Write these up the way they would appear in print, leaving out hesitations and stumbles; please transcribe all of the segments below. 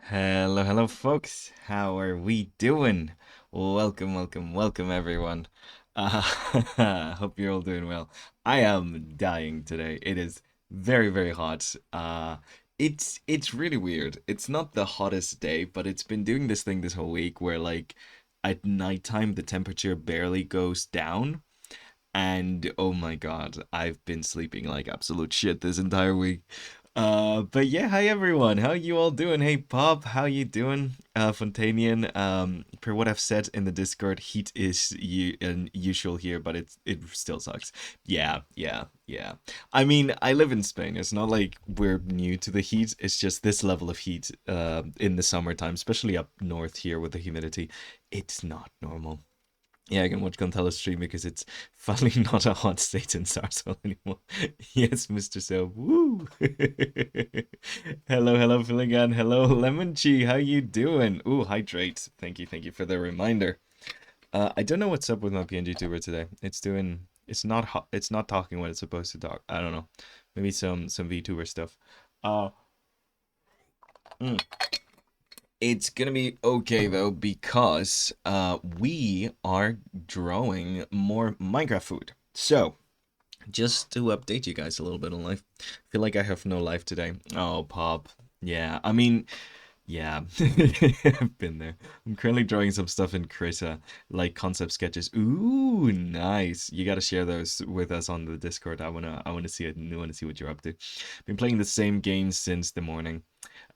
Hello, hello, folks. How are we doing? Welcome, everyone. Uh, hope you're all doing well. I am dying today. It is very, very hot. It's really weird. It's not the hottest day, but it's been doing this thing this whole week where like at nighttime the temperature barely goes down. And oh my God, I've been sleeping like absolute shit this entire week. But yeah, hi everyone. How you all doing? Hey Pop, how you doing? Fontanian. Per what I've said in the Discord, heat is usual here, but it still sucks. Yeah. I mean, I live in Spain. It's not like we're new to the heat. It's just this level of heat in the summertime, especially up north here with the humidity. It's not normal. Yeah, I can watch Gonzalez stream because it's finally not a hot state in Sarsfield anymore. Yes, Mr. Soap. Woo! Hello, Finnegan. Hello, Lemon Chi. How you doing? Ooh, hydrate. Thank you for the reminder. I don't know what's up with my PNG tuber today. It's not hot. It's not talking when it's supposed to talk. I don't know. Maybe some VTuber stuff. Uh, mm. It's gonna be okay though because we are drawing more Minecraft food. So just to update you guys a little bit on life, I feel like I have no life today. Oh, Pop. Yeah, I mean, yeah, I've been there. I'm currently drawing some stuff in Krita, like concept sketches. Ooh, nice. You gotta share those with us on the Discord. I wanna see it. I wanna see what you're up to. Been playing the same game since the morning.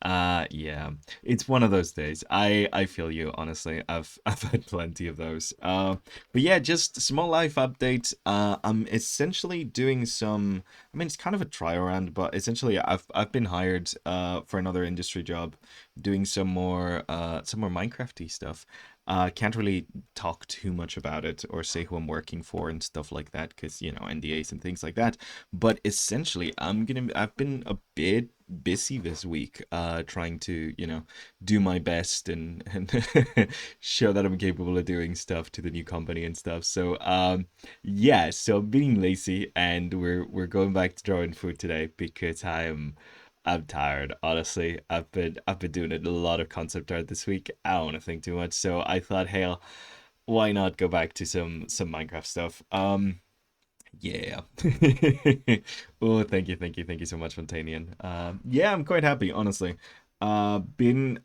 Yeah, it's one of those days. I feel you, honestly. I've had plenty of those. But yeah, just small life update. I'm essentially doing some. I mean, it's kind of a try around, but essentially, I've been hired for another industry job, doing some more Minecrafty stuff. Can't really talk too much about it or say who I'm working for and stuff like that because NDAs and things like that. But essentially, I've been a bit busy this week, trying to do my best and show that I'm capable of doing stuff to the new company and stuff. So yeah, so I'm being lazy and we're going back to drawing food today because I'm tired, honestly. I've been doing a lot of concept art this week. I don't want to think too much, so I thought, hey, why not go back to some Minecraft stuff? Yeah. Oh, thank you so much, Fontanian. Yeah, I'm quite happy, honestly. I've been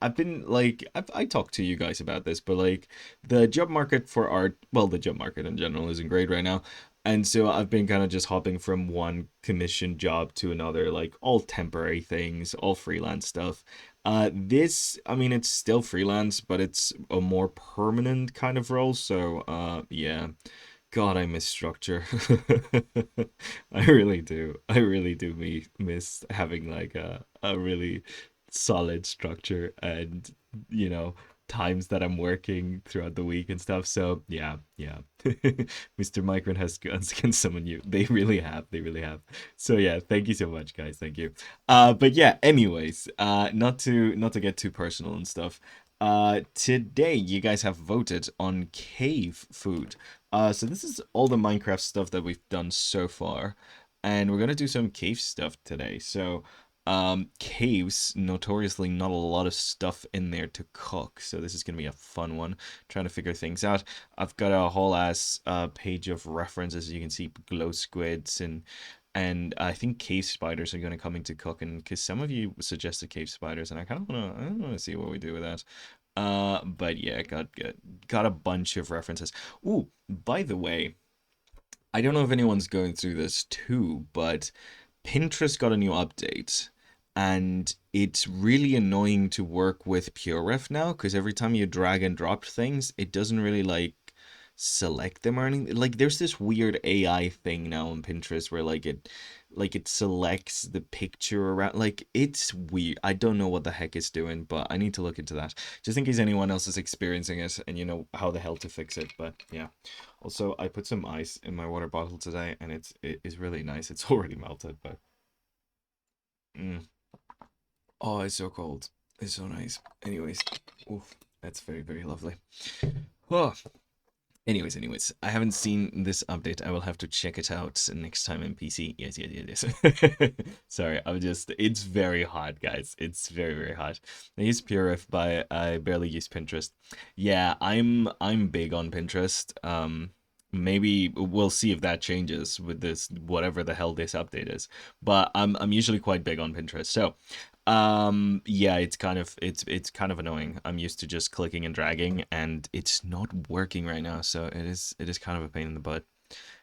like I talked to you guys about this, but like the job market for art, well, the job market in general isn't great right now. And so I've been kind of just hopping from one commission job to another, like all temporary things, all freelance stuff. I mean, it's still freelance, but it's a more permanent kind of role. So, yeah. God, I miss structure. I really do. I really do miss having like a really solid structure and you know times that I'm working throughout the week and stuff. So yeah. Mr. Micron has guns can summon you. They really have. They really have. So yeah, thank you so much, guys. Thank you. But yeah, anyways, not to get too personal and stuff. Today you guys have voted on cave food. So this is all the Minecraft stuff that we've done so far, and we're gonna do some cave stuff today. So, caves, notoriously not a lot of stuff in there to cook, so this is gonna be a fun one, trying to figure things out. I've got a whole ass page of references. You can see glow squids and I think cave spiders are gonna come into cooking because some of you suggested cave spiders, and I wanna see what we do with that. But yeah, got a bunch of references. Ooh, by the way, I don't know if anyone's going through this too, but Pinterest got a new update, and it's really annoying to work with PureRef now because every time you drag and drop things, it doesn't really like select them or anything. Like there's this weird AI thing now on Pinterest where like it selects the picture around. Like it's weird. I don't know what the heck it's doing, but I need to look into that just in case anyone else is experiencing it and you know how the hell to fix it. But yeah. Also, I put some ice in my water bottle today, and it is really nice. It's already melted, but mm. Oh, it's so cold. It's so nice. Anyways, oof, that's very lovely. Oh, Anyways, I haven't seen this update. I will have to check it out next time in PC. Yes. Sorry, it's very hot, guys. It's very hot. I use Purif, but I barely use Pinterest. Yeah, I'm big on Pinterest. Maybe we'll see if that changes with this, whatever the hell this update is. But I'm usually quite big on Pinterest. So, yeah, it's kind of annoying. I'm used to just clicking and dragging, and it's not working right now, so it is kind of a pain in the butt.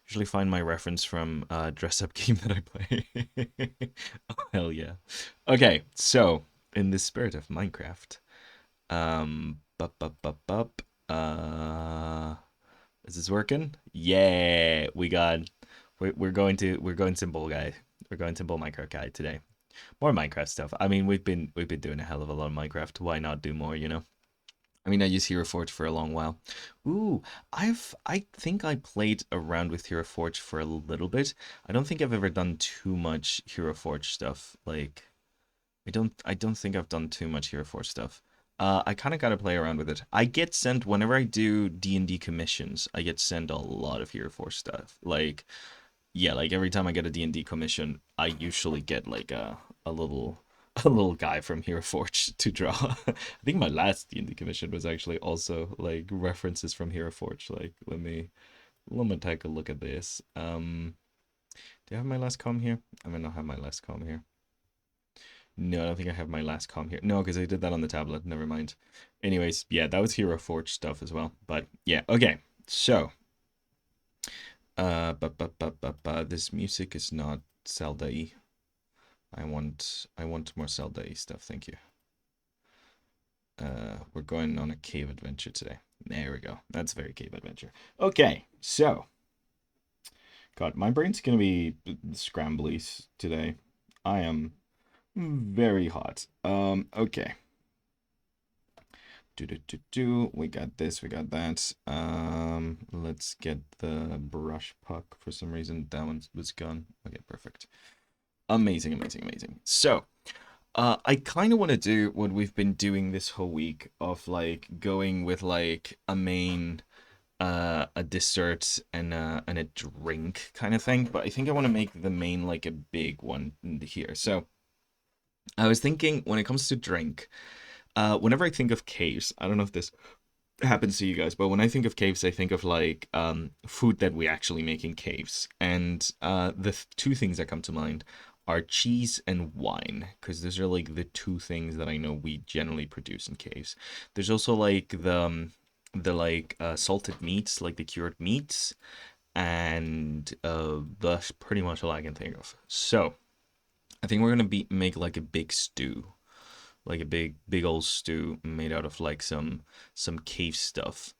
Usually find my reference from dress up game that I play. Oh, hell yeah. Okay, so in the spirit of Minecraft, bup bup bup bup. Is this working? Yeah, we're going simple guy. We're going simple Minecraft guy today. More Minecraft stuff. I mean, we've been doing a hell of a lot of Minecraft. Why not do more, you know? I mean, I used Hero Forge for a long while. Ooh, I think I played around with Hero Forge for a little bit. I don't think I've ever done too much Hero Forge stuff. Like, I don't think I've done too much Hero Forge stuff. I kind of got to play around with it. I get sent whenever I do D&D commissions. I get sent a lot of Hero Forge stuff. Like, yeah, like every time I get a D&D commission, I usually get like a little a little guy from Hero Forge to draw. I think my last D&D commission was actually also like references from Hero Forge. Like let me take a look at this. Do I have my last com here? I might not have my last com here. No, I don't think I have my last com here. No, because I did that on the tablet. Never mind. Anyways, yeah, that was Hero Forge stuff as well. But yeah, okay. So, this music is not Zelda-y. I want more Zelda-y stuff. Thank you. We're going on a cave adventure today. There we go. That's a very cave adventure. Okay, so God, my brain's gonna be scrambly today. I am very hot. Okay. We got this, we got that. Let's get the brush puck for some reason. That one was gone. Okay, perfect. Amazing. So, I kind of want to do what we've been doing this whole week of like going with like a main, a dessert and a drink kind of thing. But I think I want to make the main like a big one here. So I was thinking when it comes to drink, whenever I think of caves, I don't know if this happens to you guys, but when I think of caves, I think of like food that we actually make in caves. And the two things that come to mind are cheese and wine, because those are like the two things that I know we generally produce in caves. There's also like the like salted meats, like the cured meats, and that's pretty much all I can think of. So I think we're gonna be make like a big stew, like a big old stew made out of like some cave stuff,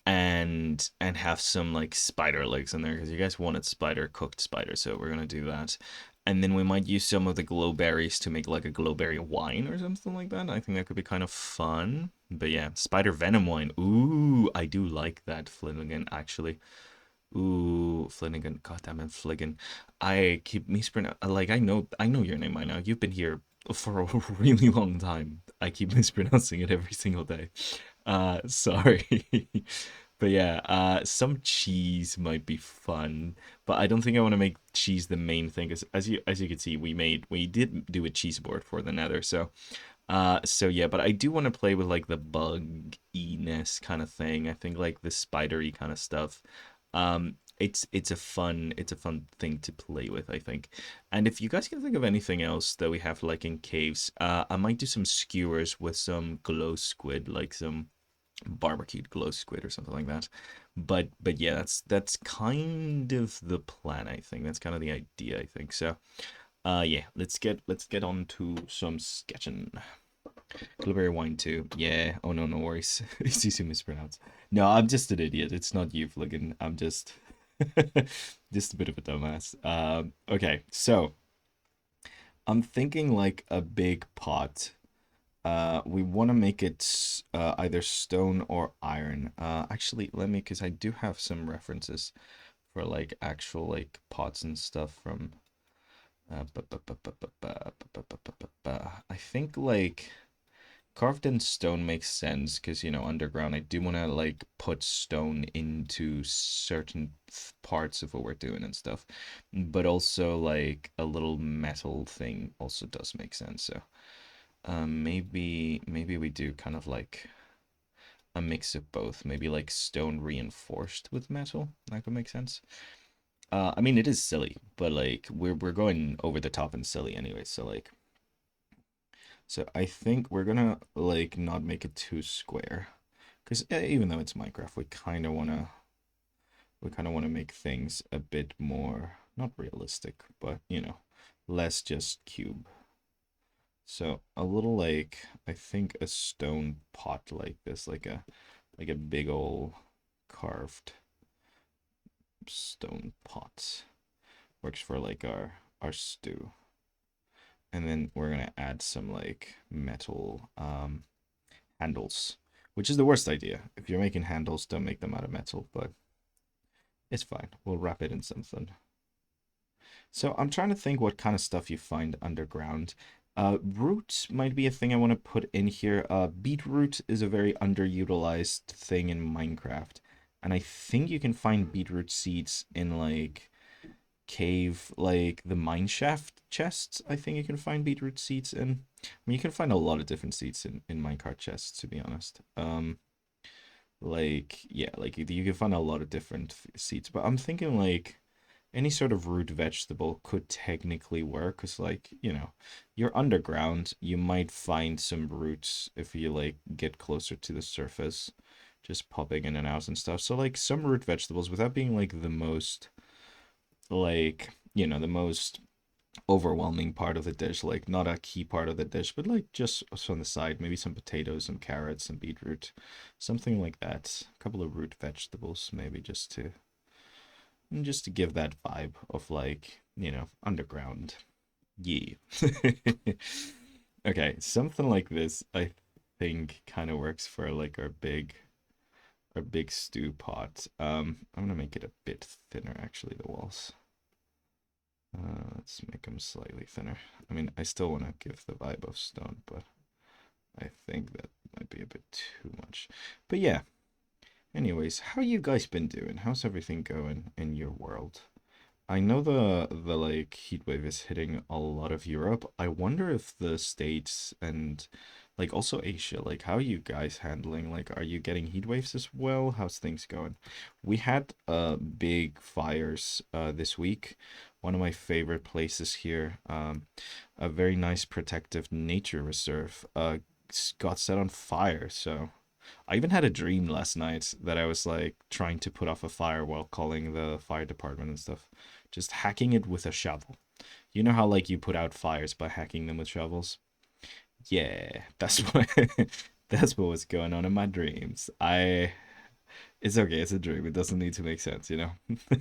and have some like spider legs in there because you guys wanted spider, cooked spider, so we're gonna do that. And then we might use some of the glowberries to make like a glowberry wine or something like that. I think that could be kind of fun. But yeah, spider venom wine. Ooh, I do like that, Flanagan, actually. Ooh, Flanagan. God damn it, Fligan. I keep mispronouncing. Like I know your name by now. You've been here for a really long time. I keep mispronouncing it every single day. Sorry. But yeah, some cheese might be fun, but I don't think I want to make cheese the main thing. Because as you can see, we did do a cheese board for the Nether, so yeah. But I do want to play with like the bug-iness kind of thing. I think like the spidery kind of stuff. It's a fun thing to play with, I think. And if you guys can think of anything else that we have like in caves, I might do some skewers with some glow squid, like some barbecued glow squid or something like that. But yeah, that's kind of the plan, I think. That's kind of the idea, I think. So yeah, let's get on to some sketching. Blueberry wine too. Yeah. Oh no, no worries. It's easy to mispronounce. No, I'm just an idiot. It's not you, Fliggin. I'm just just a bit of a dumbass. Okay, so I'm thinking like a big pot. We want to make it either stone or iron. Actually, let me, because I do have some references for like actual like pots and stuff from. I think like Carved in stone makes sense because, underground, I do want to like put stone into certain parts of what we're doing and stuff. But also like a little metal thing also does make sense. So, maybe we do kind of like a mix of both. Maybe like stone reinforced with metal. That could make sense. I mean, it is silly, but like we're going over the top and silly anyway. So I think we're gonna like not make it too square, because even though it's Minecraft, we kind of wanna make things a bit more not realistic, but less just cube. So a little like I think a stone pot like this, like a big old carved stone pot works for like our stew. And then we're gonna add some like metal handles, which is the worst idea. If you're making handles, don't make them out of metal, but it's fine. We'll wrap it in something. So I'm trying to think what kind of stuff you find underground. Root might be a thing I want to put in here. Beetroot is a very underutilized thing in Minecraft. And I think you can find beetroot seeds in like cave, like the mine shaft chests. I think you can find beetroot seeds in. I mean, you can find a lot of different seeds in minecart chests, to be honest. Like yeah, like you can find a lot of different seeds, but I'm thinking like any sort of root vegetable could technically work because like you're underground, you might find some roots if you like get closer to the surface, just popping in and out and stuff. So like some root vegetables without being like the most like the most overwhelming part of the dish, like not a key part of the dish, but like just on the side, maybe some potatoes, some carrots, some beetroot, something like that. A couple of root vegetables, maybe just to give that vibe of like underground. Yeah. Okay, something like this, I think, kind of works for like our big stew pot. I'm gonna make it a bit thinner actually, the walls. Let's make them slightly thinner. I mean, I still want to give the vibe of stone, but I think that might be a bit too much. But yeah, anyways, how you guys been doing? How's everything going in your world? I know the like heat wave is hitting a lot of Europe. I wonder if the States and like also Asia, like how are you guys handling? Like are you getting heat waves as well? How's things going? We had big fires this week. One of my favorite places here, a very nice protective nature reserve, got set on fire. So I even had a dream last night that I was like trying to put off a fire while calling the fire department and stuff. Just hacking it with a shovel. You know how like you put out fires by hacking them with shovels? Yeah, that's what that's what was going on in my dreams. It's okay, it's a dream. It doesn't need to make sense, you know?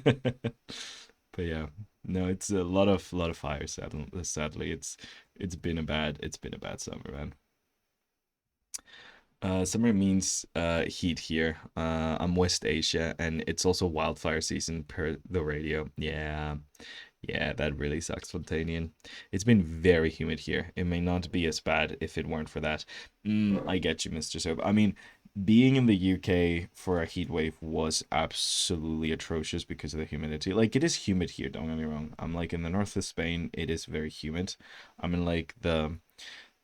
But yeah. No, it's a lot of fires, sadly. It's been a bad summer, man. Summer means heat here. I'm West Asia, and it's also wildfire season per the radio. Yeah, yeah, that really sucks, Spontanean. It's been very humid here. It may not be as bad if it weren't for that. I get you, Mr. Soap. I mean, being in the UK for a heat wave was absolutely atrocious because of the humidity. Like, it is humid here, don't get me wrong. I'm like in the north of Spain, it is very humid. I'm in like the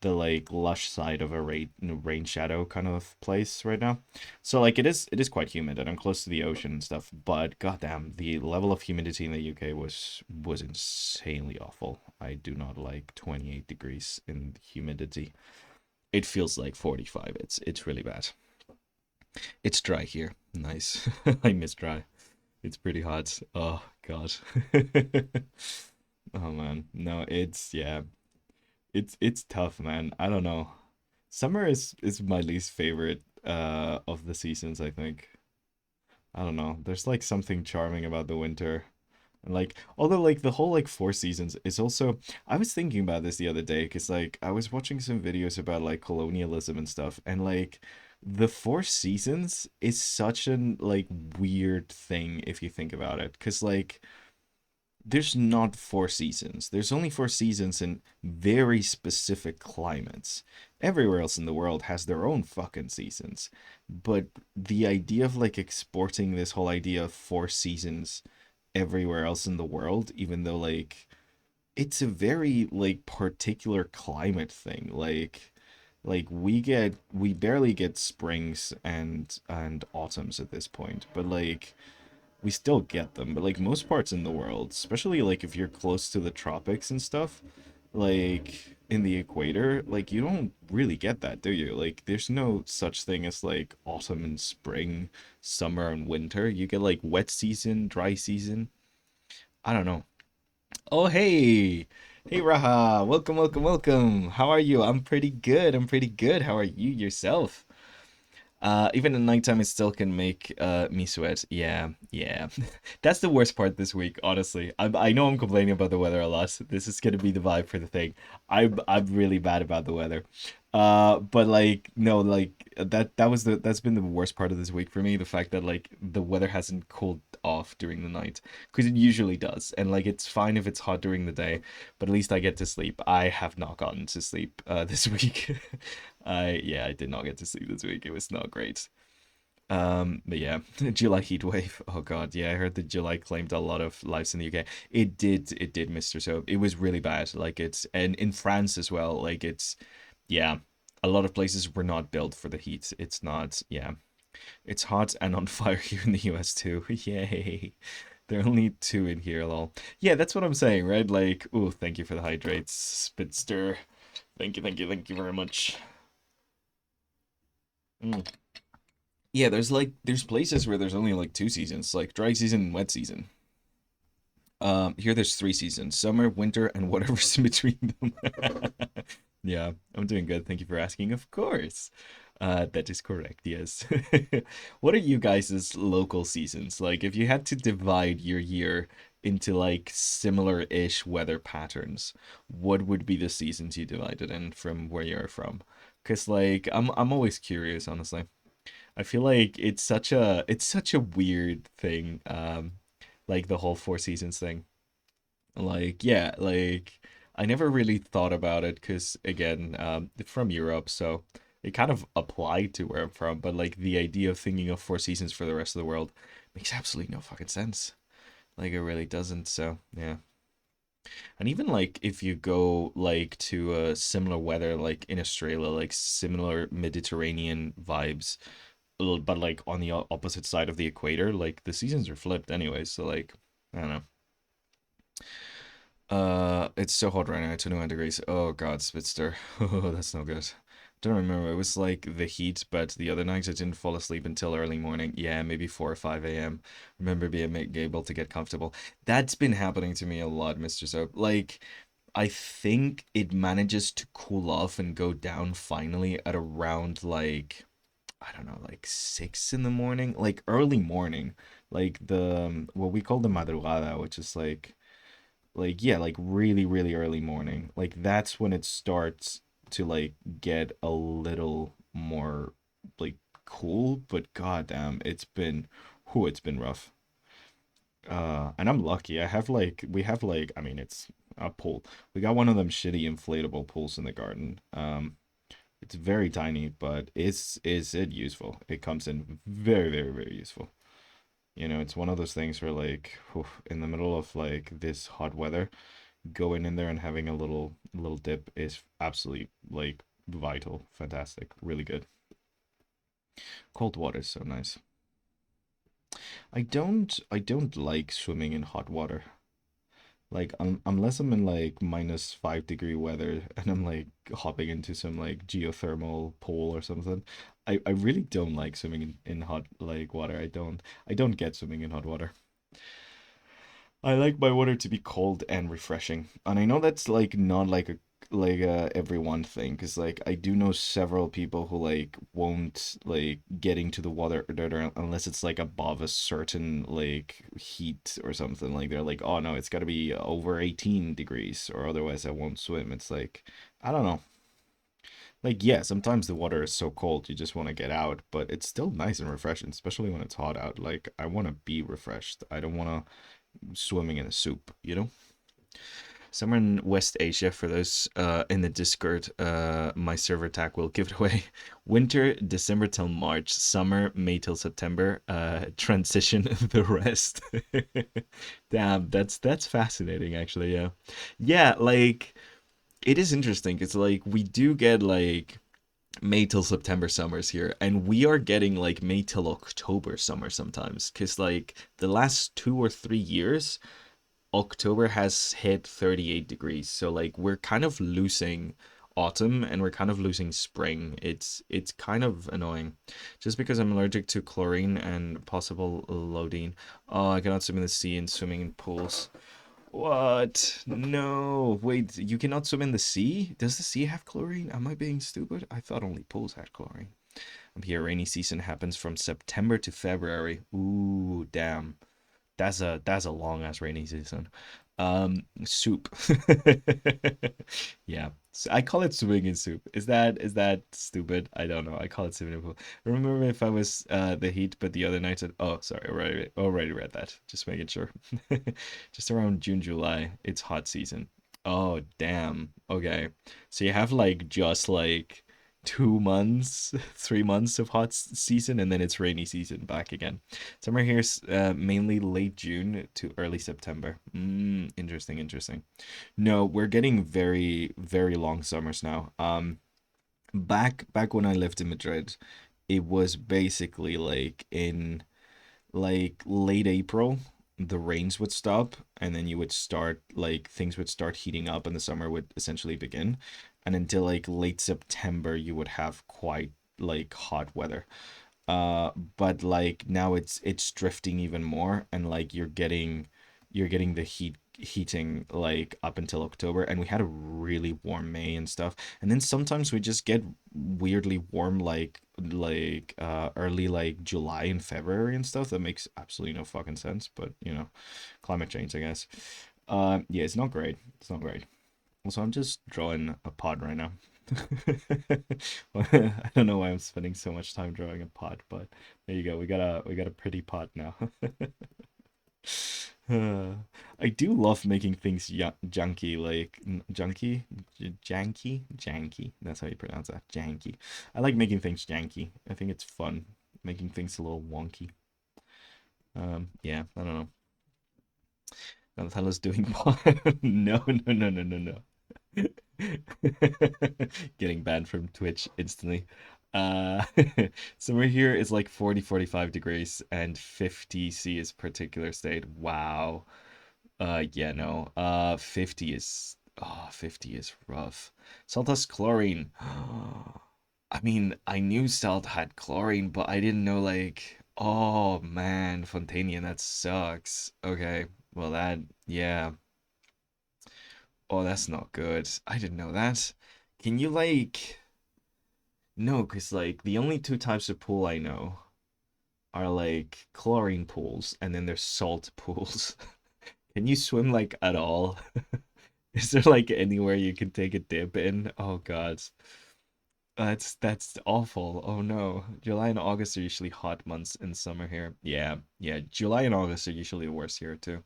like lush side of a rain shadow kind of place right now. So like it is quite humid and I'm close to the ocean and stuff, but goddamn, the level of humidity in the UK was insanely awful. I do not like 28 degrees in humidity. It feels like 45. It's really bad. It's dry here. Nice. I miss dry. It's pretty hot. Oh god. Oh man. No, it's yeah. It's tough, man. I don't know. Summer is my least favorite of the seasons, I think. I don't know. There's like something charming about the winter. And like although like the whole like four seasons is also I was thinking about this the other day because like I was watching some videos about like colonialism and stuff and like the four seasons is such an like weird thing if you think about it because like there's not four seasons. There's only four seasons in very specific climates. everywhere else in the world has their own fucking seasons. But the idea of like exporting this whole idea of four seasons everywhere else in the world, even though like it's a very like particular climate thing. Like we barely get springs and autumns at this point, but like we still get them. But like most parts in the world, especially like if you're close to the tropics and stuff, like in the equator, like you don't really get that, do you? Like there's no such thing as like autumn and spring, summer and winter. You get like wet season, dry season. I don't know. Oh, hey. Hey, Raha. Welcome, welcome, welcome. How are you? I'm pretty good. I'm pretty good. How are you yourself? Even at nighttime, it still can make me sweat. Yeah, yeah. That's the worst part this week, honestly. I know I'm complaining about the weather a lot. This is gonna be the vibe for the thing. I'm really bad about the weather. But like no, like that's been the worst part of this week for me. The fact that like the weather hasn't cooled off during the night because it usually does, and like it's fine if it's hot during the day, but at least I get to sleep. I have not gotten to sleep this week. I did not get to sleep this week. It was not great. But yeah, July heat wave. Oh God, yeah, I heard that July claimed a lot of lives in the UK. It did, Mr. So it was really bad. Like it's and in France as well. Like it's yeah, a lot of places were not built for the heat. It's not, yeah. It's hot and on fire here in the US too. Yay. There are only two in here, lol. Yeah, that's what I'm saying, right? Like, oh, thank you for the hydrates, Spitster. Thank you, thank you, thank you very much. Mm. Yeah, there's places where there's only like two seasons, like dry season and wet season. Here there's three seasons: summer, winter, and whatever's in between them. Yeah, I'm doing good. Thank you for asking. Of course. That is correct, yes. What are you guys' local seasons? Like, if you had to divide your year into like similar-ish weather patterns, what would be the seasons you divided in from where you're from? Because like I'm always curious, honestly. I feel like it's such a weird thing, like the whole four seasons thing. Like, yeah, like I never really thought about it because again, from Europe, so it kind of applied to where I'm from, but like the idea of thinking of four seasons for the rest of the world makes absolutely no fucking sense. Like it really doesn't, so yeah. And even like if you go like to a similar weather like in Australia, like similar Mediterranean vibes, but like on the opposite side of the equator, like the seasons are flipped anyway, so like I don't know. It's so hot right now, 21 degrees. Oh God, Spitster. Oh, that's no good. Don't remember. It was like the heat, but the other night I didn't fall asleep until early morning. Yeah, maybe 4 or 5 a.m. Remember being able to get comfortable. That's been happening to me a lot, Mr. Soap. Like, I think it manages to cool off and go down finally at around like, I don't know, like 6 in the morning, like early morning, like the what we call the madrugada, which is like yeah, like really really early morning. Like that's when it starts to like get a little more like cool, but goddamn, it's been rough. And I'm lucky. We have like I mean it's a pool. We got one of them shitty inflatable pools in the garden. It's very tiny, but is it useful? It comes in very very very useful. You know, it's one of those things where like in the middle of like this hot weather, going in there and having a little dip is absolutely like vital, fantastic, really good. Cold water is so nice. I don't like swimming in hot water. Like unless I'm in like -5 degree weather and I'm like hopping into some like geothermal pool or something. I really don't like swimming in hot like water. I don't get swimming in hot water. I like my water to be cold and refreshing. And I know that's like not like a everyone thing because like I do know several people who like won't like get into the water unless it's like above a certain like heat or something. Like they're like, "Oh no, it's got to be over 18 degrees or otherwise I won't swim." It's like I don't know. Like yeah, sometimes the water is so cold you just want to get out, but it's still nice and refreshing, especially when it's hot out. Like I want to be refreshed. I don't want to swimming in a soup, you know? Summer in West Asia, for those in the Discord, my server tag will give it away. Winter, December till March. Summer, May till September. Transition, the rest. Damn, that's fascinating, actually. Yeah, yeah. Like it is interesting. It's like we do get like May till September summers here, and we are getting like May till October summer sometimes. Cause like the last 2 or 3 years, October has hit 38 degrees. So like we're kind of losing autumn and we're kind of losing spring. It's kind of annoying. Just because I'm allergic to chlorine and possible iodine. Oh, I cannot swim in the sea and swimming in pools. What? No. Wait, you cannot swim in the sea? Does the sea have chlorine? Am I being stupid? I thought only pools had chlorine. Here, rainy season happens from September to February. Ooh, damn. That's a long ass rainy season. Soup. Yeah. So I call it swimming in soup. Is that stupid? I don't know. I call it swimming in pool. Remember if I was the heat, but the other night said, oh, sorry, already read that. Just making sure. Just around June, July, it's hot season. Oh, damn. Okay. So you have like just like 2 months, 3 months of hot season, and then it's rainy season back again. Summer here is mainly late June to early September. Interesting, interesting. No, we're getting very, very long summers now. Back when I lived in Madrid, it was basically like in like late April, the rains would stop, and then you would start like things would start heating up, and the summer would essentially begin. And until like late September, you would have quite like hot weather. But like now it's drifting even more, and like you're getting the heating like up until October, and we had a really warm May and stuff. And then sometimes we just get weirdly warm like early like July and February and stuff. That makes absolutely no fucking sense, but climate change, I guess. Yeah, it's not great. It's not great. Also, I'm just drawing a pod right now. I don't know why I'm spending so much time drawing a pod, but there you go. We got a pretty pod now. Uh, I do love making things junky, like junky, janky. That's how you pronounce that, janky. I like making things janky. I think it's fun making things a little wonky. Yeah, I don't know. Donatello's doing no, no, no, no, no, no. Getting banned from Twitch instantly. Uh, Somewhere here is like 40, 45 degrees and 50 C is particular state. Wow. Yeah, no. 50 is, 50 is rough. Salt has chlorine. I mean, I knew salt had chlorine, but I didn't know like, oh man, Fontanian, that sucks. Okay. Well, yeah. Oh, that's not good. I didn't know that. Can you like no, because like the only two types of pool I know are like chlorine pools and then there's salt pools. Can you swim like at all? Is there like anywhere you can take a dip in? Oh God. That's awful. Oh no. July and August are usually hot months in summer here. Yeah, yeah. July and August are usually the worst here too.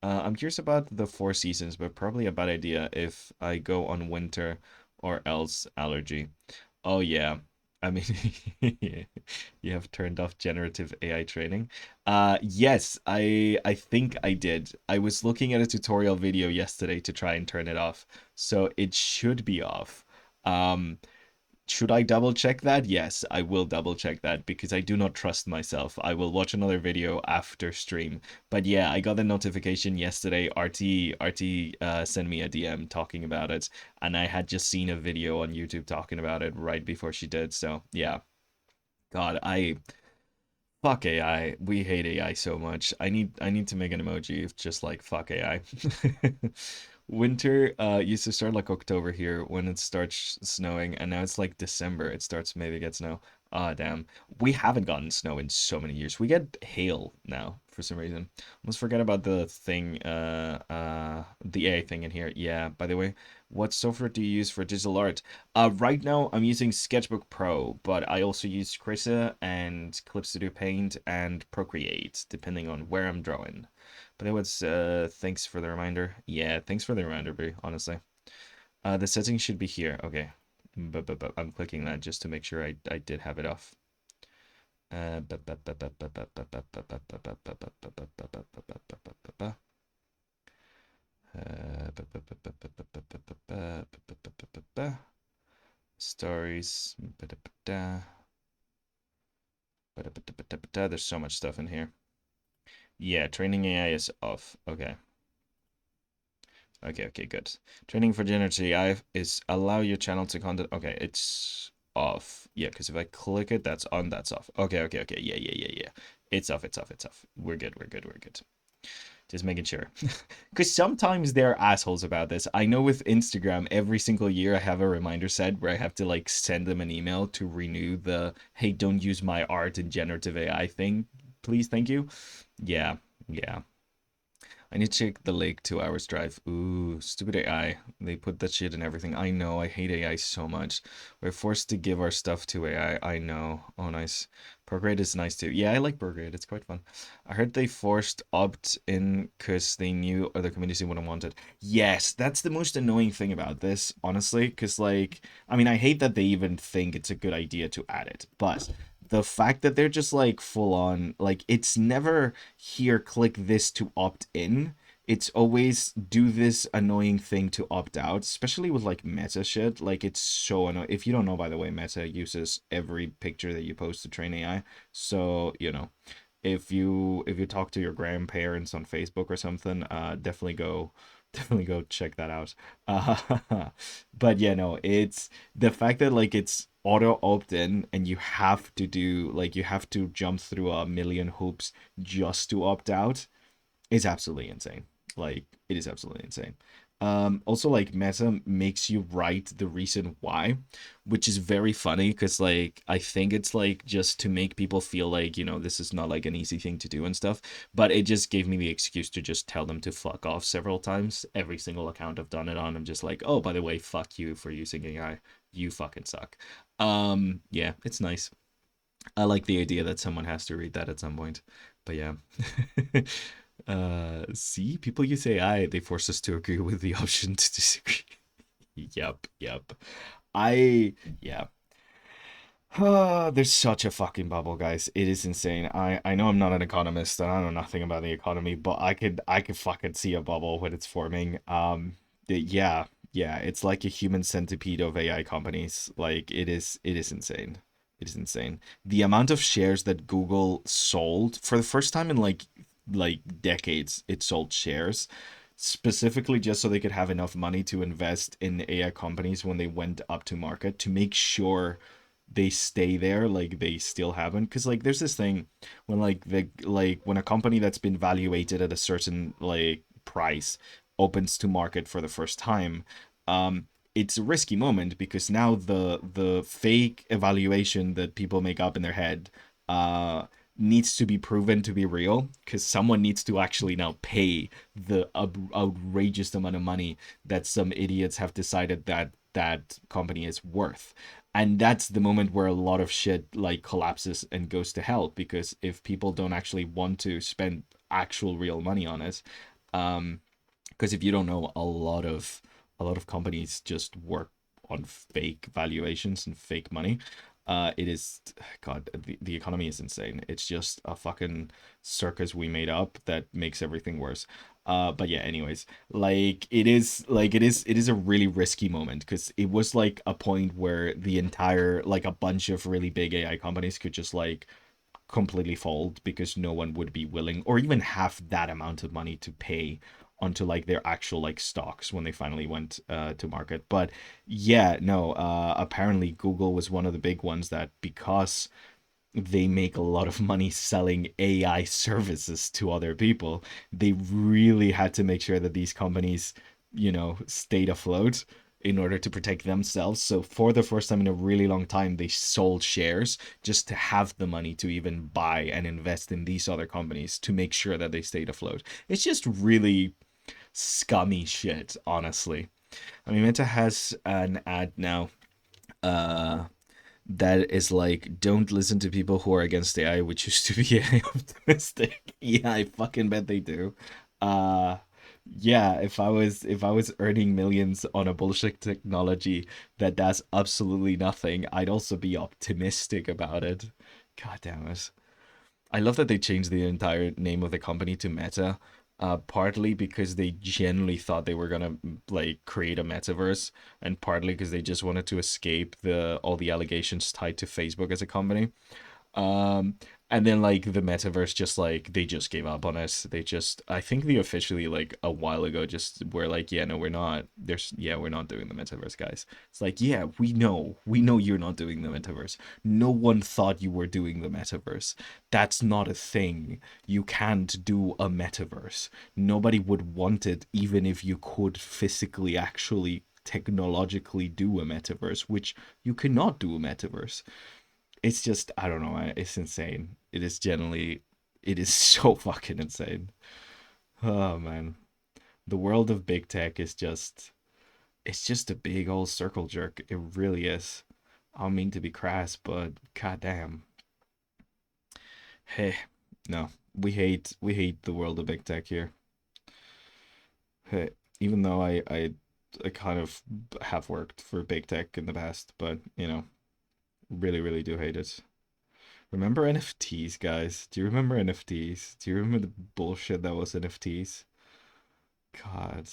I'm curious about the four seasons, but probably a bad idea if I go on winter or else allergy. Oh yeah. I mean, you have turned off generative AI training. Yes, I think I did. I was looking at a tutorial video yesterday to try and turn it off, so it should be off. Um, should I double check that? Yes, I will double check that because I do not trust myself. I will watch another video after stream. But yeah, I got a notification yesterday. RT sent me a DM talking about it, and I had just seen a video on YouTube talking about it right before she did. So yeah, God, I fuck AI. We hate AI so much. I need to make an emoji of just like fuck AI. Winter used to start like October here when it starts snowing, and now it's like December. It starts maybe get snow. Ah, damn. We haven't gotten snow in so many years. We get hail now for some reason. Let's forget about the thing, the AI thing in here. Yeah, by the way, what software do you use for digital art? Right now I'm using Sketchbook Pro, but I also use Crissa and Clip Studio Paint and Procreate, depending on where I'm drawing. But it was thanks for the reminder. Yeah, thanks for the reminder, Brie, honestly. The settings should be here. Okay. But I'm clicking that just to make sure I did have it off. Stories. There's so much stuff in here. Yeah, training AI is off. Okay. Okay, good. Training for generative AI is allow your channel to content. Okay, it's off. Yeah, because if I click it, that's on, that's off. Okay. Yeah. It's off. We're good. Just making sure. Because sometimes they're assholes about this. I know with Instagram, every single year I have a reminder set where I have to like send them an email to renew the, hey, don't use my art in generative AI thing. Please, thank you. Yeah. I need to check the lake 2 hours drive. Ooh, stupid AI. They put that shit in everything. I know, I hate AI so much. We're forced to give our stuff to AI. I know. Oh, nice. Procreate is nice too. Yeah, I like Procreate. It's quite fun. I heard they forced opt-in because they knew other communities wouldn't want it. Yes, that's the most annoying thing about this, honestly. Because, like, I mean, I hate that they even think it's a good idea to add it. But the fact that they're just, like, full on, like, it's never here, click this to opt in. It's always do this annoying thing to opt out, especially with like meta shit. Like it's so annoying. If you don't know, by the way, Meta uses every picture that you post to train AI. So, if you talk to your grandparents on Facebook or something, definitely go definitely go check that out. But yeah, no, it's the fact that like it's auto opt-in and you have to jump through a million hoops just to opt out is absolutely insane. Like it is absolutely insane. Also like Meta makes you write the reason why, which is very funny because like I think it's like just to make people feel like, this is not like an easy thing to do and stuff. But it just gave me the excuse to just tell them to fuck off several times. Every single account I've done it on, I'm just like, oh, by the way, fuck you for using AI. You fucking suck. Yeah, it's nice. I like the idea that someone has to read that at some point. But yeah. See, people use AI, they force us to agree with the option to disagree. Yep. I yeah. There's such a fucking bubble, guys. It is insane. I know I'm not an economist and I know nothing about the economy, but I could fucking see a bubble when it's forming. Yeah, it's like a human centipede of AI companies. Like it is insane. It is insane. The amount of shares that Google sold for the first time in like decades, it sold shares specifically just so they could have enough money to invest in AI companies when they went up to market to make sure they stay there, like they still haven't. Because like there's this thing when when a company that's been valuated at a certain like price opens to market for the first time, it's a risky moment because now the fake evaluation that people make up in their head uh needs to be proven to be real because someone needs to actually now pay the outrageous amount of money that some idiots have decided that company is worth. And that's the moment where a lot of shit like collapses and goes to hell because if people don't actually want to spend actual real money on it, um because if you don't know, a lot of companies just work on fake valuations and fake money. It is, God, the economy is insane. It's just a fucking circus we made up that makes everything worse. But yeah, anyways, it is a really risky moment because it was like a point where the entire like a bunch of really big AI companies could just like completely fold because no one would be willing or even have that amount of money to pay onto like their actual like stocks when they finally went to market. But yeah, no, apparently Google was one of the big ones that because they make a lot of money selling AI services to other people, they really had to make sure that these companies, stayed afloat in order to protect themselves. So for the first time in a really long time, they sold shares just to have the money to even buy and invest in these other companies to make sure that they stayed afloat. It's just really scummy shit, honestly. I mean, Meta has an ad now uh that is like, don't listen to people who are against AI, which used to be AI optimistic. Yeah, I fucking bet they do. Uh yeah, if I was earning millions on a bullshit technology that does absolutely nothing, I'd also be optimistic about it. God damn it. I love that they changed the entire name of the company to Meta, partly because they genuinely thought they were gonna like create a metaverse, and partly because they just wanted to escape the all the allegations tied to Facebook as a company. Um, and then like the metaverse just like they just gave up on it. They just I think they officially like a while ago just were like, yeah, no, we're not. We're not doing the metaverse, guys. It's like, yeah, we know you're not doing the metaverse. No one thought you were doing the metaverse. That's not a thing. You can't do a metaverse. Nobody would want it even if you could physically actually technologically do a metaverse, which you cannot do a metaverse. It's just I don't know. It's insane. It is generally it is so fucking insane. Oh man, the world of big tech is just it's just a big old circle jerk. It really is. I don't mean to be crass, but goddamn. Hey, no, we hate the world of big tech here. Hey, even though I kind of have worked for big tech in the past, but really really do hate it. Remember NFTs, guys? Do you remember NFTs? Do you remember the bullshit that was NFTs? God.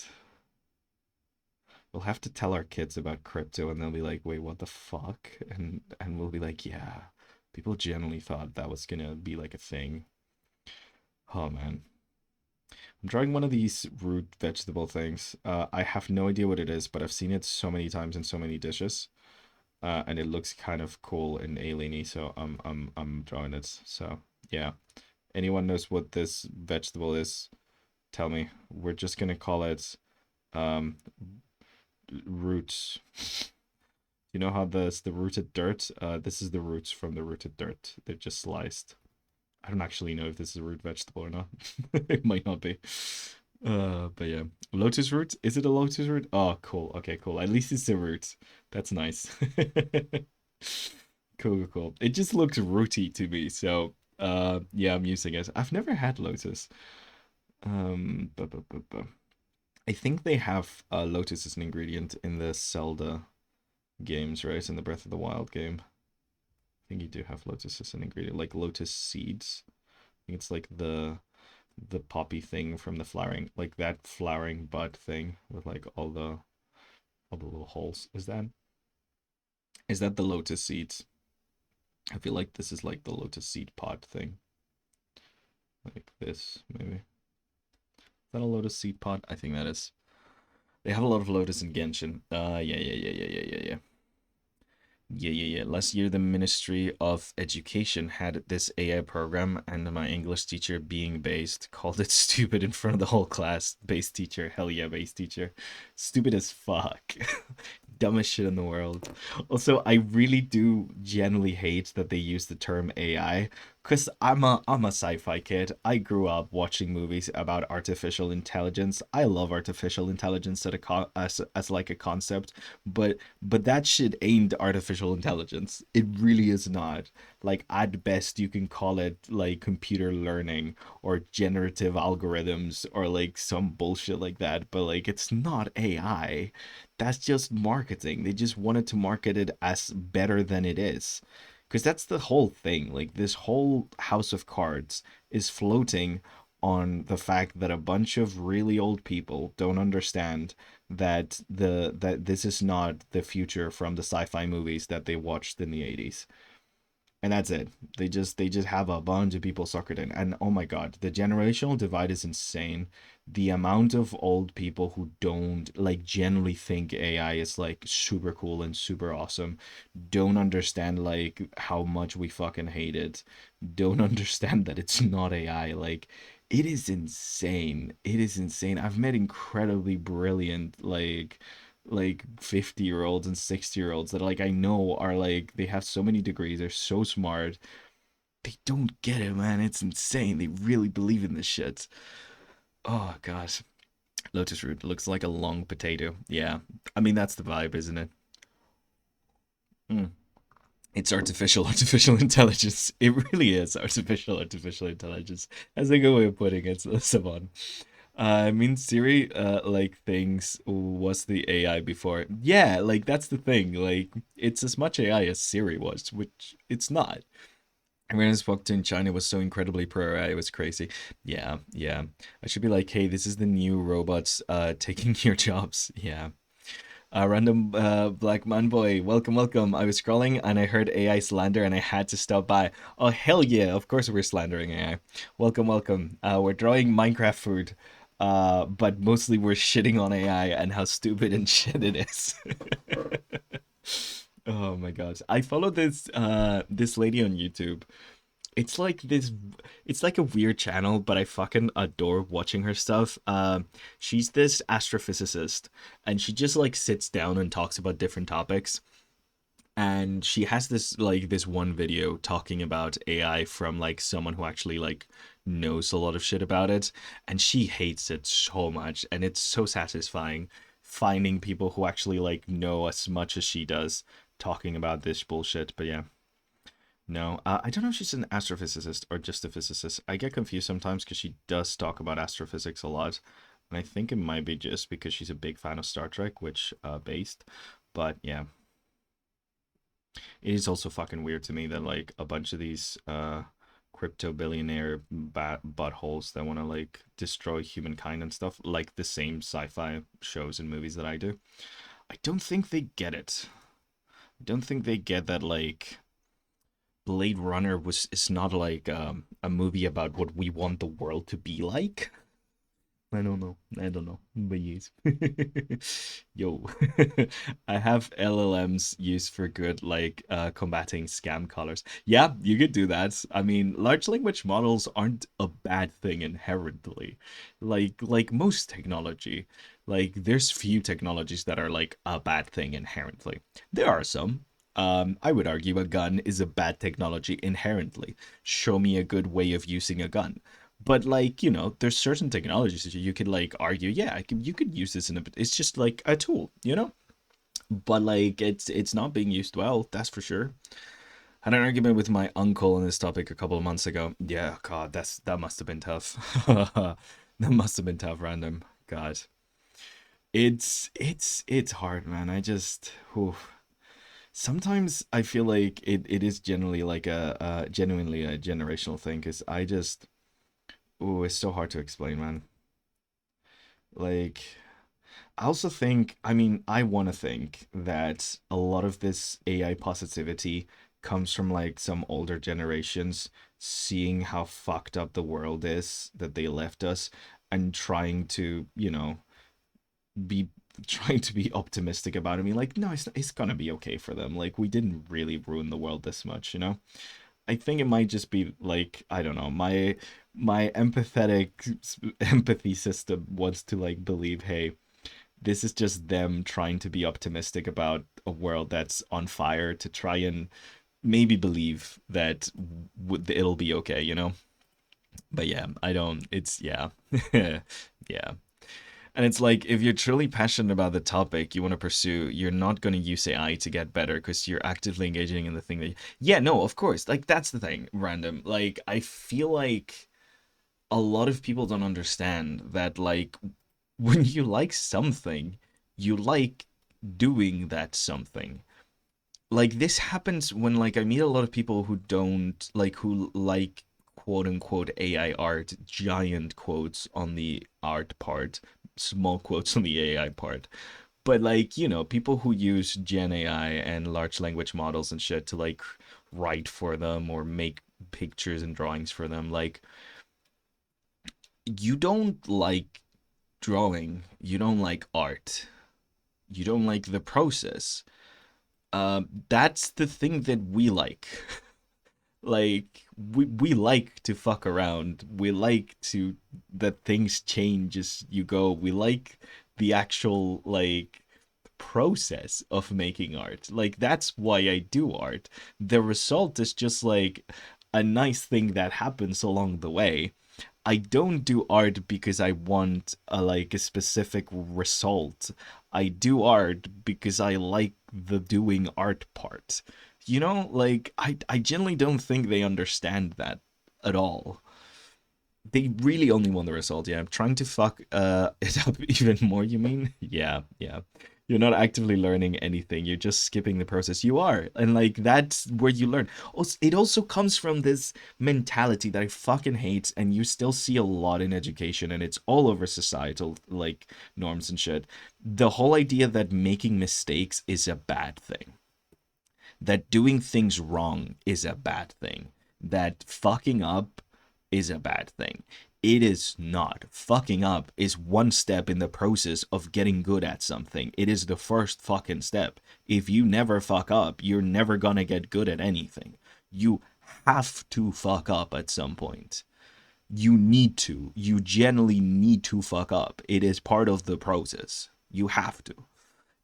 We'll have to tell our kids about crypto and they'll be like, wait, what the fuck? And we'll be like, yeah. People generally thought that was gonna be like a thing. Oh man. I'm trying one of these root vegetable things. I have no idea what it is, but I've seen it so many times in so many dishes. And it looks kind of cool and alieny, so I'm trying it. So yeah. Anyone knows what this vegetable is? Tell me. We're just gonna call it um roots. You know how the rooted dirt? This is the roots from the rooted dirt. They're just sliced. I don't actually know if this is a root vegetable or not. It might not be. But yeah. Lotus root? Is it a lotus root? Oh, cool. Okay, cool. At least it's a root. That's nice. Cool, cool, cool. It just looks rooty to me, so yeah, I'm using it. I've never had lotus. But I think they have lotus as an ingredient in the Zelda games, right? In the Breath of the Wild game. I think you do have lotus as an ingredient, like lotus seeds. I think it's like the poppy thing from the flowering, like that flowering bud thing with like all the little holes. Is that the lotus seeds? I feel like this is like the lotus seed pod thing, like this maybe. Is that a lotus seed pod? I think that is. They have a lot of lotus in Genshin. Yeah, yeah, yeah, yeah, yeah, yeah, yeah. Yeah, yeah, yeah. Last year, the Ministry of Education had this AI program, and my English teacher, being based, called it stupid in front of the whole class. Base teacher, hell yeah, base teacher. Stupid as fuck. Dumbest shit in the world. Also, I really do genuinely hate that they use the term AI, because I'm a sci-fi kid. I grew up watching movies about artificial intelligence. I love artificial intelligence as like a concept, but that shit ain't artificial intelligence. It really is not. Like at best you can call it like computer learning or generative algorithms or like some bullshit like that, but like it's not AI. That's just marketing. They just wanted to market it as better than it is. Because that's the whole thing. Like this whole house of cards is floating on the fact that a bunch of really old people don't understand that this is not the future from the sci-fi movies that they watched in the 80s. And that's it. They just have a bunch of people suckered in. And oh my god, the generational divide is insane. The amount of old people who don't like generally think AI is like super cool and super awesome, don't understand like how much we fucking hate it, don't understand that it's not AI. Like it is insane. It is insane. I've met incredibly brilliant like 50-year-olds and 60-year-olds that like I know are like they have so many degrees, they're so smart. They don't get it, man. It's insane. They really believe in this shit. Oh gosh. Lotus root looks like a long potato. Yeah. I mean that's the vibe, isn't it? Mm. It's artificial intelligence. It really is artificial intelligence. As a good way of putting it, Savon. I mean, Siri, like things was the AI before. Yeah, like that's the thing. Like it's as much AI as Siri was, which it's not. Everyone I spoke to in China was so incredibly pro AI, it was crazy. Yeah, yeah. I should be like, hey, this is the new robots taking your jobs. Yeah. Random black man boy, welcome, welcome. I was scrolling and I heard AI slander and I had to stop by. Oh hell yeah! Of course we're slandering AI. Welcome, welcome. We're drawing Minecraft food, but mostly we're shitting on AI and how stupid and shit it is. Oh my gosh, I follow this lady on YouTube. It's like this, it's like a weird channel, but I fucking adore watching her stuff. She's this astrophysicist, and she just like sits down and talks about different topics. And she has this one video talking about AI from like someone who actually like knows a lot of shit about it, and she hates it so much, and it's so satisfying finding people who actually like know as much as she does talking about this bullshit. But yeah. No, I don't know if she's an astrophysicist or just a physicist. I get confused sometimes because she does talk about astrophysics a lot. And I think it might be just because she's a big fan of Star Trek, which, based. But yeah, it is also fucking weird to me that, like, a bunch of these, crypto billionaire buttholes that want to, like, destroy humankind and stuff, like the same sci fi shows and movies that I do. I don't think they get it. I don't think they get that, like, Blade Runner was is not like a movie about what we want the world to be like. I don't know. I don't know. But yes. Yo. I have LLMs used for good, like combating scam callers. Yeah, you could do that. I mean, large language models aren't a bad thing inherently. Like most technology. Like there's few technologies that are like a bad thing inherently. There are some. I would argue a gun is a bad technology inherently. Show me a good way of using a gun. But like, there's certain technologies that you could like argue, yeah, you could use this in a, it's just like a tool, you know? But like it's not being used well, that's for sure. Had an argument with my uncle on this topic a couple of months ago. Yeah, God, that must have been tough. That must have been tough, random. God. It's hard, man. I just whew. Sometimes I feel like it is generally like genuinely a generational thing because I just it's so hard to explain, man. Like, I also think, I mean, I want to think that a lot of this AI positivity comes from like some older generations seeing how fucked up the world is that they left us and trying to, be trying to be optimistic about it. I mean, like, no, it's gonna be okay for them. Like, we didn't really ruin the world this much, you know? I think it might just be like I don't know my empathetic empathy system wants to like believe, hey, this is just them trying to be optimistic about a world that's on fire to try and maybe believe that it'll be okay, you know. But yeah, I don't. It's yeah, yeah. And it's like if you're truly passionate about the topic you want to pursue, you're not going to use AI to get better because you're actively engaging in the thing that. Yeah, no, of course. Like that's the thing, random. Like I feel like a lot of people don't understand that like when you like something, you like doing that something. Like this happens when like I meet a lot of people who don't like who like quote unquote AI art, giant quotes on the art part, small quotes on the AI part. But like, people who use Gen AI and large language models and shit to like write for them or make pictures and drawings for them, like you don't like drawing, you don't like art, you don't like the process. That's the thing that we like. Like we like to fuck around. We like to that things change as you go. We like the actual like process of making art. Like that's why I do art. The result is just like a nice thing that happens along the way. I don't do art because I want like a specific result. I do art because I like the doing art part. Like I generally don't think they understand that at all. They really only want the result. Yeah, I'm trying to fuck it up even more. You mean? Yeah, yeah. You're not actively learning anything. You're just skipping the process. You are, and like that's where you learn. Also, it also comes from this mentality that I fucking hate, and you still see a lot in education, and it's all over societal like norms and shit. The whole idea that making mistakes is a bad thing, that doing things wrong is a bad thing, that fucking up is a bad thing. It is not. Fucking up is one step in the process of getting good at something. It is the first fucking step. If you never fuck up, you're never gonna get good at anything. You have to fuck up at some point. You need to. You generally need to fuck up. It is part of the process. You have to.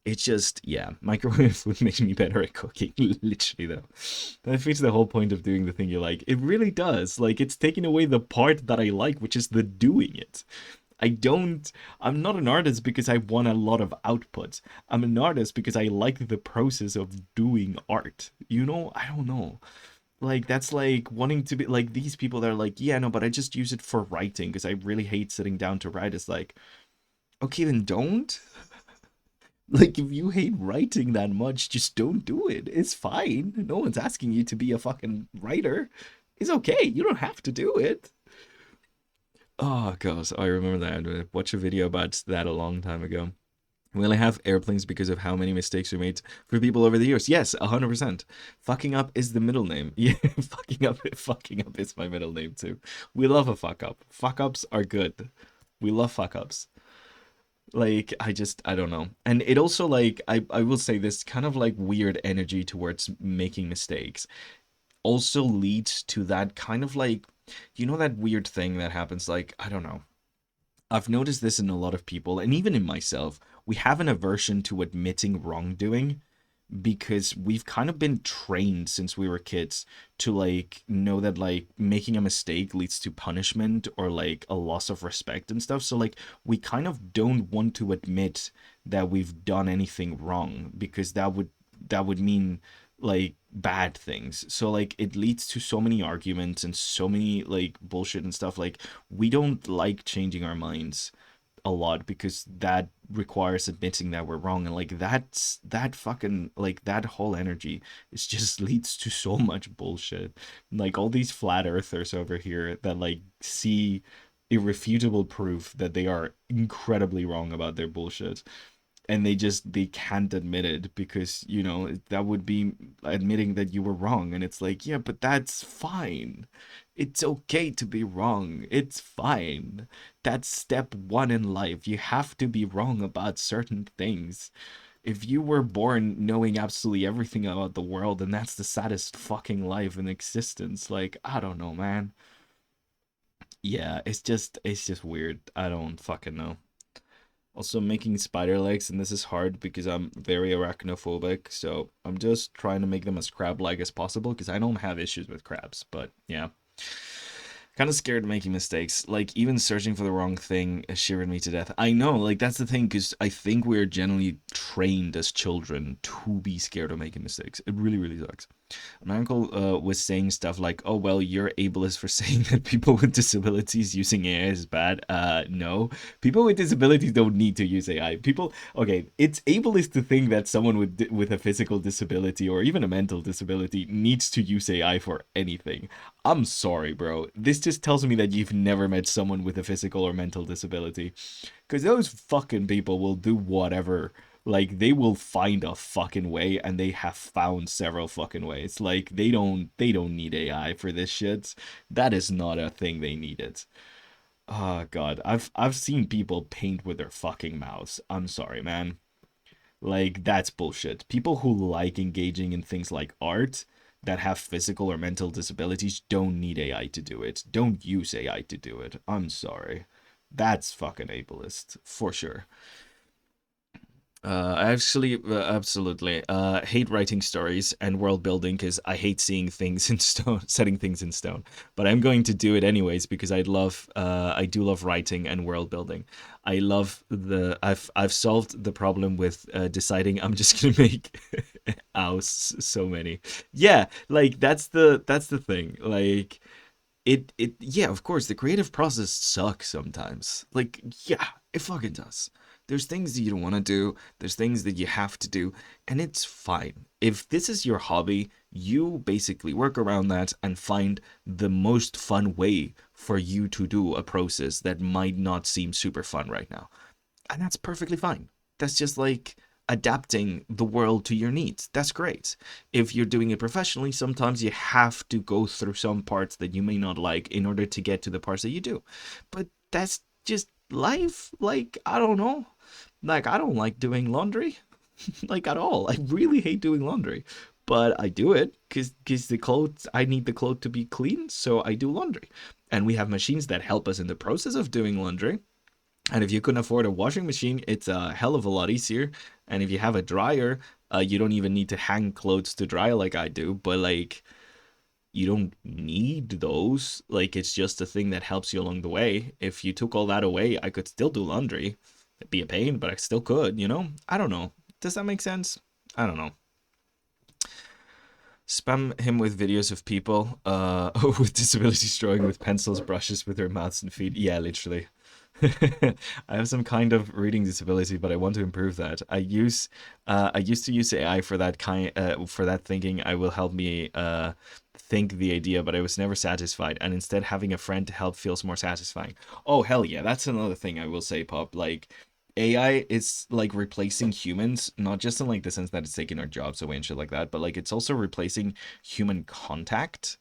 It's just, yeah, microwave food makes me better at cooking, literally, though. That defeats the whole point of doing the thing you like. It really does. Like, it's taking away the part that I like, which is the doing it. I don't, I'm not an artist because I want a lot of output. I'm an artist because I like the process of doing art. You know, I don't know. Like, that's like wanting to be like these people that are like, yeah, no, but I just use it for writing because I really hate sitting down to write. It's like, okay, then don't. Like, if you hate writing that much, just don't do it. It's fine. No one's asking you to be a fucking writer. It's okay. You don't have to do it. Oh, gosh. I remember that. I watched a video about that a long time ago. We only have airplanes because of how many mistakes we made for people over the years. Yes, 100%. Fucking up is the middle name. Yeah, fucking up is my middle name too. We love a fuck up. Fuck ups are good. We love fuck ups. Like, I don't know. And it also, like, I will say this kind of like weird energy towards making mistakes also leads to that kind of like, you know, that weird thing that happens, like, I don't know. I've noticed this in a lot of people, and even in myself. We have an aversion to admitting wrongdoing because we've kind of been trained since we were kids to like know that like making a mistake leads to punishment or like a loss of respect and stuff. So like we kind of don't want to admit that we've done anything wrong because that would mean like bad things. So like it leads to so many arguments and so many like bullshit and stuff. Like we don't like changing our minds a lot because that requires admitting that we're wrong, and like that fucking like that whole energy is just leads to so much bullshit. Like all these flat earthers over here that like see irrefutable proof that they are incredibly wrong about their bullshit, and they can't admit it because you know that would be admitting that you were wrong, and it's like, yeah, but that's fine. It's okay to be wrong. It's fine. That's step one in life. You have to be wrong about certain things. If you were born knowing absolutely everything about the world, then that's the saddest fucking life in existence. Like, I don't know, man. Yeah, it's just weird. I don't fucking know. Also, making spider legs, and this is hard because I'm very arachnophobic, so I'm just trying to make them as crab-like as possible because I don't have issues with crabs, but yeah. Kind of scared of making mistakes. Like, even searching for the wrong thing shivered me to death. I know, like, that's the thing, because I think we're generally trained as children to be scared of making mistakes. It really, really sucks. My uncle was saying stuff like, oh, well, you're ableist for saying that people with disabilities using AI is bad. No. People with disabilities don't need to use AI. Okay, it's ableist to think that someone with a physical disability or even a mental disability needs to use AI for anything. I'm sorry, bro. This just tells me that you've never met someone with a physical or mental disability. Because those fucking people will do whatever. Like, they will find a fucking way, and they have found several fucking ways. Like, they don't need AI for this shit. That is not a thing they needed. Oh god. I've seen people paint with their fucking mouths. I'm sorry, man. Like, that's bullshit. People who like engaging in things like art that have physical or mental disabilities don't need AI to do it. Don't use AI to do it. I'm sorry. That's fucking ableist, for sure. I actually absolutely hate writing stories and world building because I hate seeing things in stone, setting things in stone. But I'm going to do it anyways because I do love writing and world building. I've solved the problem with deciding I'm just gonna make ows so many. Yeah, like that's the thing. Like Yeah, of course, the creative process sucks sometimes. Like, yeah, it fucking does. There's things that you don't want to do, there's things that you have to do, and it's fine. If this is your hobby, you basically work around that and find the most fun way for you to do a process that might not seem super fun right now. And that's perfectly fine. That's just like adapting the world to your needs. That's great. If you're doing it professionally, sometimes you have to go through some parts that you may not like in order to get to the parts that you do. But that's just life. Like, I don't know. Like, I don't like doing laundry, like at all. I really hate doing laundry. But I do it because the clothes, I need the clothes to be clean, so I do laundry. And we have machines that help us in the process of doing laundry, and if you couldn't afford a washing machine, it's a hell of a lot easier. And if you have a dryer, you don't even need to hang clothes to dry like I do. But like, you don't need those. Like, it's just a thing that helps you along the way. If you took all that away, I could still do laundry. It'd be a pain, but I still could, you know? I don't know. Does that make sense? I don't know. Spam him with videos of people with disabilities drawing with pencils, brushes with their mouths and feet. Yeah, literally. I have some kind of reading disability, but I want to improve that. I used to use AI for that for that thinking I will help me think the idea, but I was never satisfied. And instead, having a friend to help feels more satisfying. Oh hell yeah, that's another thing I will say, Pop. Like AI is like replacing humans, not just in like the sense that it's taking our jobs away and shit like that, but like it's also replacing human contact.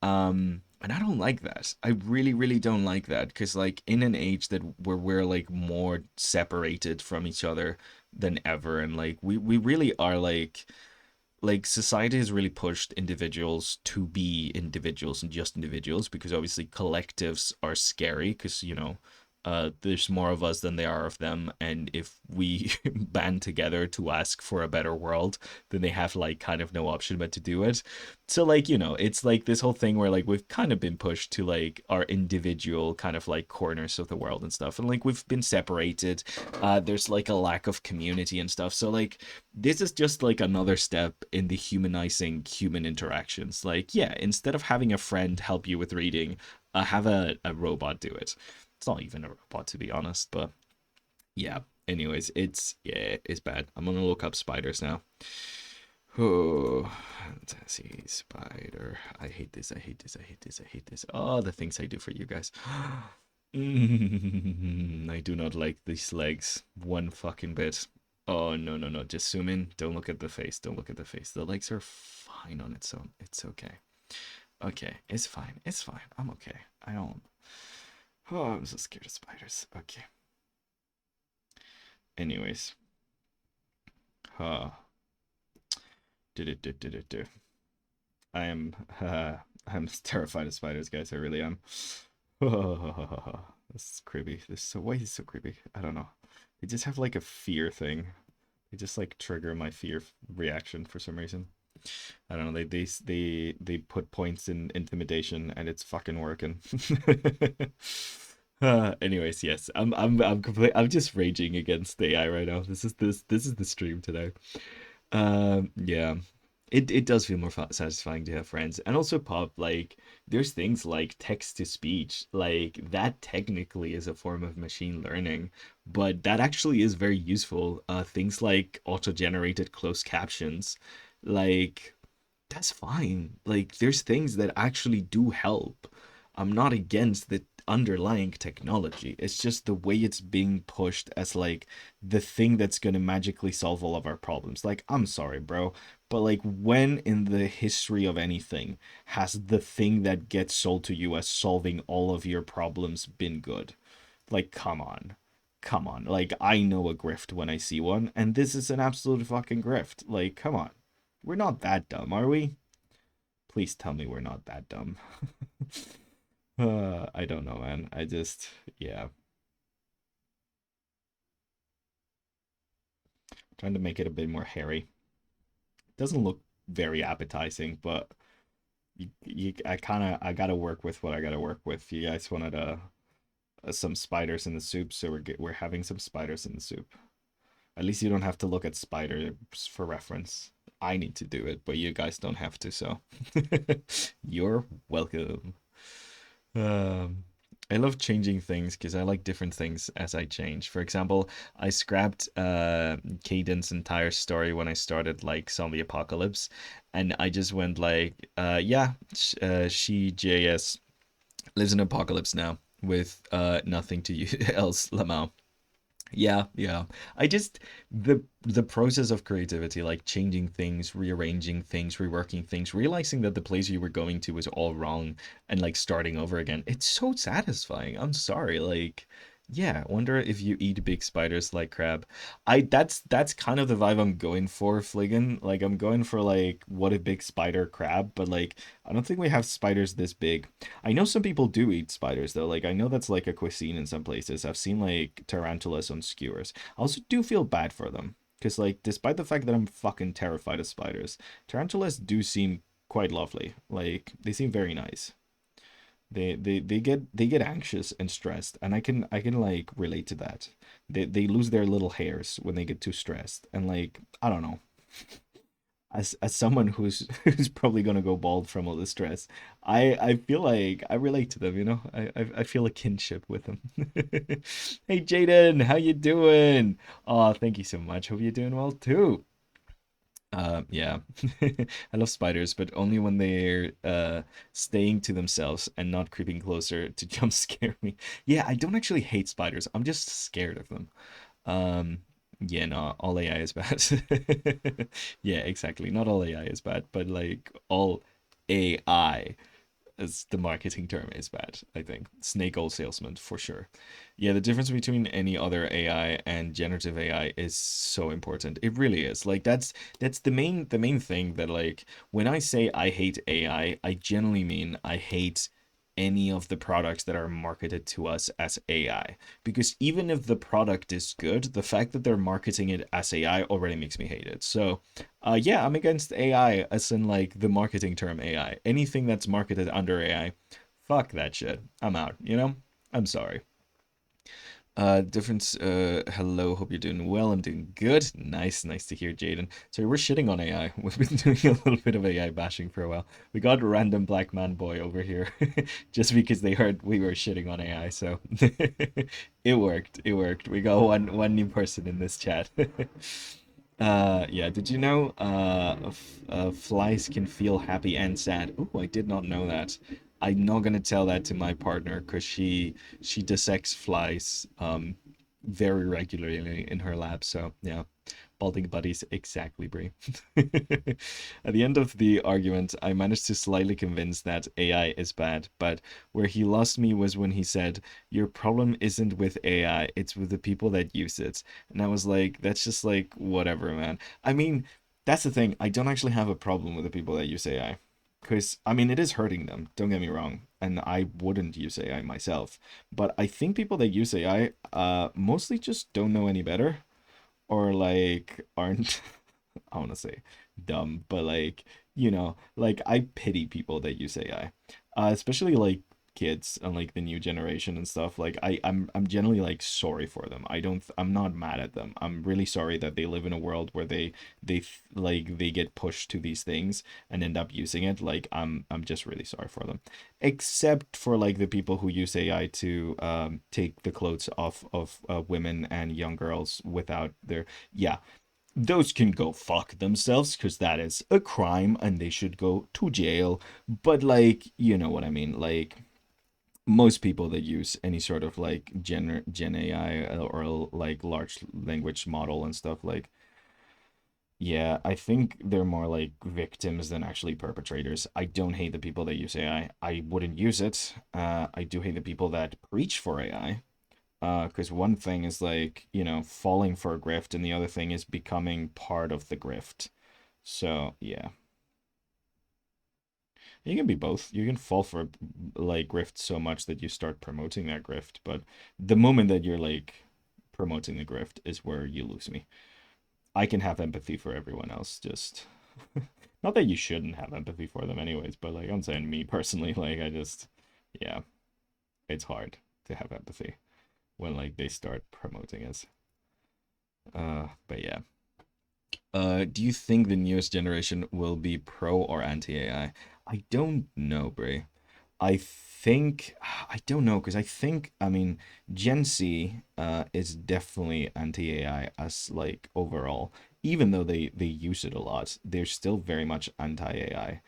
And I don't like that. I really, really don't like that because like in an age that where we're like more separated from each other than ever, and like we really are like society has really pushed individuals to be individuals and just individuals because obviously collectives are scary because there's more of us than there are of them, and if we band together to ask for a better world, then they have like kind of no option but to do it. So like it's like this whole thing where like we've kind of been pushed to like our individual kind of like corners of the world and stuff, and like we've been separated. There's like a lack of community and stuff, so like this is just like another step in the humanizing human interactions. Like, yeah, instead of having a friend help you with reading, have a robot do it. It's not even a robot, to be honest, but yeah. Anyways, it's bad. I'm gonna look up spiders now. Oh, let's see, spider. I hate this. I hate this. I hate this. I hate this. Oh, the things I do for you guys. I do not like these legs one fucking bit. Oh no no no! Just zoom in. Don't look at the face. Don't look at the face. The legs are fine on its own. It's okay. Okay, it's fine. It's fine. I'm okay. I don't. Oh, I'm so scared of spiders. Okay. Anyways. Uh, did it, did it, do. I am, I'm terrified of spiders, guys. I really am. This is creepy. Why is it so creepy? I don't know. They just have like a fear thing. They just like trigger my fear reaction for some reason. I don't know. They put points in intimidation, and it's fucking working. Anyways, yes, I'm just raging against the AI right now. This is the stream today. Yeah, it does feel more satisfying to have friends, and also Pop. Like, there's things like text to speech, like that technically is a form of machine learning, but that actually is very useful. Things like auto-generated closed captions, like that's fine. Like, there's things that actually do help. I'm not against the underlying technology. It's just the way it's being pushed as like the thing that's gonna magically solve all of our problems. Like, I'm sorry, bro, but like when in the history of anything has the thing that gets sold to you as solving all of your problems been good? Like, come on. Come on. Like, I know a grift when I see one, and this is an absolute fucking grift. Like, come on. We're not that dumb, are we? Please tell me we're not that dumb. I don't know, man. Yeah, trying to make it a bit more hairy. Doesn't look very appetizing, but I gotta work with what I gotta work with. You guys wanted some spiders in the soup, so we're having some spiders in the soup. At least you don't have to look at spiders for reference. I need to do it, but you guys don't have to, so you're welcome. Um, I love changing things because I like different things as I change. For example, I scrapped Caden's entire story when I started like Zombie Apocalypse, and I just went like, yeah, she JS lives in Apocalypse now with nothing to use else, Lamau. Yeah, yeah. I just the process of creativity, like changing things, rearranging things, reworking things, realizing that the place you were going to was all wrong and like starting over again. It's so satisfying. I'm sorry. Like, yeah, wonder if you eat big spiders like crab. I that's kind of the vibe I'm going for, Fliggin. Like I'm going for like what a big spider crab, but like I don't think we have spiders this big. I know some people do eat spiders though. Like I know that's like a cuisine in some places. I've seen like tarantulas on skewers. I also do feel bad for them because like despite the fact that I'm fucking terrified of spiders, tarantulas do seem quite lovely. Like they seem very nice. They get anxious and stressed, and I can like relate to that. They lose their little hairs when they get too stressed, and like I don't know, as someone who's who's probably gonna go bald from all the stress, I feel like I relate to them. I feel a kinship with them. Hey Jaden, how you doing? Oh, thank you so much. Hope you're doing well too. Yeah, I love spiders, but only when they're staying to themselves and not creeping closer to jump scare me. Yeah, I don't actually hate spiders. I'm just scared of them. Um, yeah, no, all AI is bad. Yeah, exactly. Not all AI is bad, but like all AI, as the marketing term, is bad, I think. Snake oil salesman for sure. Yeah, the difference between any other AI and generative AI is so important. It really is. Like that's the main thing that like when I say I hate I generally mean I hate any of the products that are marketed to us as AI. Because even if the product is good, the fact that they're marketing it as AI already makes me hate it. So, yeah, I'm against AI as in like the marketing term AI. Anything that's marketed under AI, fuck that shit. I'm out, you know? I'm sorry. Difference, hello, hope you're doing well. I'm doing good. Nice to hear, Jaden. So we're shitting on AI. We've been doing a little bit of AI bashing for a while. We got a random black man boy over here just because they heard we were shitting on AI. So it worked. It worked. We got one new person in this chat. Yeah, did you know flies can feel happy and sad? Oh, I did not know that. I'm not gonna tell that to my partner because she dissects flies very regularly in her lab. So yeah, balding buddies exactly, Brie. At the end of the argument, I managed to slightly convince that AI is bad, but where he lost me was when he said, "Your problem isn't with AI, it's with the people that use it." And I was like, that's just like whatever, man. I mean, that's the thing. I don't actually have a problem with the people that use AI. Because, I mean, it is hurting them, don't get me wrong. And I wouldn't use AI myself. But I think people that use AI mostly just don't know any better or like aren't I want to say dumb, but like like I pity people that use AI, especially like kids and like the new generation and stuff. Like I'm generally like sorry for them. I'm not mad at them. I'm really sorry that they live in a world where like they get pushed to these things and end up using it. Like I'm just really sorry for them, except for like the people who use AI to take the clothes off of women and young girls without their yeah, those can go fuck themselves because that is a crime and they should go to jail. But like, you know what I mean? Like most people that use any sort of like gen AI or like large language model and stuff like yeah, I think they're more like victims than actually perpetrators. I don't hate the people that use AI. I wouldn't use it. I do hate the people that preach for AI. Because one thing is like, falling for a grift, and the other thing is becoming part of the grift. So, yeah. You can be both. You can fall for like grift so much that you start promoting that grift, but the moment that you're like promoting the grift is where you lose me. I can have empathy for everyone else, just not that you shouldn't have empathy for them anyways, but like I'm saying me personally, like I just yeah, it's hard to have empathy when like they start promoting us. But yeah. Do you think the newest generation will be pro or anti AI? I don't know, Bray. I think I don't know because I mean Gen Z is definitely anti-AI as like overall. Even though they use it a lot, they're still very much anti-AI.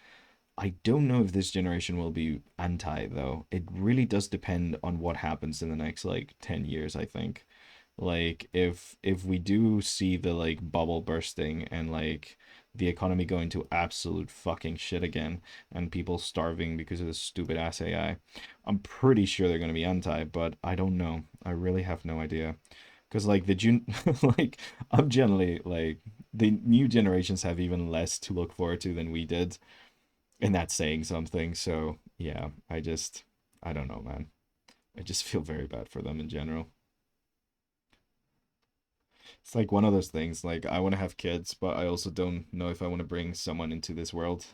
I don't know if this generation will be anti though. It really does depend on what happens in the next like 10 years, I think. Like if we do see the like bubble bursting and like the economy going to absolute fucking shit again and people starving because of this stupid ass AI, I'm pretty sure they're going to be anti, but I don't know. I really have no idea. Because like the June like I'm generally like the new generations have even less to look forward to than we did, and that's saying something. So yeah, I don't know, man. I just feel very bad for them in general. It's like one of those things. Like I want to have kids, but I also don't know if I want to bring someone into this world.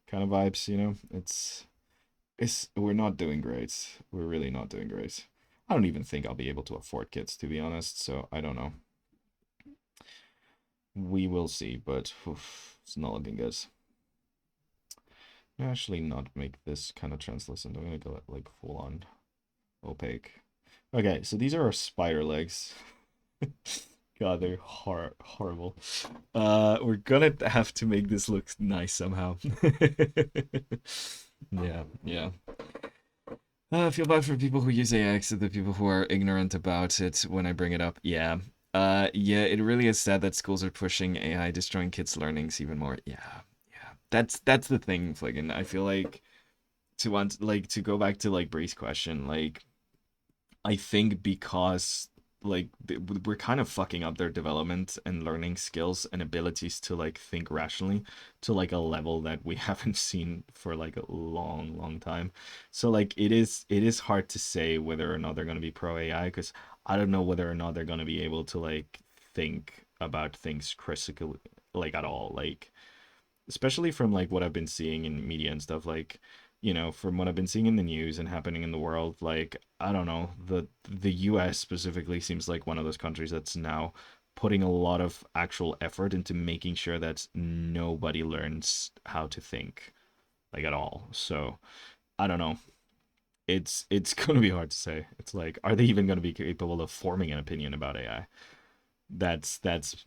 Kind of vibes, you know. It's we're not doing great. We're really not doing great. I don't even think I'll be able to afford kids, to be honest. So I don't know. We will see, but oof, it's not looking good. I'm actually not make this kind of translucent. I'm gonna go like full on opaque. Okay, so these are our spider legs. God, they're horrible. We're gonna have to make this look nice somehow. Yeah, yeah. I feel bad for people who use AX and the people who are ignorant about it when I bring it up. Yeah. Yeah, it really is sad that schools are pushing AI, destroying kids' learnings even more. Yeah, yeah. That's the thing, Fliggin. I feel like to go back to like Bree's question, like I think because like we're kind of fucking up their development and learning skills and abilities to like think rationally to like a level that we haven't seen for like a long, long time. So like it is hard to say whether or not they're going to be pro AI because I don't know whether or not they're going to be able to like think about things critically like at all. Like especially from like what I've been seeing in media and stuff, like from what I've been seeing in the news and happening in the world, like I don't know, the US specifically seems like one of those countries that's now putting a lot of actual effort into making sure that nobody learns how to think like at all. So I don't know. It's going to be hard to say. It's like, are they even going to be capable of forming an opinion about AI? That's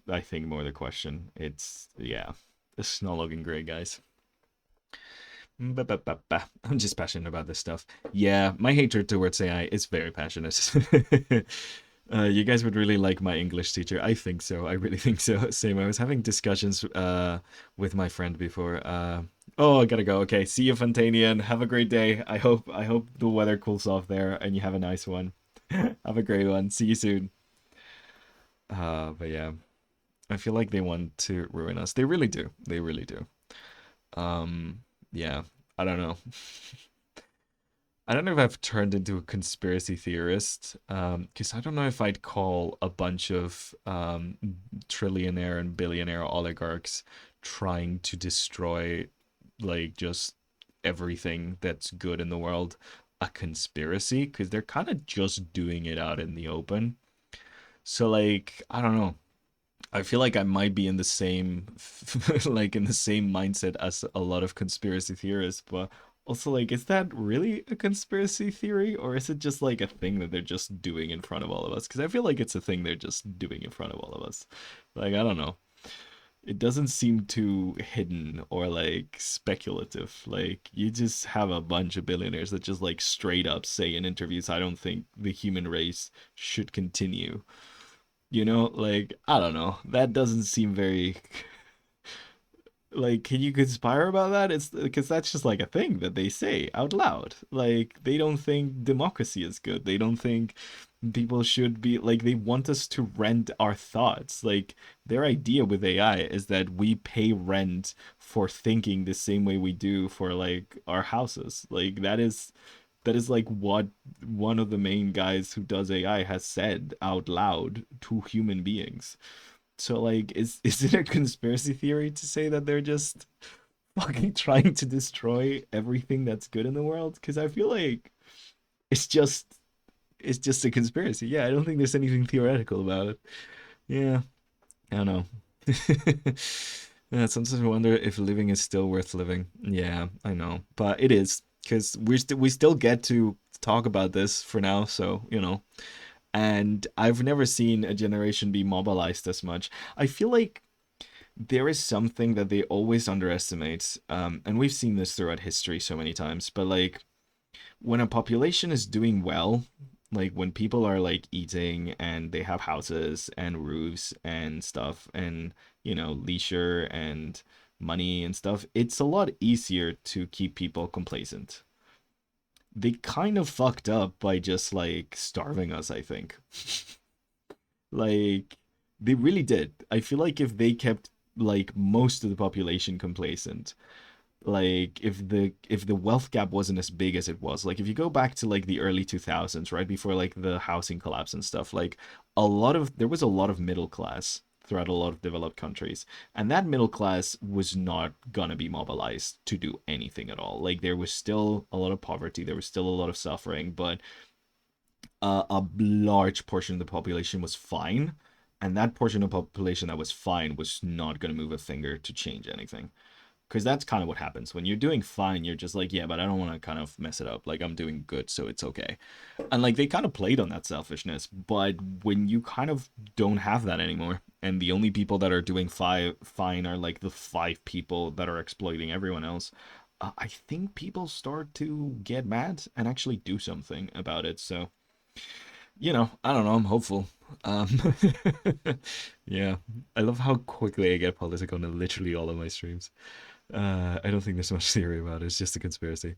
I think more the question. It's yeah, it's not looking great, guys. I'm just passionate about this stuff. Yeah, my hatred towards AI is very passionate. You guys would really like my English teacher. I think so. I really think so. Same. I was having discussions with my friend before. Oh, I gotta go. Okay, see you, Fontanian. Have a great day. I hope the weather cools off there and you have a nice one. Have a great one. See you soon. But yeah, I feel like they want to ruin us. They really do. They really do. Um, yeah. I don't know. I don't know if I've turned into a conspiracy theorist, because I don't know if I'd call a bunch of trillionaire and billionaire oligarchs trying to destroy, like, just everything that's good in the world a conspiracy, because they're kind of just doing it out in the open. So, like, I don't know. I feel like I might be in the same like in the same mindset as a lot of conspiracy theorists, but also like is that really a conspiracy theory or is it just like a thing that they're just doing in front of all of us? Because I feel like it's a thing they're just doing in front of all of us. Like I don't know. It doesn't seem too hidden or like speculative. Like you just have a bunch of billionaires that just like straight up say in interviews, I don't think the human race should continue. Like I don't know. That doesn't seem very like can you conspire about that? It's because that's just like a thing that they say out loud. Like they don't think democracy is good. They don't think people should be like they want us to rent our thoughts. Like their idea with AI is that we pay rent for thinking the same way we do for like our houses. Like that is like what one of the main guys who does AI has said out loud to human beings. So like is it a conspiracy theory to say that they're just fucking trying to destroy everything that's good in the world? Because I feel like it's just it's just a conspiracy. Yeah, I don't think there's anything theoretical about it. Yeah, I don't know. Yeah, sometimes I wonder if living is still worth living. Yeah, I know, but it is. because we still get to talk about this for now, so and I've never seen a generation be mobilized as much. I feel like there is something that they always underestimate, and we've seen this throughout history so many times, but like when a population is doing well, like when people are like eating and they have houses and roofs and stuff and, leisure and money and stuff, it's a lot easier to keep people complacent. They kind of fucked up by just like starving us, I think. Like they really did. I feel like if they kept like most of the population complacent, like if the wealth gap wasn't as big as it was, like if you go back to like the early 2000s, right before like the housing collapse and stuff, like there was a lot of middle class throughout a lot of developed countries, and that middle class was not gonna be mobilized to do anything at all. Like there was still a lot of poverty, there was still a lot of suffering, but a large portion of the population was fine, and that portion of the population that was fine was not going to move a finger to change anything, because that's kind of what happens when you're doing fine. You're just like, yeah, but I don't want to kind of mess it up, like I'm doing good, so it's okay. And like they kind of played on that selfishness, but when you kind of don't have that anymore, and the only people that are doing fine are like the five people that are exploiting everyone else, I think people start to get mad and actually do something about it. So I don't know, I'm hopeful. um yeah, I love how quickly I get political in literally all of my streams. I don't think there's much theory about it. It's just a conspiracy.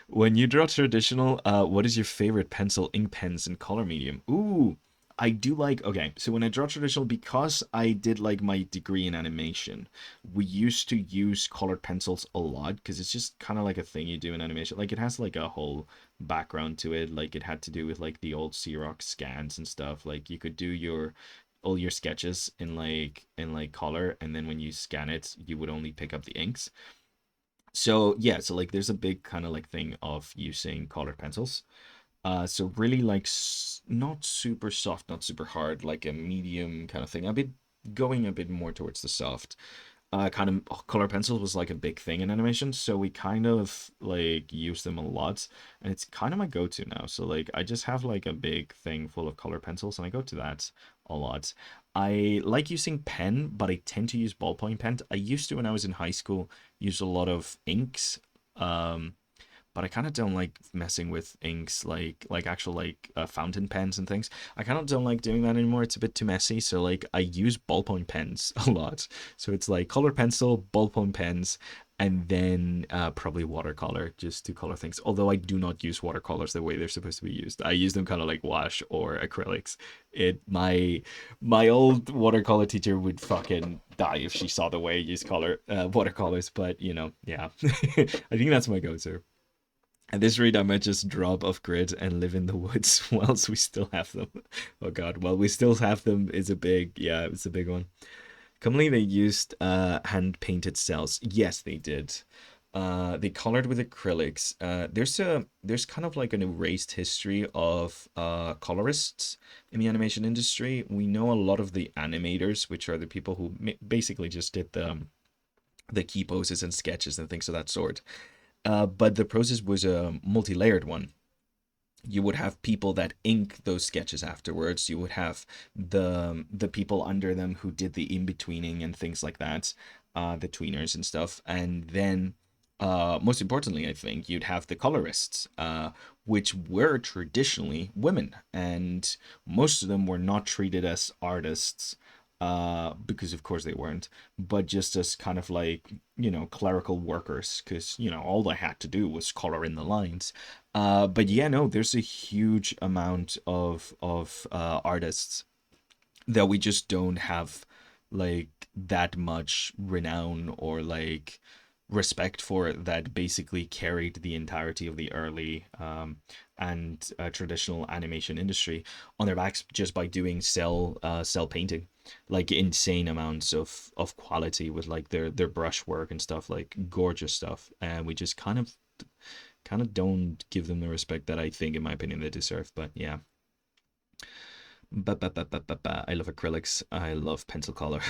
When you draw traditional, what is your favorite pencil, ink pens, and color medium? Ooh, I do like. Okay, so when I draw traditional, because I did like my degree in animation, we used to use colored pencils a lot because it's just kind of like a thing you do in animation. Like it has like a whole background to it. Like it had to do with like the old Xerox scans and stuff. Like you could do your all your sketches in like color, and then when you scan it, you would only pick up the inks. So yeah, so like there's a big kind of like thing of using colored pencils. So really like not super soft, not super hard, like a medium kind of thing. A bit going a bit more towards the soft. Kind of color pencils was like a big thing in animation, so we kind of like use them a lot, and it's kind of my go-to now. So like I just have like a big thing full of color pencils, and I go to that a lot. I like using pen, but I tend to use ballpoint pen. I used to when I was in high school use a lot of inks. Um, but I kind of don't like messing with inks like actual like fountain pens and things. I kind of don't like doing that anymore. It's a bit too messy. So like I use ballpoint pens a lot. So it's like color pencil, ballpoint pens, and then probably watercolor just to color things. Although I do not use watercolors the way they're supposed to be used. I use them kind of like wash or acrylics. It my old watercolor teacher would fucking die if she saw the way I use color watercolors. But yeah, I think that's my go-to. At this rate, I might just drop off grid and live in the woods whilst we still have them. Oh god, while we still have them is a big, yeah, it's a big one. Commonly, they used hand painted cells. Yes, they did. They colored with acrylics. There's kind of like an erased history of colorists in the animation industry. We know a lot of the animators, which are the people who basically just did the key poses and sketches and things of that sort. But the process was a multi-layered one. You would have people that ink those sketches afterwards. You would have the people under them who did the in-betweening and things like that, the tweeners and stuff. And then, most importantly, I think you'd have the colorists, which were traditionally women, and most of them were not treated as artists, because of course they weren't, but just as kind of like, clerical workers, because, all they had to do was color in the lines. But yeah, no, there's a huge amount of artists that we just don't have like that much renown or like respect for, that basically carried the entirety of the early and traditional animation industry on their backs just by doing cell painting, like insane amounts of quality with like their brush work and stuff, like gorgeous stuff, and we just kind of don't give them the respect that I think, in my opinion, they deserve. But yeah. I love acrylics. I love pencil color.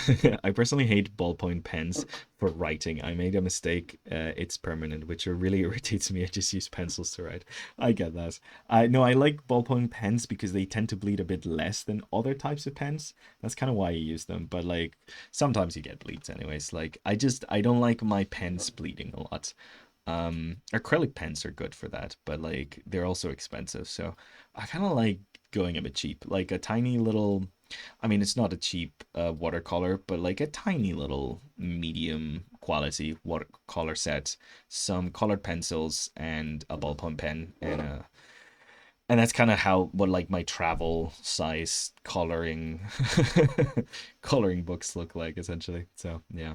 I personally hate ballpoint pens for writing. I made a mistake. It's permanent, which really irritates me. I just use pencils to write. I get that. I no, I like ballpoint pens because they tend to bleed a bit less than other types of pens. That's kind of why I use them. But like sometimes you get bleeds anyways. Like I don't like my pens bleeding a lot. Acrylic pens are good for that, but like they're also expensive. So I kind of like going a bit cheap, like a tiny little. I mean, it's not a cheap watercolor, but like a tiny little medium quality watercolor set, some colored pencils, and a ballpoint pen, and that's kind of how what like my travel size coloring coloring books look like essentially. So yeah.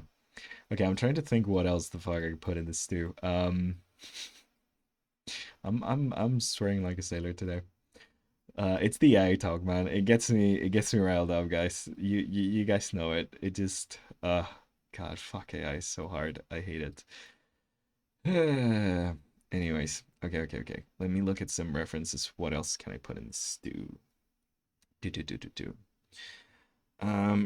Okay, I'm trying to think what else the fuck I could put in this stew. I'm swearing like a sailor today. It's the AI talk, man. It gets me riled up, guys. You guys know it. It just God, fuck AI is so hard. I hate it. Anyways, okay. Let me look at some references. What else can I put in the stew? Do.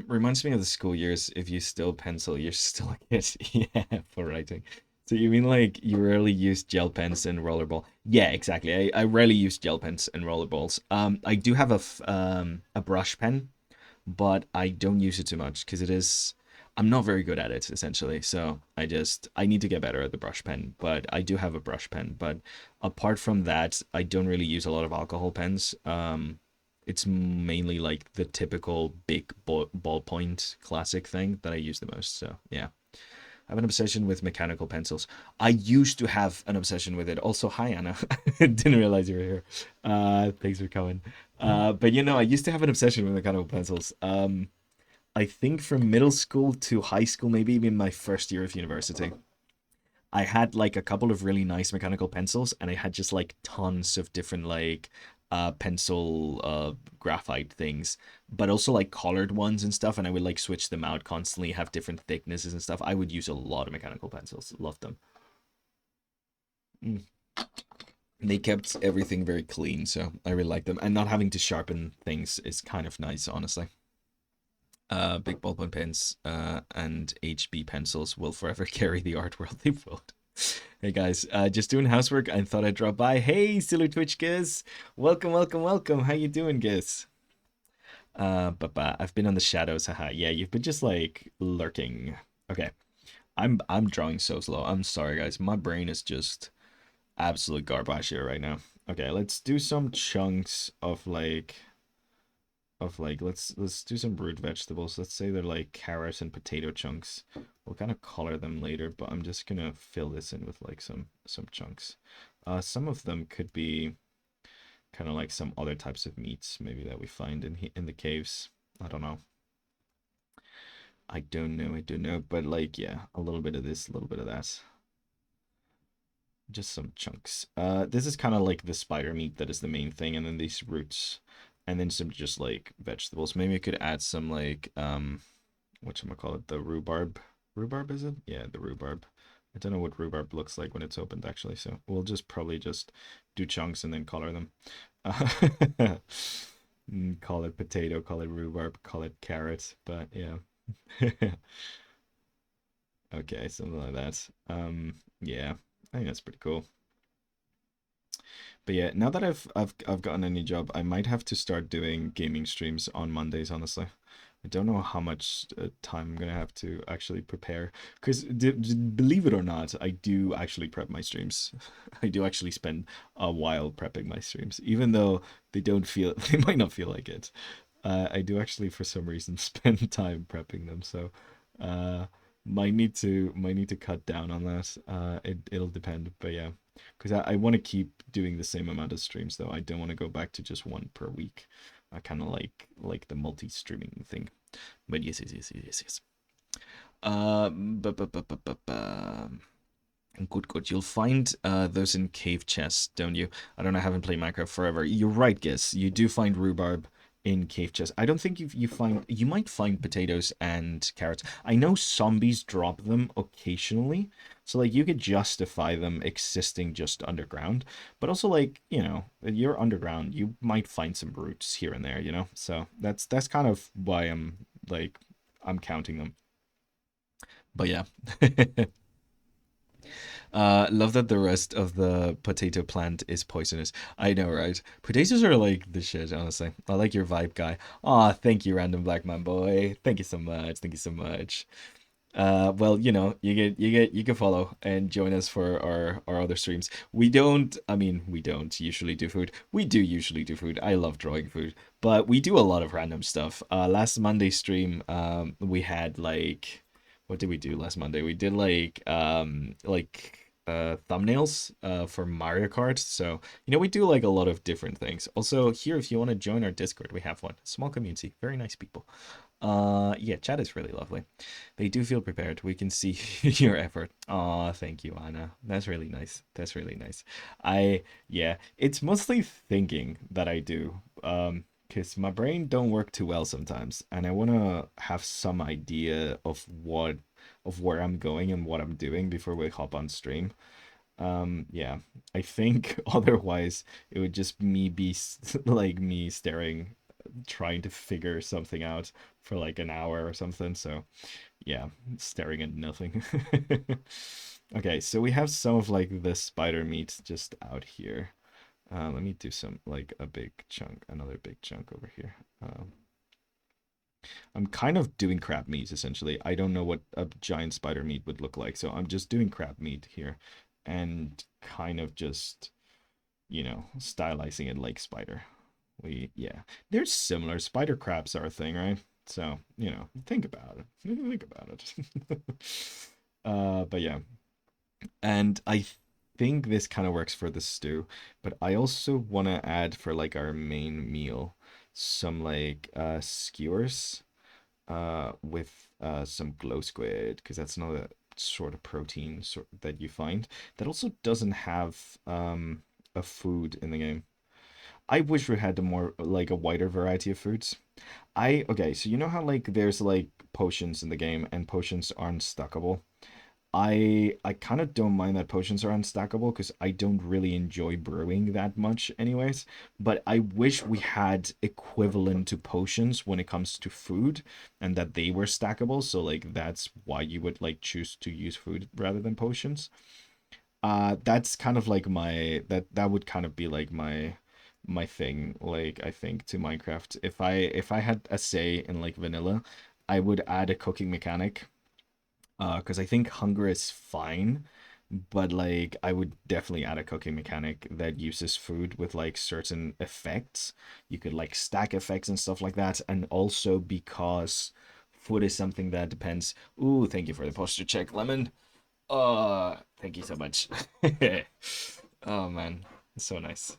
Reminds me of the school years. If you still pencil, you're still a kid. Yeah, for writing. So you mean like you rarely use gel pens and rollerball? Yeah, exactly. I rarely use gel pens and rollerballs. I do have a brush pen, but I don't use it too much because it is I'm not very good at it essentially. So I need to get better at the brush pen, but I do have a brush pen. But apart from that, I don't really use a lot of alcohol pens. It's mainly like the typical big ballpoint classic thing that I use the most. So yeah. I have an obsession with mechanical pencils. I used to have an obsession with it. Also, hi Anna. Didn't realize you were here. Thanks for coming. But I used to have an obsession with mechanical pencils. I think from middle school to high school, maybe even my first year of university. I had like a couple of really nice mechanical pencils, and I had just like tons of different like pencil graphite things, but also like colored ones and stuff, and I would like switch them out constantly, have different thicknesses and stuff. I would use a lot of mechanical pencils. Love them. Mm. They kept everything very clean, so I really like them. And not having to sharpen things is kind of nice, honestly. Big ballpoint pens and HB pencils will forever carry the art world. They will. Hey guys, just doing housework. I thought I'd drop by. Hey, Silly Twitch Giz, welcome. How you doing, Giz? But I've been on the shadows. Haha. Yeah, you've been just like lurking. Okay, I'm drawing so slow. I'm sorry, guys. My brain is just absolute garbage here right now. Okay, let's do some chunks of like let's do some root vegetables. Let's say they're like carrot and potato chunks. We'll kind of color them later, but I'm just gonna fill this in with like some chunks. Some of them could be kind of like some other types of meats maybe that we find in the caves. I don't know. I don't know, but like yeah, a little bit of this, a little bit of that. Just some chunks. This is kind of like the spider meat that is the main thing, and then these roots, and then some just like vegetables. Maybe I could add some like whatchamacallit, the rhubarb. Rhubarb is it? Yeah, the rhubarb. I don't know what rhubarb looks like when it's opened actually, so we'll just probably just do chunks and then color them. Call it potato, call it rhubarb, call it carrot, but yeah. Okay, something like that. Yeah, I think that's pretty cool. But yeah, now that I've gotten a new job, I might have to start doing gaming streams on Mondays, honestly. I don't know how much time I'm gonna have to actually prepare. Because believe it or not, I do actually prep my streams. I do actually spend a while prepping my streams, even though they don't feel they might not feel like it. I do actually, for some reason, spend time prepping them. So, uh, might need to cut down on that. It'll depend, but yeah, because I want to keep doing the same amount of streams though. I don't want to go back to just one per week. I kind of like the multi-streaming thing. But yes. Good. You'll find those in cave chests, don't you? I don't know. I haven't played Minecraft forever. You're right, Guess. You do find rhubarb in cave chests. I don't think you might find potatoes and carrots. I know zombies drop them occasionally, so like you could justify them existing just underground. But also like, you're underground, you might find some roots here and there, So that's kind of why I'm counting them. But yeah. Love that the rest of the potato plant is poisonous. I know, right? Potatoes are like the shit, honestly. I like your vibe, guy. Aw, thank you, random black man boy. Thank you so much. Thank you so much. Well, you can follow and join us for our other streams. We don't usually do food. We do usually do food. I love drawing food, but we do a lot of random stuff. Last Monday stream, we had like, what did we do last Monday? We did thumbnails for Mario Kart. So, we do like a lot of different things. Also, here if you want to join our Discord, we have one. Small community, very nice people. Yeah, chat is really lovely. They do feel prepared. We can see your effort. Aw, thank you, Anna. That's really nice. That's really nice. Yeah, it's mostly thinking that I do. Because my brain don't work too well sometimes, and I want to have some idea of where I'm going and what I'm doing before we hop on stream. Yeah, I think otherwise it would just like me staring, trying to figure something out for like an hour or something. So yeah, staring at nothing. Okay, so we have some of like the spider meat just out here. Let me do some like another big chunk over here. I'm kind of doing crab meat essentially. I don't know what a giant spider meat would look like, so I'm just doing crab meat here and kind of just, stylizing it like spider. Yeah, they're similar. Spider crabs are a thing, right? So, think about it. Think about it. But yeah. And I think this kind of works for the stew, but I also want to add for like our main meal some like skewers with some glow squid because that's another sort of protein that you find that also doesn't have a food in the game. I wish we had a more like a wider variety of foods. Okay, so you know how like there's like potions in the game and potions aren't stackable. I kind of don't mind that potions are unstackable because I don't really enjoy brewing that much anyways, but I wish we had equivalent to potions when it comes to food and that they were stackable, so like that's why you would like choose to use food rather than potions. That's kind of like that would kind of be like my thing, like I think to Minecraft. If I had a say in like vanilla, I would add a cooking mechanic because I think hunger is fine, but like I would definitely add a cooking mechanic that uses food with like certain effects. You could like stack effects and stuff like that, and also because food is something that depends. Ooh, thank you for the posture check, Lemon. Thank you so much. Oh man, so nice.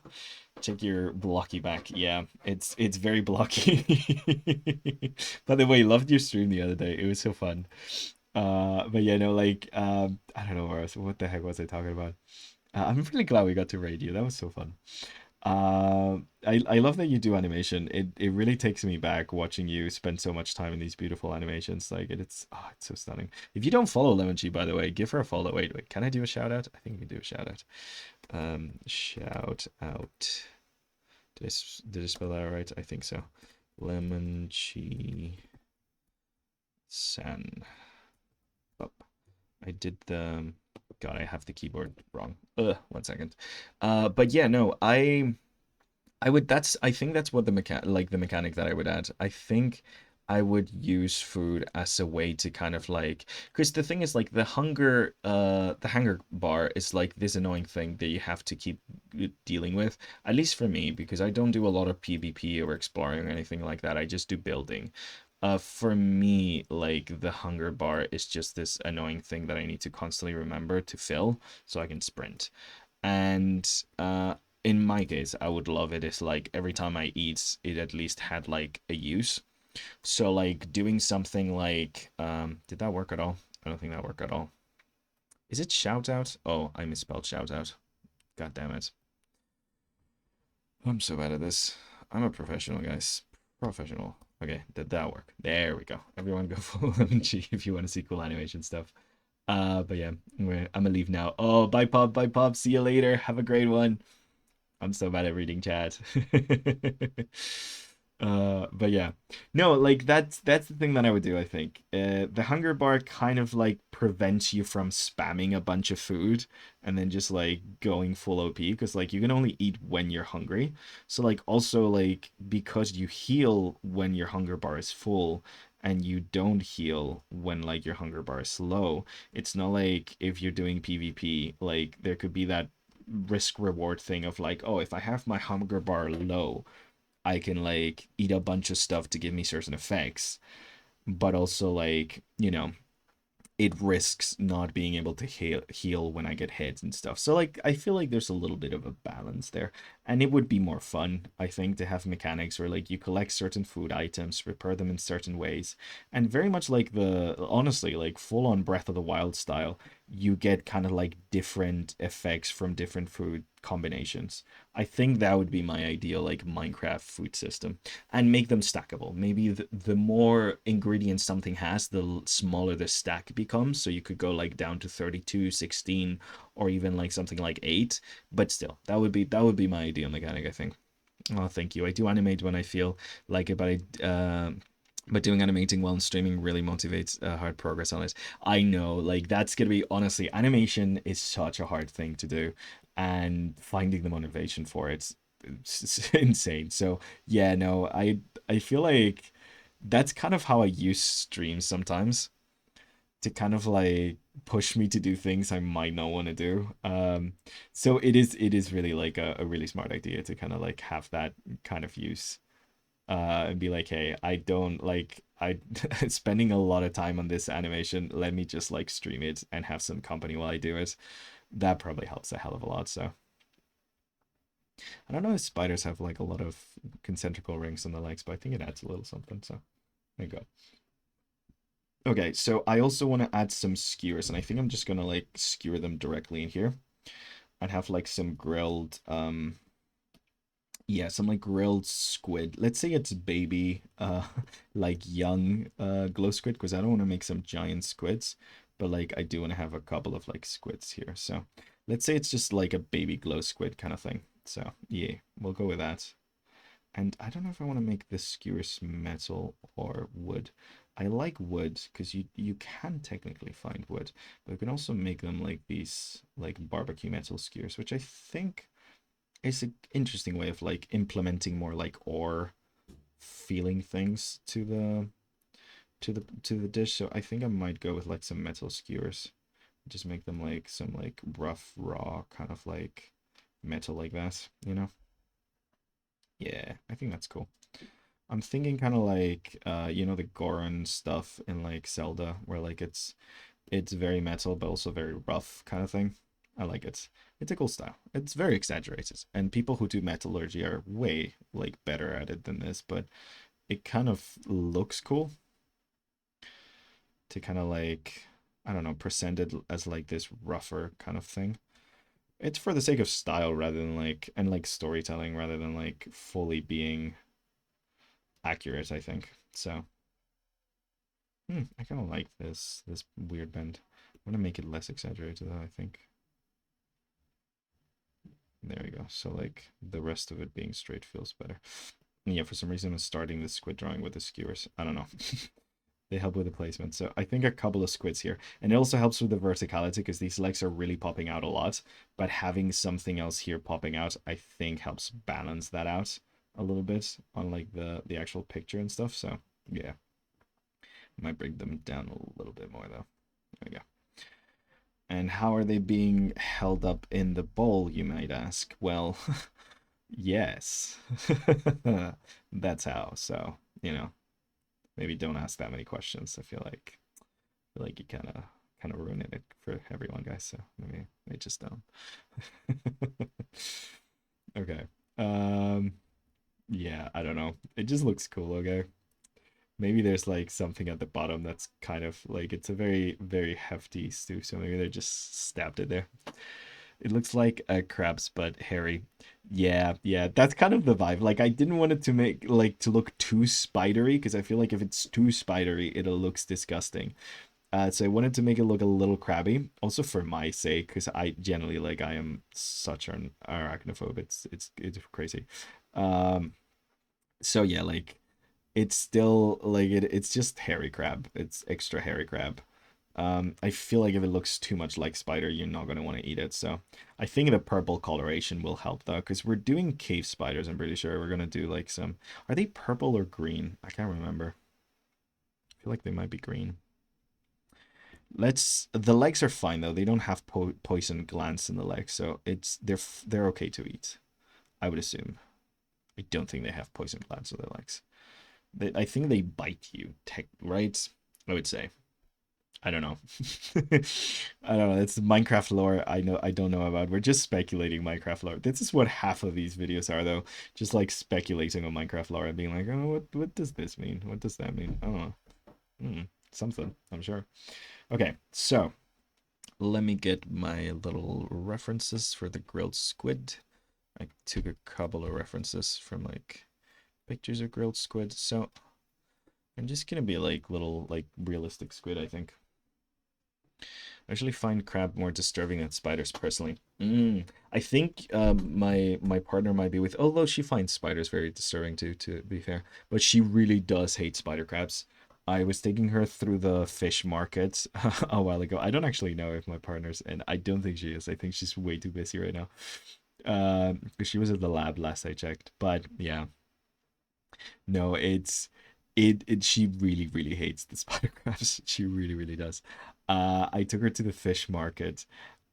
Check your blocky back. Yeah, it's very blocky. By the way, loved your stream the other day. It was so fun. But yeah, no, like I don't know what the heck was I talking about? I'm really glad we got to raid you. That was so fun. I love that you do animation. It really takes me back watching you spend so much time in these beautiful animations. Like it's so stunning. If you don't follow Lemon G, by the way, give her a follow. Wait, can I do a shout out? I think we can do a shout out. Shout out. Did I spell that right? I think so. Lemon Chi San. Up. I did the. God, I have the keyboard wrong. 1 second. But yeah, no, I would. I think that's what the mechanic that I would add. I think I would use food as a way to kind of like, because the thing is like the hunger bar is like this annoying thing that you have to keep dealing with. At least for me, because I don't do a lot of PvP or exploring or anything like that. I just do building. For me, like the hunger bar is just this annoying thing that I need to constantly remember to fill so I can sprint. And in my case, I would love it if like every time I eat, it at least had like a use. So like doing something like did that work at all? I don't think that worked at all. Is it shout out? Oh, I misspelled shout out. God damn it. I'm so bad at this. I'm a professional, guys. Professional. Okay, did that work? There we go. Everyone go follow Lemon Chi if you want to see cool animation stuff. But yeah, I'm gonna leave now. Oh, bye, Pop. Bye, Pop. See you later. Have a great one. I'm so bad at reading chat. But yeah, no, like that's the thing that I would do. I think the hunger bar kind of like prevents you from spamming a bunch of food and then just like going full OP because like you can only eat when you're hungry. So like also like because you heal when your hunger bar is full and you don't heal when like your hunger bar is low. It's not like if you're doing PvP, like there could be that risk reward thing of like, oh, if I have my hunger bar low, I can like eat a bunch of stuff to give me certain effects, but also like, it risks not being able to heal when I get hit and stuff. So like I feel like there's a little bit of a balance there. And it would be more fun, I think, to have mechanics where like you collect certain food items, repair them in certain ways. And very much like the honestly, like full on Breath of the Wild style, you get kind of like different effects from different food combinations. I think that would be my ideal like Minecraft food system and make them stackable. Maybe the more ingredients something has, the smaller the stack becomes. So you could go like down to 32, 16, or even like something like 8. But still, that would be my ideal mechanic, I think. Oh, thank you. I do animate when I feel like it, but doing animating while streaming really motivates hard progress on it. I know, like that's gonna be honestly, animation is such a hard thing to do, and finding the motivation for it's insane. So yeah, no, I feel like that's kind of how I use streams sometimes to kind of like push me to do things I might not want to do. So it is really like a really smart idea to kind of like have that kind of use and be like, hey, I don't like I spending a lot of time on this animation. Let me just like stream it and have some company while I do it. That probably helps a hell of a lot. So I don't know if spiders have like a lot of concentrical rings on the legs, but I think it adds a little something. So there you go. Okay, so I also want to add some skewers, and I think I'm just gonna like skewer them directly in here and have like some grilled yeah, some like grilled squid. Let's say it's baby, like young glow squid, because I don't want to make some giant squids, but like I do want to have a couple of like squids here. So let's say it's just like a baby glow squid kind of thing. So yeah, we'll go with that. And I don't know if I want to make the skewers metal or wood. I like wood because you can technically find wood, but you can also make them like these like barbecue metal skewers, which I think it's an interesting way of like implementing more like ore feeling things to the dish. So I think I might go with like some metal skewers. Just make them like some like rough, raw kind of like metal like that, you know? Yeah, I think that's cool. I'm thinking kind of like the Goron stuff in like Zelda where like it's very metal but also very rough kind of thing. I like it. It's a cool style. It's very exaggerated, and people who do metallurgy are way like better at it than this, but it kind of looks cool to kind of like I don't know, present it as like this rougher kind of thing. It's for the sake of style rather than like and like storytelling rather than like fully being accurate, I think. So, I kind of like this weird bend. I want to make it less exaggerated, I think. There we go. So like the rest of it being straight feels better. And yeah, for some reason I'm starting the squid drawing with the skewers. I don't know. They help with the placement. So I think a couple of squids here. And it also helps with the verticality because these legs are really popping out a lot. But having something else here popping out, I think helps balance that out a little bit on like the actual picture and stuff. So yeah. Might bring them down a little bit more though. There we go. And how are they being held up in the bowl, you might ask? Well, yes. That's how. So, maybe don't ask that many questions. I feel like you kind of ruining it for everyone, guys. So maybe just don't. Okay. Um, yeah, I don't know. It just looks cool, okay? Maybe there's like something at the bottom that's kind of like it's a very, very hefty stew, so maybe they just stabbed it there. It looks like crabs, but hairy. Yeah, yeah, that's kind of the vibe. Like, I didn't want it to make like to look too spidery because I feel like if it's too spidery, it'll looks disgusting. So I wanted to make it look a little crabby, also for my sake, because I generally like I am such an arachnophobe. It's crazy. Um, so yeah, like it's still like it's just hairy crab. It's extra hairy crab. I feel like if it looks too much like spider, you're not gonna want to eat it. So I think the purple coloration will help though, because we're doing cave spiders. I'm pretty sure we're gonna do like some. Are they purple or green? I can't remember. I feel like they might be green. Let's. The legs are fine though. They don't have poison glands in the legs, so they're okay to eat. I would assume. I don't think they have poison glands in their legs. I think they bite you, right? I would say. I don't know. I don't know. It's Minecraft lore. I don't know about. We're just speculating Minecraft lore. This is what half of these videos are, though. Just like speculating on Minecraft lore and being like, oh, what does this mean? What does that mean? I don't know. Something, I'm sure. Okay, so let me get my little references for the grilled squid. I took a couple of references from like pictures of grilled squid. So I'm just gonna be like little like realistic squid, I think. I actually find crab more disturbing than spiders personally. I think my partner might be with, although she finds spiders very disturbing too, to be fair. But she really does hate spider crabs. I was taking her through the fish market a while ago. I don't actually know if my partner's, and I don't think she is. I think she's way too busy right now. Because she was at the lab last I checked. But yeah, no, it she really hates the spider crabs. She really does. I took her to the fish market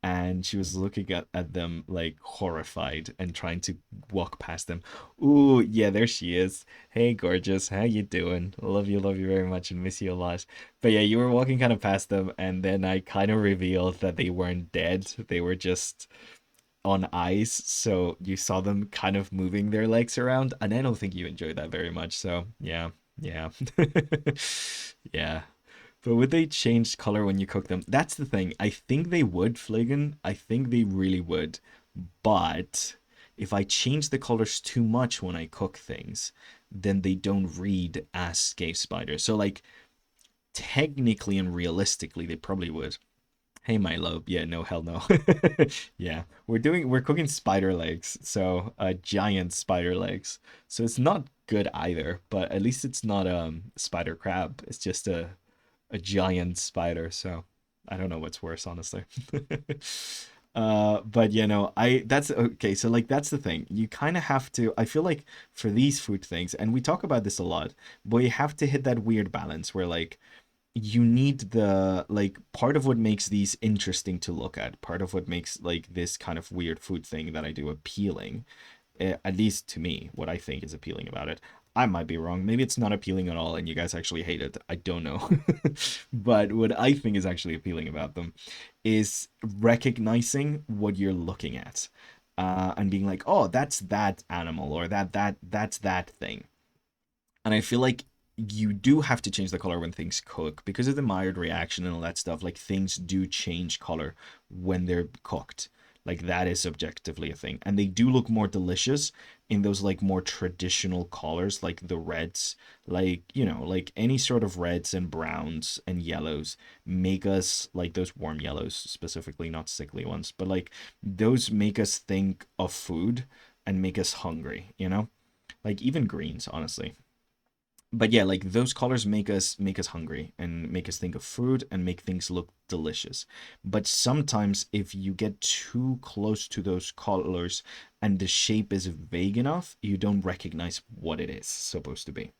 and she was looking at them like horrified and trying to walk past them. Ooh, yeah, there she is. Hey, gorgeous. How you doing? Love you very much and miss you a lot. But yeah, you were walking kind of past them and then I kind of revealed that they weren't dead. They were just on ice, so you saw them kind of moving their legs around, and I don't think you enjoyed that very much. So yeah, yeah, yeah. But would they change color when you cook them? That's the thing. I think they would, Flagon. I think they really would. But if I change the colors too much when I cook things, then they don't read as cave spiders. So like technically and realistically, they probably would. Hey, Milo. Yeah, no, hell no. Yeah, we're cooking spider legs, so giant spider legs. So it's not good either, but at least it's not spider crab. It's just a giant spider. So I don't know what's worse, honestly. But you know, I that's okay. So like that's the thing. You kind of have to. I feel like for these food things, and we talk about this a lot, but you have to hit that weird balance where like you need the like part of what makes these interesting to look at, part of what makes like this kind of weird food thing that I do appealing, at least to me, what I think is appealing about it. I might be wrong, maybe it's not appealing at all and you guys actually hate it, I don't know. But what I think is actually appealing about them is recognizing what you're looking at, and being like, oh, that's that animal, or that's that thing. And I feel like you do have to change the color when things cook because of the Maillard reaction and all that stuff. Like things do change color when they're cooked. Like that is objectively a thing. And they do look more delicious in those like more traditional colors, like the reds, like, you know, like any sort of reds and browns and yellows make us like those warm yellows specifically, not sickly ones, but like those make us think of food and make us hungry, you know? Like even greens, honestly. But yeah, like those colors make us hungry and make us think of food and make things look delicious. But sometimes if you get too close to those colors and the shape is vague enough, you don't recognize what it is supposed to be.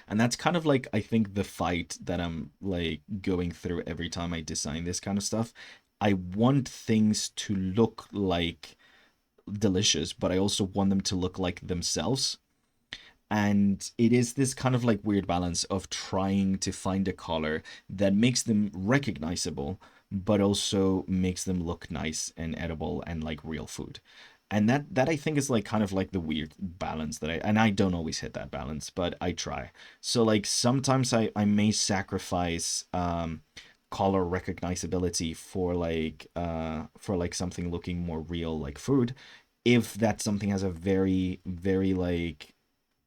And that's kind of like I think the fight that I'm like going through every time I design this kind of stuff. I want things to look like delicious, but I also want them to look like themselves, and it is this kind of like weird balance of trying to find a color that makes them recognizable but also makes them look nice and edible and like real food. And that I think is like kind of like the weird balance that I don't always hit that balance, but I try. So like sometimes I may sacrifice color recognizability for like something looking more real like food, if that something has a very very like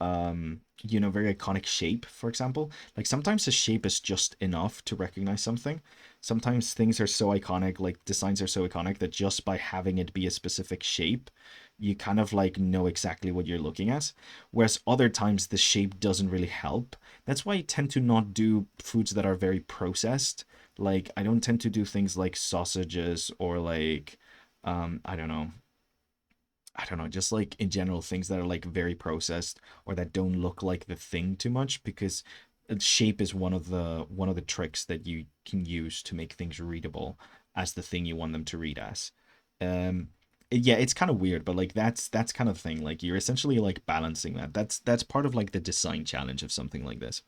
very iconic shape, for example. Like sometimes the shape is just enough to recognize something. Sometimes things are so iconic, like designs are so iconic that just by having it be a specific shape, you kind of like know exactly what you're looking at. Whereas other times the shape doesn't really help. That's why I tend to not do foods that are very processed. Like I don't tend to do things like sausages or like I don't know, just like in general things that are like very processed or that don't look like the thing too much, because shape is one of the tricks that you can use to make things readable as the thing you want them to read as. Um yeah, it's kind of weird, but like that's kind of thing. Like you're essentially like balancing that. That's part of like the design challenge of something like this.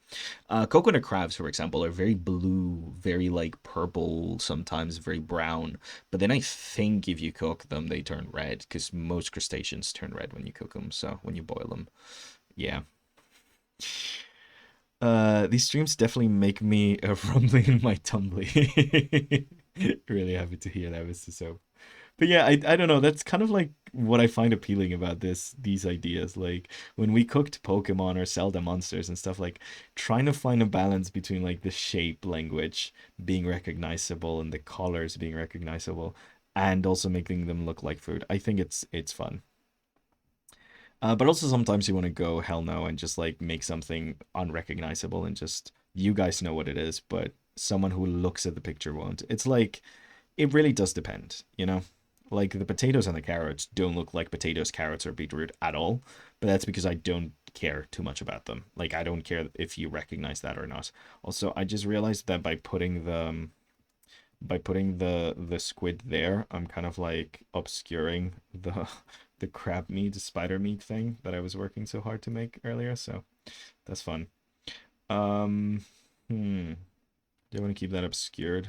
Coconut crabs, for example, are very blue, very like purple, sometimes very brown. But then I think if you cook them, they turn red because most crustaceans turn red when you cook them. So when you boil them, yeah. These streams definitely make me rumbling in my tumbly. Really happy to hear that, Mr. Soap. But yeah, I don't know. That's kind of like what I find appealing about these ideas. Like when we cooked Pokemon or Zelda monsters and stuff, like trying to find a balance between like the shape language being recognizable and the colors being recognizable, and also making them look like food. I think it's fun. But also sometimes you want to go hell no and just like make something unrecognizable and just you guys know what it is, but someone who looks at the picture won't. It's like it really does depend, you know? Like the potatoes and the carrots don't look like potatoes, carrots, or beetroot at all, but that's because I don't care too much about them. Like I don't care if you recognize that or not. Also, I just realized that by putting the squid there, I'm kind of like obscuring the the crab meat, spider meat thing that I was working so hard to make earlier, so that's fun. Um, hmm. Do I want to keep that obscured?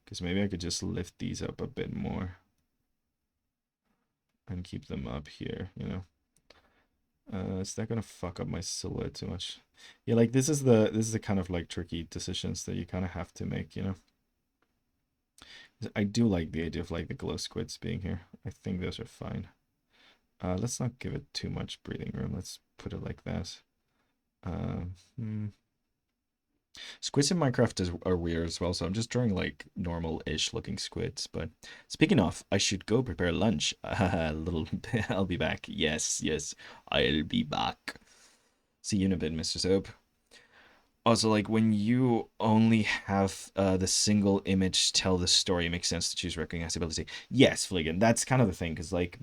Because maybe I could just lift these up a bit more and keep them up here, you know? Is that gonna fuck up my silhouette too much? Yeah, like this is the kind of like tricky decisions that you kind of have to make, you know? I do like the idea of like the glow squids being here. I think those are fine. Let's not give it too much breathing room. Let's put it like that. Hmm. Squids in Minecraft are weird as well, so I'm just drawing like normal-ish looking squids. But speaking of, I should go prepare lunch. Little, I'll be back. Yes, yes, I'll be back. See you in a bit, Mr. Soap. Also, like when you only have the single image tell the story, it makes sense to choose recognizability. Yes, Fligan, that's kind of the thing,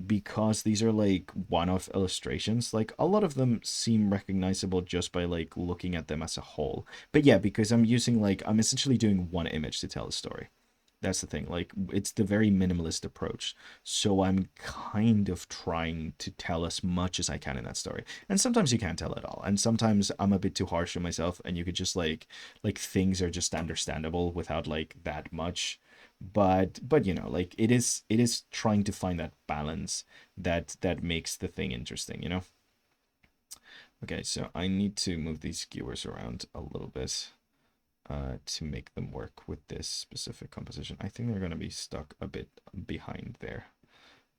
because these are like one-off illustrations, like a lot of them seem recognizable just by like looking at them as a whole. But yeah, because I'm essentially doing one image to tell a story. That's the thing. Like it's the very minimalist approach. So I'm kind of trying to tell as much as I can in that story. And sometimes you can't tell it all. And sometimes I'm a bit too harsh on myself and you could just like things are just understandable without like that much. But like it is trying to find that balance that makes the thing interesting, you know? Okay, so I need to move these skewers around a little bit to make them work with this specific composition. I think they're going to be stuck a bit behind there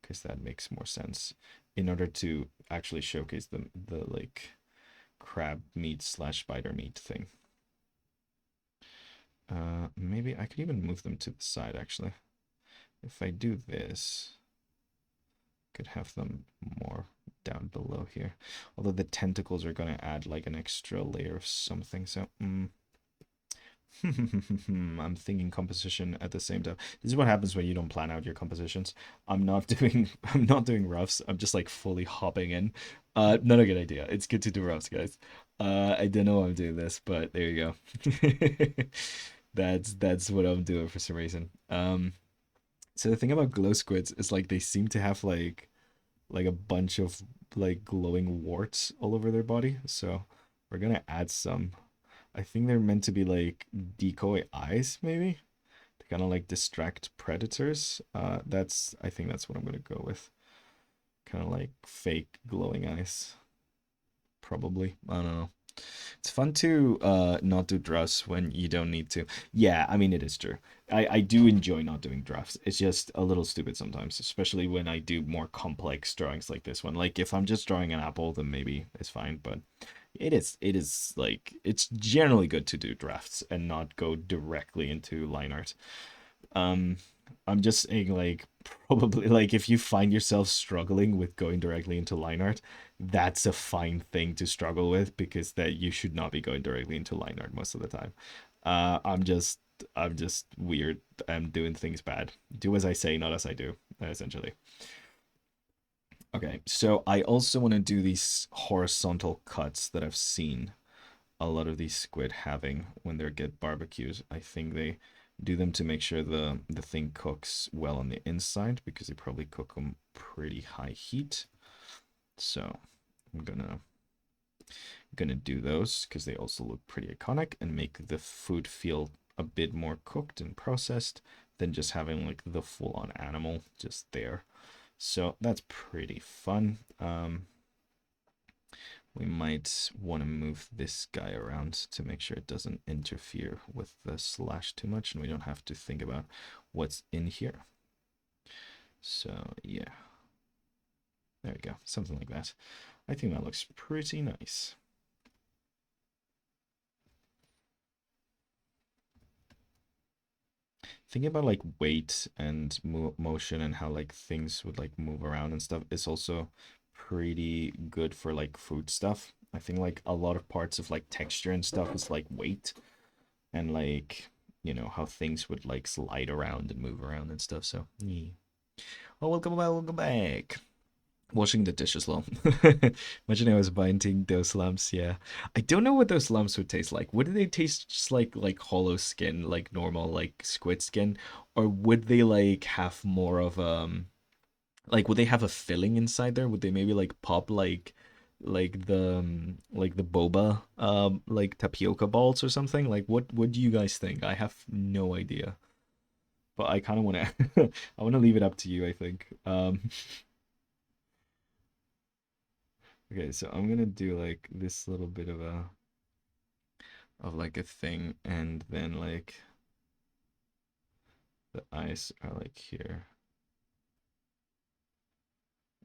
because that makes more sense in order to actually showcase the like crab meat slash spider meat thing. Maybe I could even move them to the side actually. If I do this, I could have them more down below here. Although the tentacles are going to add like an extra layer of something, so I'm thinking composition at the same time. This is what happens when you don't plan out your compositions. I'm not doing roughs. I'm just like fully hopping in. Not a good idea. It's good to do roughs, guys. I don't know why I'm doing this, but there you go. That's what I'm doing for some reason. So the thing about glow squids is like they seem to have like a bunch of like glowing warts all over their body. So we're gonna add some. I think they're meant to be like decoy eyes, maybe to kind of like distract predators. I think that's what I'm gonna go with. Kind of like fake glowing eyes, probably. I don't know. It's fun to not do drafts when you don't need to. Yeah, I mean it is true. I do enjoy not doing drafts. It's just a little stupid sometimes, especially when I do more complex drawings like this one. Like if I'm just drawing an apple, then maybe it's fine, but it is like it's generally good to do drafts and not go directly into line art. Um, I'm just saying, like, probably, like, if you find yourself struggling with going directly into line art, that's a fine thing to struggle with because that you should not be going directly into line art most of the time. I'm just weird. I'm doing things bad. Do as I say, not as I do, essentially. Okay, so I also want to do these horizontal cuts that I've seen a lot of these squid having when they get barbecues. I think they do them to make sure the thing cooks well on the inside because they probably cook them pretty high heat. So I'm gonna do those because they also look pretty iconic and make the food feel a bit more cooked and processed than just having like the full on animal just there. So that's pretty fun. We might want to move this guy around to make sure it doesn't interfere with the slash too much and we don't have to think about what's in here. So yeah, there we go, something like that. I think that looks pretty nice. Thinking about like weight and motion and how like things would like move around and stuff is also pretty good for like food stuff. I think like a lot of parts of like texture and stuff is like weight and like how things would like slide around and move around and stuff. So yeah. Oh, welcome back. Washing the dishes, lol. Imagine I was binding those lamps. Yeah, I don't know what those lamps would taste like. Would they taste just like hollow skin, like normal like squid skin, or would they like have more of like would they have a filling inside there? Would they maybe like pop like the boba like tapioca balls or something? Like what do you guys think? I have no idea, but I kind of want to I want to leave it up to you, I think. Okay, so I'm gonna do like this little bit of like a thing, and then like the eyes are like here,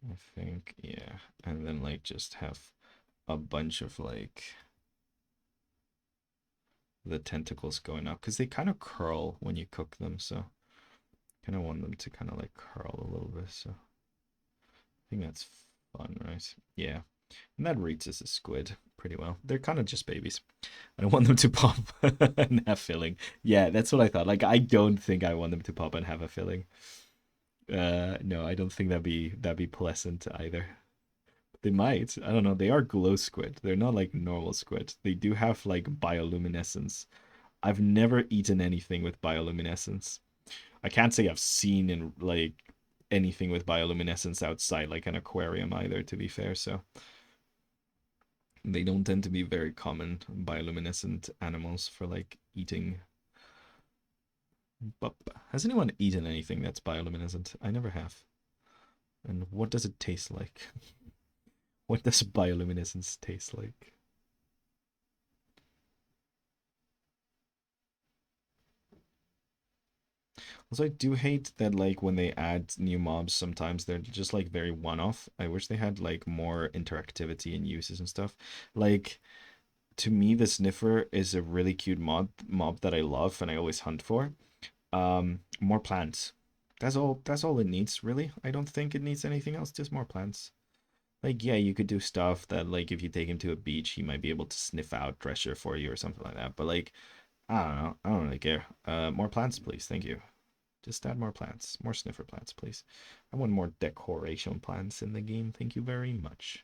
I think, yeah, and then like just have a bunch of like the tentacles going up because they kind of curl when you cook them, so kind of want them to kind of like curl a little bit. So I think that's fun, right? Yeah, and that reads as a squid pretty well. They're kind of just babies. I don't want them to pop and have filling. Yeah, that's what I thought. Like, I don't think I want them to pop and have a filling. No, I don't think that'd be pleasant either. They might. I don't know. They are glow squid. They're not like normal squid. They do have like bioluminescence. I've never eaten anything with bioluminescence. I can't say I've seen in like anything with bioluminescence outside like an aquarium either, to be fair. So they don't tend to be very common bioluminescent animals for like eating. But has anyone eaten anything that's bioluminescent? I never have. And what does it taste like? What does bioluminescence taste like? Also, I do hate that like when they add new mobs, sometimes they're just like very one-off. I wish they had like more interactivity and uses and stuff. Like to me, the Sniffer is a really cute mob that I love and I always hunt for. More plants. That's all it needs, really. I don't think it needs anything else, just more plants. Like, yeah, you could do stuff that like if you take him to a beach, he might be able to sniff out treasure for you or something like that. But like, I don't know. I don't really care. More plants, please. Thank you. Just add more plants. More sniffer plants, please. I want more decoration plants in the game. Thank you very much.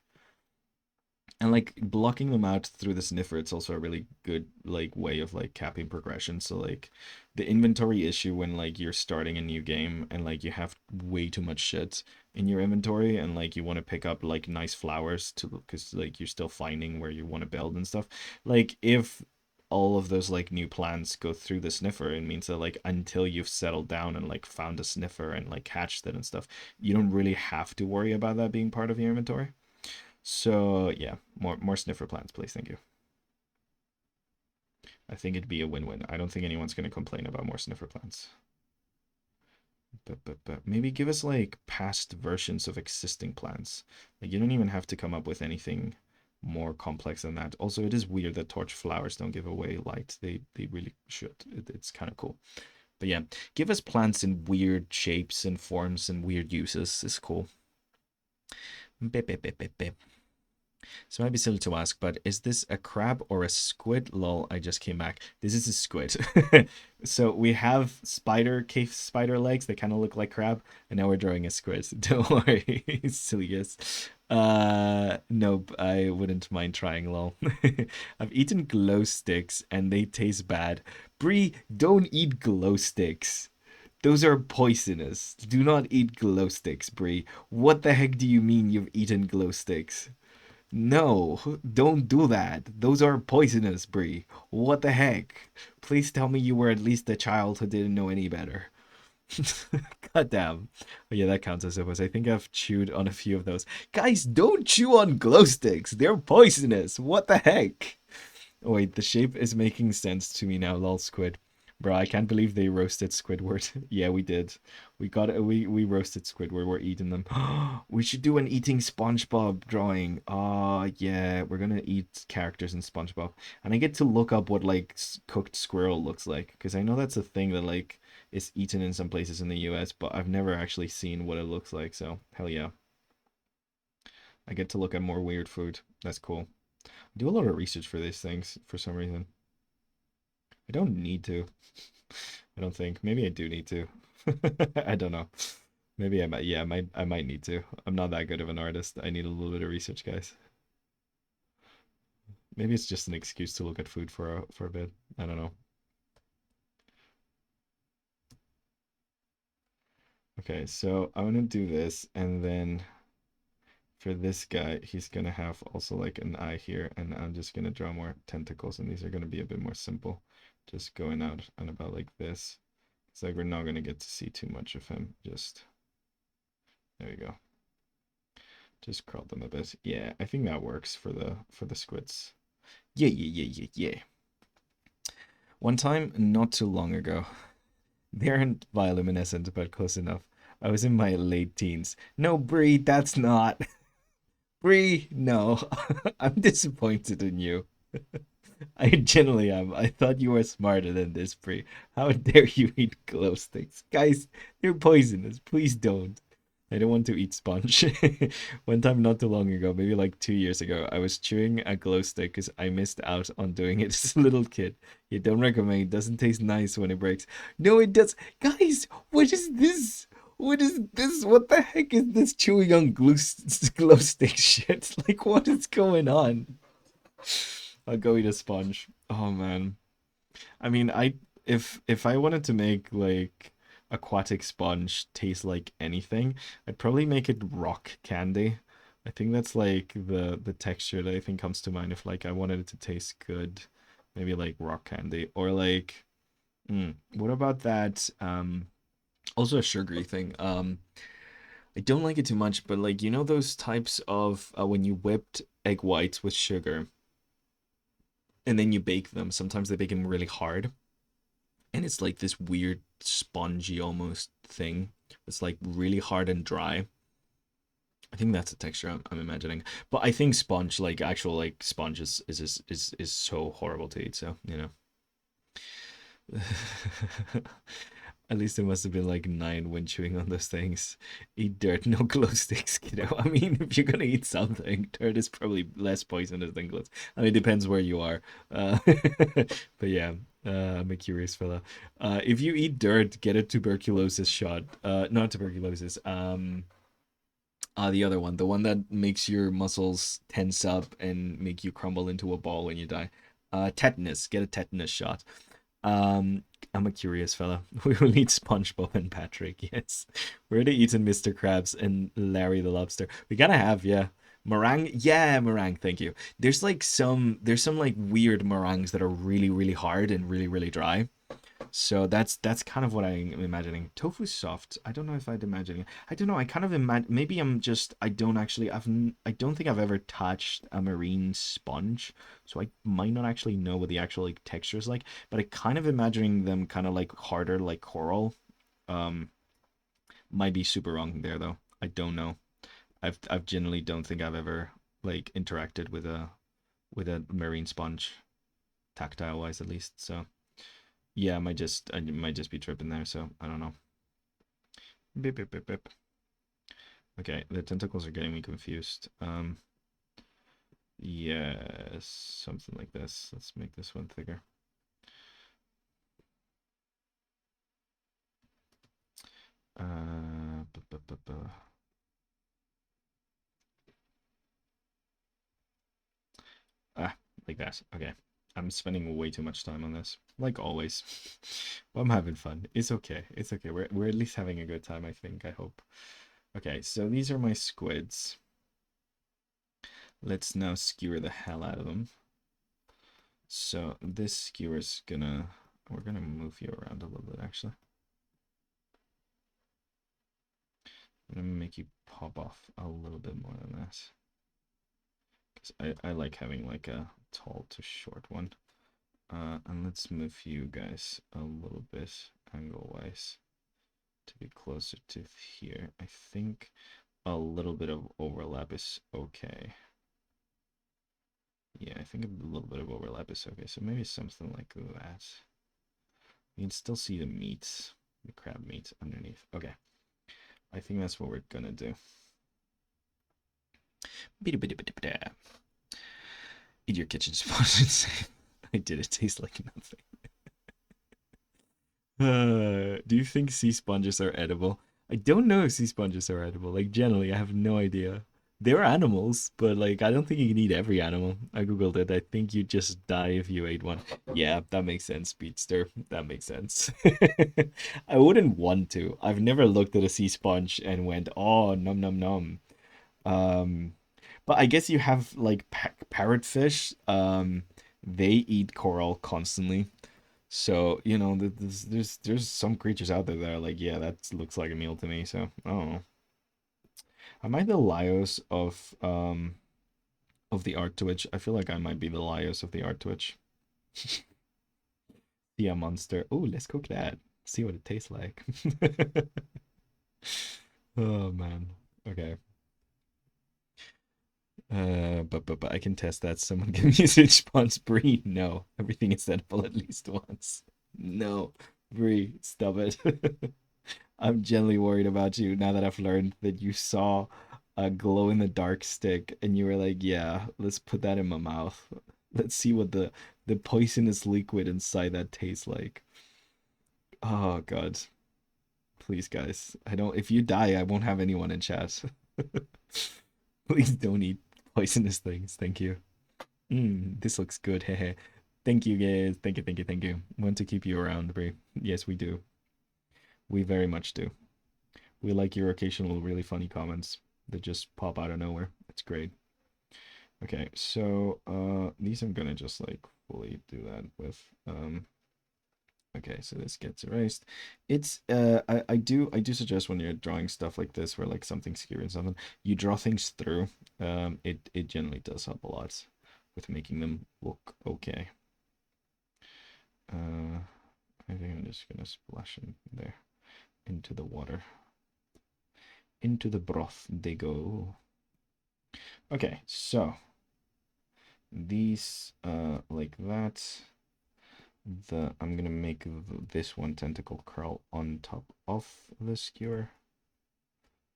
And like blocking them out through the sniffer, it's also a really good like way of like capping progression. So like the inventory issue when like you're starting a new game and like you have way too much shit in your inventory and like you want to pick up like nice flowers to because like you're still finding where you want to build and stuff. Like if all of those like new plants go through the sniffer, it means that like until you've settled down and like found a sniffer and like hatched it and stuff, you don't really have to worry about that being part of your inventory. So yeah, more sniffer plants, please. Thank you. I think it'd be a win-win. I don't think anyone's going to complain about more sniffer plants. But maybe give us like past versions of existing plants. Like you don't even have to come up with anything more complex than that. Also, it is weird that torch flowers don't give away light. They really should. It's kind of cool. But yeah, give us plants in weird shapes and forms and weird uses. It's cool. Beep, beep, beep, beep, beep. So it might be silly to ask, but is this a crab or a squid? Lol, I just came back. This is a squid. So we have cave spider legs that kind of look like crab, and now we're drawing a squid. Don't worry, silly guess. Nope, I wouldn't mind trying, lol. I've eaten glow sticks and they taste bad. Bree, don't eat glow sticks. Those are poisonous. Do not eat glow sticks, Bree. What the heck do you mean you've eaten glow sticks? No, don't do that. Those are poisonous, Bree. What the heck? Please tell me you were at least a child who didn't know any better. God damn. Oh, yeah, that counts, I suppose. I think I've chewed on a few of those. Guys, don't chew on glow sticks. They're poisonous. What the heck? Oh, wait, the shape is making sense to me now, lol squid. Bro, I can't believe they roasted Squidward. Yeah, we did. We roasted Squidward. We're eating them. We should do an eating SpongeBob drawing. Yeah, we're gonna eat characters in SpongeBob, and I get to look up what like cooked squirrel looks like because I know that's a thing that like is eaten in some places in the U.S., but I've never actually seen what it looks like. So hell yeah, I get to look at more weird food. That's cool. I do a lot of research for these things for some reason. I don't need to. I don't think. Maybe I do need to. I don't know. Maybe I might. Yeah, I might need to. I'm not that good of an artist. I need a little bit of research, guys. Maybe it's just an excuse to look at food for a bit. I don't know. Okay, so I'm gonna do this, and then for this guy, he's gonna have also like an eye here, and I'm just gonna draw more tentacles, and these are gonna be a bit more simple, just going out and about like this. It's like we're not gonna get to see too much of him. Just there you go. Just curl them a bit. Yeah, I think that works for the squids. Yeah, yeah, yeah, yeah, yeah. One time, not too long ago, they aren't bioluminescent, but close enough. I was in my late teens. No, Bree, that's not. Bree, no. I'm disappointed in you. I genuinely am. I thought you were smarter than this, Bree. How dare you eat glow sticks? Guys, they're poisonous. Please don't. I don't want to eat sponge. One time not too long ago, maybe like 2 years ago, I was chewing a glow stick because I missed out on doing it as a little kid. You don't recommend. It doesn't taste nice when it breaks. No, it does. Guys, what is this? What is this? What the heck is this chewing on glow stick shit? Like, what is going on? I'll go eat a sponge. Oh man. I mean, if I wanted to make like aquatic sponge taste like anything, I'd probably make it rock candy. I think that's like the texture that I think comes to mind if like I wanted it to taste good. Maybe like rock candy or like what about that also a sugary thing. I don't like it too much, but like you know those types of when you whipped egg whites with sugar and then you bake them, sometimes they bake them really hard and it's like this weird spongy almost thing. It's like really hard and dry. I think that's the texture I'm imagining. But I think sponge, like actual like sponge, is so horrible to eat. So you know, at least it must have been like 9 when chewing on those things. Eat dirt, no glow sticks, kiddo. I mean, if you're gonna eat something, dirt is probably less poisonous than glow. I mean, it depends where you are. But yeah, I'm a curious fella. If you eat dirt, get a tuberculosis shot. Not tuberculosis. The other one, the one that makes your muscles tense up and make you crumble into a ball when you die. Tetanus. Get a tetanus shot. Um, I'm a curious fella. We will need SpongeBob and Patrick. Yes, we're already eating Mr. Krabs and Larry the Lobster. We gotta have, yeah. Meringue, yeah, meringue. Thank you. There's some like weird meringues that are really, really hard and really, really dry. So that's kind of what I'm imagining. Tofu soft. I don't know if I'd imagine it. I don't know. I kind of imagine. Maybe I'm just. I don't actually. I don't think I've ever touched a marine sponge, so I might not actually know what the actual like texture is like. But I kind of imagining them kind of like harder, like coral. Um, might be super wrong there though. I don't know. I've generally don't think I've ever like interacted with a marine sponge, tactile wise at least. So yeah, I might just be tripping there. So I don't know. Beep, beep, beep, beep. Okay, the tentacles are getting me confused. Yes, something like this. Let's make this one thicker. Ah, like that. Okay. I'm spending way too much time on this, like always. But I'm having fun. It's okay. It's okay. We're at least having a good time, I think. I hope. Okay, so these are my squids. Let's now skewer the hell out of them. So this skewer's gonna, we're gonna move you around a little bit actually. I'm gonna make you pop off a little bit more than that. Because I like having like a tall to short one. And let's move you guys a little bit angle-wise to be closer to here. I think a little bit of overlap is okay. Yeah, I think a little bit of overlap is okay. So maybe something like that. You can still see the meat, the crab meat underneath. Okay. I think that's what we're gonna do. Eat your kitchen sponge. I did. It taste like nothing. Do you think sea sponges are edible? I don't know if sea sponges are edible. Like generally, I have no idea. They're animals, but like I don't think you can eat every animal. I googled it. I think you'd just die if you ate one. Yeah, that makes sense, Speedster. That makes sense. I wouldn't want to. I've never looked at a sea sponge and went, "Oh, num num num." Um, but I guess you have like parrotfish. They eat coral constantly. So, you know, there's some creatures out there that are like, yeah, that looks like a meal to me. So, I don't know. Am I the Laios of the art Twitch? I feel like I might be the Laios of the art Twitch. Yeah, monster. Oh, let's cook that. See what it tastes like. Oh man. Okay. But I can test that. Someone can use it response Bree. No, everything is edible at least once. No, Bree, stop it. I'm genuinely worried about you now that I've learned that you saw a glow in the dark stick and you were like, yeah, let's put that in my mouth. Let's see what the poisonous liquid inside that tastes like. Oh God. Please guys. I don't if you die, I won't have anyone in chat. Please don't eat poisonous things. Thank you. This looks good. Hehe. Thank you guys. Thank you, thank you, thank you. Want to keep you around, Brie. Yes, we do. We very much do. We like your occasional really funny comments that just pop out of nowhere. It's great. Okay, so these I'm gonna just like fully do that with. Okay, so this gets erased. It's I do suggest when you're drawing stuff like this where like something's skewing something, you draw things through. It generally does help a lot with making them look okay. I think I'm just gonna splash them there into the water. Into the broth they go. Okay, so these like that. I'm gonna make this one tentacle curl on top of the skewer.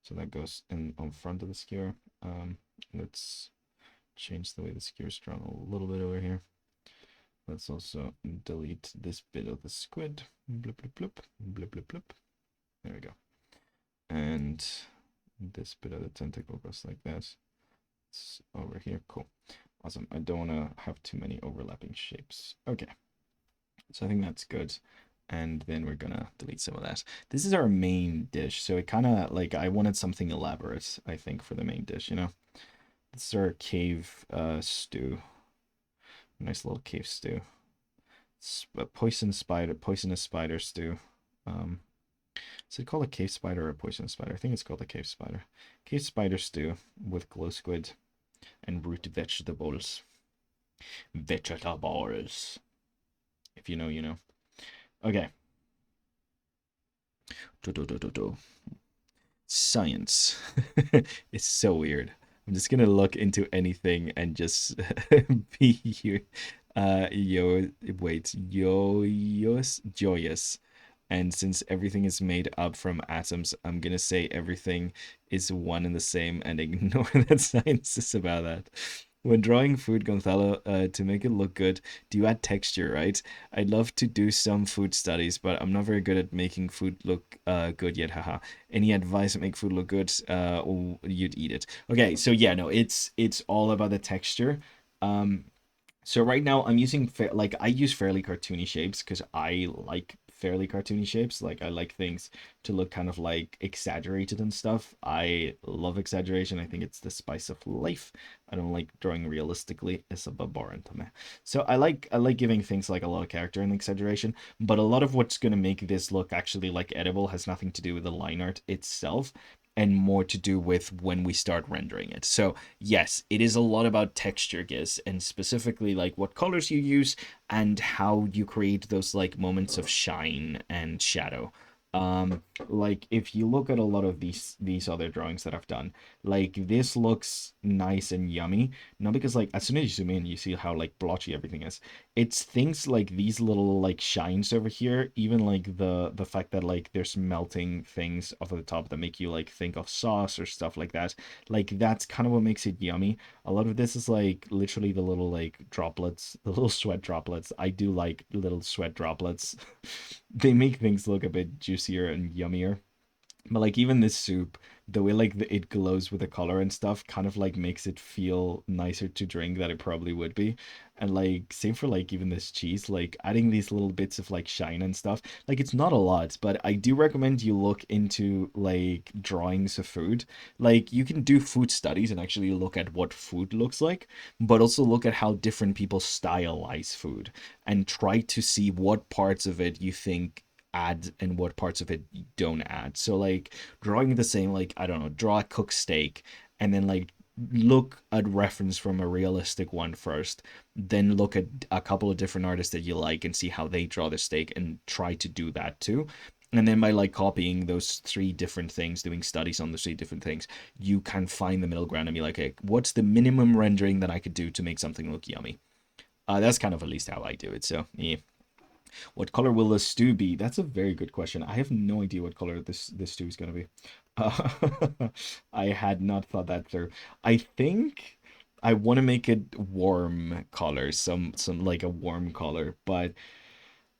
So that goes in on front of the skewer. Let's change the way the skewer is drawn a little bit over here. Let's also delete this bit of the squid. Blip, blip, blip, blip, blip, blip. There we go. And this bit of the tentacle goes like that. It's over here. Cool. Awesome. I don't want to have too many overlapping shapes. Okay. So I think that's good. And then we're gonna delete some of that. This is our main dish. So it kind of like I wanted something elaborate, I think, for the main dish, you know? This is our cave stew. Nice little cave stew. poisonous spider stew. Um, is it called a cave spider or a poisonous spider? I think it's called a cave spider. Cave spider stew with glow squid and root vegetables. Vegetables. If you know, you know. Okay. Science. It's so weird. I'm just gonna look into anything and just be you. Joyous. And since everything is made up from atoms, I'm gonna say everything is one and the same and ignore that science is about that. When drawing food, Gonzalo, to make it look good, do you add texture, right? I'd love to do some food studies, but I'm not very good at making food look good yet, haha. Any advice to make food look good, or you'd eat it? Okay, so yeah, no, it's all about the texture. Um, so right now I'm using like I use fairly cartoony shapes because I like fairly cartoony shapes. Like I like things to look kind of like exaggerated and stuff. I love exaggeration. I think it's the spice of life. I don't like drawing realistically. It's a barbarian to me. So I like giving things like a lot of character and exaggeration, but a lot of what's gonna make this look actually like edible has nothing to do with the line art itself and more to do with when we start rendering it. So yes, it is a lot about texture, Giz, and specifically like what colors you use and how you create those like moments of shine and shadow. Like if you look at a lot of these other drawings that I've done, like this looks nice and yummy, not because like as soon as you zoom in, you see how like blotchy everything is. It's things like these little like shines over here, even like the fact that like there's melting things off of the top that make you like think of sauce or stuff like that. Like that's kind of what makes it yummy. A lot of this is like literally the little like droplets, the little sweat droplets. I do like little sweat droplets. They make things look a bit juicier and yummier. But like even this soup, the way like it glows with the color and stuff kind of like makes it feel nicer to drink than it probably would be. And like same for like even this cheese, like adding these little bits of like shine and stuff. Like it's not a lot, but I do recommend you look into like drawings of food. Like you can do food studies and actually look at what food looks like, but also look at how different people stylize food and try to see what parts of it you think add and what parts of it don't add. So like drawing the same, like I don't know, draw a cooked steak and then like look at reference from a realistic one first, then look at a couple of different artists that you like and see how they draw the steak and try to do that too. And then by like copying those three different things, doing studies on the three different things, you can find the middle ground and be like, hey, what's the minimum rendering that I could do to make something look yummy? That's kind of at least how I do it. So yeah. What color will the stew be? That's a very good question. I have no idea what color this stew is gonna be. I had not thought that through. I think I want to make it warm color, some like a warm color, but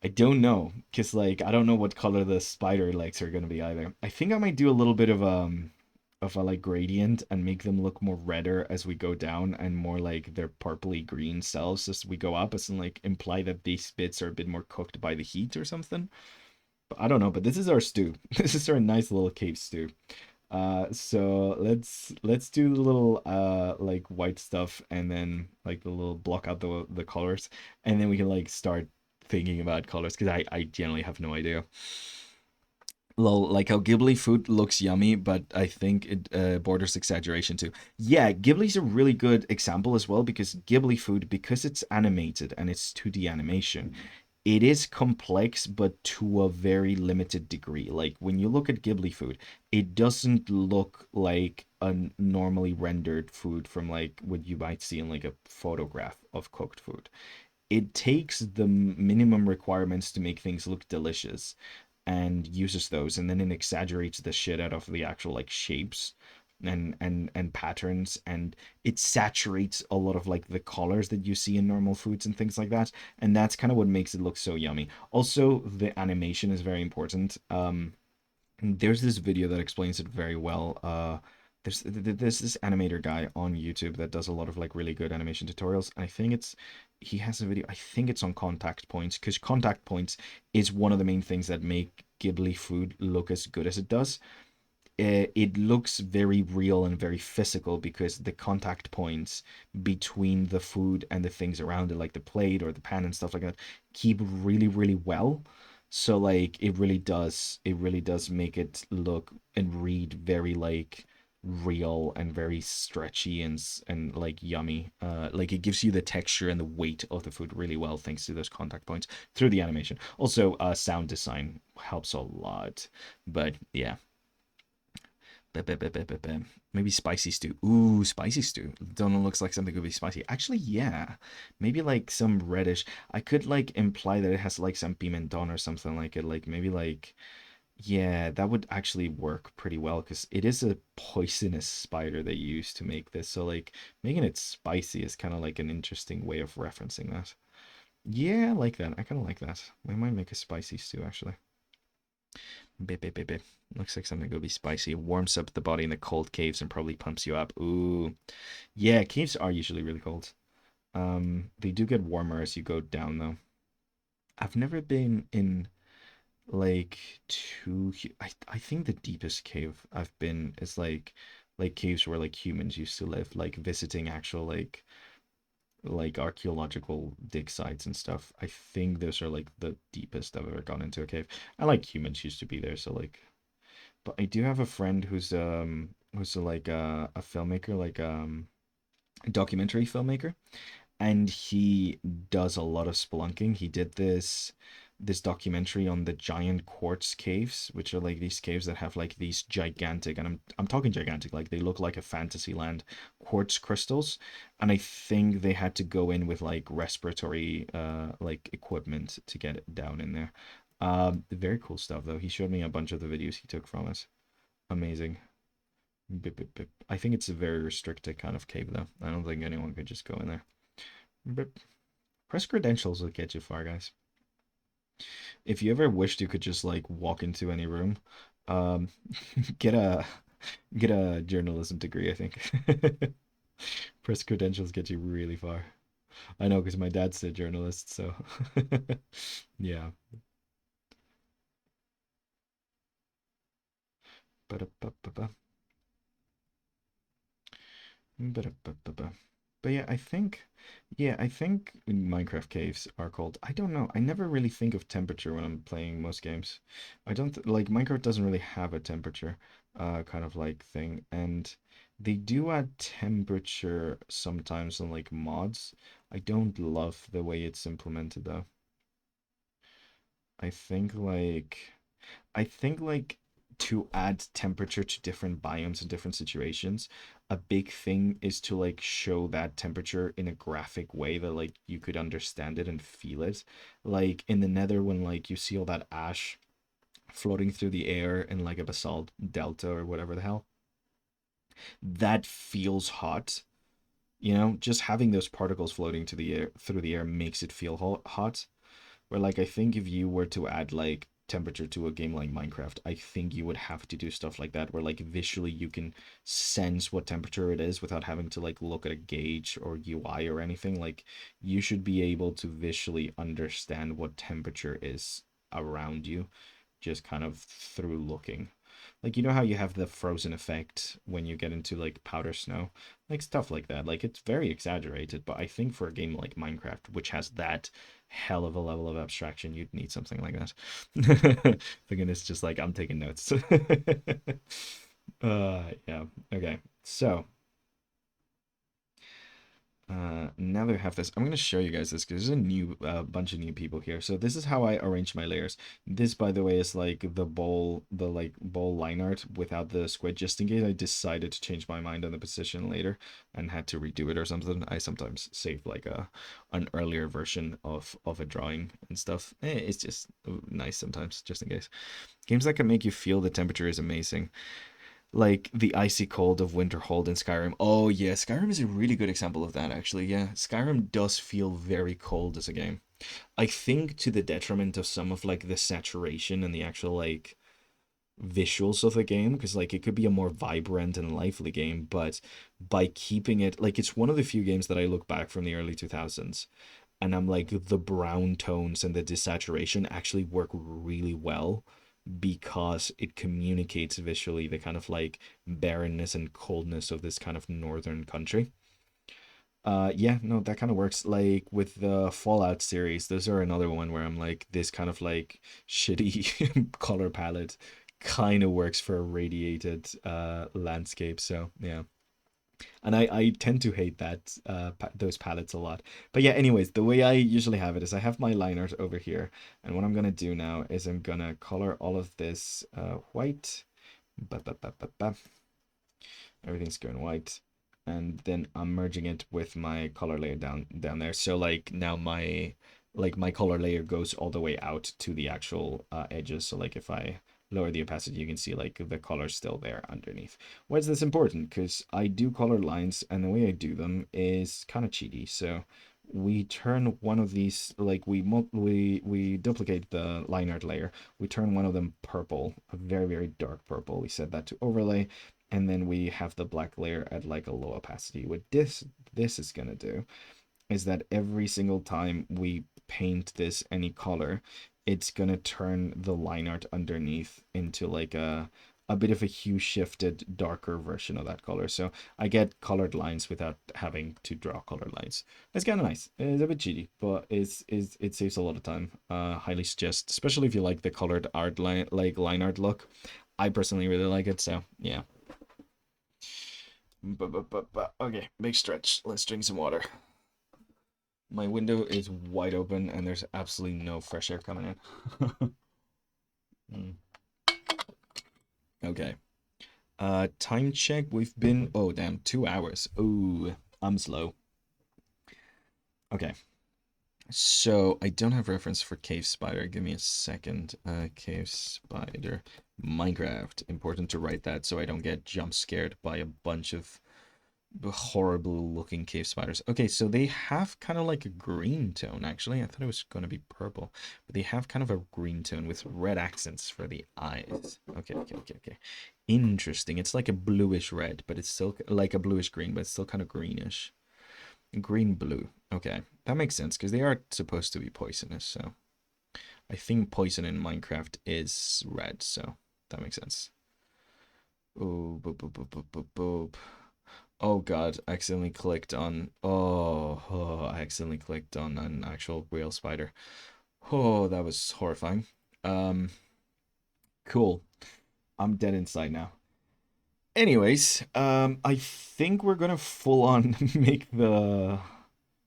I don't know because like I don't know what color the spider legs are gonna be either. I think I might do a little bit of a like gradient and make them look more redder as we go down and more like their purpley green cells as we go up, as in like imply that these bits are a bit more cooked by the heat or something. But I don't know. But this is our stew. This is our nice little cave stew. So let's do the little like white stuff and then like the little block out the colors, and then we can like start thinking about colors because I generally have no idea. Lol, like how Ghibli food looks yummy, but I think it borders exaggeration too. Yeah, Ghibli's a really good example as well because Ghibli food, because it's animated and it's 2D animation, it is complex, but to a very limited degree. Like when you look at Ghibli food, it doesn't look like a normally rendered food from like what you might see in like a photograph of cooked food. It takes the minimum requirements to make things look delicious and uses those, and then it exaggerates the shit out of the actual like shapes and patterns, and it saturates a lot of like the colors that you see in normal foods and things like that, and that's kind of what makes it look so yummy. Also the animation is very important. There's this video that explains it very well. There's this animator guy on YouTube that does a lot of like really good animation tutorials. And I think he has a video. I think it's on Contact Points because Contact Points is one of the main things that make Ghibli food look as good as it does. it looks very real and very physical because the contact points between the food and the things around it, like the plate or the pan and stuff like that, keep really, really well. So like it really does make it look and read very like real and very stretchy and like yummy. Like it gives you the texture and the weight of the food really well thanks to those contact points through the animation. Also, sound design helps a lot. But yeah, maybe spicy stew. Ooh, spicy stew. Don't know, looks like something could be spicy. Actually, yeah. Maybe like some reddish. I could like imply that it has like some pimenton or something like it. Like maybe like yeah, that would actually work pretty well because it is a poisonous spider they use to make this. So like making it spicy is kind of like an interesting way of referencing that. Yeah, I like that. I kind of like that. I might make a spicy stew actually. Bit, bit, bit, bit. Looks like something gonna be spicy. It warms up the body in the cold caves and probably pumps you up. Ooh. Yeah, caves are usually really cold. They do get warmer as you go down though. I've never been in like I think the deepest cave I've been is like caves where like humans used to live, like visiting actual like archaeological dig sites and stuff. I think those are like the deepest I've ever gone into a cave. I like humans used to be there, so like but I do have a friend who's like a filmmaker, like a documentary filmmaker, and he does a lot of spelunking. He did this documentary on the giant quartz caves, which are like these caves that have like these gigantic, and I'm talking gigantic, like they look like a fantasy land quartz crystals, and I think they had to go in with like respiratory like equipment to get it down in there. Very cool stuff though. He showed me a bunch of the videos he took from us. Amazing. Bip, bip, bip. I think it's a very restricted kind of cave though. I don't think anyone could just go in there. Bip. Press credentials will get you far, guys. If you ever wished you could just like walk into any room, um, get a get a journalism degree, I think. Press credentials get you really far. I know because my dad's a journalist, so yeah. Ba-da-ba-ba-ba. Ba-da-ba-ba-ba. But yeah, I think Minecraft caves are cold. I don't know. I never really think of temperature when I'm playing most games. I don't like Minecraft doesn't really have a temperature, kind of like thing, and they do add temperature sometimes on like mods. I don't love the way it's implemented though. I think like I think like to add temperature to different biomes and different situations, a big thing is to like show that temperature in a graphic way that like you could understand it and feel it. Like in the Nether when like you see all that ash floating through the air in like a basalt delta or whatever the hell, that feels hot. You know, just having those particles floating to the air through the air makes it feel hot. Where like I think if you were to add like temperature to a game like Minecraft, I think you would have to do stuff like that where like visually you can sense what temperature it is without having to like look at a gauge or UI or anything. Like you should be able to visually understand what temperature is around you just kind of through looking. Like you know how you have the frozen effect when you get into like powder snow, like stuff like that. Like it's very exaggerated, but I think for a game like Minecraft, which has that hell of a level of abstraction, you'd need something like that. Thinking it's just like I'm taking notes. Yeah. Okay. So now that we have this, I'm going to show you guys this because there's a new bunch of new people here. So this is how I arrange my layers. This, by the way, is like the like bowl line art without the squid, just in case I decided to change my mind on the position later and had to redo it or something. I sometimes save like an earlier version of a drawing and stuff. It's just nice sometimes, just in case. Games that can make you feel the temperature is amazing, like the icy cold of Winterhold in Skyrim. Oh yeah, Skyrim is a really good example of that actually. Yeah, Skyrim does feel very cold as a game. I think to the detriment of some of like the saturation and the actual like visuals of the game because like it could be a more vibrant and lively game, but by keeping it like it's one of the few games that I look back from the early 2000s and I'm like the brown tones and the desaturation actually work really well because it communicates visually the kind of like barrenness and coldness of this kind of northern country. Yeah, no, that kind of works. Like with the Fallout series, those are another one where I'm like, this kind of like shitty color palette kind of works for a radiated landscape. So yeah. And I tend to hate that those palettes a lot. But yeah, anyways, the way I usually have it is I have my line art over here, and what I'm gonna do now is I'm gonna color all of this white. Ba, ba, ba, ba, ba. Everything's going white, and then I'm merging it with my color layer down there. So like now my color layer goes all the way out to the actual edges. So like if I lower the opacity, you can see like the color's still there underneath. Why is this important? Because I do color lines, and the way I do them is kind of cheaty. So we turn one of these, like we duplicate the line art layer. We turn one of them purple, a very, very dark purple. We set that to overlay, and then we have the black layer at like a low opacity. What this is gonna do is that every single time we paint this any color, it's gonna turn the line art underneath into like a bit of a hue shifted darker version of that color. So I get colored lines without having to draw colored lines. It's kind of nice. It's a bit cheaty, but it saves a lot of time. Highly suggest, especially if you like the colored art line art look. I personally really like it, so yeah. Okay, big stretch. Let's drink some water. My window is wide open and there's absolutely no fresh air coming in. Mm. Okay. Time check. We've been, oh damn, 2 hours. Oh, I'm slow. Okay. So I don't have reference for Cave Spider. Give me a second. Cave Spider Minecraft. Important to write that so I don't get jump scared by a bunch of horrible looking cave spiders. Okay, so they have kind of like a green tone, actually. I thought it was going to be purple, but they have kind of a green tone with red accents for the eyes. Okay. Interesting. It's like a bluish red, but it's still like a bluish green, but it's still kind of greenish. Green blue. Okay, that makes sense because they are supposed to be poisonous, so I think poison in Minecraft is red, so that makes sense. Oh, boop, boop, boop, boop, boop, boop. Oh god, I accidentally clicked on. I accidentally clicked on an actual real spider. Oh, that was horrifying. Um, cool. I'm dead inside now. Anyways, I think we're gonna full on make the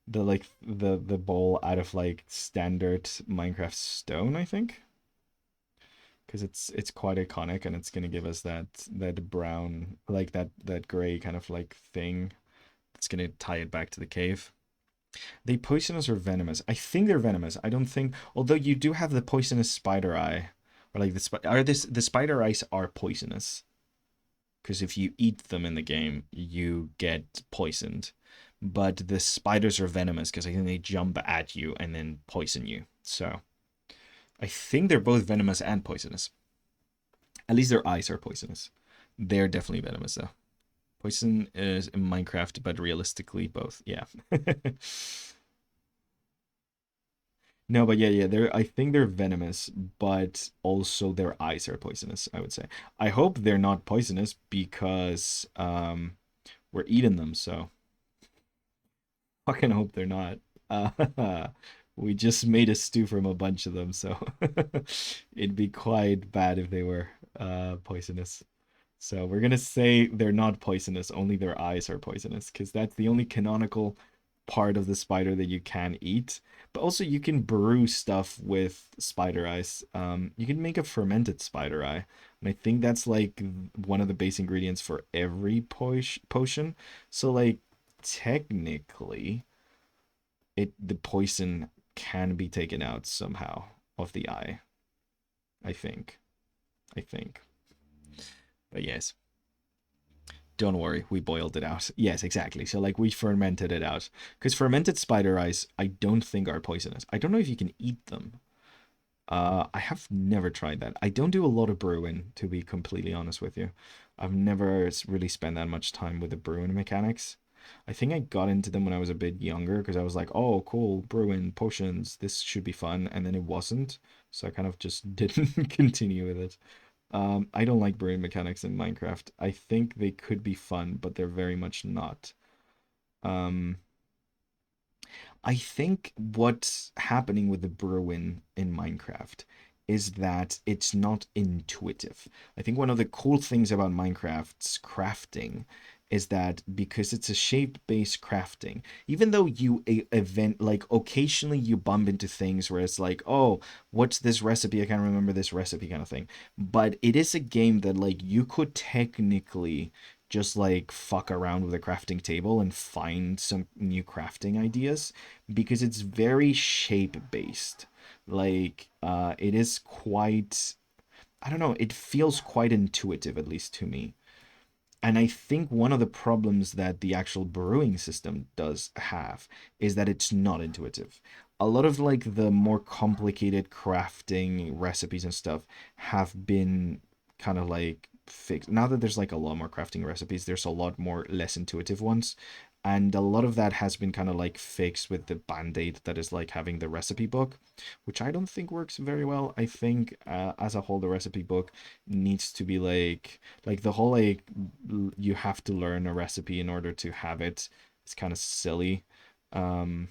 bowl out of like standard Minecraft stone, I think. Because it's quite iconic and it's gonna give us that brown, like that gray kind of like thing. It's gonna tie it back to the cave. They poisonous or venomous? I think they're venomous. I don't think. Although you do have the poisonous spider eye, or like the spider eyes are poisonous. Because if you eat them in the game, you get poisoned. But the spiders are venomous because I think they jump at you and then poison you. So I think they're both venomous and poisonous. At least their eyes are poisonous. They're definitely venomous though. Poison is in Minecraft, but realistically both. Yeah. No, but yeah, they're I think they're venomous, but also their eyes are poisonous, I would say. I hope they're not poisonous because we're eating them, so fucking hope they're not. We just made a stew from a bunch of them, so it'd be quite bad if they were poisonous. So we're gonna say they're not poisonous, only their eyes are poisonous, because that's the only canonical part of the spider that you can eat. But also you can brew stuff with spider eyes. You can make a fermented spider eye. And I think that's like one of the base ingredients for every potion. So like technically the poison can be taken out somehow of the eye. I think. I think. But yes. Don't worry, we boiled it out. Yes, exactly. So like we fermented it out. Because fermented spider eyes, I don't think are poisonous. I don't know if you can eat them. I have never tried that. I don't do a lot of brewing, to be completely honest with you. I've never really spent that much time with the brewing mechanics. I think I got into them when I was a bit younger because I was like, oh, cool, brewing potions, this should be fun, and then it wasn't. So I kind of just didn't continue with it. I don't like brewing mechanics in Minecraft. I think they could be fun, but they're very much not. Um, I think what's happening with the Bruin in Minecraft is that it's not intuitive. I think one of the cool things about Minecraft's crafting is that because it's a shape-based crafting, even though you event like occasionally you bump into things where it's like, oh, what's this recipe? I can't remember this recipe kind of thing. But it is a game that like you could technically just like fuck around with a crafting table and find some new crafting ideas because it's very shape based. Like it is quite, I don't know, it feels quite intuitive, at least to me. And I think one of the problems that the actual brewing system does have is that it's not intuitive. A lot of like the more complicated crafting recipes and stuff have been kind of like fixed. Now that there's like a lot more crafting recipes, there's a lot more less intuitive ones. And a lot of that has been kind of like fixed with the band-aid that is like having the recipe book, which I don't think works very well. I think as a whole, the recipe book needs to be like the whole like you have to learn a recipe in order to have it. It's kind of silly. Um,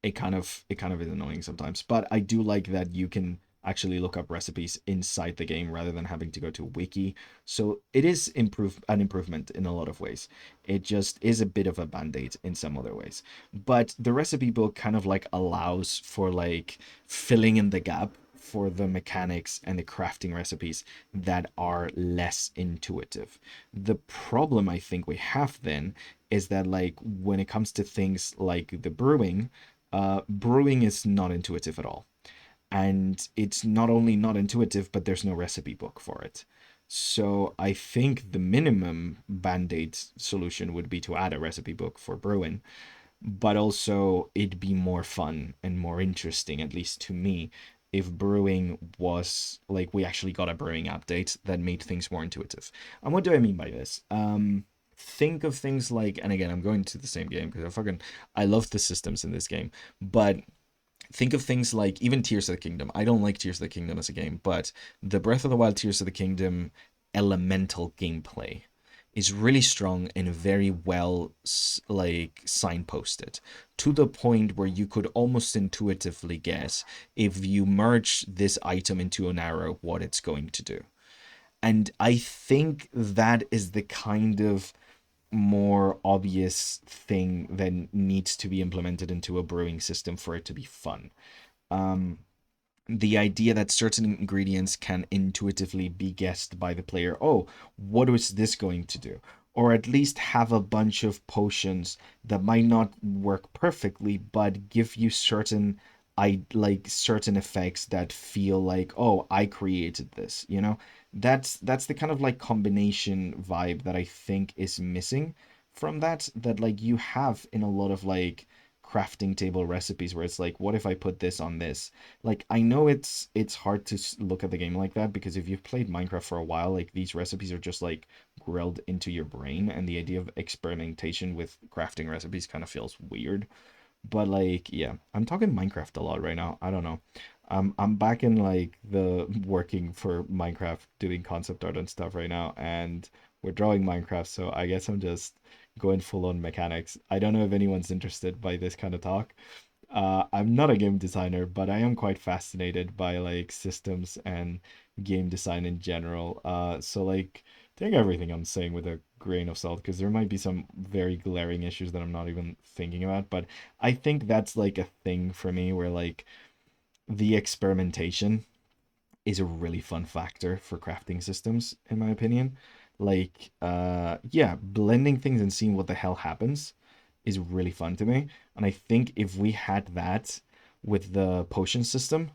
it kind of is annoying sometimes, but I do like that you can actually look up recipes inside the game rather than having to go to a wiki. So it is an improvement in a lot of ways. It just is a bit of a band-aid in some other ways. But the recipe book kind of like allows for like filling in the gap for the mechanics and the crafting recipes that are less intuitive. The problem I think we have then is that like when it comes to things like the brewing is not intuitive at all. And it's not only not intuitive, but there's no recipe book for it. So I think the minimum band-aid solution would be to add a recipe book for brewing, but also it'd be more fun and more interesting, at least to me, if brewing was like we actually got a brewing update that made things more intuitive. And what do I mean by this? Think of things like, and again, I'm going to the same game because I love the systems in this game, but think of things like even Tears of the Kingdom. I don't like Tears of the Kingdom as a game, but the Breath of the Wild Tears of the Kingdom elemental gameplay is really strong and very well like signposted to the point where you could almost intuitively guess if you merge this item into an arrow what it's going to do. And I think that is the kind of more obvious thing that needs to be implemented into a brewing system for it to be fun. Um, the idea that certain ingredients can intuitively be guessed by the player. Oh, what was this going to do? Or at least have a bunch of potions that might not work perfectly, but give you certain I like certain effects that feel like, oh, I created this, you know? That's the kind of like combination vibe that I think is missing from that like you have in a lot of like crafting table recipes where it's like, what if I put this on this? Like I know it's hard to look at the game like that because if you've played Minecraft for a while, like these recipes are just like grilled into your brain, and the idea of experimentation with crafting recipes kind of feels weird. But like, yeah, I'm talking Minecraft a lot right now. I don't know. I'm back in like the working for Minecraft, doing concept art and stuff right now, and we're drawing Minecraft, so I guess I'm just going full on mechanics. I don't know if anyone's interested by this kind of talk. I'm not a game designer, but I am quite fascinated by like systems and game design in general. So like take everything I'm saying with a grain of salt because there might be some very glaring issues that I'm not even thinking about. But I think that's like a thing for me where like the experimentation is a really fun factor for crafting systems, in my opinion. Like, yeah, blending things and seeing what the hell happens is really fun to me. And I think if we had that with the potion system,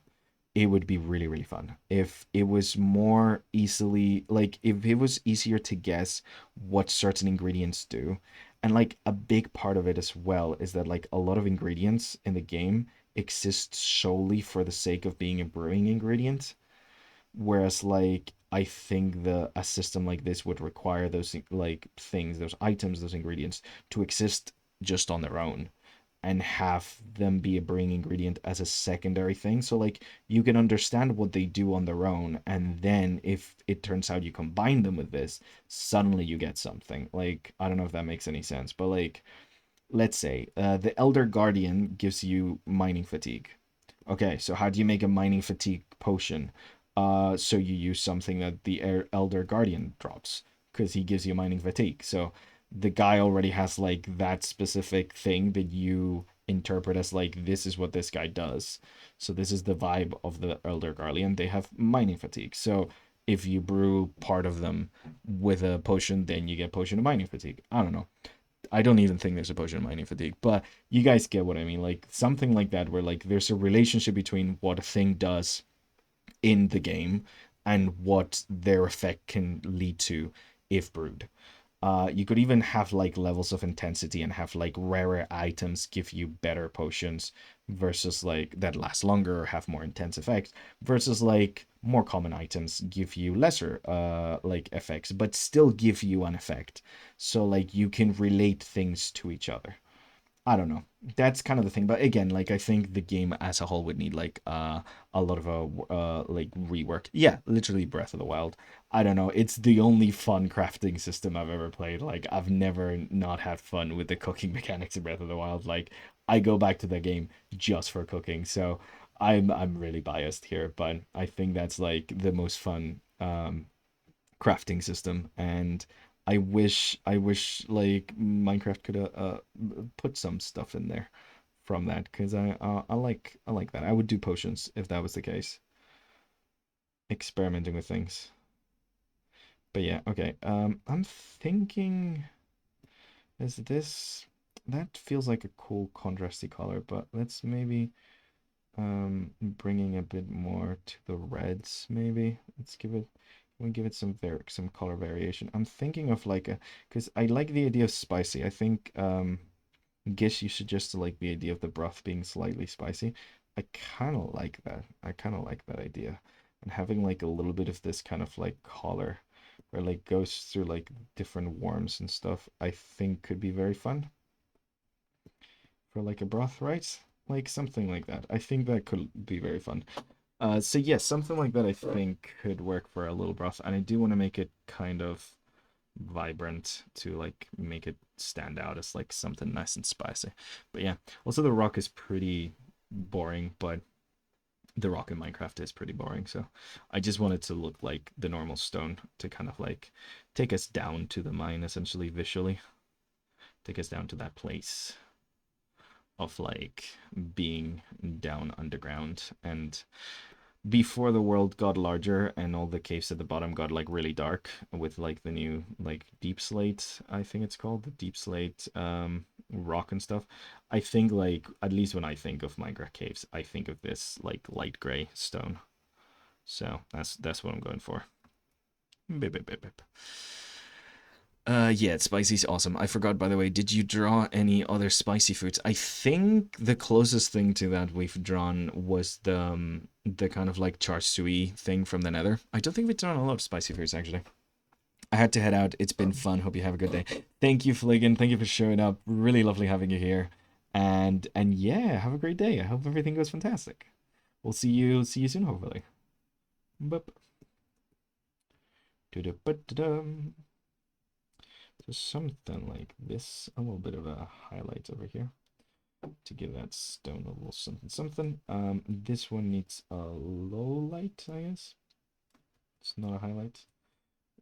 it would be really, really fun. If it was more easily, like, if it was easier to guess what certain ingredients do. And, like, a big part of it as well is that, like, a lot of ingredients in the game exist solely for the sake of being a brewing ingredient. Whereas, like, I think a system like this would require those like things, those items, those ingredients to exist just on their own and have them be a brewing ingredient as a secondary thing. So like you can understand what they do on their own, and then if it turns out you combine them with this, suddenly you get something. Like I don't know if that makes any sense, but like let's say the Elder Guardian gives you mining fatigue. Okay, so how do you make a mining fatigue potion? So you use something that the Elder Guardian drops because he gives you mining fatigue. So the guy already has like that specific thing that you interpret as like this is what this guy does. So this is the vibe of the Elder Guardian. They have mining fatigue. So if you brew part of them with a potion, then you get potion of mining fatigue. I don't know. I don't even think there's a potion of mining fatigue, but you guys get what I mean. Like something like that, where like there's a relationship between what a thing does in the game and what their effect can lead to if brewed. You could even have like levels of intensity and have like rarer items give you better potions versus like that last longer or have more intense effects versus like more common items give you lesser like effects but still give you an effect. So like you can relate things to each other. I don't know. That's kind of the thing. But again, like I think the game as a whole would need like a lot of like rework. Yeah, literally Breath of the Wild. I don't know. It's the only fun crafting system I've ever played. Like I've never not had fun with the cooking mechanics in Breath of the Wild. Like I go back to the game just for cooking. So I'm really biased here, but I think that's like the most fun crafting system, and I wish like Minecraft could put some stuff in there from that because I like that. I would do potions if that was the case, experimenting with things. But yeah, okay. I'm thinking, is this that feels like a cool contrasty color, but let's maybe bringing a bit more to the reds maybe. Let's give it some color variation. I'm thinking of like a, because I like the idea of spicy. I think Gish, you suggested like the idea of the broth being slightly spicy. I kind of like that. I kind of like that idea. And having like a little bit of this kind of like color where like goes through like different warms and stuff, I think could be very fun for like a broth, right? Like something like that. I think that could be very fun. So yes, something like that I think could work for a little broth, and I do want to make it kind of vibrant to like make it stand out as like something nice and spicy. But yeah, also the rock is pretty boring, but the rock in Minecraft is pretty boring, so I just want it to look like the normal stone to kind of like take us down to the mine essentially visually, take us down to that place of like being down underground and before the world got larger and all the caves at the bottom got like really dark with like the new like deep slate, I think it's called the deep slate rock and stuff. I think like at least when I think of Minecraft caves, I think of this like light gray stone. So that's what I'm going for. Beep, beep, beep, beep. Yeah, spicy's awesome. I forgot, by the way, did you draw any other spicy foods? I think the closest thing to that we've drawn was the kind of like char siu thing from the Nether. I don't think we've drawn a lot of spicy foods actually. I had to head out. It's been fun. Hope you have a good day. Thank you, Fliggin. Thank you for showing up. Really lovely having you here. And yeah, have a great day. I hope everything goes fantastic. We'll see you soon, hopefully. Bup. Do-do-but-da-dum. So something like this, a little bit of a highlight over here to give that stone a little something something. This one needs a low light, I guess. It's not a highlight.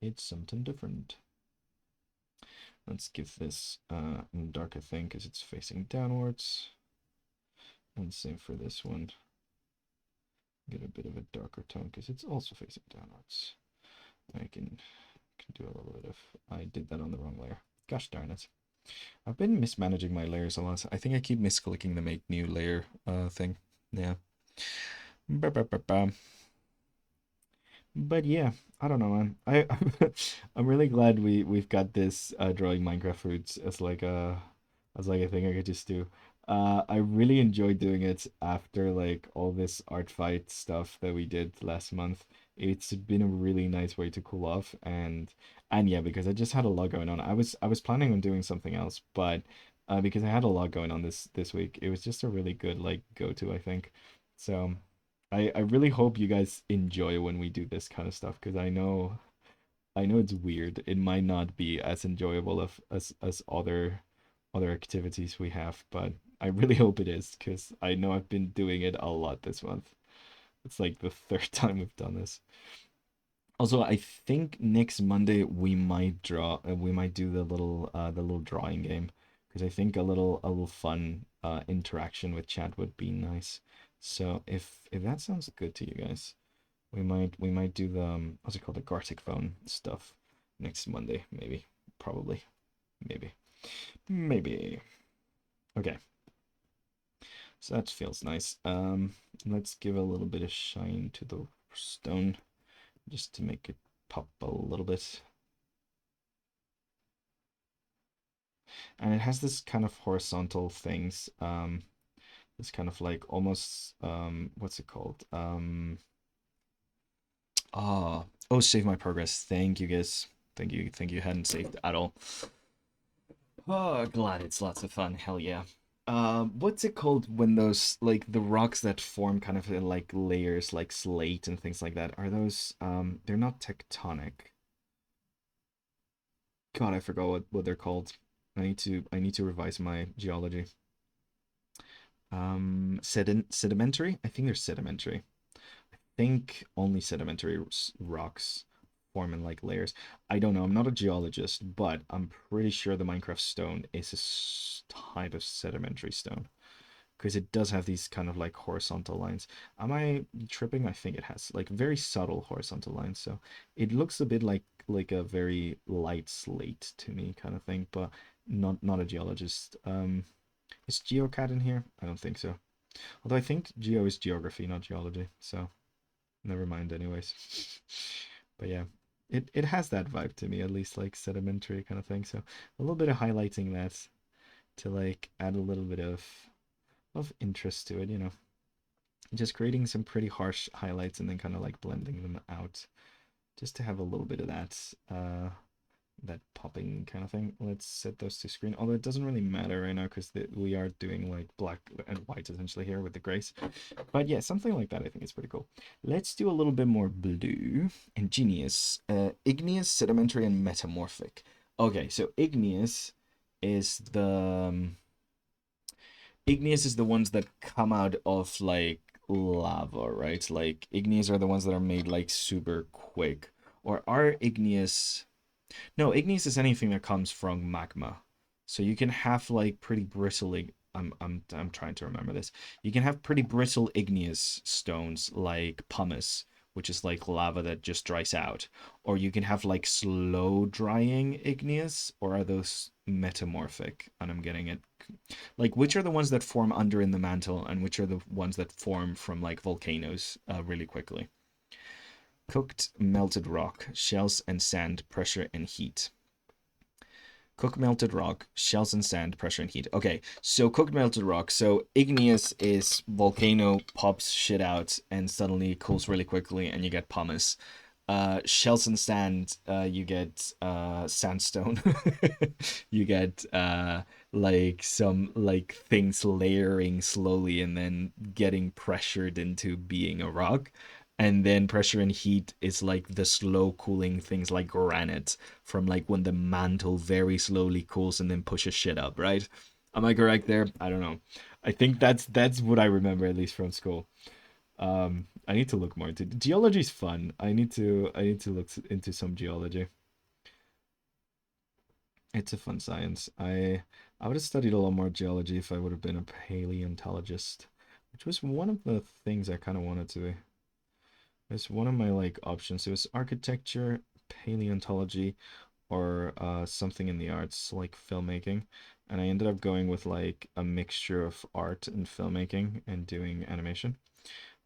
It's something different. Let's give this a darker thing because it's facing downwards. And same for this one. Get a bit of a darker tone because it's also facing downwards. I can do a little bit of, I did that on the wrong layer. Gosh darn it. I've been mismanaging my layers a lot. I think I keep misclicking the make new layer thing. Yeah. Ba-ba-ba-ba. But yeah, I don't know, man. I'm really glad we've got this drawing Minecraft foods as like a thing I could just do. I really enjoyed doing it after like all this art fight stuff that we did last month. It's been a really nice way to cool off, and yeah, because I just had a lot going on. I was planning on doing something else, but because I had a lot going on this week, it was just a really good like go to, I think. So I really hope you guys enjoy when we do this kind of stuff because I know it's weird. It might not be as enjoyable as other activities we have, but I really hope it is because I know I've been doing it a lot this month. It's like the third time we've done this. Also, I think next Monday we might do the little drawing game because I think a little fun interaction with chat would be nice. So if that sounds good to you guys, we might do the what's it called, the Gartic phone stuff next Monday, maybe, probably, maybe, maybe. Okay, so that feels nice. Let's give a little bit of shine to the stone just to make it pop a little bit. And it has this kind of horizontal things. This kind of like almost what's it called? Oh, save my progress. Thank you guys. Thank you. Hadn't saved at all. Oh, glad it's lots of fun. Hell yeah. What's it called when those like the rocks that form kind of in like layers like slate and things like that? Are those they're not tectonic. God, I forgot what they're called. I need to revise my geology. Sedimentary? I think they're sedimentary. I think only sedimentary rocks form in like layers. I don't know. I'm not a geologist, but I'm pretty sure the Minecraft stone is a type of sedimentary stone because it does have these kind of like horizontal lines. Am I tripping? I think it has like very subtle horizontal lines, so it looks a bit like a very light slate to me kind of thing, but not a geologist. Is GeoCat in here? I don't think so. Although I think geo is geography, not geology, so never mind anyways. But yeah, it has that vibe to me, at least like sedimentary kind of thing. So a little bit of highlighting that to like add a little bit of interest to it. Just creating some pretty harsh highlights and then kind of like blending them out just to have a little bit of that popping kind of thing. Let's set those to screen, although it doesn't really matter right now because we are doing like black and white essentially here with the grays. But yeah, something like that I think is pretty cool. Let's do a little bit more blue. Ingenious, igneous, sedimentary, and metamorphic. Okay, so is the um, igneous is the ones that come out of like lava, right? Like igneous are the ones that are made like super quick. Or are igneous No, igneous is anything that comes from magma. So you can have like pretty brittle I'm trying to remember this. You can have pretty brittle igneous stones like pumice, which is like lava that just dries out. Or you can have like slow drying igneous, or are those metamorphic? And I'm getting it. Like which are the ones that form under in the mantle and which are the ones that form from like volcanoes really quickly? Cooked melted rock, shells and sand, pressure and heat. Cooked melted rock, shells and sand, pressure and heat. Okay, so cooked melted rock. So igneous is volcano pops shit out and suddenly cools really quickly and you get pumice. Shells and sand, you get sandstone. You get like some like things layering slowly and then getting pressured into being a rock. And then pressure and heat is like the slow cooling things like granite from like when the mantle very slowly cools and then pushes shit up, right? Am I correct there? I don't know. I think that's what I remember at least from school. I need to look more into geology's fun. I need to look into some geology. It's a fun science. I would have studied a lot more geology if I would have been a paleontologist, which was one of the things I kind of wanted to be. It's one of my like options. It was architecture, paleontology, or something in the arts like filmmaking. And I ended up going with like a mixture of art and filmmaking and doing animation.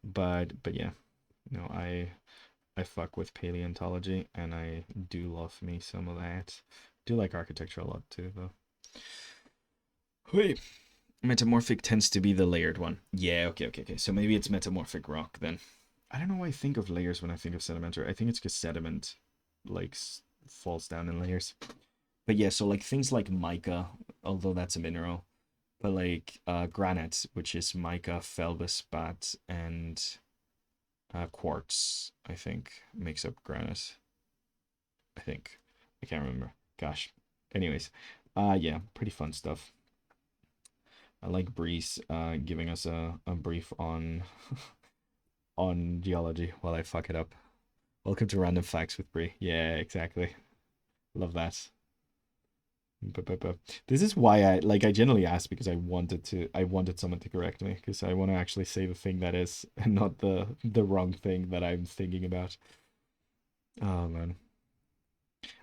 But yeah, I fuck with paleontology and I do love me some of that. Do like architecture a lot too though. Wait. Metamorphic tends to be the layered one. Yeah, okay. So maybe it's metamorphic rock then. I don't know why I think of layers when I think of sedimentary. I think it's because sediment like falls down in layers. But yeah, so like things like mica, although that's a mineral, but like granite, which is mica, feldspat, and quartz, I think, makes up granite. I think. I can't remember. Gosh. Anyways, yeah, pretty fun stuff. I like Breeze giving us a brief on on geology while I fuck it up. Welcome to Random Facts with Bree. Yeah, exactly. Love that. This is why I generally asked because I wanted someone to correct me because I want to actually say the thing that is and not the wrong thing that I'm thinking about. Oh man.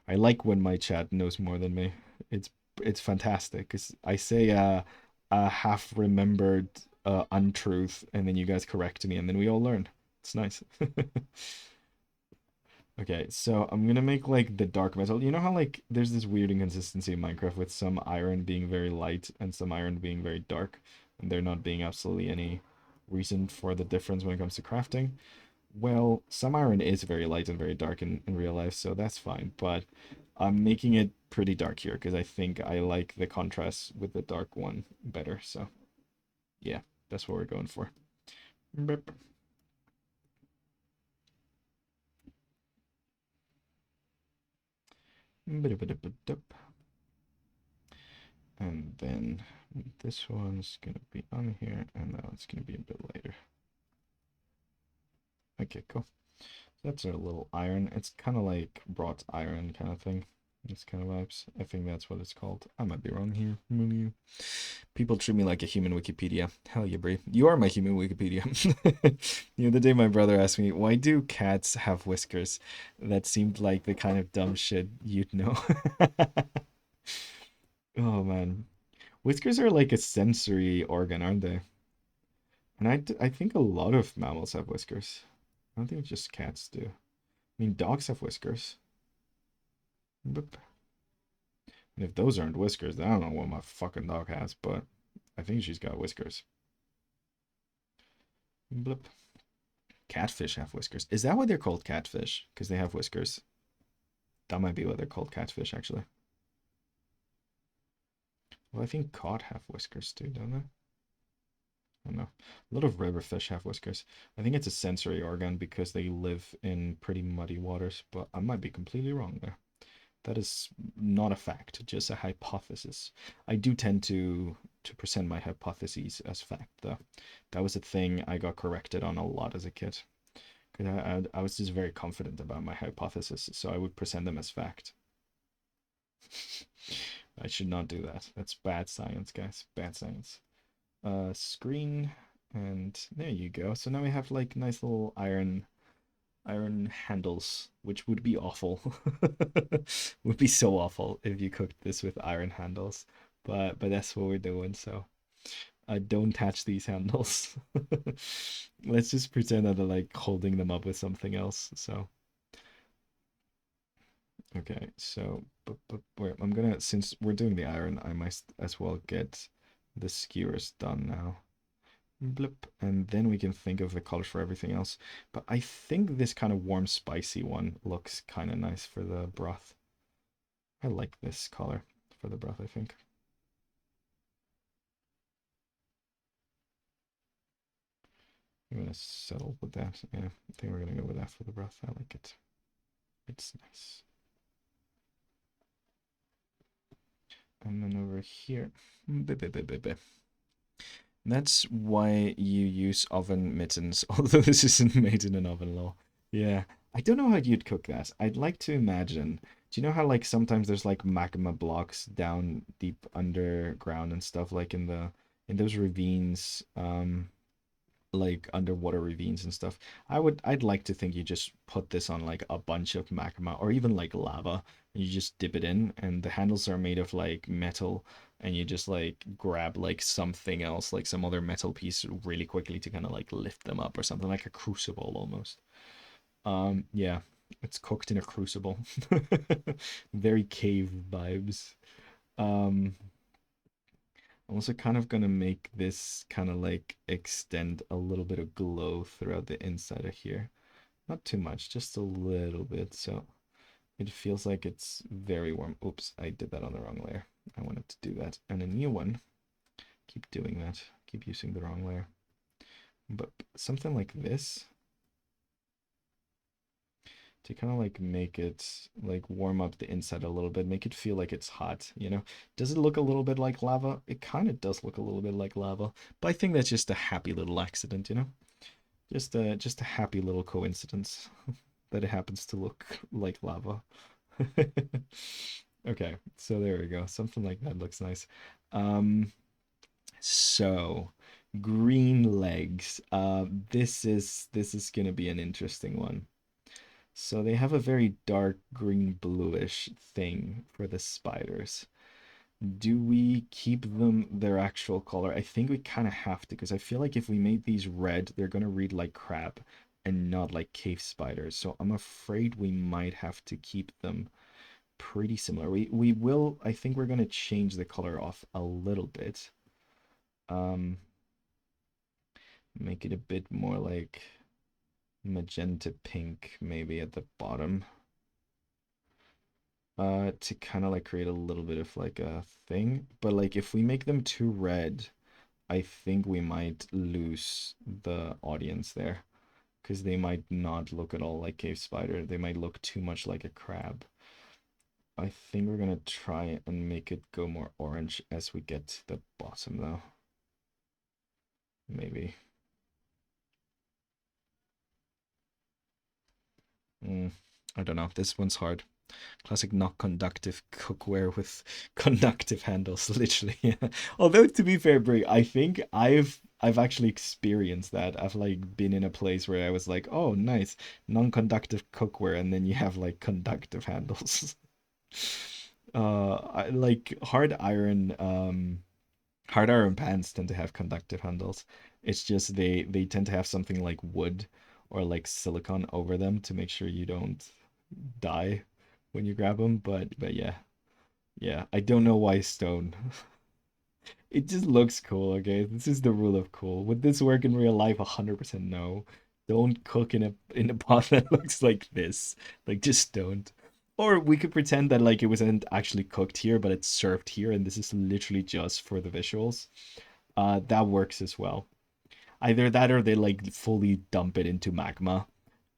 I like when my chat knows more than me. It's it's fantastic because I say a half remembered untruth and then you guys correct me and then we all learn. It's nice. Okay, so I'm gonna make like the dark metal. You know how like there's this weird inconsistency in Minecraft with some iron being very light and some iron being very dark, and there not being absolutely any reason for the difference when it comes to crafting? Well, some iron is very light and very dark in real life, so that's fine. But I'm making it pretty dark here because I think I like the contrast with the dark one better. So yeah, that's what we're going for. Burp. Ba-da-ba-da-ba-dup. And then this one's gonna be on here, and that one's gonna be a bit later. Okay, cool. That's our little iron. It's kind of like wrought iron kind of thing. It's kind of vibes. I think that's what it's called. I might be wrong here. People treat me like a human Wikipedia. Hell yeah, Brie. You are my human Wikipedia. The other day, my brother asked me, why do cats have whiskers? That seemed like the kind of dumb shit you'd know. Oh, man. Whiskers are like a sensory organ, aren't they? And I think a lot of mammals have whiskers. I don't think just cats do. I mean, dogs have whiskers. Boop. And if those aren't whiskers, then I don't know what my fucking dog has, but I think she's got whiskers. Blip. Catfish have whiskers. Is that why they're called catfish? Because they have whiskers. That might be why they're called catfish, actually. Well, I think cod have whiskers too, don't they? I don't know. A lot of river fish have whiskers. I think it's a sensory organ because they live in pretty muddy waters, but I might be completely wrong there. That is not a fact, just a hypothesis. I do tend to present my hypotheses as fact, though. That was a thing I got corrected on a lot as a kid. Because I was just very confident about my hypothesis, so I would present them as fact. I should not do that. That's bad science, guys. Bad science. Screen, and there you go. So now we have like nice little iron handles, which would be awful. Would be so awful if you cooked this with iron handles. But that's what we're doing, so don't touch these handles. Let's just pretend that they're like holding them up with something else. So okay, so but wait, I'm gonna since we're doing the iron, I might as well get the skewers done now. Blip, and then we can think of the colors for everything else. But I think this kind of warm, spicy one looks kind of nice for the broth. I like this color for the broth, I think. I'm gonna settle with that. Yeah, I think we're gonna go with that for the broth. I like it. It's nice. And then over here, that's why you use oven mittens, although this isn't made in an oven, lol. Yeah, I don't know how you'd cook that. I'd like to imagine. Do you know how like sometimes there's like magma blocks down deep underground and stuff like in those ravines, like underwater ravines and stuff. I'd like to think you just put this on like a bunch of magma or even like lava and you just dip it in and the handles are made of like metal and you just like grab like something else like some other metal piece really quickly to kind of like lift them up or something like a crucible almost. Yeah, it's cooked in a crucible. Very cave vibes. Um I'm also kind of gonna make this kind of like extend a little bit of glow throughout the inside of here. Not too much, just a little bit, so it feels like it's very warm. Oops, I did that on the wrong layer. I wanted to do that. And a new one. Keep doing that. Keep using the wrong layer. But something like this to kind of like make it like warm up the inside a little bit, make it feel like it's hot, you know? Does it look a little bit like lava? It kind of does look a little bit like lava, but I think that's just a happy little accident, you know? Just a happy little coincidence that it happens to look like lava. Okay, so there we go. Something like that looks nice. Um, so green legs. This is gonna be an interesting one. So they have a very dark green bluish thing for the spiders. Do we keep them their actual color? I think we kind of have to, because I feel like if we made these red, they're gonna read like crab and not like cave spiders. So I'm afraid we might have to keep them pretty similar. We will, I think we're gonna change the color off a little bit. Um, make it a bit more like magenta pink maybe at the bottom. To kind of like create a little bit of like a thing. But like if we make them too red, I think we might lose the audience there. Because they might not look at all like cave spider. They might look too much like a crab. I think we're gonna try and make it go more orange as we get to the bottom though. Maybe. I don't know. This one's hard. Classic not conductive cookware with conductive handles, literally. Yeah. Although to be fair, Brie, I think I've actually experienced that. I've like been in a place where I was like, oh nice, non-conductive cookware, and then you have like conductive handles. Like hard iron pans tend to have conductive handles. It's just they tend to have something like wood or like silicone over them to make sure you don't die when you grab them. But yeah, yeah. I don't know why stone. It just looks cool. Okay, this is the rule of cool. Would this work in real life? 100% no. Don't cook in a pot that looks like this. Like just don't. Or we could pretend that like it wasn't actually cooked here, but it's served here, and this is literally just for the visuals. That works as well. Either that or they like fully dump it into magma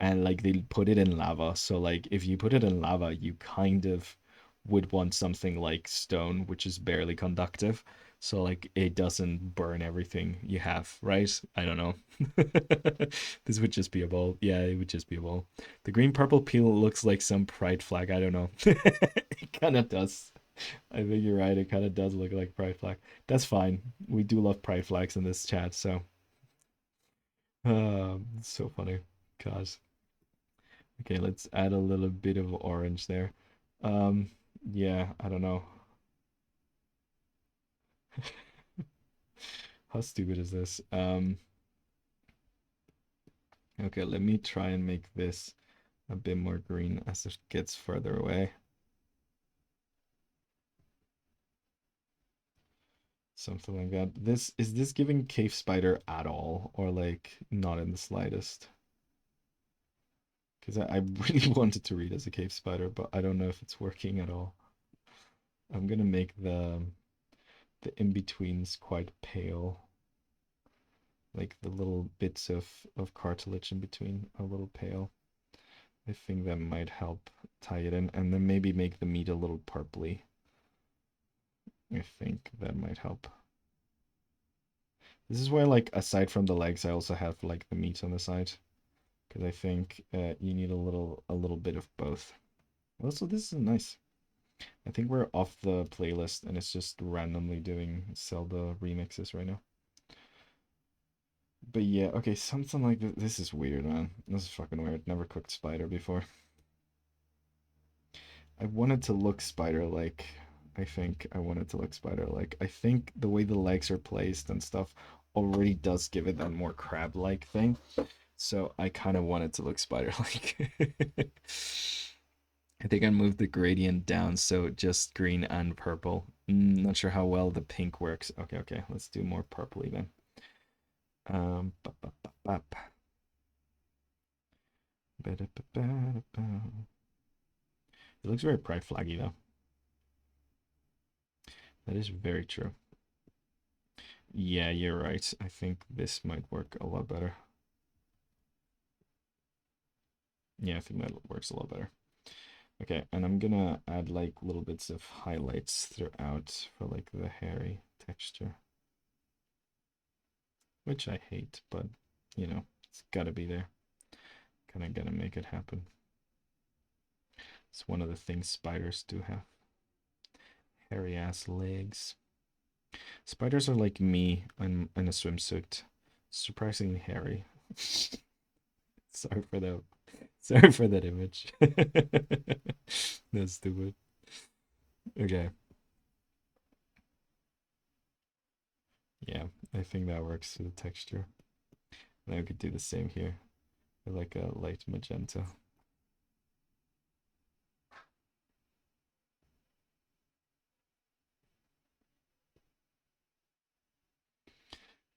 and like they put it in lava. So like if you put it in lava, you kind of would want something like stone, which is barely conductive. So like it doesn't burn everything you have, right? I don't know. This would just be a ball. Yeah, it would just be a ball. The green purple peel looks like some pride flag. I don't know. It kind of does. I think you're right. It kind of does look like pride flag. That's fine. We do love pride flags in this chat, so it's so funny. Gosh. Okay, let's add a little bit of orange there. Um, yeah, I don't know. How stupid is this? Okay, let me try and make this a bit more green as it gets further away. Something like that. Is this giving cave spider at all, or like not in the slightest? Because I really wanted to read as a cave spider, but I don't know if it's working at all. I'm gonna make the in-betweens quite pale. Like the little bits of cartilage in between are a little pale. I think that might help tie it in, and then maybe make the meat a little purpley. I think that might help. This is why, like, aside from the legs, I also have like the meat on the side, because I think you need a little bit of both. Also, this is nice. I think we're off the playlist, and it's just randomly doing Zelda remixes right now. But yeah, okay, something like this. This is weird, man. This is fucking weird. Never cooked spider before. I wanted to look spider-like. I think I wanted to look spider-like. I think the way the legs are placed and stuff already does give it that more crab-like thing. So I kind of wanted to look spider-like. I think I moved the gradient down so just green and purple. Not sure how well the pink works. Okay, okay, let's do more purpley then. Bop, bop, bop, bop. Ba-da-ba-ba-da-ba. It looks very pride flaggy though. That is very true. Yeah, you're right. I think this might work a lot better. Yeah, I think that works a lot better. Okay, and I'm gonna add like little bits of highlights throughout for like the hairy texture, which I hate, but you know, it's gotta be there. Kind of gotta make it happen. It's one of the things spiders do have. Hairy ass legs. Spiders are like me in a swimsuit. Surprisingly hairy. Sorry for the sorry for that image. That's stupid. Okay. Yeah, I think that works for the texture. And I could do the same here. I like a light magenta.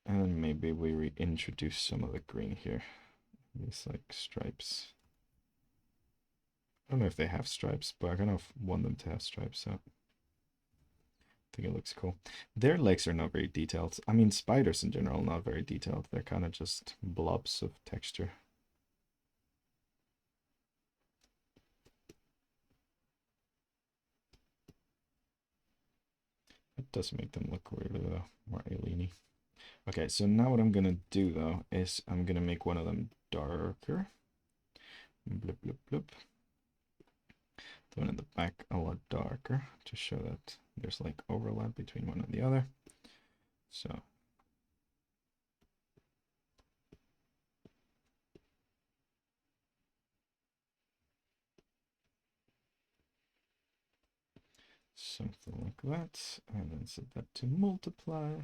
And maybe we reintroduce some of the green here. These like stripes. I don't know if they have stripes, but I kind of want them to have stripes, so I think it looks cool. Their legs are not very detailed. I mean, spiders in general, not very detailed. They're kind of just blobs of texture. It does make them look really more alien-y. Okay, so now what I'm gonna do though is I'm gonna make one of them darker. Blip, blip, blip. The one in the back a lot darker to show that there's like overlap between one and the other. So something like that, and then set that to multiply.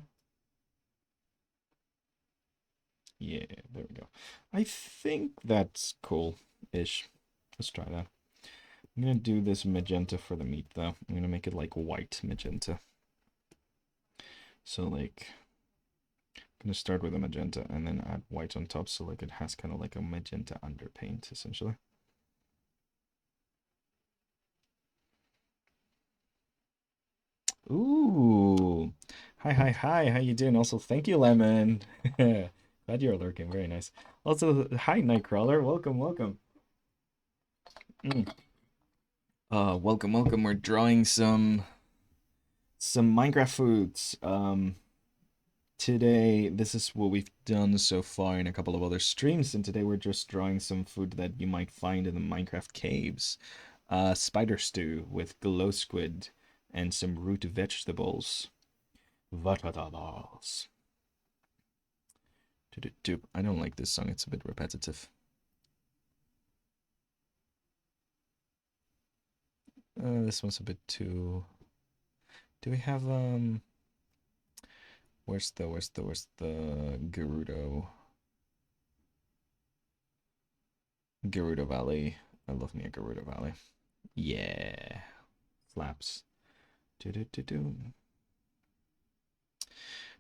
Yeah, there we go. I think that's cool-ish. Let's try that. I'm gonna do this magenta for the meat though. I'm gonna make it like white magenta. So like, I'm gonna start with a magenta and then add white on top, so like it has kind of like a magenta underpaint essentially. Ooh, hi, hi, hi. How you doing? Also, thank you, Lemon. Glad you're lurking. Very nice. Also, hi, Nightcrawler. Welcome, welcome. Mm. Welcome, welcome. We're drawing some Minecraft foods. Today, this is what we've done so far in a couple of other streams, and today we're just drawing some food that you might find in the Minecraft caves. Spider stew with glow squid and some root vegetables. Vegetables. I don't like this song. It's a bit repetitive. This one's a bit too. Do we have Where's the Gerudo Valley? I love me a Gerudo Valley. Yeah, flaps. Do do do do.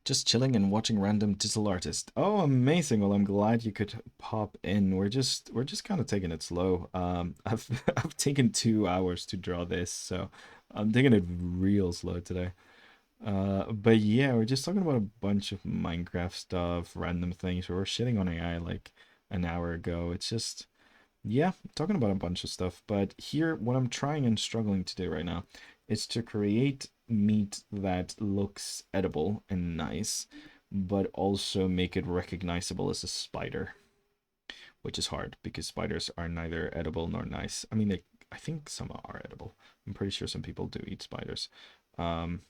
Just chilling and watching random digital artist. Oh, amazing! Well, I'm glad you could pop in. We're just kind of taking it slow. I've taken 2 hours to draw this, so I'm taking it real slow today. But yeah, we're just talking about a bunch of Minecraft stuff, random things. We were shitting on AI like an hour ago. It's just, yeah, talking about a bunch of stuff. But here, what I'm trying and struggling to do right now is to create meat that looks edible and nice, but also make it recognizable as a spider, which is hard because spiders are neither edible nor nice. I mean, I think some are edible. I'm pretty sure some people do eat spiders. Um,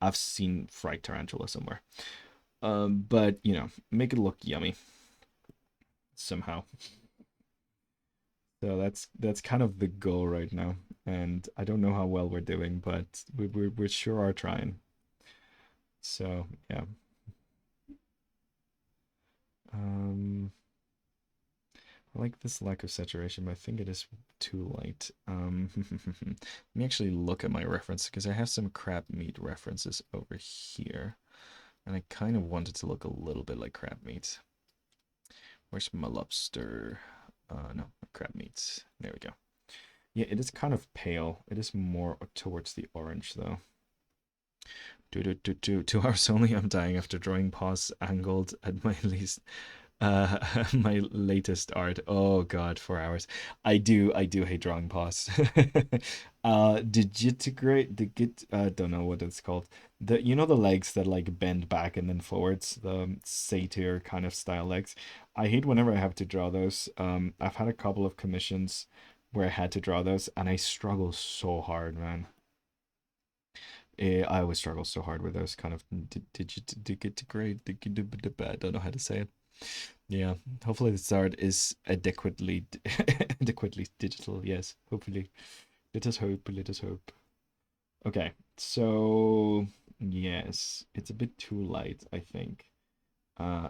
I've seen fried tarantula somewhere. But you know, make it look yummy somehow. So that's kind of the goal right now, and I don't know how well we're doing, but we sure are trying. So yeah. Um, I like this lack of saturation, but I think it is too light. Let me actually look at my reference because I have some crab meat references over here. And I kind of want it to look a little bit like crab meat. Where's my lobster? No, crab meat. There we go. Yeah, it is kind of pale. It is more towards the orange, though. 2 hours only. I'm dying after drawing paws angled at my least my latest art. Oh god, 4 hours. I do hate drawing paws. Digitigrate, don't know what it's called. The legs that like bend back and then forwards, the satyr kind of style legs. I hate whenever I have to draw those. I've had a couple of commissions where I had to draw those and I struggle so hard, man. I always struggle so hard with those kind of digitigrate. I don't know how to say it. Yeah, hopefully the art is adequately adequately digital. Yes, hopefully. Let us hope. Let us hope. Okay, so yes, it's a bit too light, I think.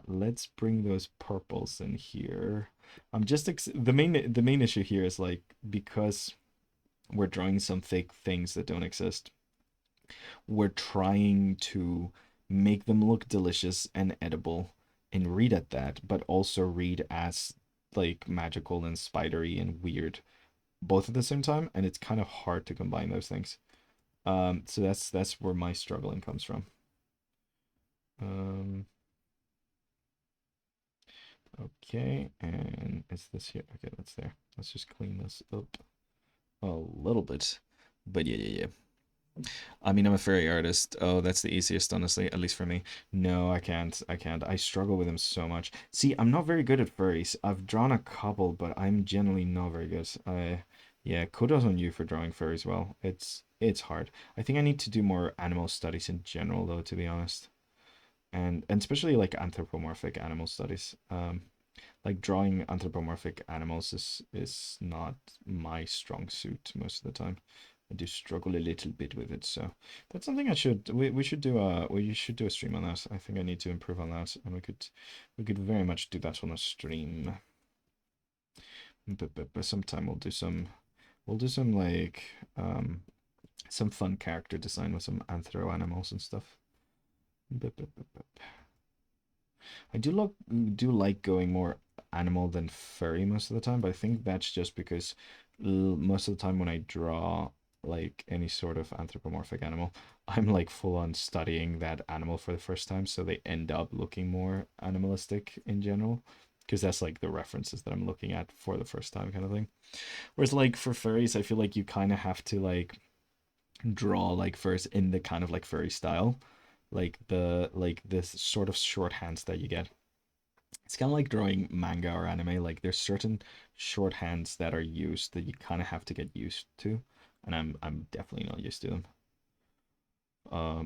Let's bring those purples in here. I'm just the main issue here is like because we're drawing some fake things that don't exist. We're trying to make them look delicious and edible and read at that, but also read as like magical and spidery and weird both at the same time, and it's kind of hard to combine those things. So that's where my struggling comes from. Um, okay, and is this here? Okay, that's there. Let's just clean this up a little bit. But yeah. I mean, I'm a fairy artist. Oh, that's the easiest, honestly, at least for me. No, I can't. I can't. I struggle with them so much. See, I'm not very good at furries. I've drawn a couple, but I'm generally not very good. Yeah, kudos on you for drawing furries well. It's hard. I think I need to do more animal studies in general, though, to be honest. And especially like anthropomorphic animal studies. Like drawing anthropomorphic animals is not my strong suit most of the time. I do struggle a little bit with it, so that's something we should do a stream on that. I think I need to improve on that, and we could very much do that on a stream. But sometime we'll do some like some fun character design with some anthro animals and stuff. I do like going more animal than furry most of the time, but I think that's just because most of the time when I draw like any sort of anthropomorphic animal, I'm like full on studying that animal for the first time, so they end up looking more animalistic in general, because that's like the references that I'm looking at for the first time kind of thing. Whereas like for furries, I feel like you kind of have to like draw like first in the kind of like furry style, like this sort of shorthands that you get. It's kind of like drawing manga or anime. Like there's certain shorthands that are used that you kind of have to get used to, and I'm definitely not used to them.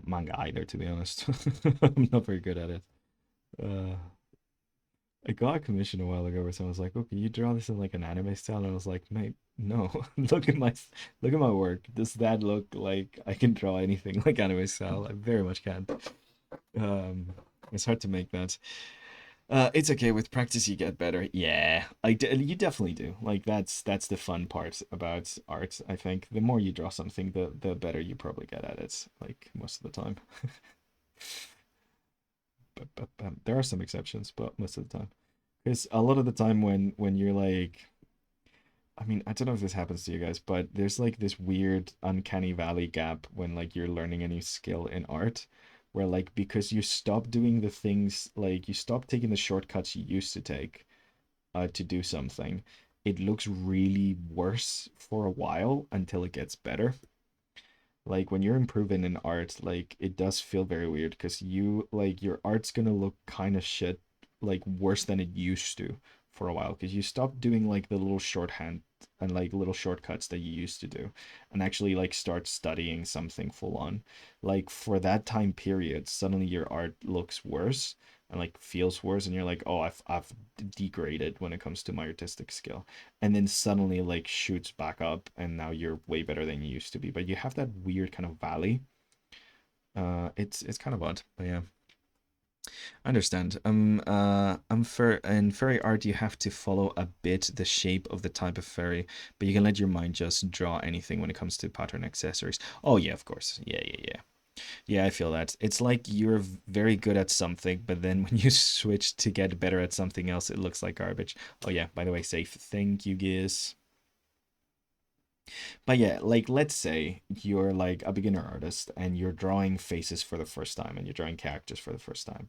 Manga either, to be honest. I'm not very good at it. Uh, I got a commission a while ago where someone was like, "Oh, can you draw this in like an anime style?" And I was like, "Mate, no. Look at my work. Does that look like I can draw anything like anime style? I very much can't." Um, it's hard to make that. It's okay. With practice, you get better. Yeah, you definitely do. Like that's the fun part about art. I think the more you draw something, the better you probably get at it. Like most of the time. But there are some exceptions, but most of the time, because a lot of the time when you're like, I mean, I don't know if this happens to you guys, but there's like this weird uncanny valley gap when like you're learning a new skill in art, where like because you stop doing the things like you stop taking the shortcuts you used to take to do something, it looks really worse for a while until it gets better. Like when you're improving in art, like it does feel very weird because you like your art's gonna look kind of shit, like worse than it used to for a while because you stop doing like the little shorthand and like little shortcuts that you used to do and actually like start studying something full on. Like for that time period, suddenly your art looks worse and like feels worse and you're like, "Oh, I've degraded when it comes to my artistic skill." And then suddenly like shoots back up and now you're way better than you used to be, but you have that weird kind of valley. It's kind of odd, but yeah. I understand. For in fairy art, you have to follow a bit the shape of the type of fairy, but you can let your mind just draw anything when it comes to pattern accessories. Oh yeah, of course. Yeah, yeah, yeah. Yeah, I feel that. It's like you're very good at something, but then when you switch to get better at something else, it looks like garbage. Oh yeah, by the way, safe. Thank you, Giz. But yeah, like let's say you're like a beginner artist and you're drawing faces for the first time and you're drawing characters for the first time.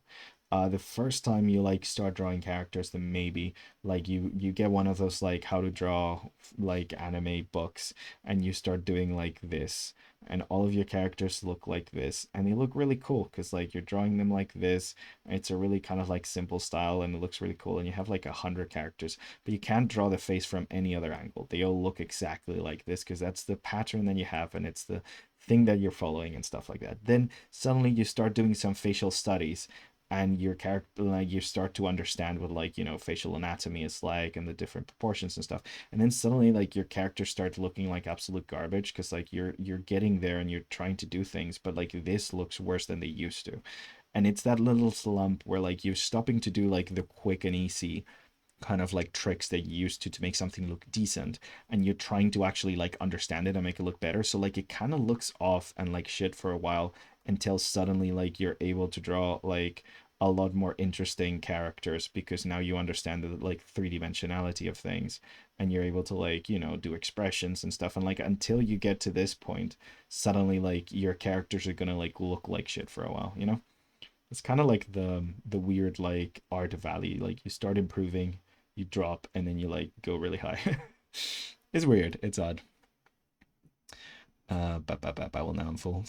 The first time you like start drawing characters, then maybe like you get one of those like how to draw like anime books and you start doing like this and all of your characters look like this and they look really cool because like you're drawing them like this. It's a really kind of like simple style and it looks really cool and you have like 100 characters, but you can't draw the face from any other angle. They all look exactly like this because that's the pattern that you have and it's the thing that you're following and stuff like that. Then suddenly you start doing some facial studies and your character like you start to understand what like facial anatomy is like and the different proportions and stuff, and then suddenly like your character starts looking like absolute garbage because like you're getting there and you're trying to do things but like this looks worse than they used to, and it's that little slump where like you're stopping to do like the quick and easy kind of like tricks that you used to make something look decent, and you're trying to actually like understand it and make it look better, so like it kind of looks off and like shit for a while until suddenly like you're able to draw like a lot more interesting characters because now you understand the like three-dimensionality of things and you're able to like do expressions and stuff, and like until you get to this point suddenly like your characters are gonna like look like shit for a while. It's kind of like the weird like art valley. Like you start improving, you drop, and then you like go really high. It's weird. It's odd. Well, now I'm full.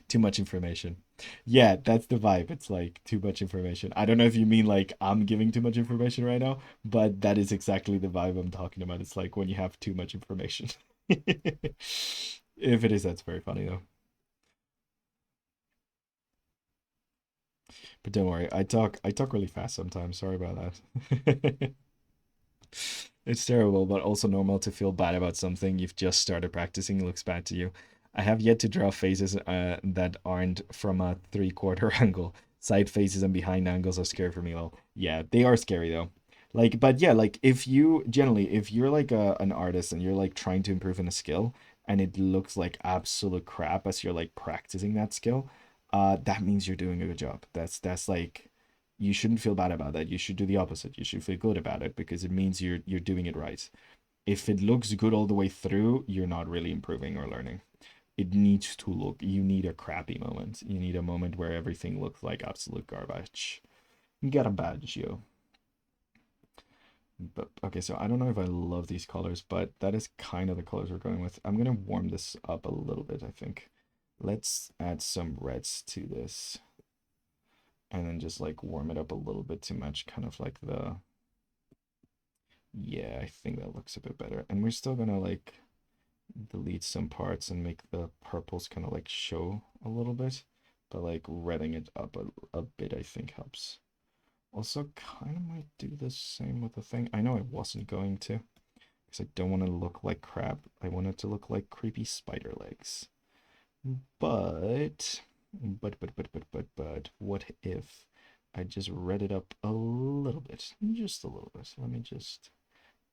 Too much information. Yeah, that's the vibe. It's like too much information. I don't know if you mean like I'm giving too much information right now, but that is exactly the vibe I'm talking about. It's like when you have too much information. If it is, that's very funny though. But don't worry, I talk really fast sometimes. Sorry about that. It's terrible, but also normal to feel bad about something you've just started practicing looks bad to you. I have yet to draw faces that aren't from a three-quarter angle. Side faces and behind angles are scary for me. Well, yeah, they are scary though. Like, but yeah, like if you generally, if you're like an artist and you're like trying to improve in a skill and it looks like absolute crap as you're like practicing that skill, that means you're doing a good job. That's like you shouldn't feel bad about that. You should do the opposite. You should feel good about it because it means you're doing it right. If it looks good all the way through, you're not really improving or learning. It needs to look. You need a crappy moment. You need a moment where everything looks like absolute garbage. Get a badge, yo. But okay, so I don't know if I love these colors, but that is kind of the colors we're going with. I'm gonna warm this up a little bit, I think. Let's add some reds to this and then just like warm it up a little bit too much, kind of like the yeah, I think that looks a bit better. And we're still gonna like delete some parts and make the purples kind of like show a little bit, but like redding it up a bit I think helps. Also kind of might do the same with the thing. I know I wasn't going to because I don't want to look like crap. I want it to look like creepy spider legs. But what if I just read it up a little bit, just a little bit. Let me just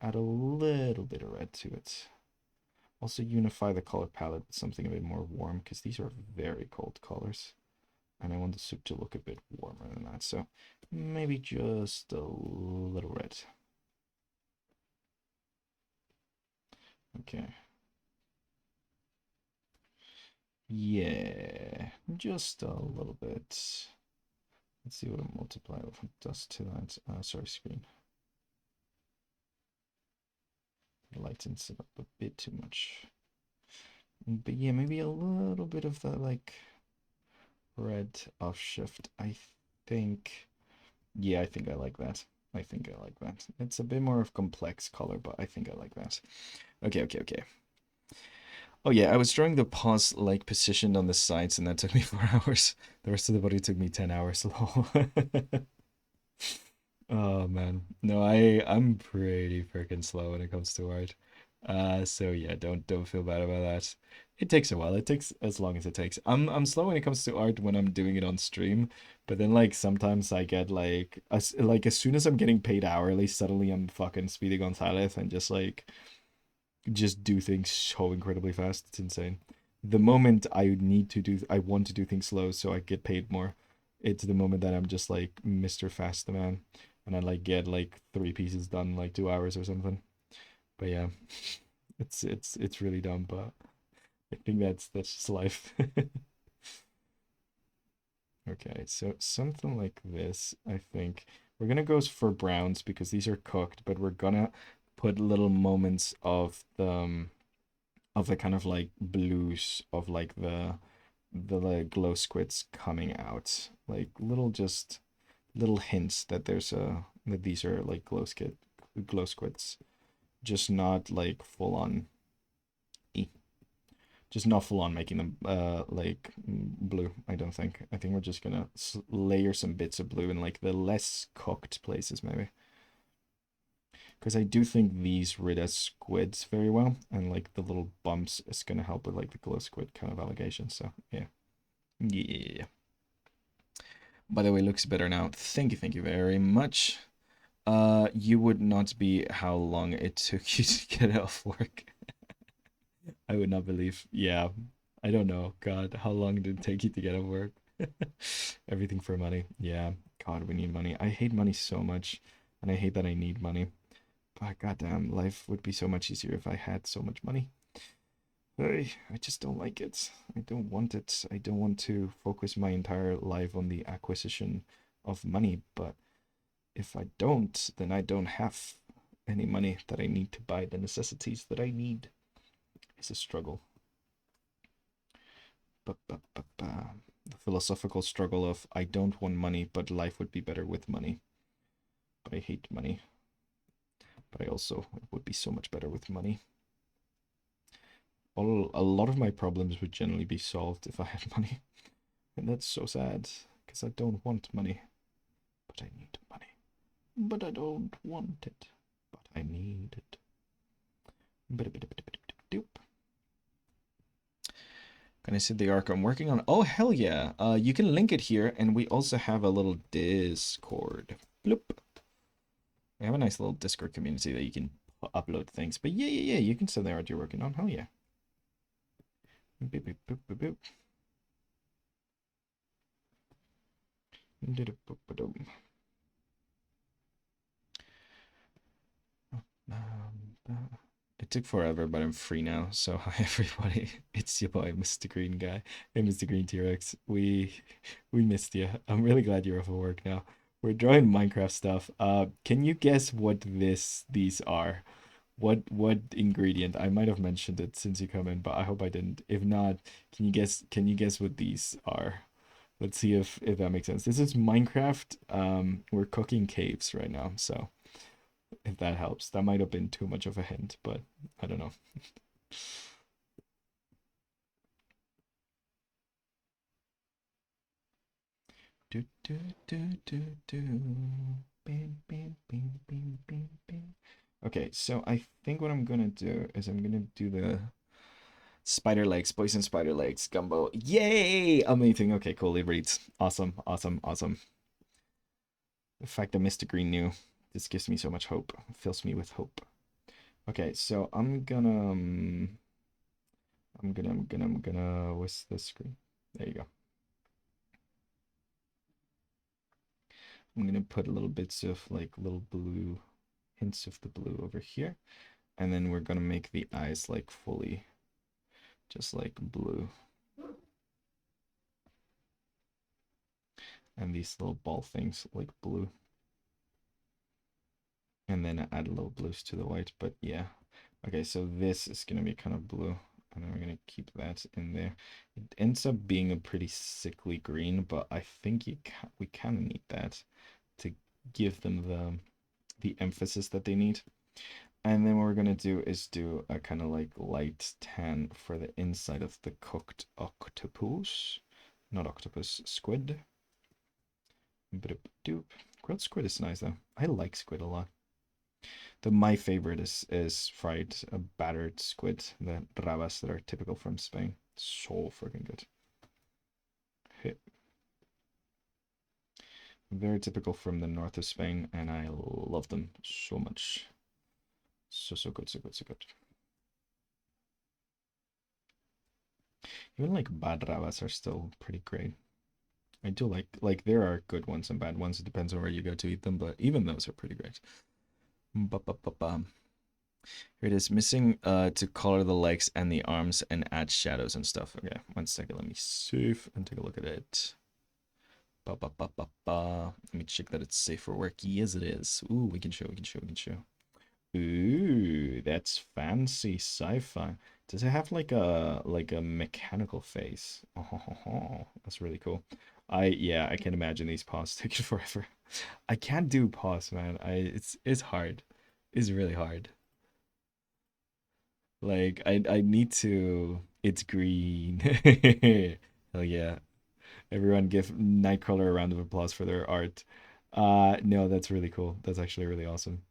add a little bit of red to it. Also unify the color palette with something a bit more warm because these are very cold colors. And I want the soup to look a bit warmer than that. So maybe just a little red. Okay. Yeah, just a little bit. Let's see what a multiply does to that. Sorry, screen. Lightens it up a bit too much. But yeah, maybe a little bit of that like red off shift. I think, yeah, I think I like that. I think I like that. It's a bit more of complex color, but I think I like that. Okay, okay, okay. Oh yeah, I was drawing the paws like positioned on the sides and that took me 4 hours. The rest of the body took me 10 hours. Lol. Oh man. No, I'm pretty freaking slow when it comes to art. So yeah, don't feel bad about that. It takes a while. It takes as long as it takes. I'm slow when it comes to art when I'm doing it on stream, but then like sometimes I get as soon as I'm getting paid hourly, suddenly I'm fucking Speedy Gonzalez and just do things so incredibly fast. It's insane. The moment I want to do things slow so I get paid more. It's the moment that I'm just like Mr. Fast the Man, and I like get like 3 pieces done like 2 hours or something. But yeah, it's really dumb, but I think that's just life. Okay, so something like this, I think. We're gonna go for browns because these are cooked, but we're gonna put little moments of the kind of like blues of like the like glow squids coming out. Like little hints that that these are like glow squids. Just not like full on just not full on making them blue. I don't think. I think we're just gonna layer some bits of blue in like the less cooked places maybe, because I do think these rid as squids very well, and like the little bumps is gonna help with like the glow squid kind of allegation. So yeah, yeah. By the way, looks better now. Thank you very much. You would not be how long it took you to get off work. I would not believe. Yeah, I don't know. God, how long did it take you to get off work? Everything for money. Yeah, God, we need money. I hate money so much, and I hate that I need money. But goddamn, life would be so much easier if I had so much money. I just don't like it. I don't want it. I don't want to focus my entire life on the acquisition of money. But if I don't, then I don't have any money that I need to buy the necessities that I need. It's a struggle. The philosophical struggle of I don't want money, but life would be better with money. But I hate money. But I also it would be so much better with money. A lot of my problems would generally be solved if I had money. And that's so sad, because I don't want money. But I need money. But I don't want it. But I need it. Can I see the arc I'm working on? Oh, hell yeah. You can link it here, and we also have a little Discord. Bloop. We have a nice little Discord community that you can upload things. But yeah, you can send the art you're working on. Hell yeah. Boop, boop, boop, boop, boop. It took forever, but I'm free now. So hi everybody, it's your boy, Mr. Green Guy. Hey, Mr. Green T-Rex. We missed you. I'm really glad you're off of work now. We're drawing Minecraft stuff. Can you guess what these are? What ingredient? I might have mentioned it since you come in, but I hope I didn't. If not, can you guess what these are? Let's see if that makes sense. This is Minecraft. We're cooking caves right now, so if that helps. That might have been too much of a hint, but I don't know. Do, do, do, do, do. Bing, bing, bing, bing, bing, bing. Okay, so I think what I'm gonna do is I'm gonna do the spider legs, poison spider legs gumbo. Yay! Amazing. Okay, cool. It reads. Awesome, awesome, awesome. The fact that Mr. Green knew, this gives me so much hope. It fills me with hope. Okay, so I'm gonna whisk the screen. There you go. I'm gonna put little bits of like little blue hints of the blue over here, and then we're gonna make the eyes like fully just like blue, and these little ball things like blue, and then add little blues to the white. But yeah, okay, so this is gonna be kind of blue, and then we're gonna keep that in there. It ends up being a pretty sickly green, but I think we kind of need that to give them the emphasis that they need. And then what we're gonna do is do a kind of like light tan for the inside of the cooked octopus. Not octopus, squid. Grilled squid is nice though. I like squid a lot. My favorite is fried battered squid, the rabas that are typical from Spain. So freaking good. Hit. Very typical from the north of Spain, and I love them so much. So good, so good, so good. Even like bad rabas are still pretty great. I do like there are good ones and bad ones. It depends on where you go to eat them, but even those are pretty great. Ba-ba-ba-ba. Here it is, missing to color the legs and the arms and add shadows and stuff. Okay, one second, let me save and take a look at it. Ba, ba, ba, ba, ba. Let me check that it's safe for work. Yes, it is. Ooh, we can show, we can show, we can show. Ooh, that's fancy sci-fi. Does it have like a mechanical face? Oh, that's really cool. Yeah, I can imagine these paws taking forever. I can't do paws, man. It's hard. It's really hard. Like I need to. It's green. Hell yeah. Everyone give Nightcrawler a round of applause for their art. No, that's really cool. That's actually really awesome.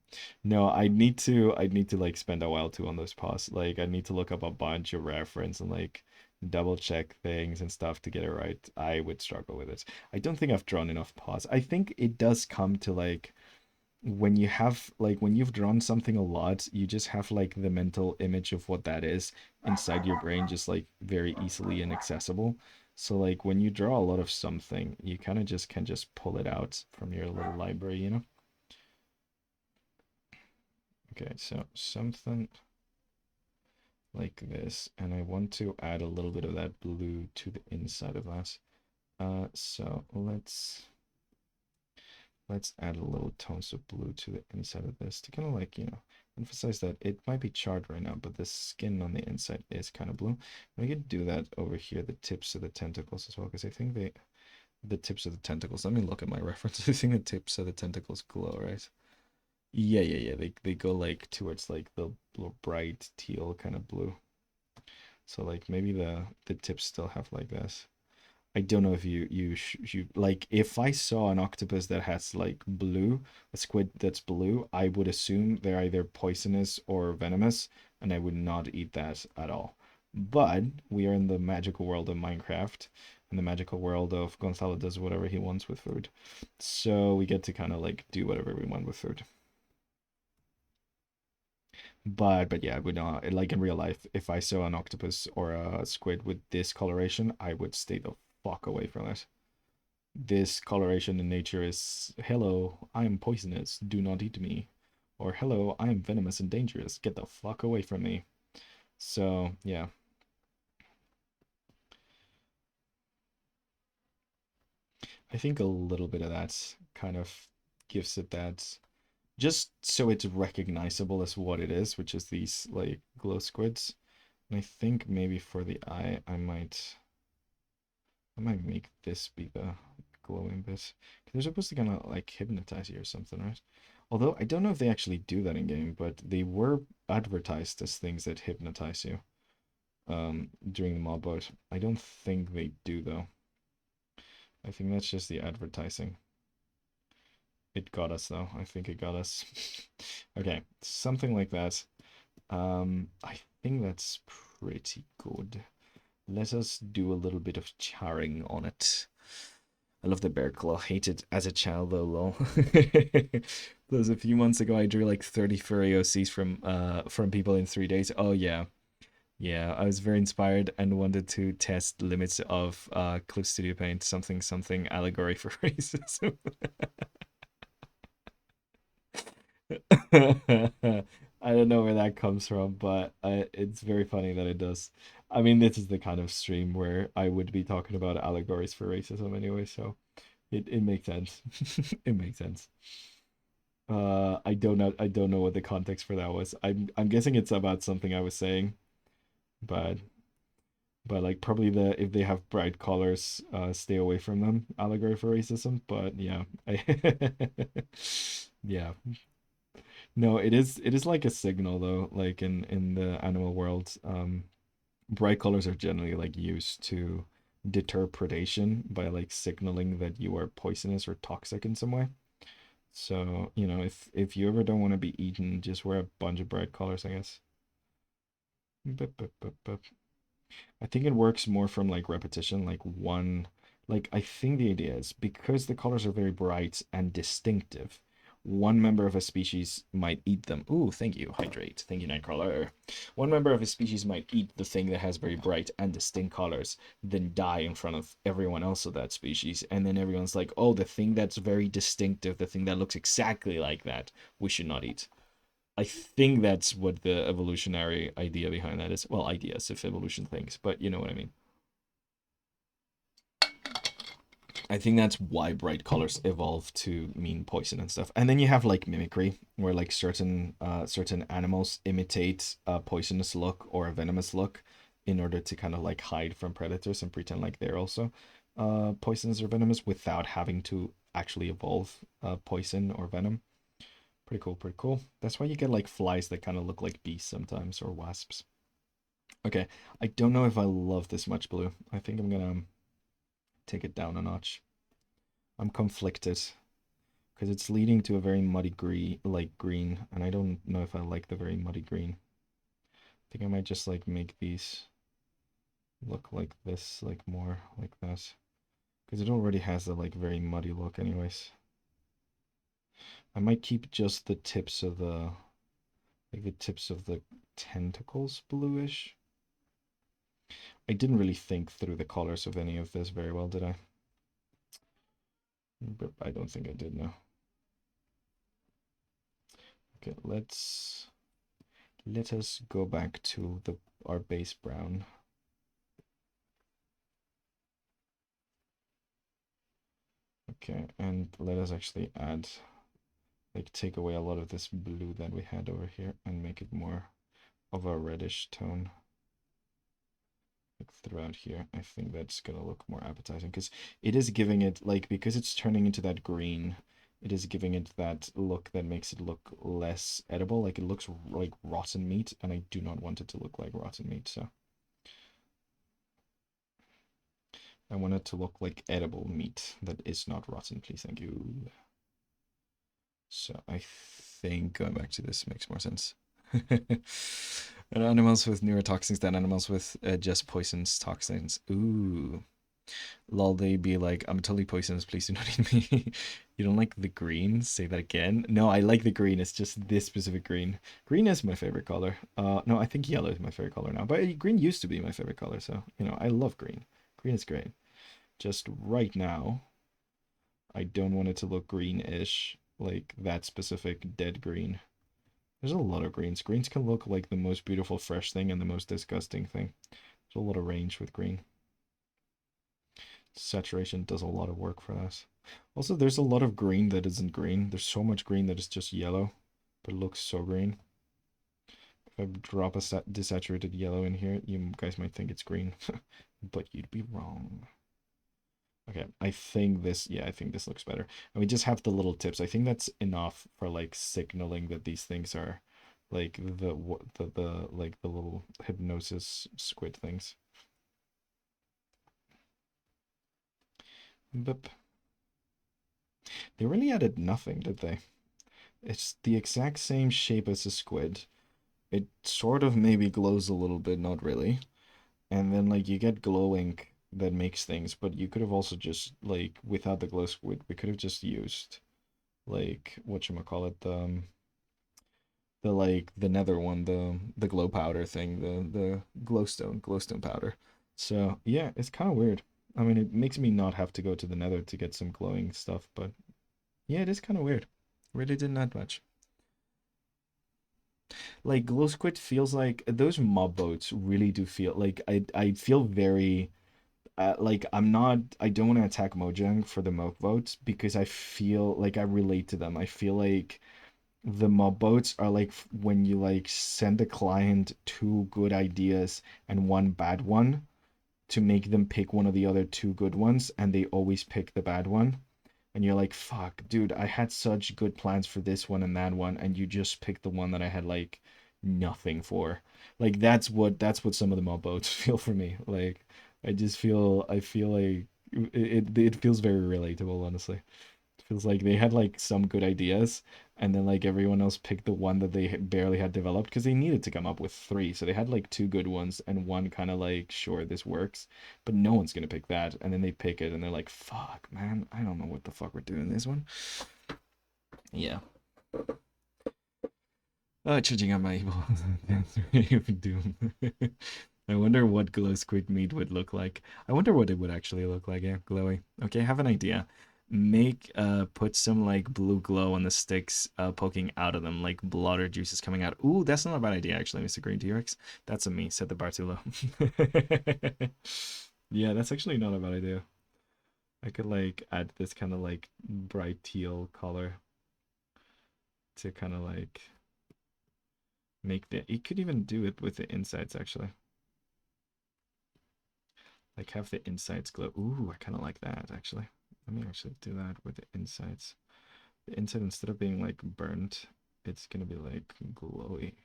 No, I need to like spend a while too on those paws. Like I need to look up a bunch of reference and like double check things and stuff to get it right. I would struggle with it. I don't think I've drawn enough paws. I think it does come to like when you have like when you've drawn something a lot, you just have like the mental image of what that is inside your brain, just like very easily and accessible. So like when you draw a lot of something, you kind of just can just pull it out from your little library, you know? Okay, so something like this, and I want to add a little bit of that blue to the inside of that. So let's add a little tones of blue to the inside of this to kind of like, emphasize that it might be charred right now, but the skin on the inside is kind of blue. And we could do that over here, the tips of the tentacles as well, because I think the tips of the tentacles, let me look at my reference. I think the tips of the tentacles glow, right? Yeah. They go like towards like the bright teal kind of blue. So like maybe the tips still have like this. I don't know if you like if I saw an octopus that has like blue, a squid that's blue, I would assume they're either poisonous or venomous, and I would not eat that at all. But we are in the magical world of Minecraft and the magical world of Gonzalo does whatever he wants with food. So we get to kind of like do whatever we want with food. But yeah, I would not like in real life, if I saw an octopus or a squid with this coloration, I would stay the fuck away from it. This coloration in nature is hello, I am poisonous, do not eat me. Or hello, I am venomous and dangerous, get the fuck away from me. So, yeah. I think a little bit of that kind of gives it that just so it's recognizable as what it is, which is these like glow squids. And I think maybe for the eye, I might make this be the glowing bit. 'Cause they're supposed to kind of like hypnotize you or something, right? Although I don't know if they actually do that in game, but they were advertised as things that hypnotize you during the mob boat. I don't think they do though. I think that's just the advertising. It got us though. I think it got us. Okay, something like that. I think that's pretty good. Let us do a little bit of charring on it. I love the bear claw. Hated as a child though, lol. Those a few months ago I drew like 30 furry OCs from people in 3 days. Oh yeah. Yeah, I was very inspired and wanted to test limits of Clip Studio Paint, something allegory for racism. I don't know where that comes from, but it's very funny that it does. I mean, this is the kind of stream where I would be talking about allegories for racism anyway, so it makes sense. It makes sense. I don't know what the context for that was. I'm guessing it's about something I was saying, but like probably the if they have bright colors, stay away from them. Allegory for racism, but yeah, yeah. No, it is like a signal though, like in the animal world. Bright colors are generally like used to deter predation by like signaling that you are poisonous or toxic in some way. So, you know, if you ever don't want to be eaten, just wear a bunch of bright colors, I guess. Bup, bup, bup, bup. I think it works more from like repetition, like one, like I think the idea is because the colors are very bright and distinctive, one member of a species might eat them. Ooh, thank you, Hydrate. Thank you, Nightcrawler. One member of a species might eat the thing that has very bright and distinct colors, then die in front of everyone else of that species. And then everyone's like, oh, the thing that's very distinctive, the thing that looks exactly like that, we should not eat. I think that's what the evolutionary idea behind that is. Well, ideas if evolution thinks, but you know what I mean. I think that's why bright colors evolve to mean poison and stuff. And then you have like mimicry, where like certain animals imitate a poisonous look or a venomous look in order to kind of like hide from predators and pretend like they're also poisonous or venomous without having to actually evolve poison or venom. Pretty cool, pretty cool. That's why you get like flies that kind of look like bees sometimes or wasps. Okay, I don't know if I love this much blue. I think I'm gonna take it down a notch. I'm conflicted because it's leading to a very muddy green, like green, and I don't know if I like the very muddy green. I think I might just like make these look like this, like more like that, because it already has a like very muddy look anyways. I might keep just the tips of the tips of the tentacles bluish. I didn't really think through the colors of any of this very well, did I? But I don't think I did, no. Okay, let us go back to the our base brown. Okay, and let us actually add, like, take away a lot of this blue that we had over here and make it more of a reddish tone. Like throughout here, I think that's gonna look more appetizing because it is giving it, like, because it's turning into that green, it is giving it that look that makes it look less edible. Like, it looks like rotten meat, and I do not want it to look like rotten meat, so I want it to look like edible meat that is not rotten, please, thank you. So I think going back to this makes more sense. And animals with neurotoxins than animals with just poisons toxins. Ooh. Lol, they be like, I'm totally poisonous, please do not eat me. You don't like the green? Say that again. No, I like the green. It's just this specific green. Green is my favorite color. No, I think yellow is my favorite color now. But green used to be my favorite color, so you know, I love green. Green is great. Just right now, I don't want it to look greenish, like that specific dead green. There's a lot of greens. Greens can look like the most beautiful fresh thing and the most disgusting thing. There's a lot of range with green. Saturation does a lot of work for us. Also, there's a lot of green that isn't green. There's so much green that is just yellow, but it looks so green. If I drop a desaturated yellow in here, you guys might think it's green, but you'd be wrong. Okay, I think this, yeah, I think this looks better. And we just have the little tips. I think that's enough for like signaling that these things are like the like the little hypnosis squid things. But they really added nothing, did they? It's the exact same shape as a squid. It sort of maybe glows a little bit, not really. And then like you get glow ink that makes things, but you could have also just like without the glow squid, we could have just used like whatchamacallit, the like the nether one, the glow powder thing, the glowstone powder. So yeah, it's kind of weird. I mean, it makes me not have to go to the nether to get some glowing stuff, but yeah, it is kind of weird. Really didn't add much. Like glow squid feels like those mob boats really do feel like I feel very like I don't want to attack Mojang for the mob boats because I feel like I relate to them. I feel like the mob boats are like when you like send a client two good ideas and one bad one to make them pick one of the other two good ones, and they always pick the bad one. And you're like, fuck, dude, I had such good plans for this one and that one, and you just picked the one that I had like nothing for. Like that's what some of the mob boats feel for me. Like I feel like it feels very relatable, honestly. Feels like they had like some good ideas, and then like everyone else picked the one that they barely had developed because they needed to come up with three. So they had like two good ones and one kind of like, sure, this works, but no one's gonna pick that. And then they pick it and they're like, fuck, man, I don't know what the fuck we're doing this one. Yeah. Charging on my evil doom. I wonder what glow squid meat would look like. I wonder what it would actually look like. Yeah, glowy. Okay, have an idea. Make put some like blue glow on the sticks poking out of them, like blood or juices coming out. Ooh, that's not a bad idea actually, Mr. Green T-Rex. That's a me. Set the bar too low. Yeah, that's actually not a bad idea. I could like add this kind of like bright teal color to kind of like make the. You could even do it with the insides actually. Like have the insides glow. Ooh, I kind of like that actually. Let me actually do that with the insides. The inside, instead of being like burnt, it's gonna be like glowy.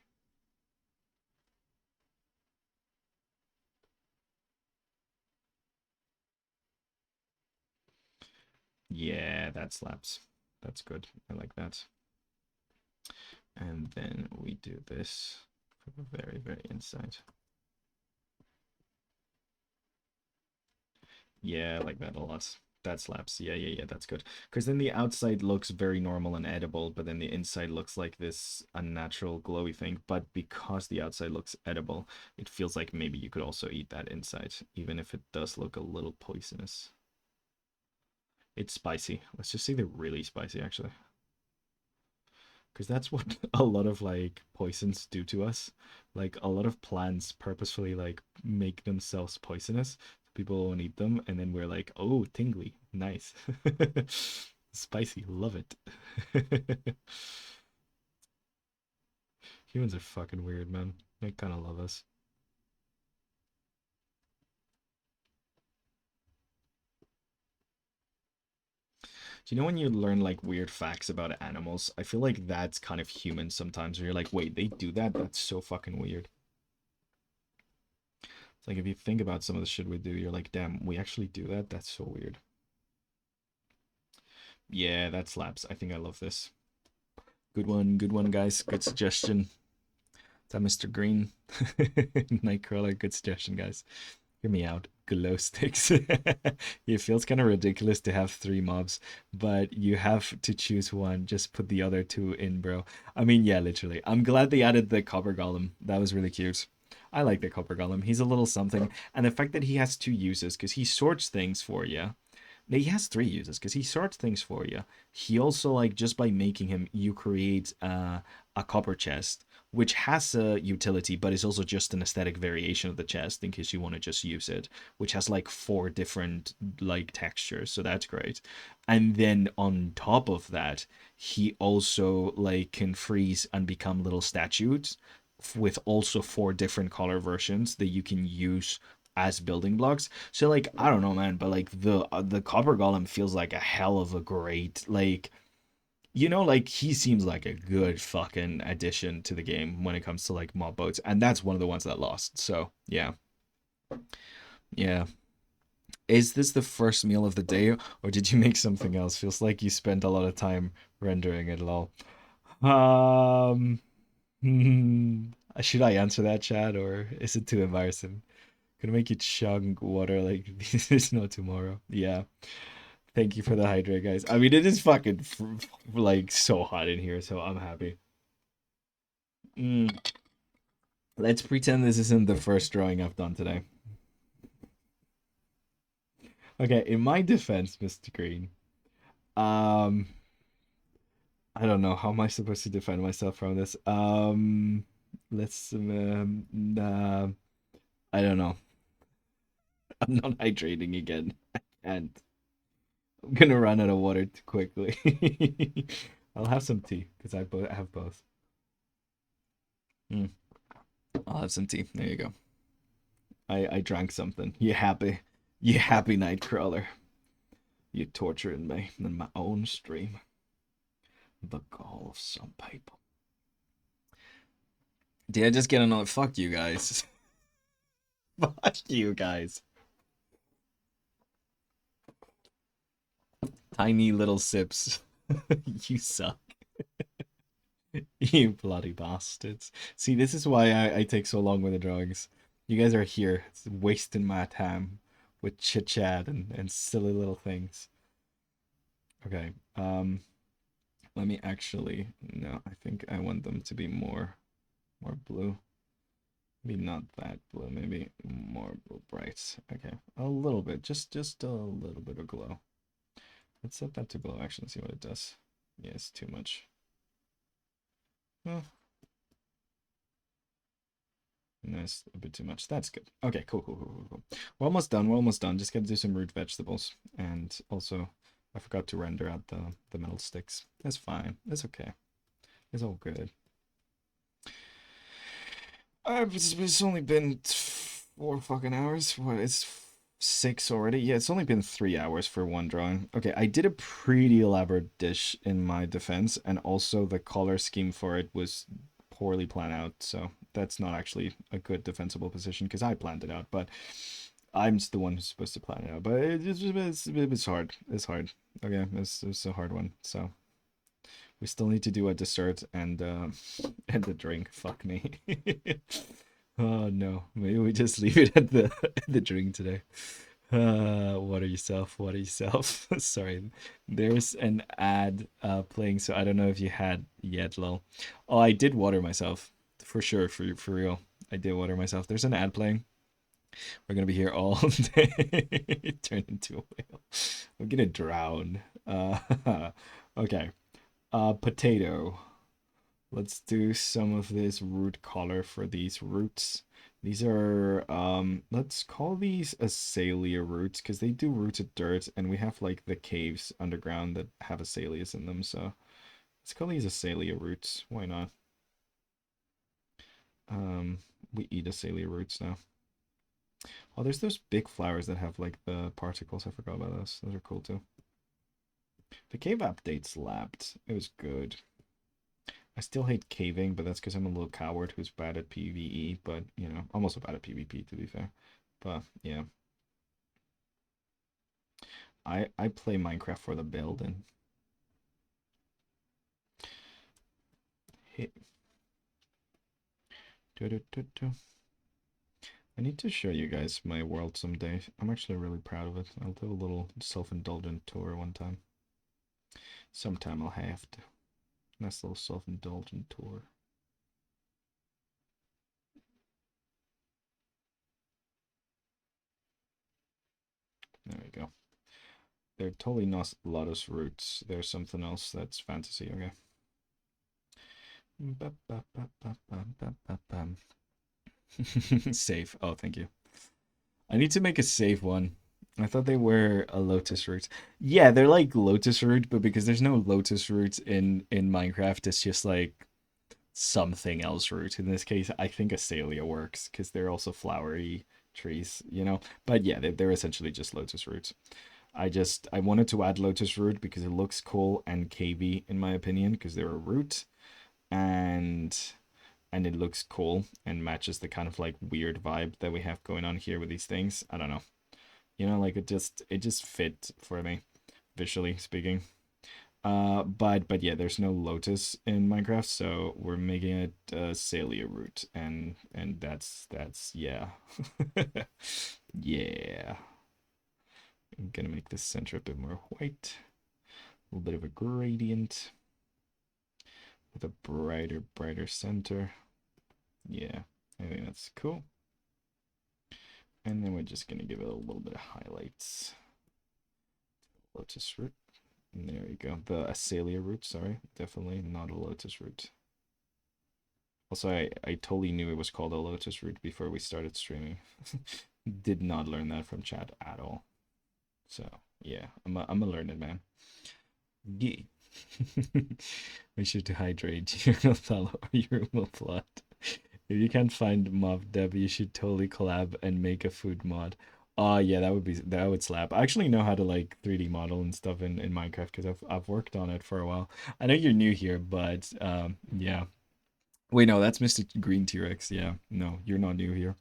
Yeah, that slaps. That's good. I like that. And then we do this for the very, very inside. Yeah, I like that a lot. That slaps. Yeah, that's good. Because then the outside looks very normal and edible, but then the inside looks like this unnatural glowy thing. But because the outside looks edible, it feels like maybe you could also eat that inside, even if it does look a little poisonous. It's spicy. Let's just say they're really spicy, actually. Because that's what a lot of like poisons do to us. Like a lot of plants purposefully like make themselves poisonous. People won't eat them, and then we're like, oh, tingly, nice, spicy, love it. Humans are fucking weird, man. They kind of love us. Do you know when you learn like weird facts about animals? I feel like that's kind of human sometimes, where you're like, wait, they do that? That's so fucking weird. It's like if you think about some of the shit we do, you're like, damn, we actually do that? That's so weird. Yeah, that slaps. I think I love this. Good one, guys. Good suggestion. Is that Mr. Green? Nightcrawler, good suggestion, guys. Hear me out. Glow sticks. It feels kind of ridiculous to have three mobs, but you have to choose one. Just put the other two in, bro. I mean, yeah, literally. I'm glad they added the copper golem. That was really cute. I like the copper golem. He's a little something, and the fact that he has two uses because he sorts things for you. He has three uses because he sorts things for you. He also like just by making him, you create a copper chest, which has a utility, but is also just an aesthetic variation of the chest in case you want to just use it, which has like four different like textures. So that's great. And then on top of that, he also like can freeze and become little statues with also four different color versions that you can use as building blocks. So like I don't know, man, but like the copper golem feels like a hell of a great like like he seems like a good fucking addition to the game when it comes to like mob boats, and that's one of the ones that lost. So yeah, yeah. Is this the first meal of the day, or did you make something else? Feels like you spent a lot of time rendering it all. Um, should I answer that, Chad, or is it too embarrassing? Gonna make you chug water like there's no tomorrow. Yeah. Thank you for the hydrate, guys. I mean, it is fucking like so hot in here, so I'm happy. Mm. Let's pretend this isn't the first drawing I've done today. Okay, in my defense, Mr. Green, um, I don't know how am I supposed to defend myself from this. Let's I don't know. I'm not hydrating again. And I'm gonna run out of water too quickly. I'll have some tea because I have both. Mm, I'll have some tea. There you go. I drank something. You happy? You happy, Nightcrawler? You torturing me in my own stream. The gall of some people. Did I just get another? Fuck you guys. Fuck you guys. Tiny little sips. You suck. You bloody bastards. See, this is why I take so long with the drawings. You guys are here, wasting my time with chit chat and silly little things. Okay. Let me actually, no, I think I want them to be more blue. Maybe not that blue, maybe more blue bright. Okay. A little bit, just a little bit of glow. Let's set that to glow actually and see what it does. Yeah, it's too much. Oh, no, it's a bit too much. That's good. Okay, cool. We're almost done. We're almost done. Just gotta do some root vegetables. And also, I forgot to render out the metal sticks. That's fine. That's okay. It's all good. It's only been 4 fucking hours. What? It's 6 already. Yeah, it's only been 3 hours for one drawing. Okay, I did a pretty elaborate dish in my defense, and also the color scheme for it was poorly planned out. So that's not actually a good defensible position because I planned it out, but I'm just the one who's supposed to plan it out. But it's hard. It's hard. Okay, it's a hard one. So we still need to do a dessert and and the drink. Fuck me. Oh no, maybe we just leave it at the drink today. Water yourself, water yourself. Sorry, there's an ad playing, so I don't know if you had yet, lol. Oh, I did water myself for sure, for real. I did water myself. There's an ad playing. We're gonna be here all day. Turn into a whale. I'm gonna drown. Okay. Potato. Let's do some of this root color for these roots. These are, let's call these azalea roots because they do rooted dirt and we have like the caves underground that have azaleas in them. So let's call these azalea roots. Why not? We eat azalea roots now. Oh, there's those big flowers that have like the particles. I forgot about those. Those are cool too. The cave update slapped. It was good. I still hate caving, but that's because I'm a little coward who's bad at PvE, but, you know, I'm also bad at PvP, to be fair. But, yeah. I play Minecraft for the building. Hit. I need to show you guys my world someday. I'm actually really proud of it. I'll do a little self-indulgent tour one time. Sometime I'll have to. Nice little self-indulgent tour. There we go. They're totally not lotus roots. There's something else that's fantasy, okay? Safe. Oh, thank you. I need to make a safe one. I thought they were a lotus root. Yeah, they're like lotus root, but because there's no lotus root in Minecraft, it's just like something else root. In this case, I think azalea works because they're also flowery trees, you know. But yeah, they're essentially just lotus roots. I wanted to add lotus root because it looks cool and cavey in my opinion because they're a root and it looks cool and matches the kind of like weird vibe that we have going on here with these things. I don't know. You know, like it just fit for me visually speaking. But yeah, there's no lotus in Minecraft, so we're making it Salia root and that's yeah. Yeah. I'm gonna make this center a bit more white. A little bit of a gradient with a brighter center. Yeah, I think that's cool. And then we're just gonna give it a little bit of highlights. Lotus root. And there you go. The azalea root, sorry. Definitely not a lotus root. Also, I totally knew it was called a lotus root before we started streaming. Did not learn that from chat at all. So, yeah, I'm a learned man. Yeah. Make sure to hydrate your fellow your blood. If you can't find Mob Dev, you should totally collab and make a food mod. Oh yeah, that would slap. I actually know how to like 3D model and stuff in Minecraft because I've worked on it for a while. I know you're new here, but yeah. Wait, no, that's Mr. Green T-Rex. Yeah, no, you're not new here.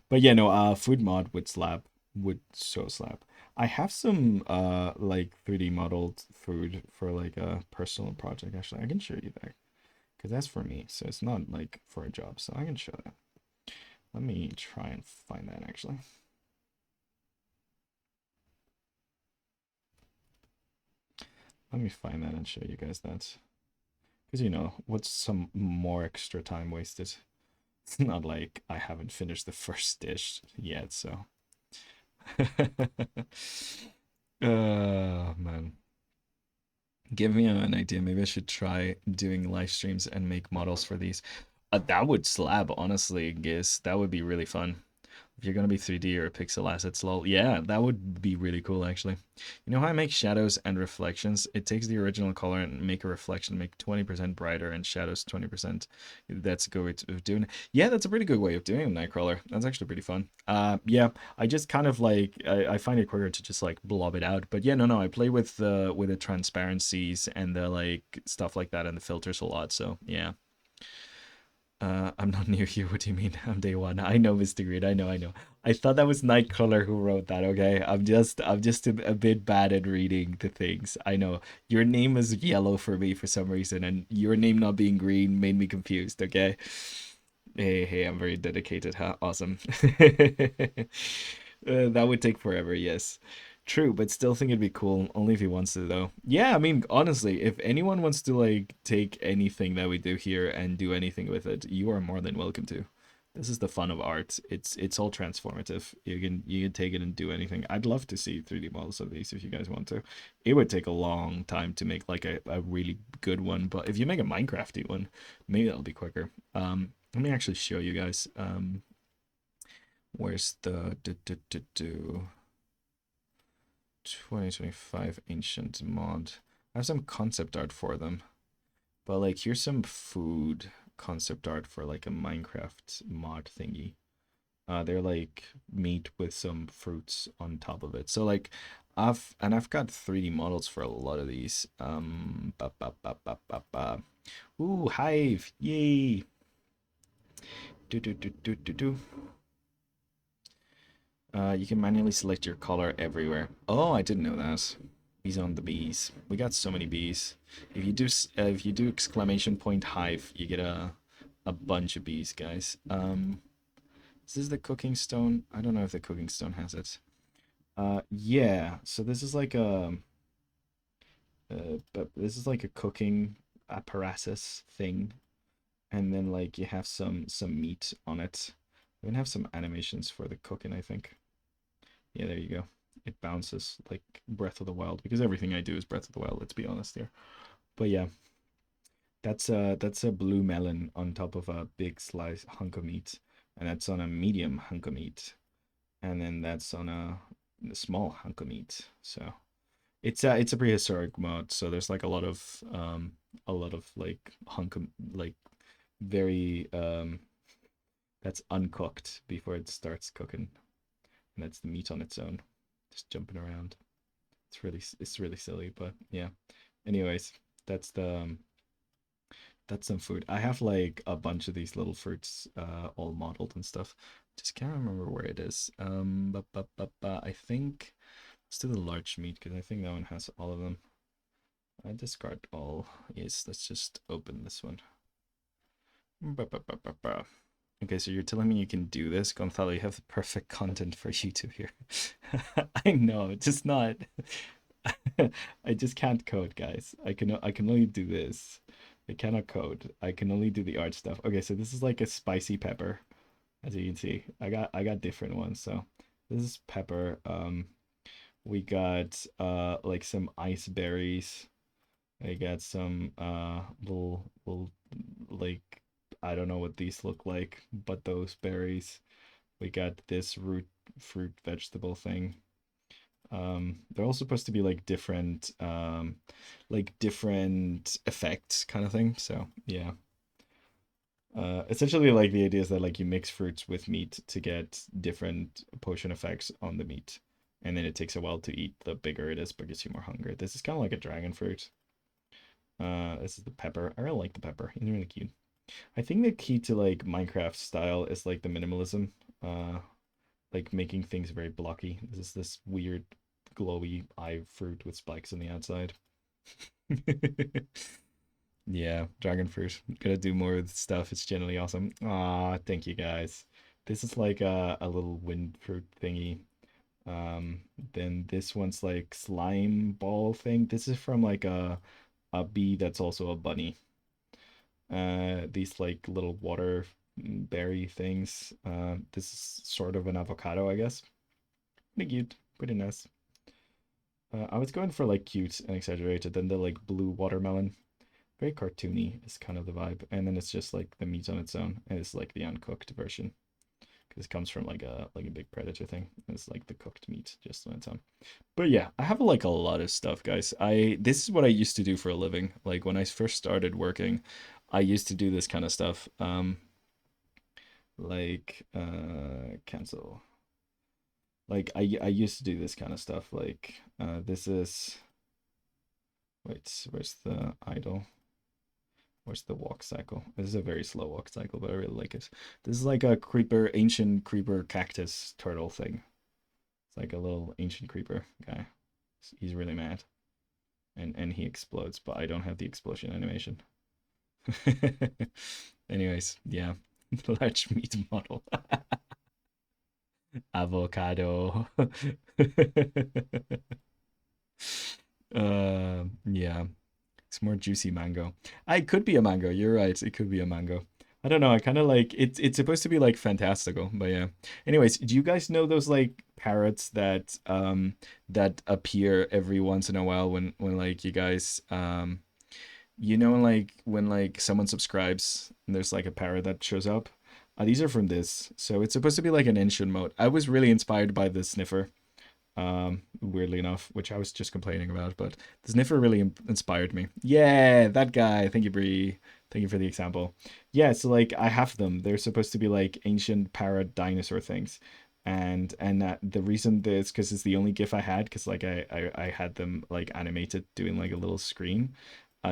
But yeah, no, food mod would slap. Would so slap. I have some like 3D modeled food for like a personal project. Actually, I can show you that because that's for me, so it's not like for a job. So I can show that. Let me try and find that actually. Let me find that and show you guys that. Because you know, what's some more extra time wasted? It's not like I haven't finished the first dish yet, so. Man. Give me an idea. Maybe I should try doing live streams and make models for these. That would slap, honestly, Giz. That would be really fun. If you're gonna be 3D or pixel assets, lol. Yeah, that would be really cool actually. You know how I make shadows and reflections? It takes the original color and make a reflection, make 20% brighter and shadows 20%. That's a good way of doing it. Yeah, that's a pretty good way of doing Nightcrawler. That's actually pretty fun. Yeah, I just kind of like I find it quicker to just like blob it out. But yeah, no, I play with the transparencies and the like stuff like that and the filters a lot. So yeah. I'm not near you. What do you mean? I'm day one. I know, Mr. Green. I know. I thought that was Nightcrawler who wrote that. Okay, I'm just a bit bad at reading the things. I know your name is yellow for me for some reason, and your name not being green made me confused. Okay. Hey, I'm very dedicated. Huh? Awesome. That would take forever. Yes. True, but still think it'd be cool. Only if he wants to, though. Yeah, I mean, honestly, if anyone wants to like take anything that we do here and do anything with it, you are more than welcome to. This is the fun of art. It's all transformative. You can take it and do anything. I'd love to see 3D models of these if you guys want to. It would take a long time to make like a really good one, but if you make a Minecrafty one, maybe that'll be quicker. Let me actually show you guys. Where's the 2025 ancient mod? I have some concept art for them, but like here's some food concept art for like a Minecraft mod thingy. They're like meat with some fruits on top of it. So like I've got 3D models for a lot of these. Ba, ba, ba, ba, ba, ba. Ooh, Hive, yay! Do do do do do do. You can manually select your color everywhere. Oh, I didn't know that. Bees on the bees. We got so many bees. If you do exclamation point hive, you get a bunch of bees, guys. Is this the cooking stone? I don't know if the cooking stone has it. Yeah. So this is like but this is like a cooking apparatus thing, and then like you have some meat on it. We can have some animations for the cooking, I think. Yeah, there you go. It bounces like Breath of the Wild because everything I do is Breath of the Wild, let's be honest here. But yeah, that's a blue melon on top of a big slice hunk of meat, and that's on a medium hunk of meat, and then that's on a small hunk of meat. So it's a prehistoric mod, so there's like a lot of like hunk of like very that's uncooked before it starts cooking, and that's the meat on its own, just jumping around. It's really silly, but yeah. Anyways, that's the that's some food. I have like a bunch of these little fruits all modeled and stuff. Just can't remember where it is. But I think let's do the large meat because I think that one has all of them. I discard all. Yes, let's just open this one. Ba. Okay, so you're telling me you can do this, Gonzalo? You have the perfect content for YouTube here. I know, just not. I just can't code, guys. I can only do this. I cannot code. I can only do the art stuff. Okay, so this is like a spicy pepper, as you can see. I got different ones. So this is pepper. We got like some ice berries. I got some little like I don't know what these look like, but those berries. We got this root fruit vegetable thing. They're all supposed to be like different effects kind of thing. So yeah. Essentially like the idea is that like you mix fruits with meat to get different potion effects on the meat. And then it takes a while to eat the bigger it is, but gives you more hunger. This is kind of like a dragon fruit. This is the pepper. I really like the pepper. It's really cute. I think the key to like Minecraft style is like the minimalism. Like making things very blocky. This is this weird glowy eye fruit with spikes on the outside. Yeah, dragon fruit. Gotta do more with stuff. It's generally awesome. Ah, thank you guys. This is like a little wind fruit thingy. Um, then this one's like slime ball thing. This is from like a bee that's also a bunny. These like little water berry things. This is sort of an avocado, I guess. Pretty cute, pretty nice. I was going for like cute and exaggerated, then the like blue watermelon. Very cartoony is kind of the vibe. And then it's just like the meat on its own. And it's like the uncooked version. Because it comes from like a big predator thing. It's like the cooked meat just on its own. But yeah, I have like a lot of stuff, guys. This is what I used to do for a living. Like when I first started working, I used to do this kind of stuff. Cancel. Like I used to do this kind of stuff. Like this is wait, where's the idle? Where's the walk cycle? This is a very slow walk cycle, but I really like it. This is like a creeper, ancient creeper cactus turtle thing. It's like a little ancient creeper guy. He's really mad. And he explodes, but I don't have the explosion animation. Anyways, yeah. Large meat model. Avocado. Yeah. It's more juicy mango. It could be a mango. You're right. It could be a mango. I don't know. I kind of like it's supposed to be like fantastical, but yeah. Anyways, do you guys know those like parrots that appear every once in a while when like you guys like when like someone subscribes and there's like a parrot that shows up? These are from this. So it's supposed to be like an ancient mode. I was really inspired by the sniffer, weirdly enough, which I was just complaining about, but the sniffer really inspired me. Yeah, that guy. Thank you, Bree. Thank you for the example. Yeah, so like I have them. They're supposed to be like ancient parrot dinosaur things. And the reason this because it's the only GIF I had because like I had them like animated doing like a little screen.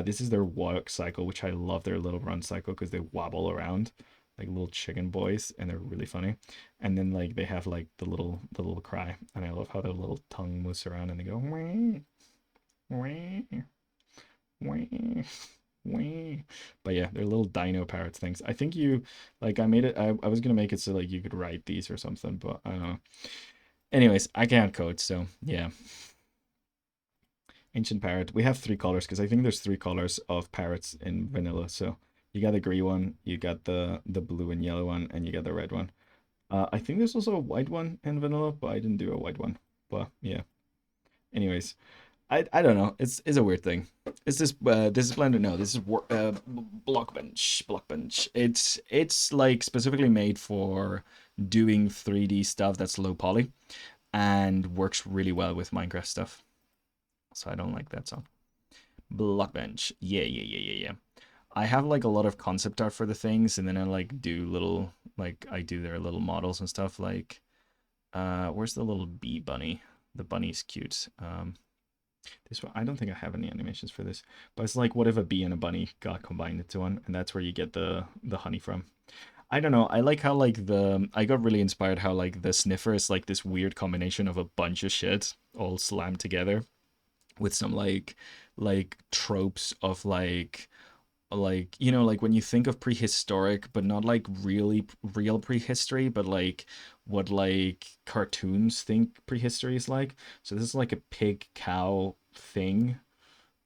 This is their walk cycle, which I love their little run cycle because they wobble around like little chicken boys and they're really funny. And then like they have like the little cry, and I love how their little tongue moves around and they go wah, wah, wah, wah. But yeah, they're little dino parrots things. I think you like I made it I was gonna make it so like you could write these or something, but I don't know. Anyways, I can't code, so yeah. Ancient parrot. We have three colors because I think there's three colors of parrots in vanilla. So you got the green one, you got the blue and yellow one, and you got the red one. I think there's also a white one in vanilla, but I didn't do a white one. But yeah. Anyways, I don't know. It's a weird thing. Is this is Blender? No, this is Blockbench. It's like specifically made for doing 3D stuff that's low poly and works really well with Minecraft stuff. So I don't like that song. Blockbench. Yeah. I have like a lot of concept art for the things, and then I like do little like I do their little models and stuff. Like, where's the little bee bunny? The bunny's cute. This one I don't think I have any animations for this, but it's like what if a bee and a bunny got combined into one, and that's where you get the honey from. I don't know. I like how like I got really inspired how like the sniffer is like this weird combination of a bunch of shit all slammed together with some like tropes of like like when you think of prehistoric but not like really real prehistory but like what like cartoons think prehistory is like. So this is like a pig cow thing,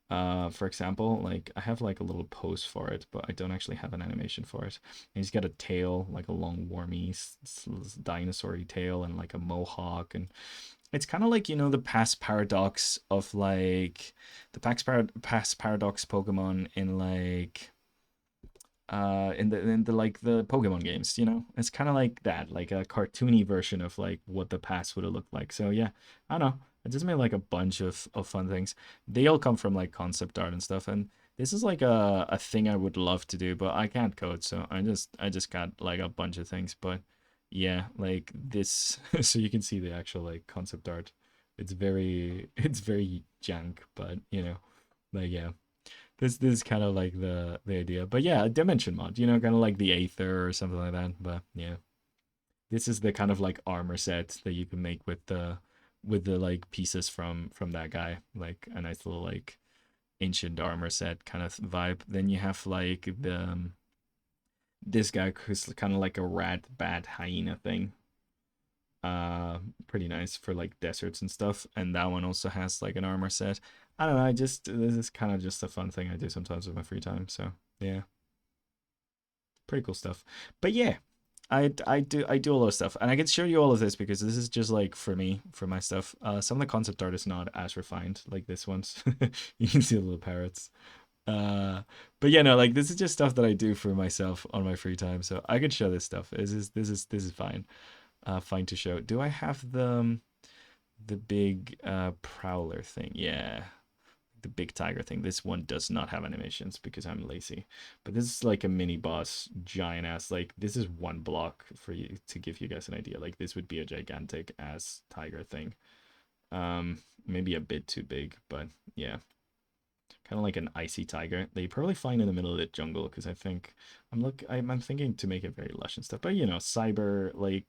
for example. Like I have like a little pose for it, but I don't actually have an animation for it. And he's got a tail, like a long wormy dinosaur tail, and like a mohawk. And it's kind of like the past paradox of like the past paradox Pokemon in like in the like the Pokemon games. It's kind of like that, like a cartoony version of like what the past would have looked like. So yeah, I don't know. I just made like a bunch of fun things. They all come from like concept art and stuff, and this is like a thing I would love to do, but I can't code, so I just got like a bunch of things. But yeah, like this, so you can see the actual like concept art. It's very jank, but like yeah. This is kind of like the idea. But yeah, a dimension mod, kind of like the Aether or something like that. But yeah. This is the kind of like armor set that you can make with the like pieces from that guy, like a nice little like ancient armor set kind of vibe. Then you have like the this guy who's kind of like a rat bat hyena thing. Pretty nice for like deserts and stuff. And that one also has like an armor set. I don't know. I just this is kind of just a fun thing I do sometimes with my free time. So yeah, pretty cool stuff. But yeah, I do a lot of stuff, and I can show you all of this because this is just like for me, for my stuff. Some of the concept art is not as refined like this one's. You can see the little parrots. Uh, but yeah, no, like this is just stuff that I do for myself on my free time, so I could show this stuff. This is fine. Fine to show. Do I have the big prowler thing? Yeah, the big tiger thing. This one does not have animations because I'm lazy. But this is like a mini boss, giant ass. Like this is one block for you to give you guys an idea. Like this would be a gigantic ass tiger thing. Maybe a bit too big, but yeah, kind of like an icy tiger that you probably find in the middle of the jungle because I think I'm thinking to make it very lush and stuff. But you know, cyber like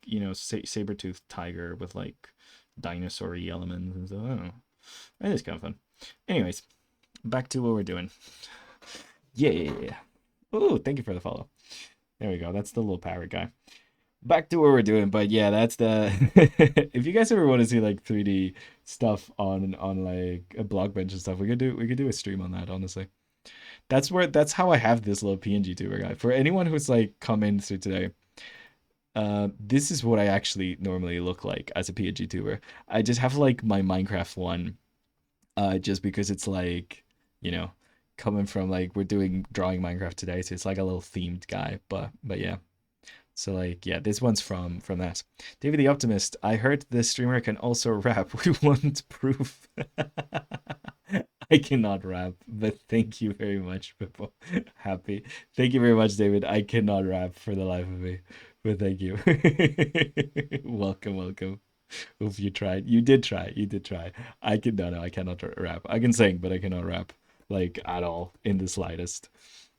saber-toothed tiger with like dinosaur-y elements and stuff. I don't know. It is kind of fun. Anyways, back to what we're doing. Yeah. Oh, thank you for the follow. There we go. That's the little parrot guy. Back to what we're doing, but yeah, that's the if you guys ever want to see like 3D stuff on like a blog bench and stuff, we could do a stream on that, honestly. That's how I have this little PNG tuber guy. For anyone who's like come in through today, this is what I actually normally look like as a PNG tuber. I just have like my Minecraft one, just because it's like, you know, coming from like we're doing drawing Minecraft today, so it's like a little themed guy. But yeah. So like yeah, this one's from that. David the Optimist. I heard the streamer can also rap. We want proof. I cannot rap, but thank you very much, people. Happy. Thank you very much, David. I cannot rap for the life of me, but thank you. Welcome, welcome. If you tried, you did try. You did try. I can no, I cannot rap. I can sing, but I cannot rap like at all in the slightest.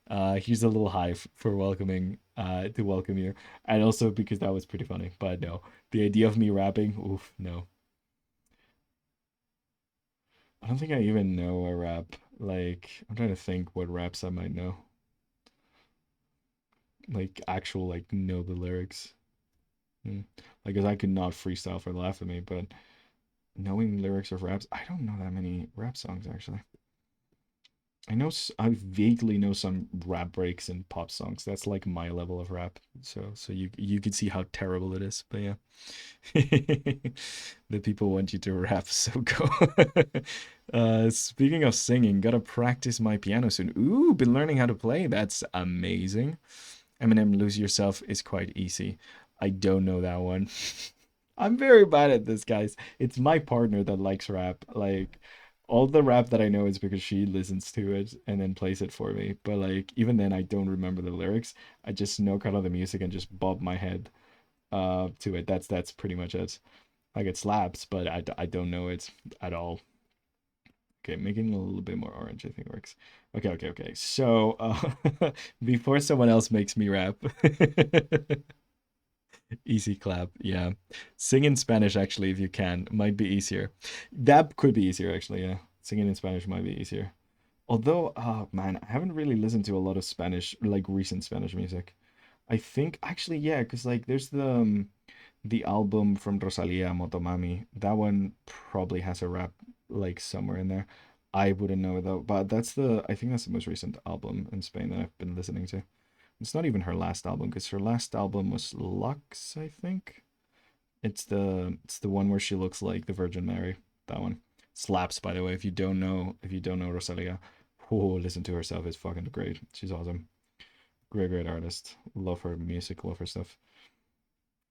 Here's a little hive for welcoming to welcome you, and also because that was pretty funny. But no, the idea of me rapping, oof, no. I don't think I even know a rap. Like I'm trying to think what raps I might know. Like actual like know the lyrics. Hmm. Like, 'cause I could not freestyle for the life of me, but knowing lyrics of raps, I don't know that many rap songs actually. I vaguely know some rap breaks and pop songs. That's like my level of rap. So you can see how terrible it is. But yeah, the people want you to rap, so go. Speaking of singing, gotta practice my piano soon. Ooh, been learning how to play. That's amazing. Eminem, Lose Yourself is quite easy. I don't know that one. I'm very bad at this, guys. It's my partner that likes rap. Like all the rap that I know is because she listens to it and then plays it for me. But like even then I don't remember the lyrics. I just know kind of the music and just bob my head to it. That's pretty much it. Like it slaps, but I don't know it at all. Okay, making it a little bit more orange I think works. Okay. So before someone else makes me rap. Easy clap, yeah. Sing in Spanish actually if you can. Might be easier. That could be easier actually, yeah. Singing in Spanish might be easier. Although, oh man, I haven't really listened to a lot of Spanish, like recent Spanish music. I think actually, yeah, because like there's the album from Rosalia Motomami. That one probably has a rap like somewhere in there. I wouldn't know though, but I think that's the most recent album in Spain that I've been listening to. It's not even her last album because her last album was Lux, I think. It's the one where she looks like the Virgin Mary. That one slaps, by the way. If you don't know Rosalia, oh, listen to herself. It's fucking great. She's awesome. Great artist. Love her music. Love her stuff.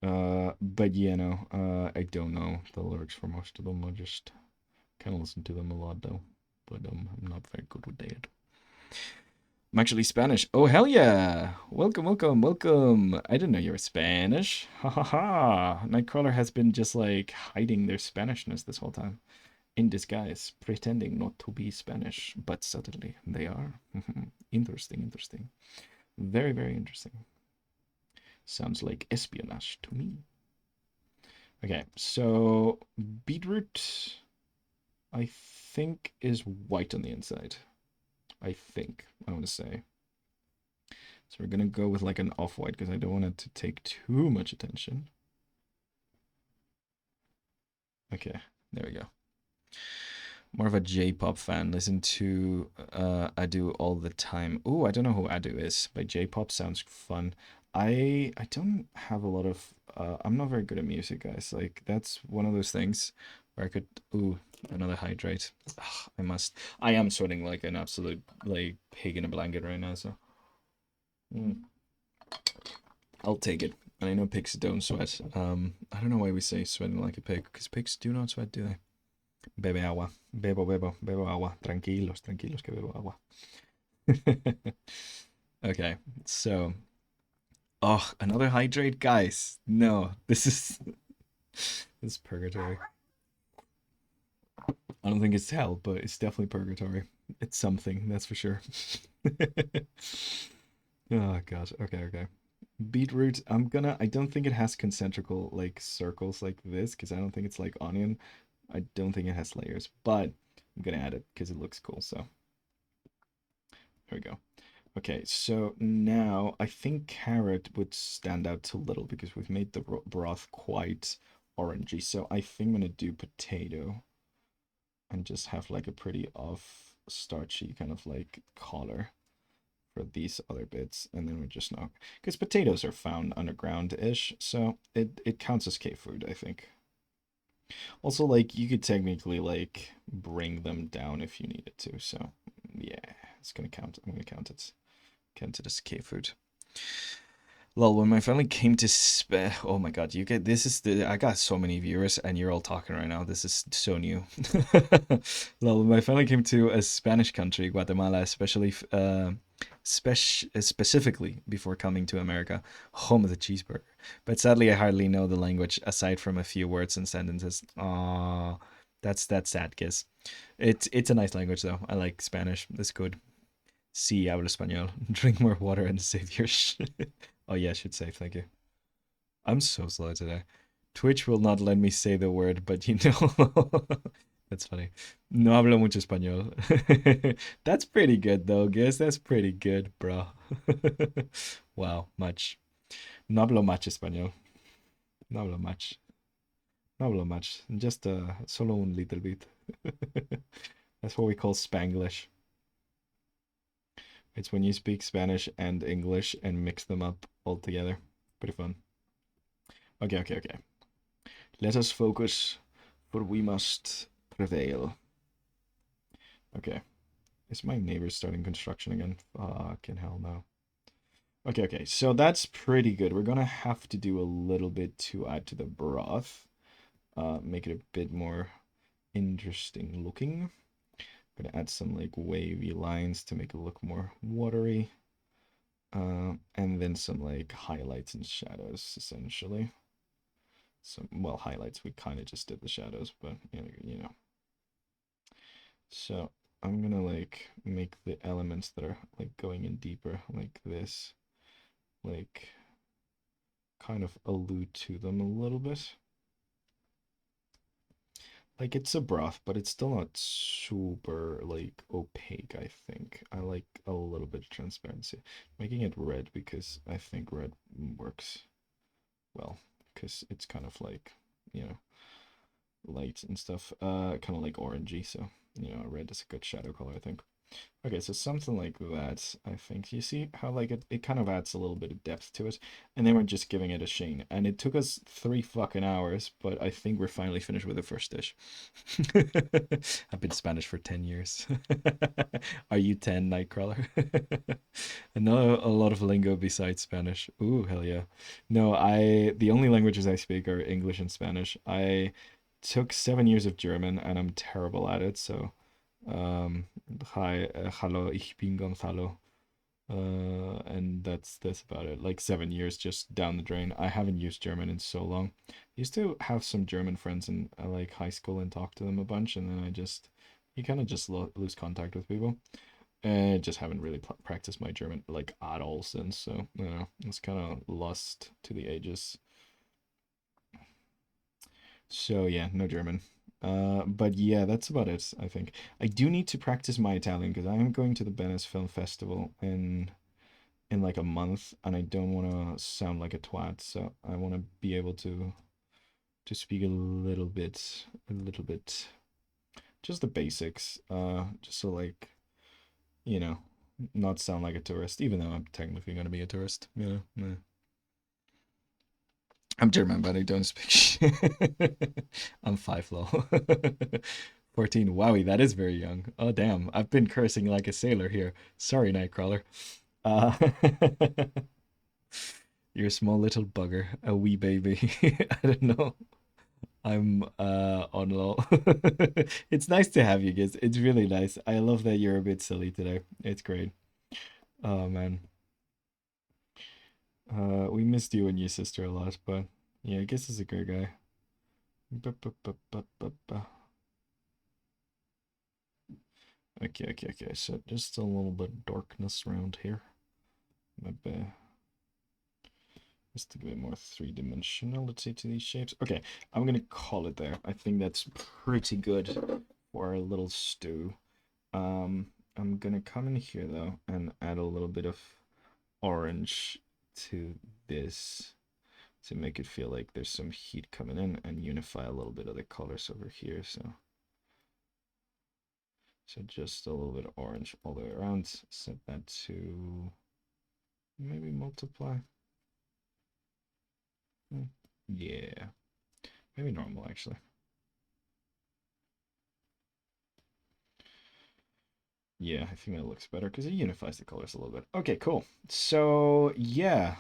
But yeah, no. I don't know the lyrics for most of them. I just kind of listen to them a lot though. But I'm not very good with that. I'm actually Spanish. Oh, hell yeah. Welcome. I didn't know you were Spanish. Ha ha ha. Nightcrawler has been just like hiding their Spanishness this whole time. In disguise, pretending not to be Spanish, but suddenly they are. Interesting. Very interesting. Sounds like espionage to me. Okay, so beetroot, I think, is white on the inside. I think, I want to say. So we're gonna go with like an off-white because I don't want it to take too much attention. Okay, there we go. More of a J-pop fan. Listen to Adu all the time. Oh, I don't know who Adu is, but J-pop sounds fun. I don't have a lot of I'm not very good at music, guys. Like that's one of those things where I could ooh, another hydrate. Ugh, I am sweating like an absolute like pig in a blanket right now, so I'll take it. And I know pigs don't sweat. I don't know why we say sweating like a pig, because pigs do not sweat, do they? Bebe agua. Bebo agua. Tranquilos, tranquilos que bebo agua. Okay, so. Oh, another hydrate? Guys, no. This is purgatory. I don't think it's hell, but it's definitely purgatory. It's something, that's for sure. Oh god. Okay, okay. Beetroot, I don't think it has concentrical like circles like this, because I don't think it's like onion. I don't think it has layers, but I'm gonna add it because it looks cool, so there we go. Okay, so now I think carrot would stand out too little because we've made the broth quite orangey. So I think I'm gonna do potato and just have like a pretty off starchy kind of like color for these other bits. And then we're just not, because potatoes are found underground-ish, so it counts as K food, I think. Also, like, you could technically like bring them down if you needed to, so yeah, it's gonna count. I'm gonna count it. Count it as K food. Lol, when my family came to oh my god, you get this is the I got so many viewers and you're all talking right now. This is so new. Lol, when my family came to a Spanish country, Guatemala, especially specifically before coming to America, home of the cheeseburger. But sadly, I hardly know the language aside from a few words and sentences. Aww, that's sad, kiss. It's a nice language though. I like Spanish. It's good. Sí, hablo español. Drink more water and save your shit. Oh yeah, I should save, thank you. I'm so slow today. Twitch will not let me say the word, but you know. That's funny. No hablo mucho español. That's pretty good though, guess. That's pretty good, bro. Wow, much. No hablo much español. No hablo much. No hablo much. Just solo un little bit. That's what we call Spanglish. It's when you speak Spanish and English and mix them up all together. Pretty fun. Okay, okay, okay. Let us focus, for we must prevail. Okay. Is my neighbor starting construction again? Fucking hell no. Okay, okay. So that's pretty good. We're gonna have to do a little bit to add to the broth. Make it a bit more interesting looking. I'm gonna add some like wavy lines to make it look more watery. And then some like highlights and shadows, essentially. Some, well, highlights, we kind of just did the shadows, but you know. So I'm gonna like make the elements that are like going in deeper, like this, like kind of allude to them a little bit. Like it's a broth, but it's still not super like opaque, I think. I like a little bit of transparency. Making it red because I think red works well, because it's kind of like, you know, light and stuff. Kind of like orangey, so you know, red is a good shadow color, I think. Okay, so something like that, I think. You see how like it kind of adds a little bit of depth to it, and then we're just giving it a sheen. And it took us 3 fucking hours, but I think we're finally finished with the first dish. I've been Spanish for 10 years. Are you 10, Nightcrawler? I know a lot of lingo besides Spanish. Ooh, hell yeah. No, the only languages I speak are English and Spanish. I took 7 years of German and I'm terrible at it, so hi, hello, ich bin Gonzalo. And that's about it. Like 7 years just down the drain. I haven't used German in so long. I used to have some German friends in like high school and talk to them a bunch, and then you kind of just lose contact with people. And I just haven't really practiced my German like at all since. So you know, it's kind of lost to the ages. So yeah, no German. But yeah, that's about it, I think. I do need to practice my Italian because I am going to the Venice Film Festival in like a month, and I don't want to sound like a twat, so I want to be able to speak a little bit, just the basics, just so like, you know, not sound like a tourist, even though I'm technically gonna be a tourist, you know. I'm German, but I don't speak shit. I'm 5 low. 14. Wowie, that is very young. Oh, damn. I've been cursing like a sailor here. Sorry, Nightcrawler. Uh, you're a small little bugger. A wee baby. I don't know. I'm on low. It's nice to have you guys. It's really nice. I love that you're a bit silly today. It's great. Oh, man. We missed you and your sister a lot, but yeah, I guess he's a great guy. Ba-ba-ba-ba-ba-ba. Okay, okay, okay. So just a little bit of darkness around here. Maybe just to give it more three-dimensionality to these shapes. Okay, I'm gonna call it there. I think that's pretty good for a little stew. Um, I'm gonna come in here though and add a little bit of orange to this to make it feel like there's some heat coming in and unify a little bit of the colors over here. So just a little bit of orange all the way around. Set that to maybe multiply. Yeah, maybe normal actually. Yeah, I think that looks better because it unifies the colors a little bit. Okay, cool. So yeah,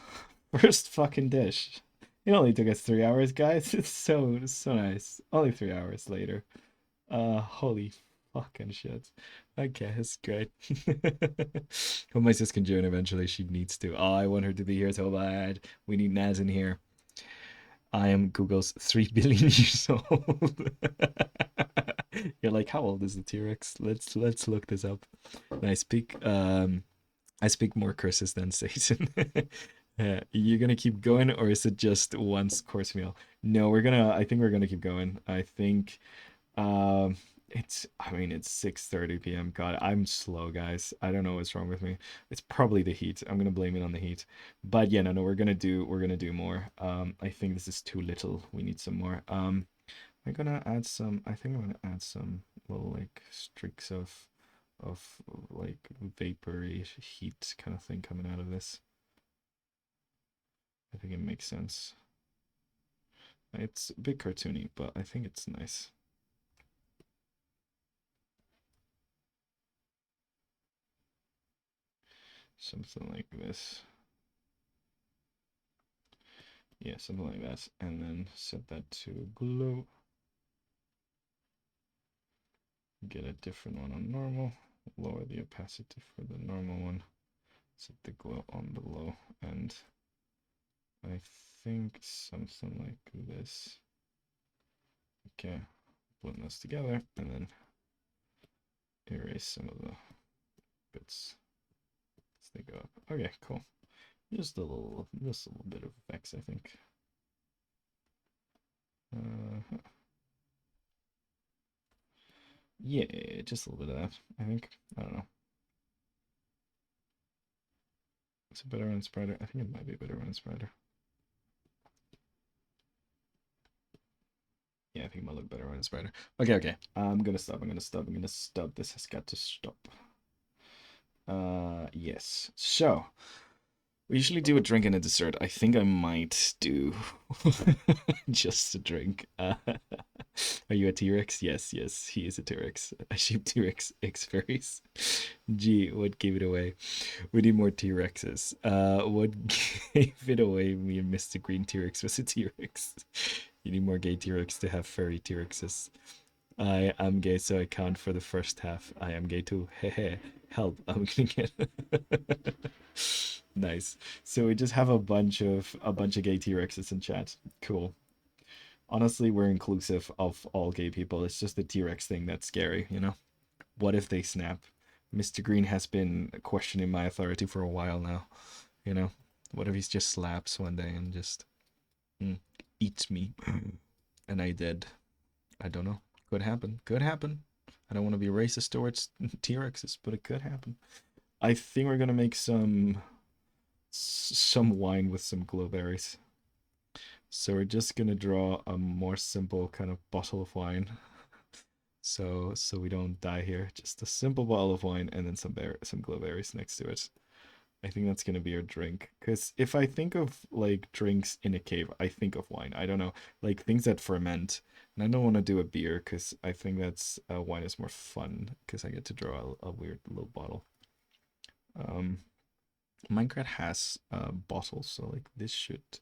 first fucking dish. It only took us 3 hours, guys. It's so nice. Only 3 hours later. Holy fucking shit. Okay, it's great. Hope my sis can join eventually. She needs to. Oh, I want her to be here so bad. We need Naz in here. I am Google's 3 billion years old. You're like, how old is the T-Rex? Let's look this up. And I speak more curses than Satan. You're gonna keep going, or is it just once course meal? No, I think we're gonna keep going. I think um I mean it's 6:30 p.m. God, I'm slow, guys. I don't know what's wrong with me. It's probably the heat. I'm gonna blame it on the heat. But yeah, no, we're gonna do more. I think this is too little. We need some more. I'm gonna add some. I think I'm gonna add some little like streaks of like vapory heat kind of thing coming out of this. I think it makes sense. It's a bit cartoony, but I think it's nice. Something like this. Yeah, something like that. And then set that to glow. Get a different one on normal. Lower the opacity for the normal one. Set the glow on the low. And I think something like this. Okay, blend this together and then erase some of the bits as they go up. Okay, cool. Just a little bit of effects, I think. Yeah, just a little bit of that, I think. I don't know. It's a better on Spider. I think it might be better on Spider. Yeah, I think it might look better on Spider. Okay, okay. I'm gonna stop. This has got to stop. Yes. So we usually do a drink and a dessert. I think I might do just a drink. Are you a T-Rex? Yes, yes, he is a T-Rex. I sheep T-Rex X fairies. Gee, what gave it away? We need more T-Rexes. What gave it away? Me and Mr. Green T-Rex was a T-Rex. You need more gay T-Rex to have furry T-Rexes. I am gay, so I count for the first half. I am gay too. Hehe. Help! I'm gonna get. Nice. So we just have a bunch of gay T-Rexes in chat. Cool. Honestly, we're inclusive of all gay people. It's just the T-Rex thing that's scary, you know? What if they snap? Mr. Green has been questioning my authority for a while now, you know? What if he just slaps one day and just mm, eats me? and I did. I don't know. Could happen. Could happen. I don't want to be racist towards T-Rexes, but it could happen. I think we're gonna make some wine with some glowberries. So we're just gonna draw a more simple kind of bottle of wine. So we don't die here. Just a simple bottle of wine and then some glowberries next to it. I think that's gonna be our drink. Because if I think of like drinks in a cave, I think of wine. I don't know, like things that ferment. And I don't want to do a beer because I think that's wine is more fun because I get to draw a weird little bottle. Um, Minecraft has bottles, so like this should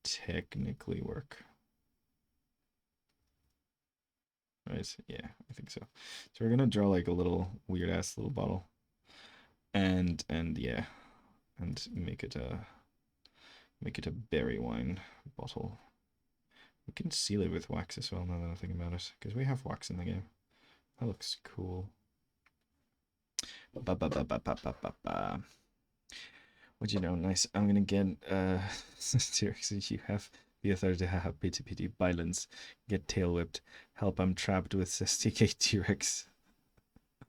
technically work. Right? Yeah, I think so. So we're gonna draw like a little weird ass little bottle, and yeah, and make it a berry wine bottle. We can seal it with wax as well. Now that I think about it, because we have wax in the game. That looks cool. Ba ba ba ba ba ba ba ba. What you know? Nice. I'm gonna get seriously. You have the authority to have pity pity violence. Get tail whipped. Help! I'm trapped with STK T-Rex.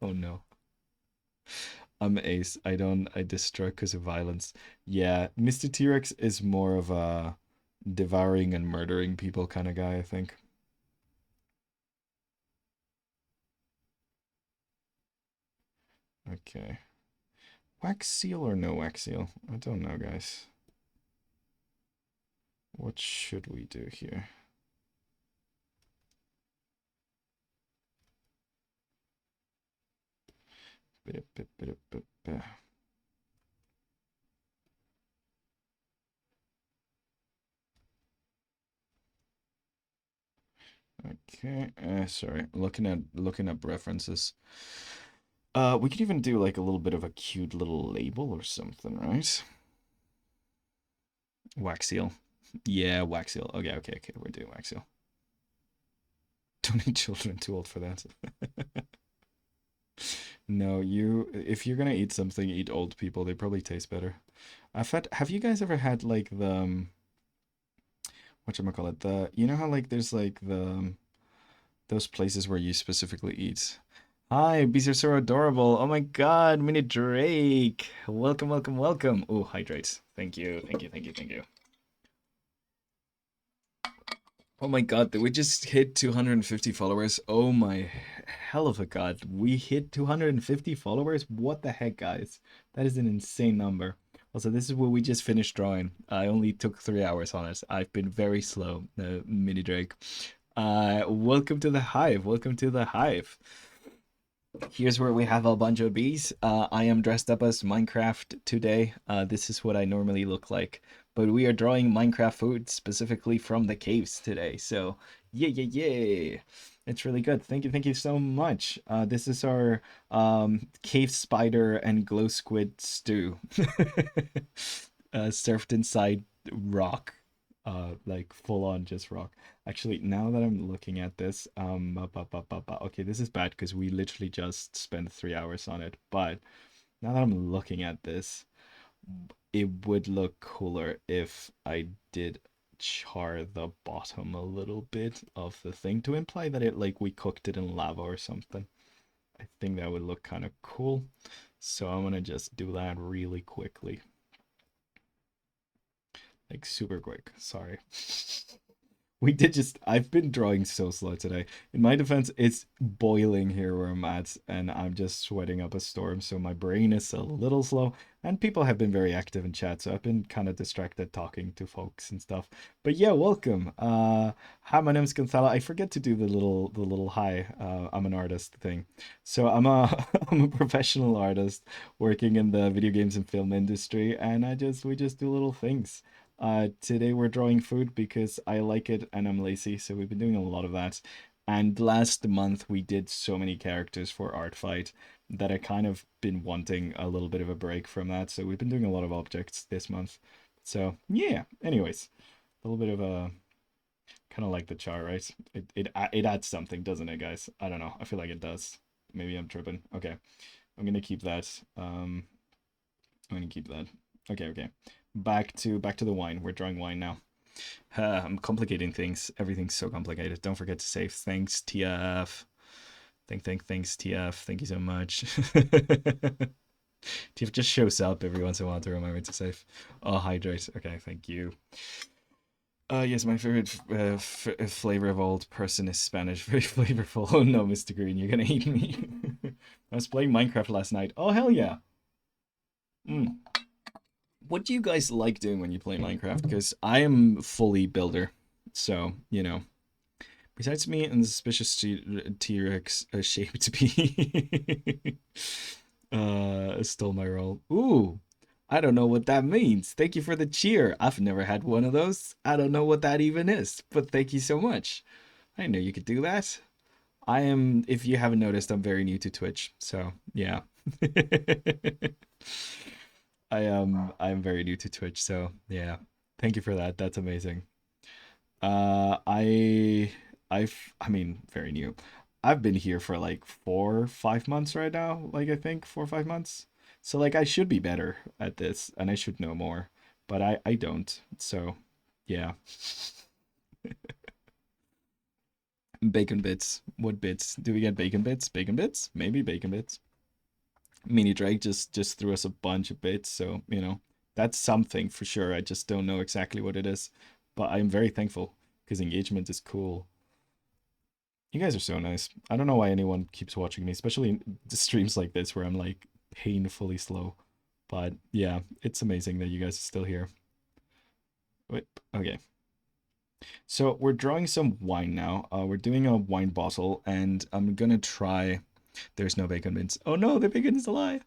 Oh no. I'm ace. I destroy because of violence. Yeah, Mr. T-Rex is more of a devouring and murdering people kind of guy, I think. Okay. Wax seal or no wax seal? I don't know, guys. What should we do here? Okay, sorry, looking up references. We could even do like a little bit of a cute little label or something, right? Wax seal. Yeah, wax seal. Okay. We're doing wax seal. Don't need children. Too old for that. No, if you're gonna eat something, eat old people. They probably taste better. Have you guys ever had like the whatchamacallit, you know how like there's like those places where you specifically eat. Hi, bees are so adorable. Oh my God, Mini Drake. Welcome, welcome, welcome. Oh, hydrate. Thank you, thank you, thank you, thank you. Oh my God, did we just hit 250 followers? Oh my hell of a God. We hit 250 followers? What the heck, guys? That is an insane number. Also, this is what we just finished drawing. I only took 3 hours on it. I've been very slow, Mini Drake. Welcome to the hive. Welcome to the hive. Here's where we have a bunch of bees. I am dressed up as Minecraft today. This is what I normally look like. But we are drawing Minecraft food specifically from the caves today. So, yeah. It's really good. Thank you so much. This is our cave spider and glow squid stew. Surfed inside rock. Like full on just rock. Actually, now that I'm looking at this, okay, this is bad because we literally just spent 3 hours on it. But now that I'm looking at this, it would look cooler if I did char the bottom a little bit of the thing to imply that it like we cooked it in lava or something. I think that would look kind of cool. So I'm gonna just do that really quickly. Like super quick. Sorry. We did just. I've been drawing so slow today. In my defense, it's boiling here where I'm at, and I'm just sweating up a storm, so my brain is a little slow. And people have been very active in chat, so I've been kind of distracted talking to folks and stuff. But yeah, welcome. Hi, my name is Gonzalo. I forget to do the little hi. I'm an artist thing. So I'm a I'm a professional artist working in the video games and film industry, and we just do little things. Today we're drawing food because I like it and I'm lazy, so we've been doing a lot of that. And last month we did so many characters for Art Fight that I kind of been wanting a little bit of a break from that. So we've been doing a lot of objects this month. So yeah, anyways, a little bit of a kind of like the char, right? It adds something, doesn't it, guys? I don't know. I feel like it does. Maybe I'm tripping. Okay, I'm gonna keep that. I'm gonna keep that. Okay. Back to the wine. We're drawing wine now. I'm complicating things. Everything's so complicated. Don't forget to save. Thanks, TF. Thanks, TF. Thank you so much. TF just shows up every once in a while to remind me to save. Oh, hydrate. Okay, thank you. Yes, my favorite flavor of old person is Spanish. Very flavorful. Oh no, Mr. Green, you're gonna eat me. I was playing Minecraft last night. Oh, hell yeah. Mm. What do you guys like doing when you play Minecraft? Because I am fully builder. So, you know. Besides me and the suspicious T-Rex shaped bee stole my role. Ooh, I don't know what that means. Thank you for the cheer. I've never had one of those. I don't know what that even is, but thank you so much. I didn't know you could do that. I am, if you haven't noticed, I'm very new to Twitch, so yeah. I'm very new to Twitch, so yeah. Thank you for that. That's amazing. I mean, very new. I've been here for like 4 or 5 months right now. Like I think 4 or 5 months. So like I should be better at this and I should know more, but I don't. So yeah. Bacon bits. What bits? Do we get bacon bits? Bacon bits? Maybe bacon bits. Mini Drake just threw us a bunch of bits, so you know that's something for sure. I just don't know exactly what it is, but I'm very thankful because engagement is cool. You guys are so nice. I don't know why anyone keeps watching me, especially in the streams like this where I'm like painfully slow. But yeah, it's amazing that you guys are still here. Wait, okay. So we're drawing some wine now. We're doing a wine bottle, and I'm gonna try. There's no bacon bits. Oh no, the bacon is a lie.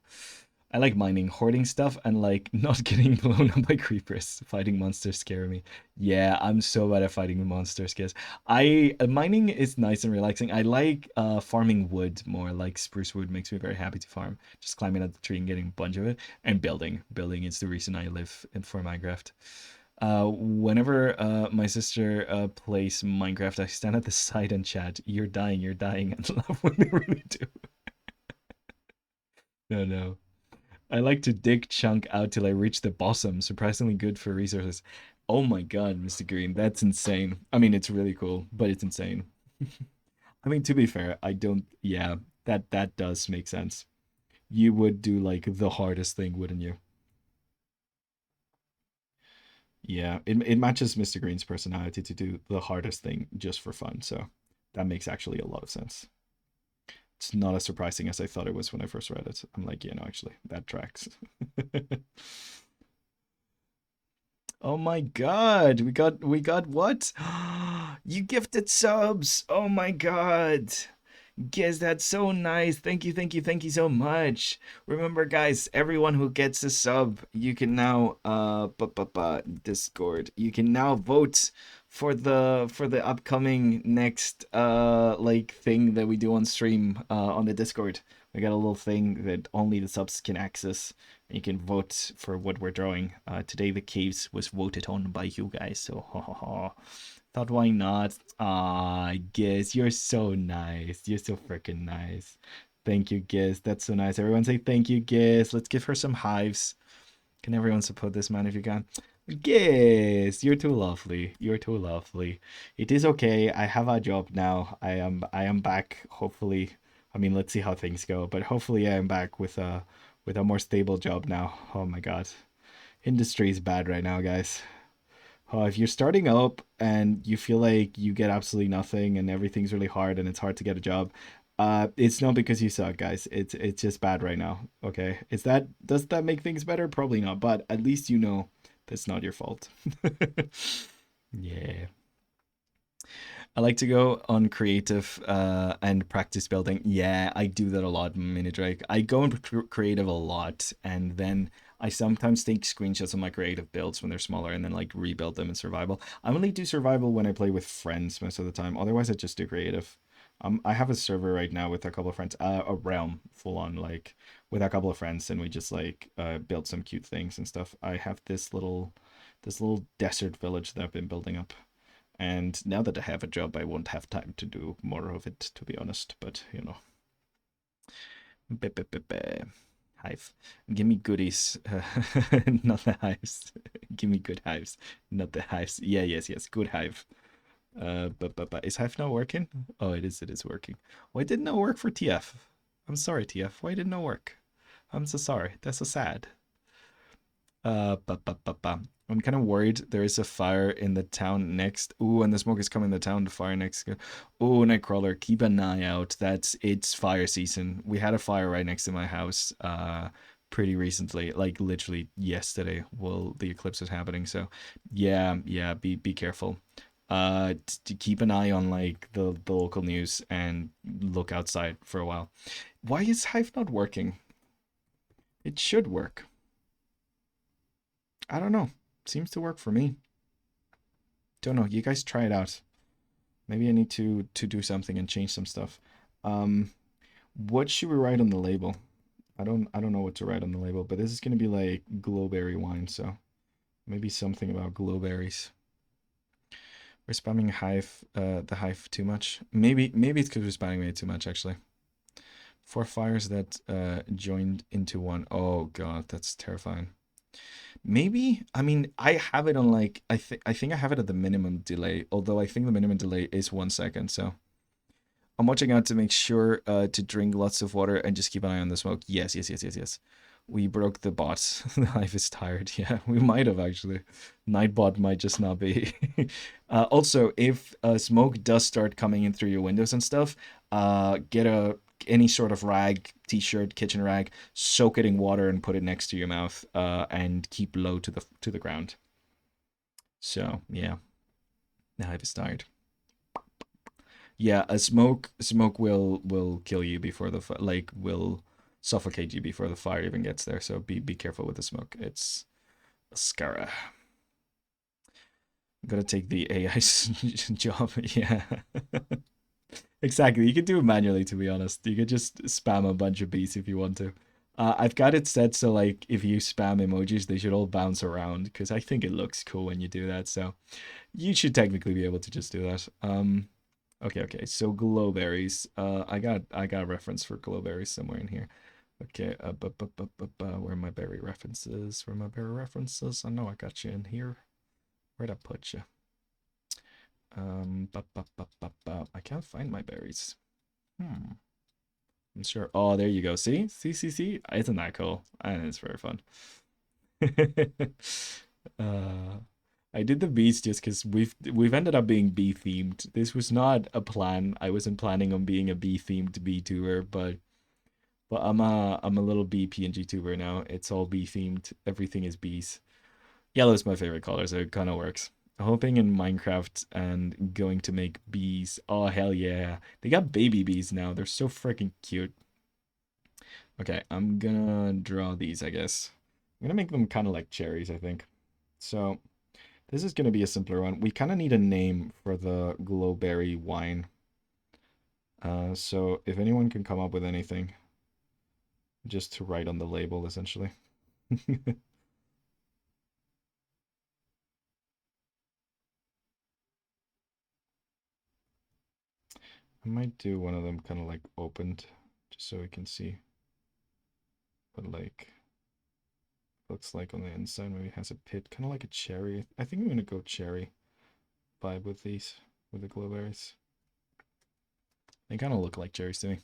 I like mining, hoarding stuff, and like not getting blown up by creepers. Fighting monsters scare me. Yeah, I'm so bad at fighting monsters, guys. Mining is nice and relaxing. I like farming wood more. Like spruce wood makes me very happy to farm. Just climbing up the tree and getting a bunch of it, and building. Building is the reason I live in for Minecraft. Whenever my sister plays Minecraft, I stand at the side and chat. You're dying, and love when they really do. No, no. I like to dig chunk out till I reach the bottom. Surprisingly good for resources. Oh my god, Mr. Green, that's insane. I mean, it's really cool, but it's insane. I mean, to be fair, I don't. Yeah, that does make sense. You would do like the hardest thing, wouldn't you? Yeah, it matches Mr. Green's personality to do the hardest thing just for fun. So that makes actually a lot of sense. It's not as surprising as I thought it was when I first read it. I'm like, yeah, no, actually, that tracks. Oh my god, we got what? You gifted subs. Oh my god. Guys, that's so nice. Thank you so much. Remember guys, everyone who gets a sub, you can now Discord. You can now vote for the upcoming next like thing that we do on stream on the Discord. We got a little thing that only the subs can access. And you can vote for what we're drawing. Today the caves was voted on by you guys, so ha ha ha. Thought why not? Ah, Giz, you're so nice. You're so freaking nice. Thank you, Giz. That's so nice. Everyone say thank you, Giz. Let's give her some hives. Can everyone support this man if you can? Giz, you're too lovely. You're too lovely. It is okay. I have a job now. I am back. Hopefully, I mean, let's see how things go. But hopefully, I am back with a more stable job now. Oh my God, industry is bad right now, guys. If you're starting up and you feel like you get absolutely nothing and everything's really hard and it's hard to get a job, it's not because you suck, guys. It's just bad right now. Okay, does that make things better? Probably not, but at least you know that's not your fault. Yeah. I like to go on creative and practice building. Yeah, I do that a lot, Mini Drake. I go on creative a lot, and then I sometimes take screenshots of my creative builds when they're smaller, and then like rebuild them in survival. I only do survival when I play with friends most of the time. Otherwise, I just do creative. I have a server right now with a couple of friends, a realm full on like with a couple of friends, and we just like build some cute things and stuff. I have this little desert village that I've been building up. And now that I have a job, I won't have time to do more of it, to be honest. But, you know. Hive. Give me goodies, not the hives. Give me good hives, not the hives. Yeah, yes, good hive. But is hive not working? Oh, it is working. Why didn't it work for TF? I'm sorry, TF. Why didn't it work? I'm so sorry. That's so sad. I'm kind of worried. There is a fire in the town next. Ooh, and the smoke is coming in the town. The fire next. Ooh, Nightcrawler, keep an eye out. It's fire season. We had a fire right next to my house. Pretty recently, like literally yesterday, while the eclipse was happening. So, yeah, be careful. To keep an eye on like the local news and look outside for a while. Why is Hive not working? It should work. I don't know. Seems to work for me. Don't know. You guys try it out. Maybe I need to do something and change some stuff. Um, what should we write on the label? I don't know what to write on the label, but this is gonna be like glowberry wine, so maybe something about glowberries. We're spamming hive the hive too much. Maybe it's because we're spamming it too much actually. 4 fires that joined into one. Oh god, that's terrifying. Maybe, I mean, I have it on like I think I have it at the minimum delay, although I think the minimum delay is 1 second. So I'm watching out to make sure to drink lots of water and just keep an eye on the smoke. Yes. We broke the bot. The hive is tired. Yeah, we might have actually. Nightbot might just not be. Also, if smoke does start coming in through your windows and stuff, get any sort of rag, t-shirt, kitchen rag, soak it in water and put it next to your mouth, and keep low to the ground. So yeah, the hive is tired. Yeah, a smoke will kill you before the like will suffocate you before the fire even gets there. So be careful with the smoke. It's a Scara. I'm gonna take the AI's job. Yeah. Exactly. You could do it manually, to be honest. You could just spam a bunch of beats if you want to. I've got it set so like if you spam emojis, they should all bounce around because I think it looks cool when you do that. So you should technically be able to just do that. Okay. So glowberries. I got a reference for glowberries somewhere in here. Okay. Where are my berry references? Where are my berry references? I know I got you in here. Where'd I put you? I can't find my berries. I'm sure. Oh, there you go. See. Isn't that cool? And it's very fun. uh, I did the bees just because we've ended up being bee themed. This was not a plan. I wasn't planning on being a bee themed bee tuber, but I'm a little bee PNG tuber now. It's all bee themed. Everything is bees. Yellow is my favorite color, so it kind of works. Hoping in Minecraft and going to make bees. Oh hell yeah! They got baby bees now. They're so freaking cute. Okay, I'm gonna draw these, I guess. I'm gonna make them kind of like cherries, I think. So this is gonna be a simpler one. We kind of need a name for the glowberry wine. So if anyone can come up with anything, just to write on the label, essentially. I might do one of them kind of like opened, just so we can see what like looks like on the inside. Maybe it has a pit, kind of like a cherry. I think I'm gonna go cherry vibe with these, with the glowberries. They kind of look like cherries to me.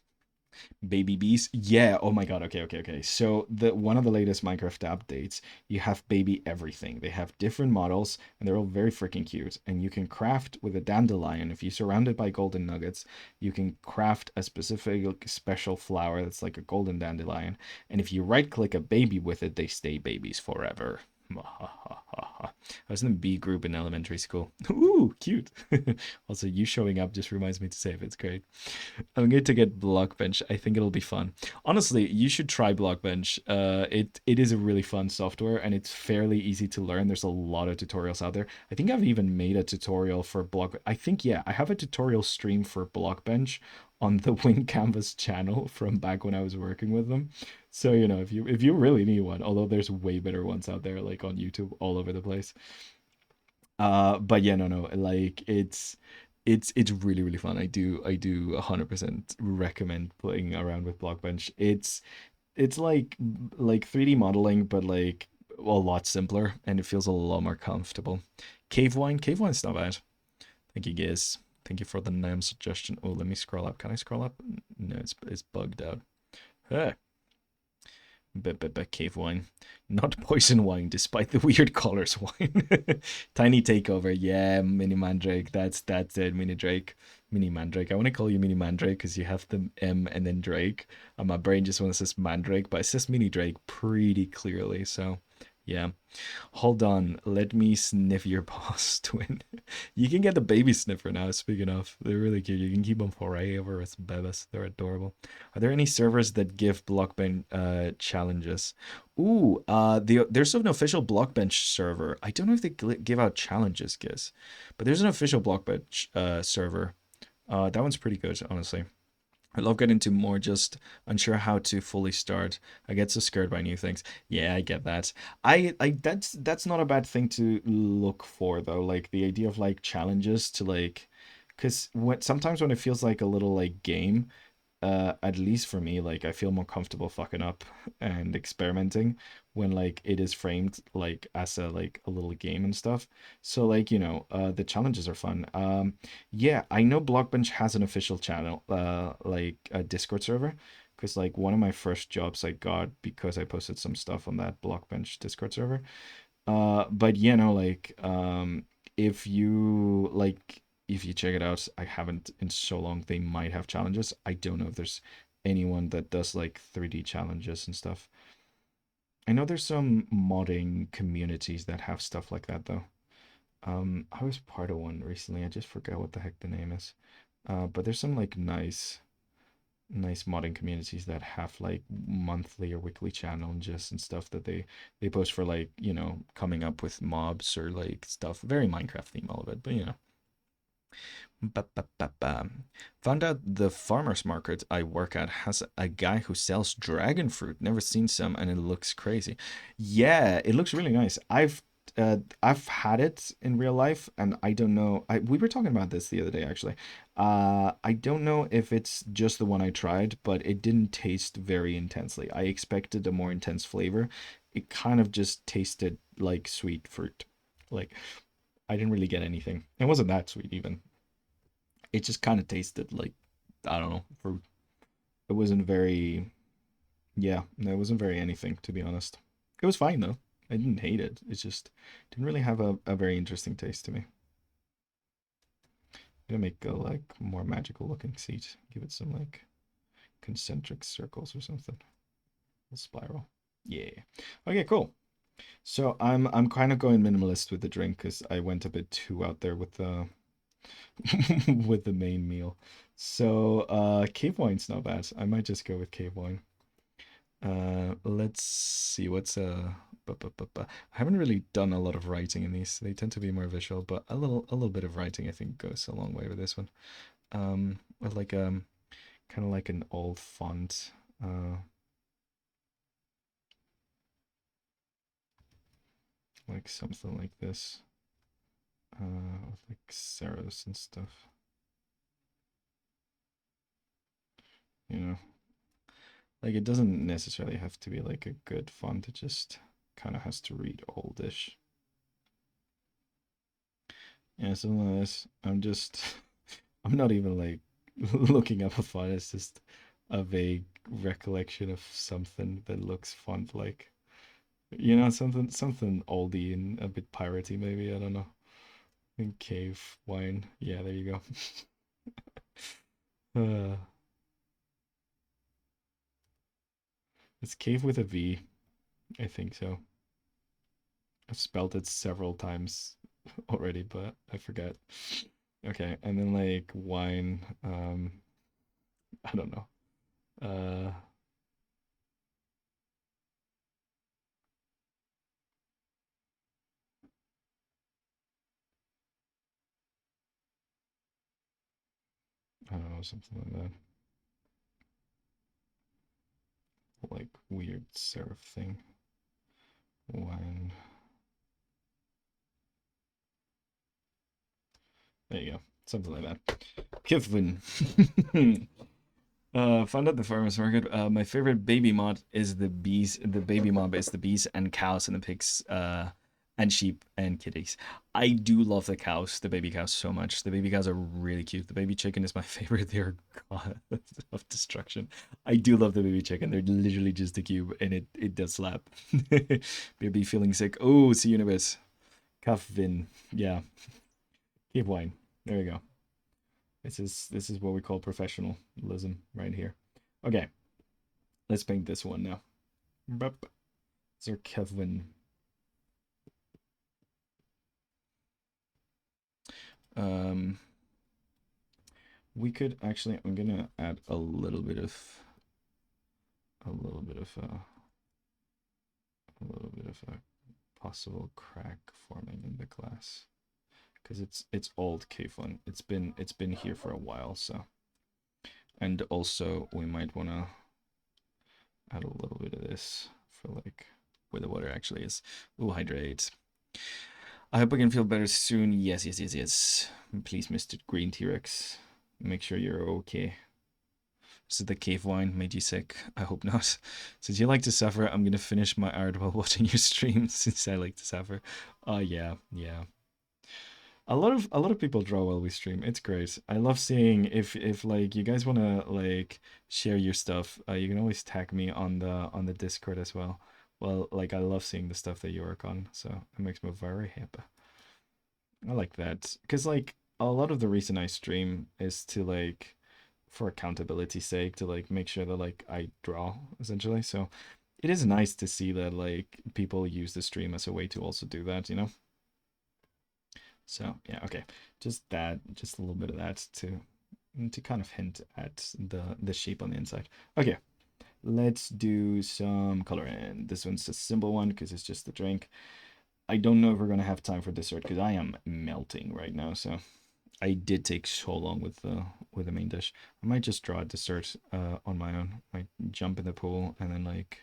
Baby bees. Yeah. Oh my god. Okay. So the one of the latest Minecraft updates, you have baby everything. They have different models and they're all very freaking cute. And you can craft with a dandelion. If you surround it by golden nuggets, you can craft a specific special flower that's like a golden dandelion. And if you right click a baby with it, they stay babies forever. I was in the B group in elementary school. Ooh, cute. Also, you showing up just reminds me to save. It's great. I'm going to get Blockbench. I think it'll be fun. Honestly, you should try Blockbench. It is a really fun software and it's fairly easy to learn. There's a lot of tutorials out there. I think I've even made a tutorial for Block. I think yeah, I have a tutorial stream for Blockbench on the WinCanvas channel from back when I was working with them. So if you really need one, although there's way better ones out there like on YouTube all over the place. But yeah, no, like it's really fun. I do 100% recommend playing around with Blockbench. it's like 3D modeling, but like a lot simpler, and it feels a lot more comfortable. Cave wine's not bad. Thank you, guys. Thank you for the name suggestion. Oh, let me scroll up. Can I scroll up? No, it's bugged out. Hey, cave wine, not poison wine, despite the weird colors. Wine. Tiny takeover. Yeah, Mini Mandrake. That's it. Mini Drake. Mini Mandrake. I want to call you Mini Mandrake because you have the M and then Drake. And my brain just wants to say Mandrake, but it says Mini Drake pretty clearly. So, yeah. Hold on, let me sniff your paws, twin. You can get the baby sniffer now, speaking of. They're really cute. You can keep them forever as bebas. They're adorable. Are there any servers that give Blockbench challenges? Ooh, there's an official Blockbench server. I don't know if they give out challenges, guys. But there's an official Blockbench server. That one's pretty good, honestly. I love getting into more just unsure how to fully start. I get so scared by new things. Yeah, I get that. I that's not a bad thing to look for though. Like the idea of like challenges to like, because when sometimes when it feels like a little like game, at least for me, like I feel more comfortable fucking up and experimenting when like it is framed like as a like a little game and stuff. So like, the challenges are fun. Yeah, I know Blockbench has an official channel, like a Discord server, because like one of my first jobs I got because I posted some stuff on that Blockbench Discord server. But like if you like if you check it out, I haven't in so long. They might have challenges. I don't know if there's anyone that does like 3D challenges and stuff. I know there's some modding communities that have stuff like that though. I was part of one recently. I just forgot what the heck the name is. But there's some like nice modding communities that have like monthly or weekly challenges and stuff that they post for like coming up with mobs or like stuff. Very Minecraft theme, all of it, but Ba-ba-ba-ba. Found out the farmers market I work at has a guy who sells dragon fruit. Never seen some, and it looks crazy. Yeah, it looks really nice. I've had it in real life, and I don't know. We were talking about this the other day, actually. I don't know if it's just the one I tried, but it didn't taste very intensely. I expected a more intense flavor. It kind of just tasted like sweet fruit. Like I didn't really get anything. It wasn't that sweet even. It just kind of tasted like, I don't know, fruit. It wasn't very, yeah, no, it wasn't very anything, to be honest. It was fine though. I didn't hate it. It just didn't really have a very interesting taste to me. I'm gonna make a like more magical looking seat. Give it some like concentric circles or something. A spiral. Yeah. Okay, cool. So I'm kind of going minimalist with the drink because I went a bit too out there with the with the main meal. So cave wine's not bad. I might just go with cave wine. Let's see what's I haven't really done a lot of writing in these. They tend to be more visual, but a little bit of writing I think goes a long way with this one. With like kind of like an old font. Like something like this. With like Saros and stuff. You know. Like it doesn't necessarily have to be like a good font, it just kind of has to read oldish. Yeah, something like this. I'm not even like looking up a font, it's just a vague recollection of something that looks font like. Something oldie and a bit piratey maybe, I don't know. And cave wine. Yeah, there you go. It's cave with a V, I think so. I've spelled it several times already, but I forget. Okay, and then like wine, I don't know. I don't know, something like that. Like weird serif thing. Wine. There you go. Something like that. Kevin. Found at the farmer's market. My favorite baby mod is the bees. The baby mob is the bees and cows and the pigs, and sheep and kitties. I do love the cows, the baby cows, so much. The baby cows are really cute. The baby chicken is my favorite. They're god of destruction. I do love the baby chicken. They're literally just a cube, and it does slap. Baby feeling sick. Oh, see you in a bit. Kafvin. Yeah. Keep wine. There you go. This is what we call professionalism right here. Okay, let's paint this one now. Bup. Sir Kevin. Um, we could actually. I'm gonna add a little bit of a little bit of a little bit of a possible crack forming in the glass because it's old cave one. It's been here for a while, so. And also we might want to add a little bit of this for like where the water actually is. Ooh, hydrate. I hope I can feel better soon. Yes, yes, yes, yes. Please, Mr. Green T-Rex. Make sure you're okay. So the cave wine made you sick? I hope not. Since you like to suffer, I'm gonna finish my art while watching your stream since I like to suffer. Yeah, yeah. A lot of people draw while we stream. It's great. I love seeing if like you guys wanna like share your stuff, you can always tag me on the Discord as well. Well, like I love seeing the stuff that you work on, so it makes me very happy. I like that because like a lot of the reason I stream is to like for accountability's sake to like make sure that like I draw essentially. So it is nice to see that like people use the stream as a way to also do that, you know? So yeah, okay. Just that, just a little bit of that to kind of hint at the shape on the inside. Okay, let's do some coloring. This one's a simple one because it's just the drink. I don't know if we're gonna have time for dessert because I am melting right now. So I did take so long with the main dish. I might just draw a dessert on my own. Might jump in the pool and then like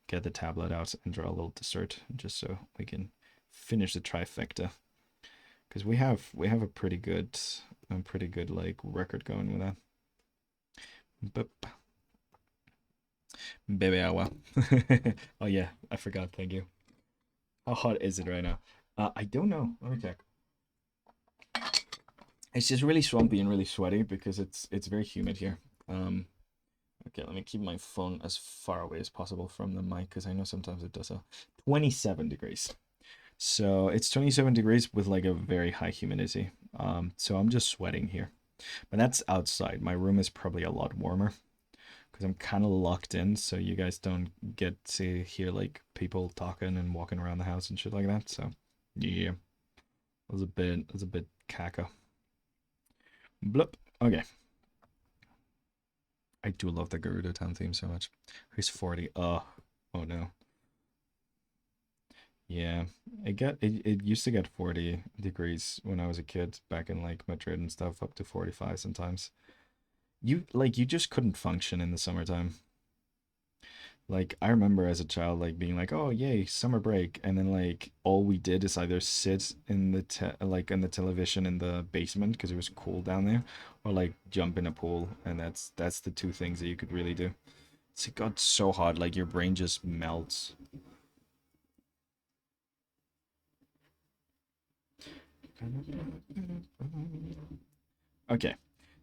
get the tablet out and draw a little dessert just so we can finish the trifecta. Because we have a pretty good like record going with that. But baby hour. Oh yeah, I forgot. Thank you. How hot is it right now? I don't know. Let me check. It's just really swampy and really sweaty because it's very humid here. Okay, let me keep my phone as far away as possible from the mic because I know sometimes it does a 27 degrees. So it's 27 degrees with like a very high humidity. So I'm just sweating here. But that's outside. My room is probably a lot warmer because I'm kind of locked in, so you guys don't get to hear like people talking and walking around the house and shit like that. So yeah, it was a bit caca. Blup. Okay. I do love the Gerudo Town theme so much. He's 40. Oh no. Yeah, it used to get 40 degrees when I was a kid back in like Madrid and stuff, up to 45 sometimes. You just couldn't function in the summertime. Like I remember as a child like being like, "Oh, yay, summer break." And then like all we did is either sit in the like in the television in the basement because it was cool down there or like jump in a pool, and that's the two things that you could really do. It got so hot like your brain just melts. Okay,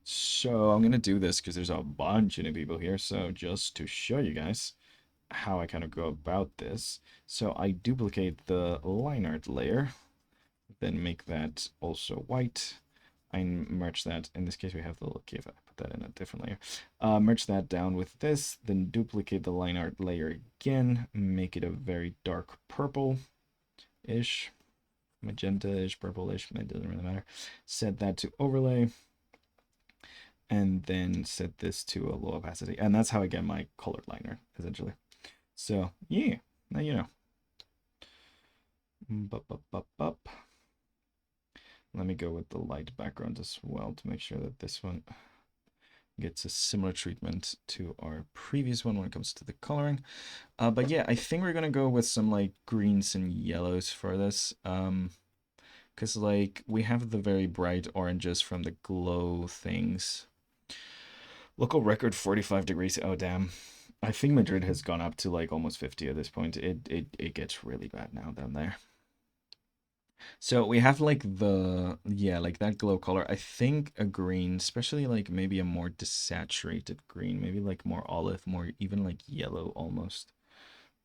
so I'm gonna do this because there's a bunch of new people here. So just to show you guys how I kind of go about this. So I duplicate the line art layer, then make that also white. I merge that. In this case, we have the little cave. I put that in a different layer. Merge that down with this, then duplicate the line art layer again, make it a very dark purple-ish, magenta-ish, purple-ish, it doesn't really matter. Set that to overlay, and then set this to a low opacity. And that's how I get my colored liner, essentially. So, yeah, now you know. Bup, bup, bup, bup. Let me go with the light background as well to make sure that this one gets a similar treatment to our previous one when it comes to the coloring. But yeah, I think we're gonna go with some like greens and yellows for this. Because like we have the very bright oranges from the glow things. Local record 45 degrees. Oh damn. I think Madrid has gone up to like almost 50 at this point. It gets really bad now down there. So we have like like that glow color. I think a green, especially like maybe a more desaturated green, maybe like more olive, more even like yellow almost.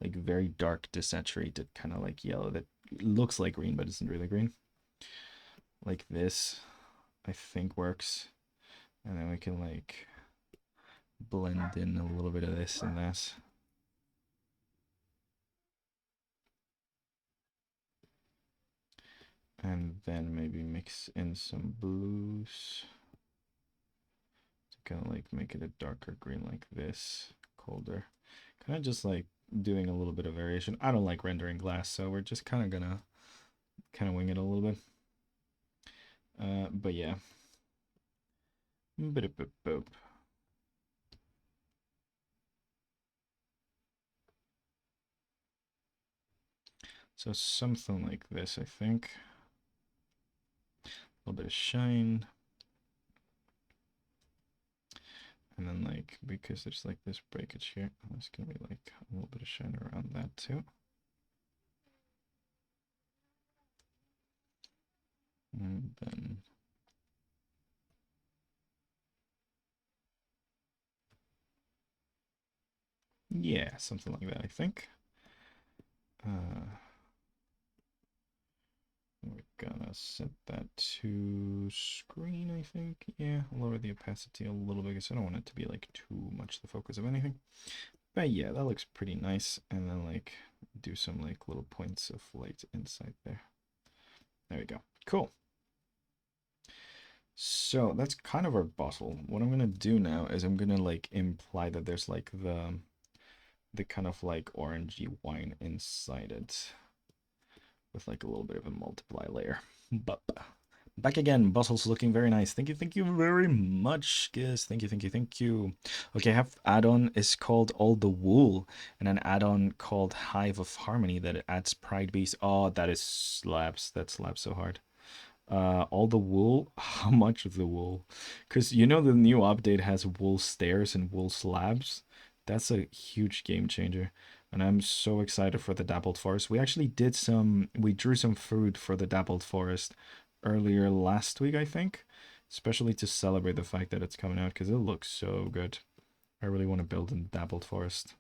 Like very dark desaturated kind of like yellow that looks like green but isn't really green. Like this, I think works. And then we can like blend in a little bit of this and this. And then maybe mix in some blues to kind of like make it a darker green like this, colder. Kind of just like doing a little bit of variation. I don't like rendering glass, so we're just kind of gonna kind of wing it a little bit. But yeah. Boop. So something like this, I think. A little bit of shine. And then like, because there's like this breakage here, there's gonna be like a little bit of shine around that too. And then yeah, something like that, I think. We're gonna set that to screen, I think. Yeah, lower the opacity a little bit because I don't want it to be like too much the focus of anything. But yeah, that looks pretty nice. And then like do some like little points of light inside there. There we go. Cool. So that's kind of our bottle. What I'm gonna do now is I'm gonna like imply that there's like the kind of like orangey wine inside it with like a little bit of a multiply layer. But back again, bottles looking very nice. Thank you very much, guys. Thank you. Okay, I have add-on is called All the Wool, and an add-on called Hive of Harmony that adds Pride Beast. Oh, that is slaps. That slaps so hard. All the wool. How much of the wool? Because you know the new update has wool stairs and wool slabs. That's a huge game changer, and I'm so excited for the dappled forest. We drew some food for the dappled forest earlier last week, I think, especially to celebrate the fact that it's coming out because it looks so good. I really want to build a dappled forest.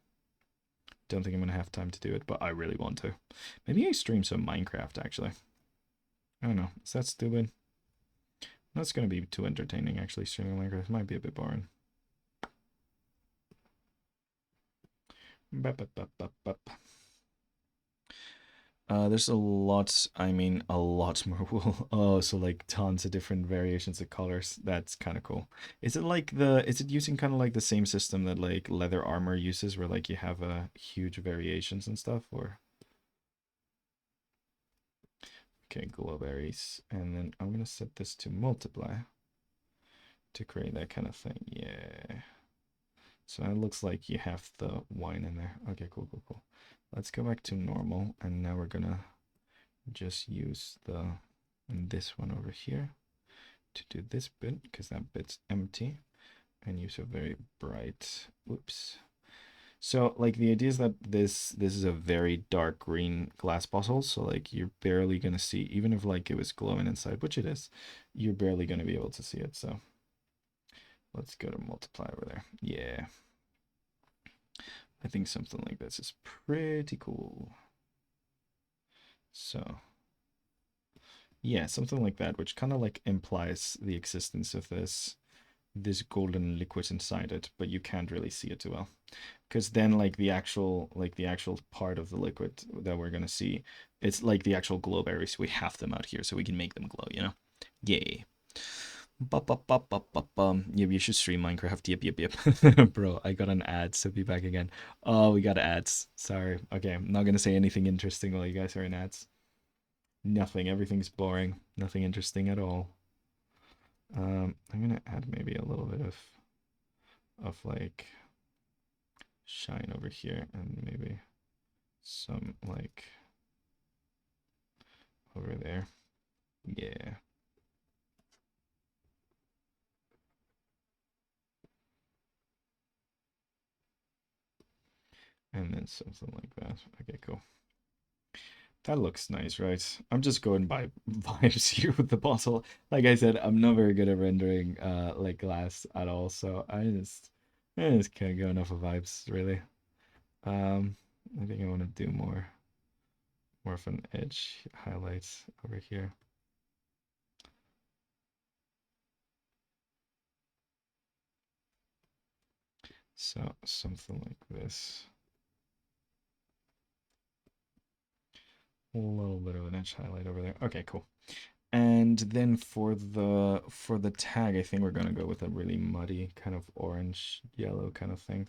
Don't think I'm gonna have time to do it, but I really want to. Maybe I stream some Minecraft actually. I don't know. Is that stupid? That's going to be too entertaining, actually, streaming Minecraft. Might be a bit boring. There's a lot, I mean, a lot more wool. Oh, so like tons of different variations of colors. That's kind of cool. Is it using kind of like the same system that like leather armor uses, where like you have huge variations and stuff, or? Okay, glowberries. And then I'm gonna set this to multiply to create that kind of thing. Yeah. So it looks like you have the wine in there. Okay, cool. Let's go back to normal, and now we're gonna just use this one over here to do this bit, because that bit's empty, and use a very bright, oops. So like the idea is that this is a very dark green glass bottle, so like you're barely gonna see, even if like it was glowing inside, which it is, you're barely gonna be able to see it. So let's go to multiply over there. Yeah. I think something like this is pretty cool. So, yeah, something like that, which kind of like implies the existence of this golden liquid inside it, but you can't really see it too well. Because then like the actual part of the liquid that we're gonna see, it's like the actual glowberries. We have them out here so we can make them glow, you know? Yay. Yep, you should stream Minecraft. Yep. Bro, I got an ad, so be back again. Oh, we got ads. Sorry. Okay, I'm not gonna say anything interesting while you guys are in ads. Nothing. Everything's boring. Nothing interesting at all. I'm gonna add maybe a little bit of like shine over here, and maybe some like over there. Yeah. And then something like that. Okay, cool. That looks nice, right? I'm just going by vibes here with the bottle. Like I said, I'm not very good at rendering like glass at all, so I just can't go enough of vibes really. Um, I think I want to do more of an edge highlights over here. So something like this. A little bit of an edge highlight over there. Okay, cool. And then for the tag, I think we're gonna go with a really muddy kind of orange yellow kind of thing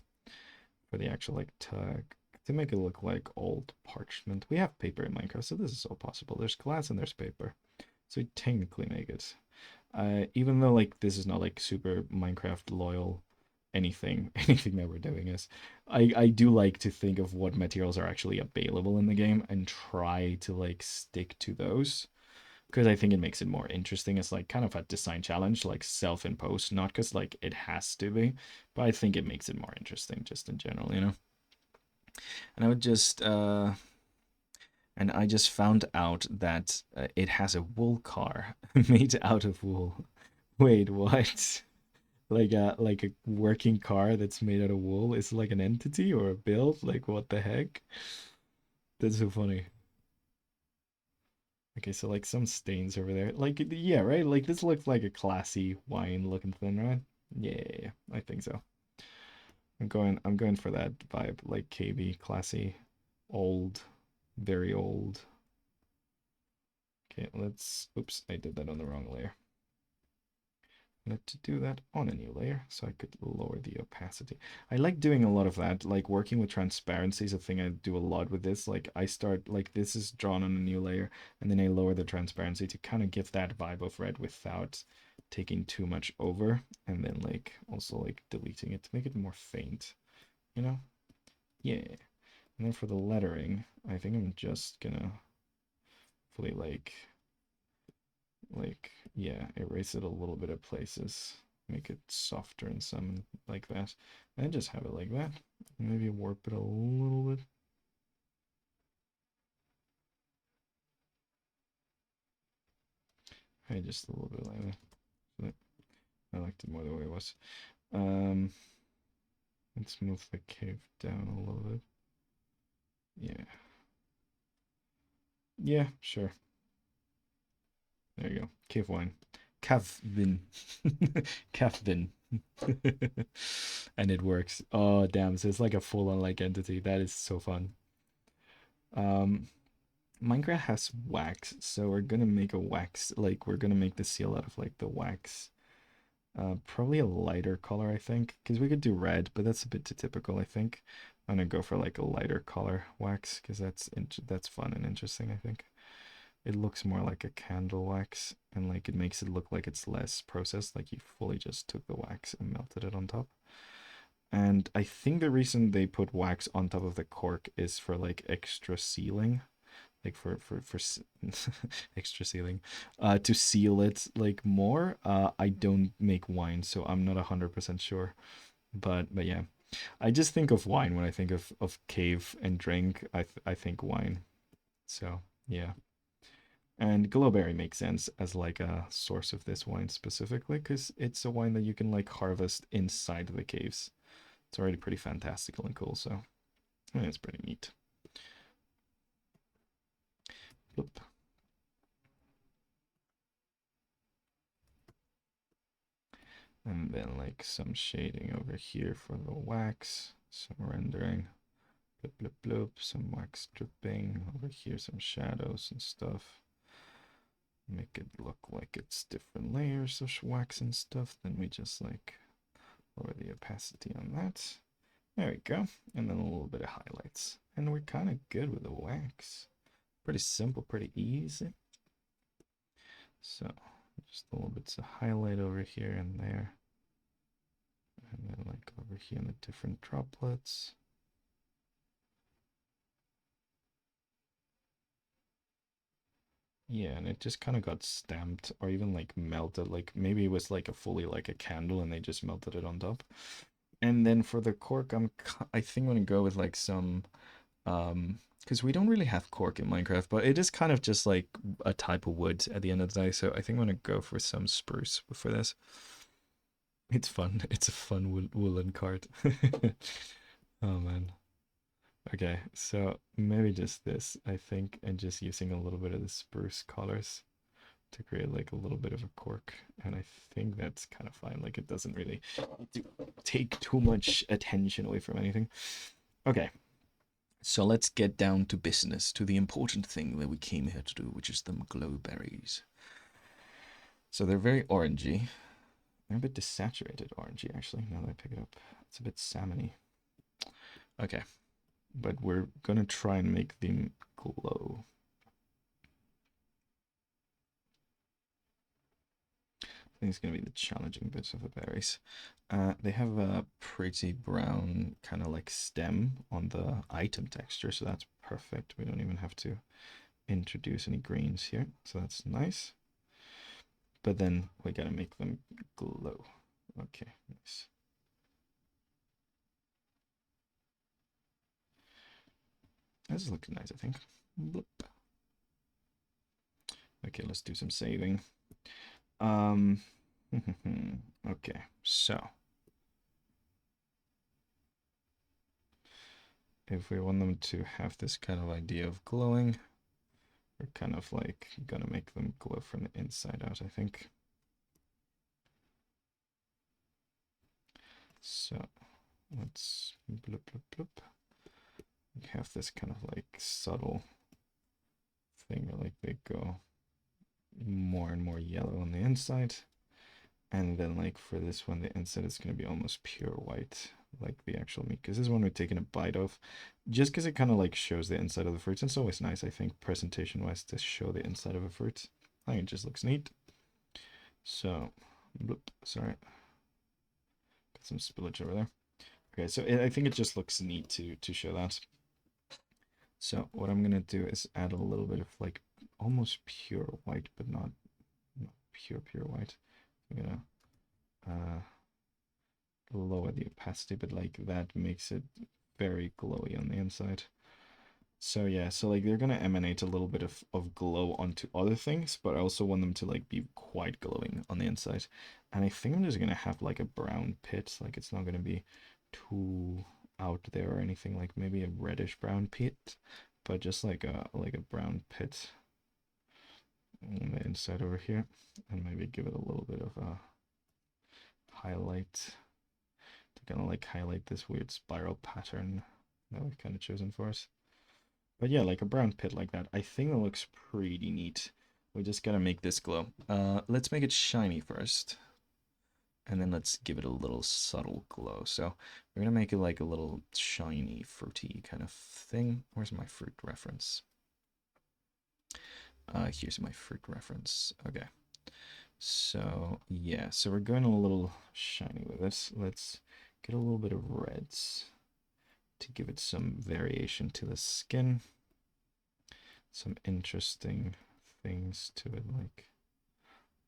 for the actual like tag to make it look like old parchment. We have paper in Minecraft, so this is all possible. There's glass and there's paper, so we technically make it. Even though like this is not like super Minecraft loyal anything that we're doing is, I do like to think of what materials are actually available in the game and try to like stick to those because I think it makes it more interesting. It's like kind of a design challenge, like self-imposed, not because like it has to be, but I think it makes it more interesting just in general, you know. And I would just and I just found out that it has a wool car made out of wool. Wait, what? Like a working car that's made out of wool is like an entity or a build? Like what the heck? That's so funny. Okay, so like some stains over there. Like yeah, right? Like this looks like a classy wine looking thing, right? Yeah, I think so. I'm going for that vibe, like KB, classy, old, very old. Okay, let's oops, I did that on the wrong layer. To do that on a new layer so I could lower the opacity. I like doing a lot of that, like working with transparency is a thing I do a lot with this. Like I start like this is drawn on a new layer and then I lower the transparency to kind of give that vibe of red without taking too much over and then like also like deleting it to make it more faint, you know? Yeah. And then for the lettering, I think I'm just gonna fully like yeah, erase it a little bit of places, make it softer in some like that, and just have it like that. Maybe warp it a little bit. Hey, just a little bit like that. I liked it more the way it was. um let's move the cave down a little bit. Yeah, yeah, sure. There you go. Cave wine. Kavvin. Kavvin. And it works. Oh damn, so it's like a full-on like entity. That is so fun. um Minecraft has wax, so we're gonna make a wax, like we're gonna make the seal out of like the wax. Probably a lighter color, I think, because we could do red, but that's a bit too typical, I think. I'm gonna go for like a lighter color wax because that's fun and interesting, I think. It looks more like a candle wax, and like it makes it look like it's less processed, like you fully just took the wax and melted it on top. And I think the reason they put wax on top of the cork is for like extra sealing, like for extra sealing, to seal it like more. I don't make wine, so I'm not 100% sure, but yeah, I just think of wine when I think of cave and drink. I think wine. So yeah. And glowberry makes sense as like a source of this wine specifically because it's a wine that you can like harvest inside the caves. It's already pretty fantastical and cool, so I think it's pretty neat. Bloop. And then like some shading over here for the wax, some rendering, bloop bloop bloop, some wax dripping over here, some shadows and stuff. Make it look like it's different layers of wax and stuff. Then we just like lower the opacity on that. There we go. And then a little bit of highlights. And we're kind of good with the wax. Pretty simple, pretty easy. So just a little bits of highlight over here and there. And then like over here in the different droplets. Yeah, and it just kind of got stamped or even like melted. Like maybe it was like a fully like a candle and they just melted it on top. And then for the cork, I think I'm gonna go with like some because we don't really have cork in Minecraft, but it is kind of just like a type of wood at the end of the day. So I think I'm gonna go for some spruce for this. It's fun. It's a fun woolen card. Oh man. Okay, so maybe just this, I think, and just using a little bit of the spruce colors to create like a little bit of a cork. And I think that's kind of fine. Like it doesn't really take too much attention away from anything. Okay, so let's get down to business, to the important thing that we came here to do, which is them glowberries. So they're very orangey. They're a bit desaturated orangey, actually, now that I pick it up. It's a bit salmony. Okay, but we're gonna try and make them glow. I think it's gonna be the challenging bits of the berries. They have a pretty brown kind of like stem on the item texture, so that's perfect. We don't even have to introduce any greens here, so that's nice. But then we gotta make them glow. Okay, nice. This looks nice, I think. Bloop. Okay, let's do some saving. Okay, so if we want them to have this kind of idea of glowing, we're kind of like gonna make them glow from the inside out, I think. So let's bloop bloop bloop. We have this kind of like subtle thing where like they go more and more yellow on the inside. And then like for this one, the inside is going to be almost pure white, like the actual meat. Because this one we're taking a bite of, just because it kind of like shows the inside of the fruits. And it's always nice, I think, presentation-wise, to show the inside of a fruit. I think it just looks neat. So, bloop, sorry. Got some spillage over there. Okay, so I think it just looks neat to show that. So what I'm going to do is add a little bit of like almost pure white, but not pure white. I'm going to lower the opacity, but like that makes it very glowy on the inside. So yeah, so like they're gonna emanate a little bit of glow onto other things, but I also want them to like be quite glowing on the inside. And I think I'm just gonna have like a brown pit, like it's not gonna be too out there or anything, like maybe a reddish brown pit, but just like a brown pit on the inside over here, and maybe give it a little bit of a highlight to kind of like highlight this weird spiral pattern that we've kind of chosen for us. But yeah, like a brown pit like that. I think that looks pretty neat. We just gotta make this glow. Let's make it shiny first. And then let's give it a little subtle glow. So we're gonna make it like a little shiny, fruity kind of thing. Where's my fruit reference? Here's my fruit reference. Okay. So yeah, so we're going a little shiny with this. Let's get a little bit of reds to give it some variation to the skin. Some interesting things to it, like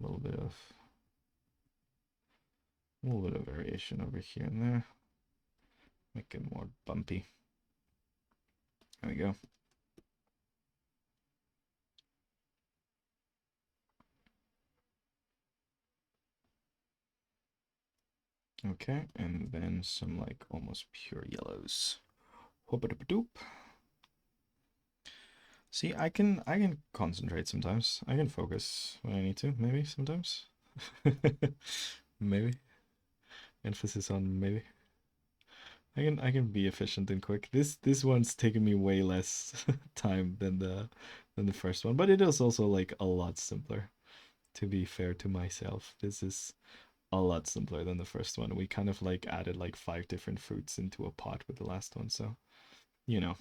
a little bit of variation over here and there. Make it more bumpy. There we go. Okay, and then some like almost pure yellows. Whoop-a-doop-a-doop. See, I can concentrate sometimes. I can focus when I need to, maybe sometimes. Maybe. Emphasis on maybe. I can be efficient and quick. This one's taken me way less time than the first one, but it is also like a lot simpler. To be fair to myself, this is a lot simpler than the first one. We kind of like added like 5 different fruits into a pot with the last one, so you know,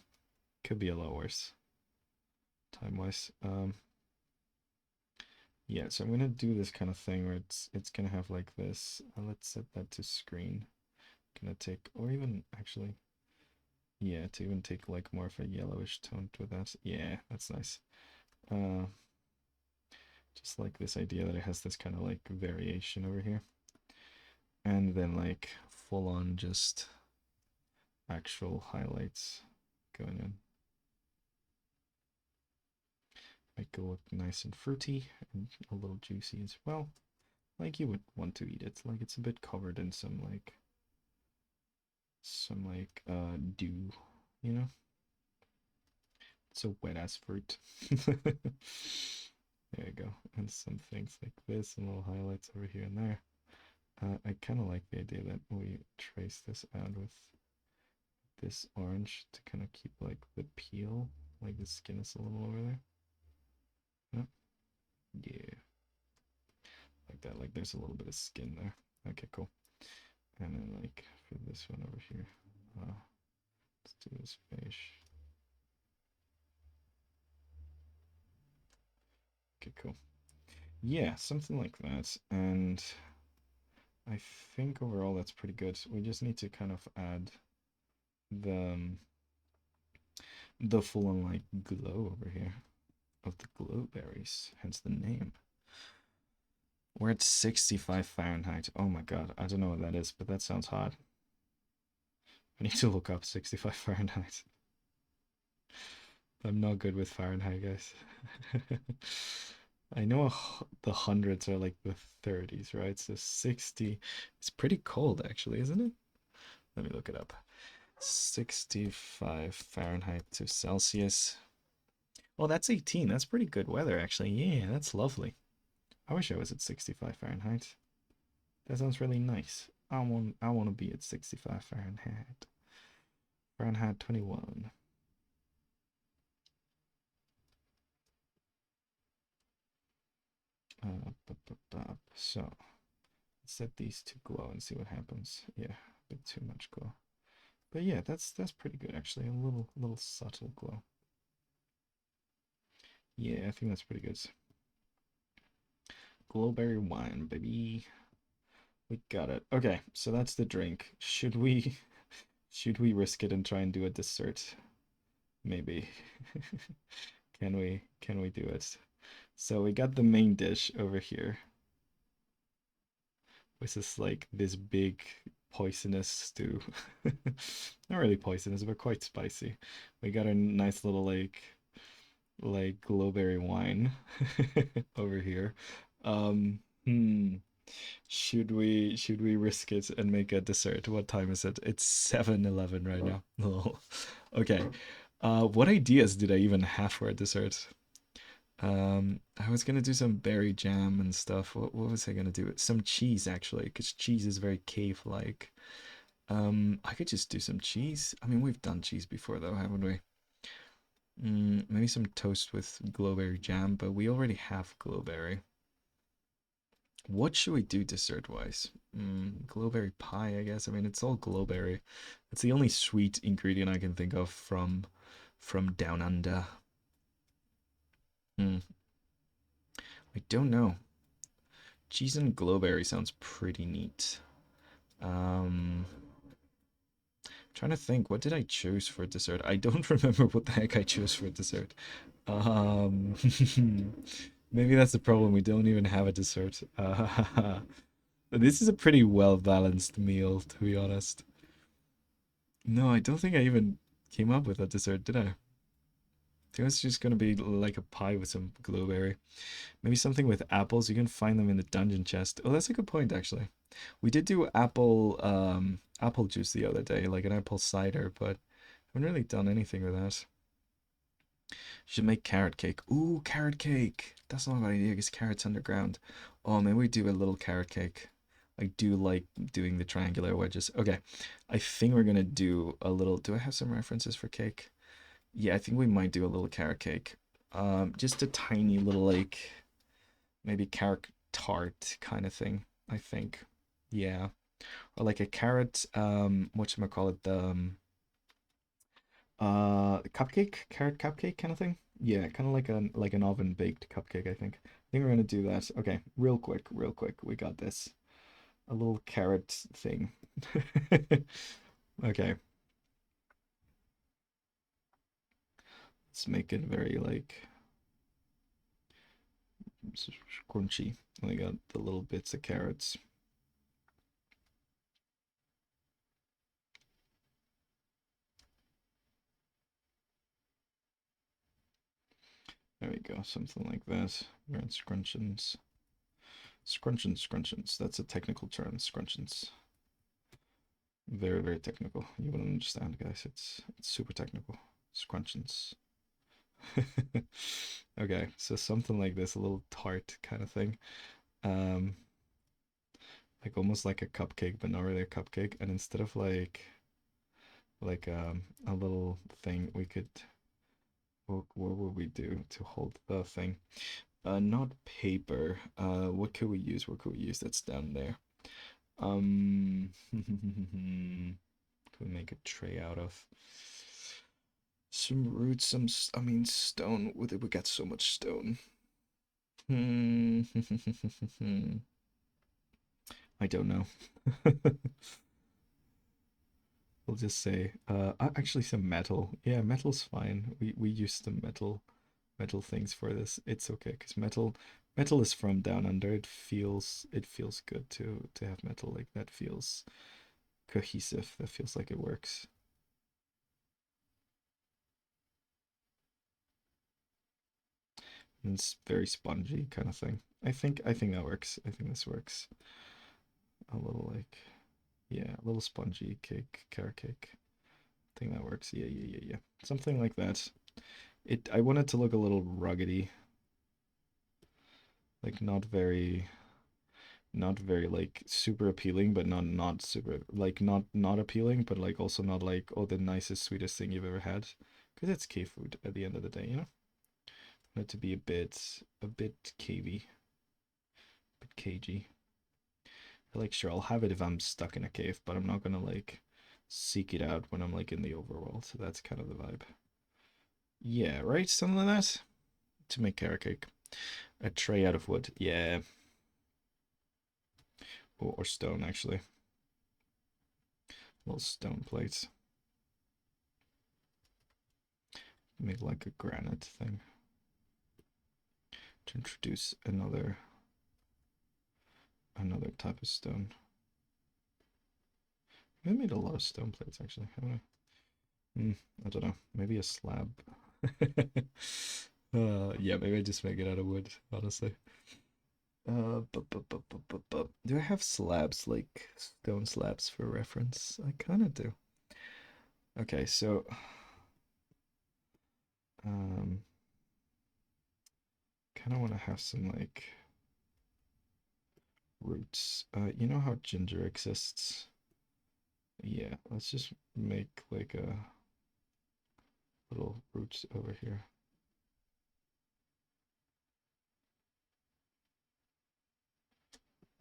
could be a lot worse time-wise. Yeah, so I'm gonna do this kind of thing where it's gonna have like this. Let's set that to screen. Gonna take, or even actually, yeah, to even take like more of a yellowish tone with that. Yeah, that's nice. Just like this idea that it has this kind of like variation over here. And then like full on just actual highlights going in. Might go look nice and fruity and a little juicy as well. Like you would want to eat it. Like it's a bit covered in some dew, you know? It's a wet ass fruit. There you go. And some things like this and little highlights over here and there. I kind of like the idea that we trace this out with this orange to kind of keep like the peel, like the skin is a little over there. Yeah, like that. Like there's a little bit of skin there. Okay, cool. And then like for this one over here, let's do this face. Okay, cool. Yeah, something like that. And I think overall that's pretty good. We just need to kind of add the full on like glow over here of the glow berries, hence the name. We're at 65 Fahrenheit. Oh my god, I don't know what that is, but that sounds hot. I need to look up 65 Fahrenheit. I'm not good with Fahrenheit, guys. I know the hundreds are like the 30s, right? So 60 is pretty cold, actually, isn't it? Let me look it up. 65 Fahrenheit to Celsius. Well, that's 18. That's pretty good weather, actually. Yeah, that's lovely. I wish I was at 65 Fahrenheit. That sounds really nice. I want to be at 65 Fahrenheit. Fahrenheit 21. So let's set these to glow and see what happens. Yeah, a bit too much glow. But yeah, that's pretty good actually. A little subtle glow. Yeah, I think that's pretty good. Glowberry wine, baby. We got it. Okay, so that's the drink. Should we risk it and try and do a dessert? Maybe. Can we do it? So we got the main dish over here, which is like this big poisonous stew. Not really poisonous, but quite spicy. We got a nice little like glowberry wine over here. Um, hmm. Should we risk it and make a dessert? What time is it? It's 7:11 right now. Oh. Okay. What ideas did I even have for a dessert? I was gonna do some berry jam and stuff. What was I gonna do? Some cheese actually, because cheese is very cave-like. I could just do some cheese. I mean, we've done cheese before though, haven't we? Maybe some toast with glowberry jam, but we already have glowberry. What should we do dessert-wise? Glowberry pie, I guess. I mean, it's all glowberry. It's the only sweet ingredient I can think of from down under. Hmm. I don't know. Cheese and glowberry sounds pretty neat. Um, Trying to think, what did I choose for dessert? I don't remember what the heck I chose for dessert. Um, Maybe that's the problem. We don't even have a dessert. This is a pretty well balanced meal, to be honest. No, I don't think I even came up with a dessert, did I? I think it's just gonna be like a pie with some glowberry. Maybe something with apples. You can find them in the dungeon chest. Oh, that's a good point, actually. We did do apple juice the other day, like an apple cider, but I haven't really done anything with that. Should make carrot cake. Ooh, carrot cake. That's not a bad idea because carrots underground. Oh, maybe we do a little carrot cake. I do like doing the triangular wedges. Okay, I think we're gonna do a little. Do I have some references for cake? Yeah, I think we might do a little carrot cake. Just a tiny little like maybe carrot tart kind of thing. I think. Yeah, or like a carrot. Whatchamacallit, cupcake, carrot cupcake kind of thing. Yeah, kind of like an oven baked cupcake, I think. I think we're gonna do that. Okay, real quick, we got this. A little carrot thing. Okay, let's make it very like crunchy. We got the little bits of carrots. There we go, something like that. We're in scrunchions. Scrunchions. That's a technical term, scrunchions. Very, very technical. You wouldn't understand, guys. It's super technical. Scrunchions. Okay, so something like this, a little tart kind of thing. Um, like almost like a cupcake, but not really a cupcake. And instead of like a little thing, we could what would we do to hold the thing? Not paper. What could we use? What could we use that's down there? Can we make a tray out of? Some roots, I mean, stone. We got so much stone. Hmm. I don't know. We'll just say, actually some metal. Yeah, metal's fine. We use the metal things for this. It's okay because metal is from down under. It feels good to have metal like that. Feels cohesive. That feels like it works. And it's very spongy kind of thing. I think that works. I think this works. A little like, yeah, a little spongy cake, carrot cake. I think that works. Yeah. Something like that. I want it to look a little ruggedy, like not very like super appealing, but not super like not appealing, but like also not like, oh, the nicest sweetest thing you've ever had, because it's K food at the end of the day, you know. Want it to be a bit cavey, a bit cagey. Like, sure, I'll have it if I'm stuck in a cave, but I'm not gonna like seek it out when I'm like in the overworld. So that's kind of the vibe. Yeah, right? Something like that. To make carrot cake. A tray out of wood. Yeah. Or stone, actually. Little stone plates. Make like a granite thing. To introduce another type of stone. I made a lot of stone plates, actually, haven't I? I don't know. Maybe a slab. Yeah, maybe I just make it out of wood, honestly. Do I have slabs, like stone slabs for reference? I kind of do. Okay, so um, kind of want to have some like roots. You know how ginger exists? Yeah, let's just make like a little roots over here.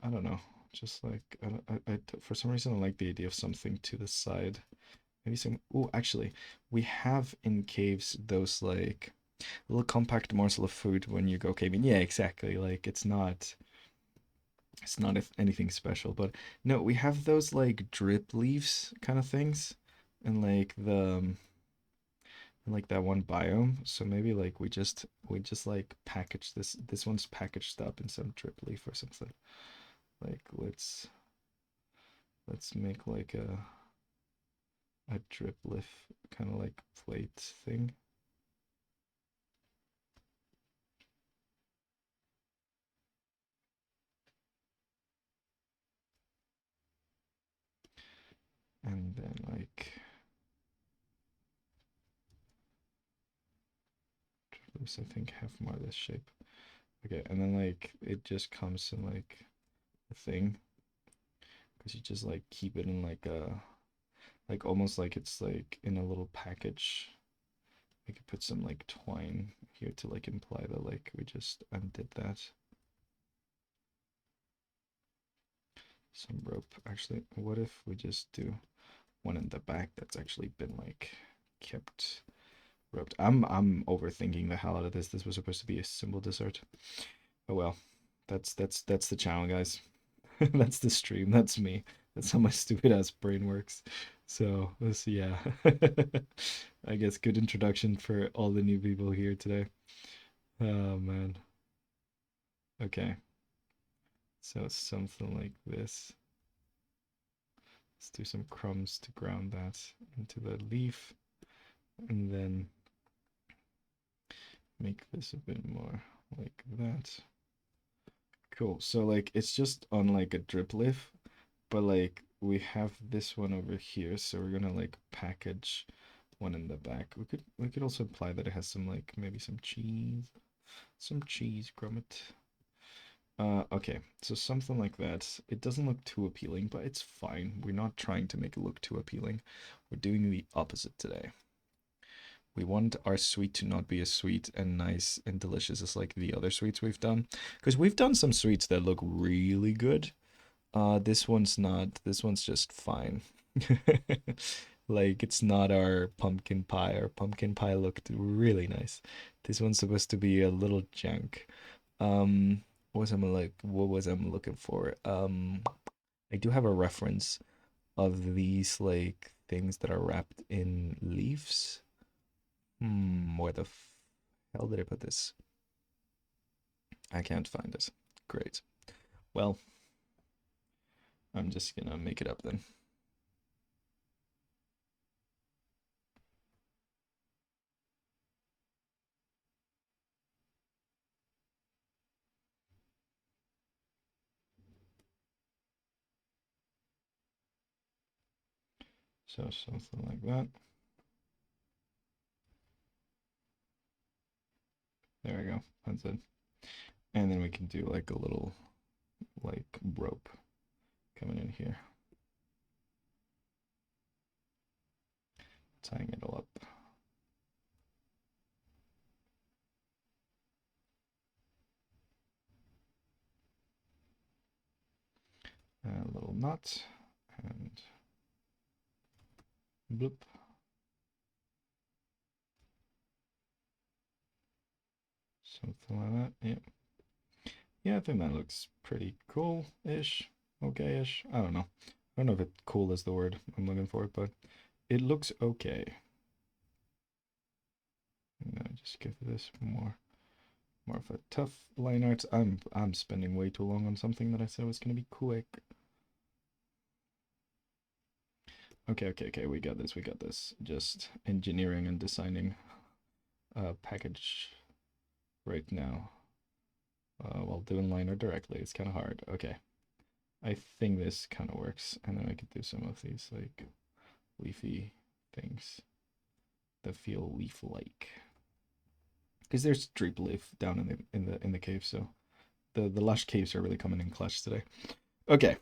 I don't know. Just like for some reason I like the idea of something to the side. Maybe some. Oh, actually, we have in caves those like little compact morsel of food when you go caving. Yeah, exactly. Like it's not anything special, but no, we have those like drip leaves kind of things, and like like that one biome. So maybe like we just like package this one's packaged up in some drip leaf or something. Like let's make like a drip leaf kind of like plate thing. And then like drip leaves I think have more of this shape. Okay, and then like it just comes in like a thing because you just like keep it in like almost like it's like in a little package. I could put some like twine here to like imply that like we just undid that. Some rope. Actually, what if we just do one in the back that's actually been like kept roped? I'm overthinking the hell out of this. This was supposed to be a simple dessert. Oh well. That's the channel, guys. That's the stream. That's me. That's how my stupid ass brain works. So this, yeah. I guess good introduction for all the new people here today. Oh man. Okay. So something like this. Let's do some crumbs to ground that into the leaf. And then make this a bit more like that. Cool. So like it's just on like a drip leaf, but like we have this one over here, so we're gonna like package one in the back. We could also imply that it has some like maybe some cheese grommet. Okay, so something like that. It doesn't look too appealing, but it's fine. We're not trying to make it look too appealing. We're doing the opposite today. We want our sweet to not be as sweet and nice and delicious as like the other sweets we've done. Because we've done some sweets that look really good. This one's not. This one's just fine. Like it's not our pumpkin pie. Our pumpkin pie looked really nice. This one's supposed to be a little junk. Um, what was I'm looking for? I do have a reference of these like things that are wrapped in leaves. Where the hell did I put this? I can't find it. Great. Well, I'm just gonna make it up then. So something like that. There we go. That's it. And then we can do like a little like rope coming in here, tying it all up. A little knot and bloop. Something like that. Yeah. Yeah, I think that looks pretty cool-ish. Okay-ish. I don't know. I don't know if it cool is the word I'm looking for, but it looks okay. I'm gonna just give this more of a tough line art. I'm spending way too long on something that I said was gonna be quick. Okay, we got this, we got this. Just engineering and designing a package right now. While doing line art directly, it's kind of hard. Okay, I think this kind of works, and then I could do some of these like leafy things that feel leaf-like. Because there's drip leaf down in the cave, so the lush caves are really coming in clutch today. Okay.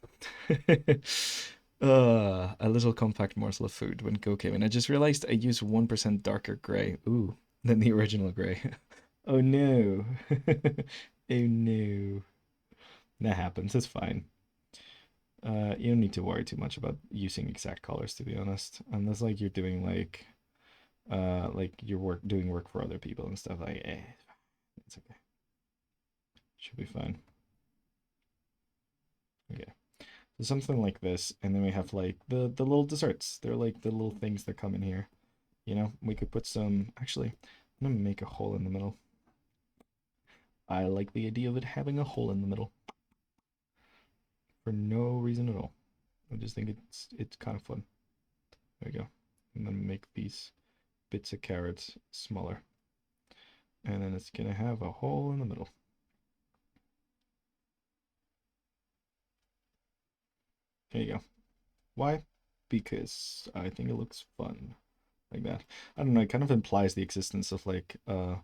A little compact morsel of food when go caving. I just realized I used 1% darker gray. Ooh, than the original gray. Oh no. Oh no. That happens. It's fine. You don't need to worry too much about using exact colors, to be honest. Unless like you're doing like you're doing work for other people and stuff like it's okay. Should be fine. Okay. So something like this, and then we have like the little desserts. They're like the little things that come in here. You know, we could put some actually, I'm gonna make a hole in the middle. I like the idea of it having a hole in the middle. For no reason at all. I just think it's kind of fun. There we go. And then make these bits of carrots smaller. And then it's gonna have a hole in the middle. There you go. Why? Because I think it looks fun like that. I don't know, it kind of implies the existence of like a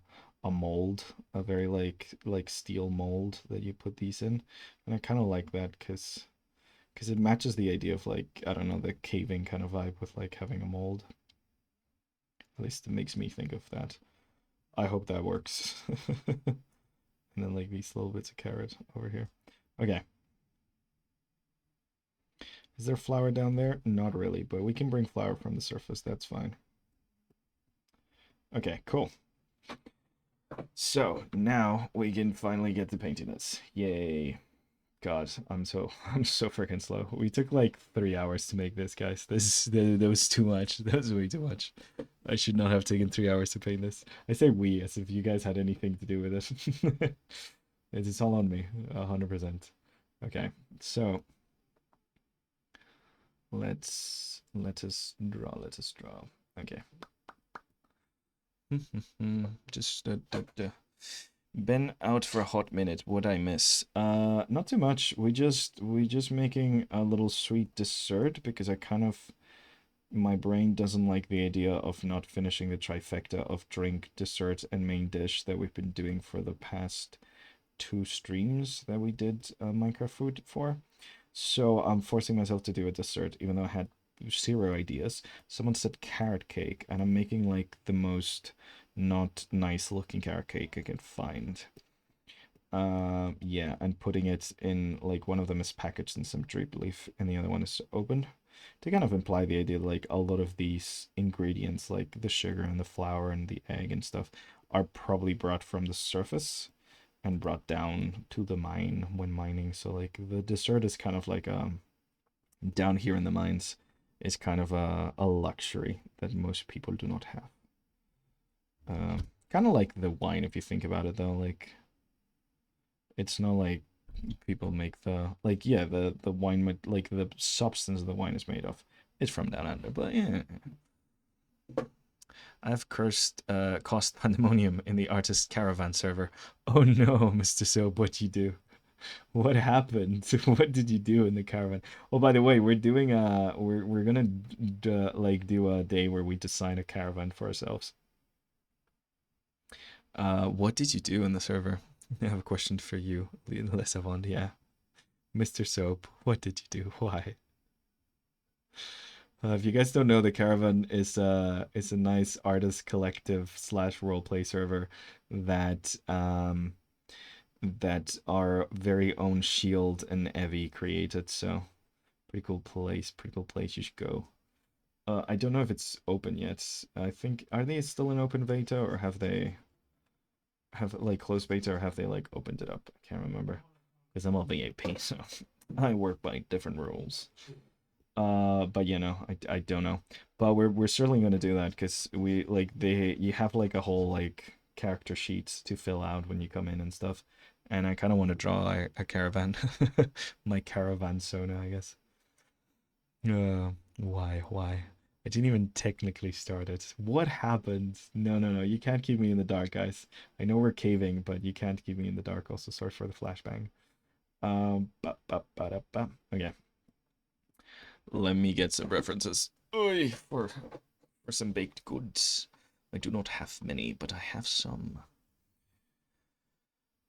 mold, a very like steel mold that you put these in. And I kind of like that because it matches the idea of like, I don't know, the caving kind of vibe with like having a mold. At least it makes me think of that. I hope that works. And then like these little bits of carrot over here. Okay. Is there flour down there? Not really, but we can bring flour from the surface. That's fine. Okay, cool. So now we can finally get to painting this. Yay. God, I'm so freaking slow. We took like 3 hours to make this, guys. That was too much. That was way too much. I should not have taken 3 hours to paint this. I say we as if you guys had anything to do with it. It's all on me, 100%. Okay, so let us draw. Okay. Just been out for a hot minute. What I miss? Not too much. We just making a little sweet dessert because I kind of my brain doesn't like the idea of not finishing the trifecta of drink, dessert, and main dish that we've been doing for the past two streams that we did Minecraft food for. So I'm forcing myself to do a dessert, even though I had zero ideas. Someone said carrot cake, and I'm making like the most not nice looking carrot cake I can find. Yeah, and putting it in like one of them is packaged in some drip leaf, and the other one is open. To kind of imply the idea like a lot of these ingredients, like the sugar and the flour and the egg and stuff, are probably brought from the surface and brought down to the mine when mining. So like the dessert is kind of like down here in the mines is kind of a luxury that most people do not have. Kind of like the wine if you think about it though, like it's not like people make the like yeah the wine like the substance the wine is made of is from down under, but yeah. I've cursed cost pandemonium in the artist caravan server. Oh no, Mr. Soap, what you do? What happened? What did you do in the caravan? Oh, by the way, we're doing we're gonna like do a day where we design a caravan for ourselves. What did you do in the server? I have a question for you, Lesavond. Yeah, Mr. Soap, what did you do? Why? If you guys don't know, the Caravan is a nice artist collective slash roleplay server that that our very own Shield and Evie created. So pretty cool place. Pretty cool place. You should go. I don't know if it's open yet. I think are they still in open beta or have like closed beta or have they like opened it up? I can't remember because I'm a VIP, so I work by different rules. But you know, I don't know. But we're certainly gonna do that because we like they you have like a whole like character sheet to fill out when you come in and stuff. And I kind of want to draw a caravan, my caravan sona, I guess. Why? I didn't even technically start it. What happened? No, no, no. You can't keep me in the dark, guys. I know we're caving, but you can't keep me in the dark. Also, sorry for the flashbang. Okay. Let me get some references. Oy, for some baked goods. I do not have many, but I have some.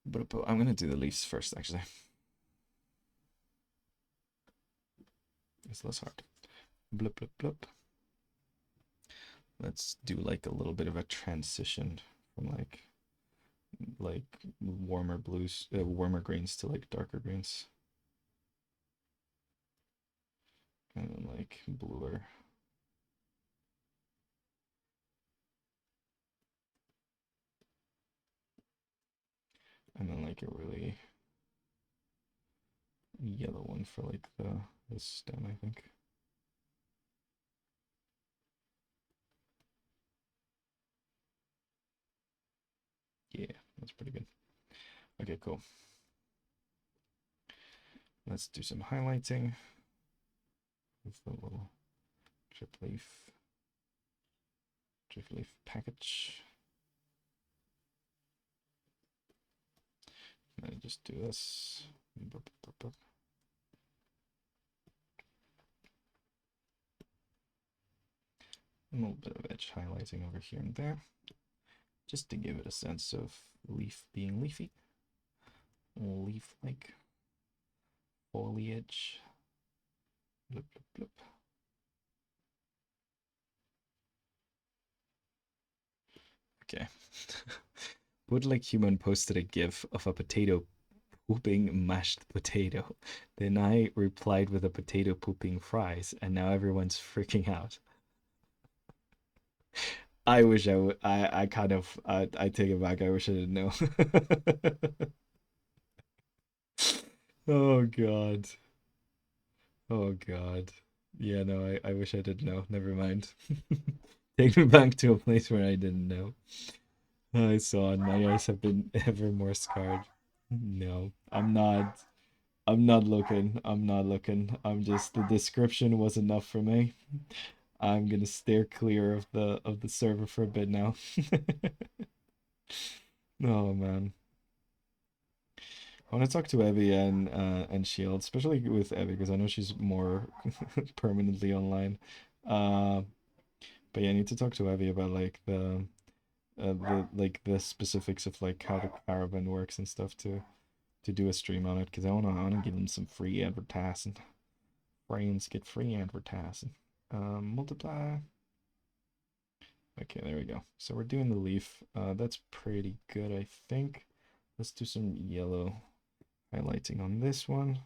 But I'm gonna do the leaves first, actually. It's less hard. Blip, blip, blip. Let's do like a little bit of a transition from like warmer blues, warmer greens to like darker greens, and then like bluer. And then like a really yellow one for like the stem, I think. Yeah, that's pretty good. Okay, cool. Let's do some highlighting with the little drip leaf package. And I just do this. A little bit of edge highlighting over here and there, just to give it a sense of leaf being leafy, leaf-like foliage. Blip, blip, blip. Okay. Woodlike Human posted a gif of a potato pooping mashed potato. Then I replied with a potato pooping fries, and now everyone's freaking out. I wish I would. I kind of. I take it back. I wish I didn't know. Oh God. Oh God. Yeah, no, I wish I didn't know. Never mind. Take me back to a place where I didn't know. I saw, and my eyes have been ever more scarred. No, I'm not. I'm not looking. I'm not looking. I'm just, the description was enough for me. I'm gonna steer clear of the server for a bit now. Oh man. I want to talk to Evie and Shield, especially with Evie because I know she's more permanently online. Uh, but yeah, I need to talk to Evie about like the specifics of like how the caravan works and stuff to do a stream on it because I wanna give them some free advertising. Friends get free advertising. Multiply. Okay, there we go. So we're doing the leaf. That's pretty good, I think. Let's do some yellow highlighting on this one.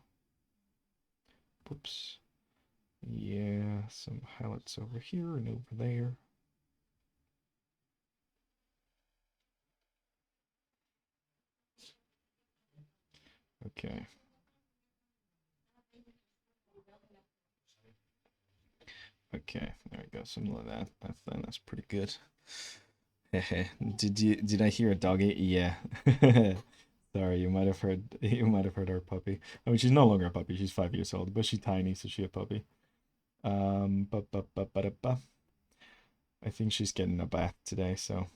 Whoops. Yeah, some highlights over here and over there. Okay. Okay, there we go. Something like that. That's pretty good. Did I hear a doggy? Yeah. Sorry, you might have heard our puppy. I mean she's no longer a puppy, she's 5 years old, but she's tiny, so she's a puppy. Ba. I think she's getting a bath today, so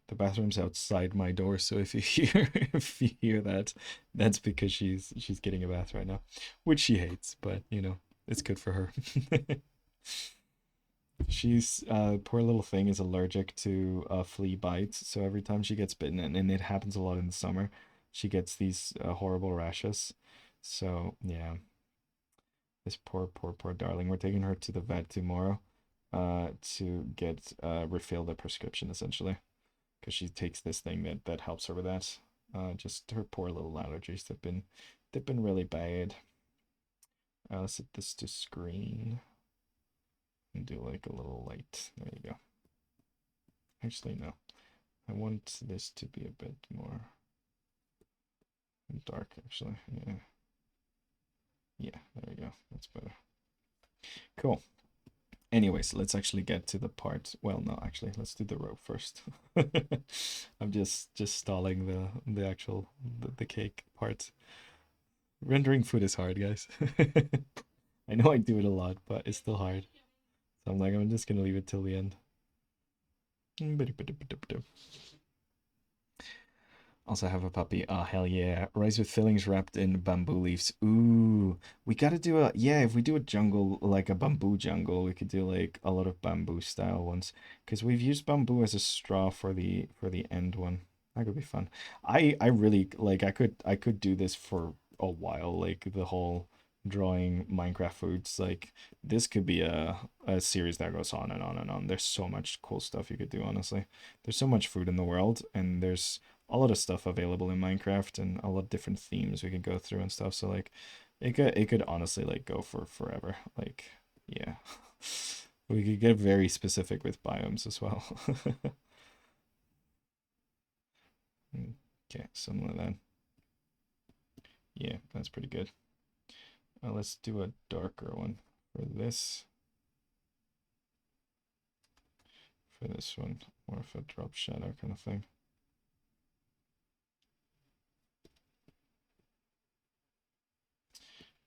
the bathroom's outside my door, so if you hear if you hear that, that's because she's getting a bath right now, which she hates, but you know, it's good for her. She's poor little thing is allergic to flea bites, so every time she gets bitten, and it happens a lot in the summer, she gets these horrible rashes. So yeah, this poor darling. We're taking her to the vet tomorrow, to get refill the prescription essentially, because she takes this thing that helps her with that. Just her poor little allergies. They've been really bad. Let's set this to screen and do like a little light. There you go. Actually, no. I want this to be a bit more dark, actually. Yeah. Yeah, there we go. That's better. Cool. Anyways, let's actually get to the part. Well, no, actually, let's do the row first. I'm just stalling the actual the cake part. Rendering food is hard, guys. I know I do it a lot, but it's still hard. So I'm like, I'm just gonna leave it till the end. Also have a puppy. Oh, hell yeah. Rice with fillings wrapped in bamboo leaves. Ooh. We gotta do a, yeah, if we do a jungle, like a bamboo jungle, we could do like a lot of bamboo style ones. Because we've used bamboo as a straw for the end one. That could be fun. I really, like, I could do this for a while, like the whole drawing Minecraft foods. Like, this could be a series that goes on and on and on. There's so much cool stuff you could do, honestly. There's so much food in the world, and there's a lot of stuff available in Minecraft and a lot of different themes we could go through and stuff. So like it could honestly like go for forever. Like yeah. We could get very specific with biomes as well. Okay, something like that. Yeah, that's pretty good. Let's do a darker one for this. For this one, more of a drop shadow kind of thing.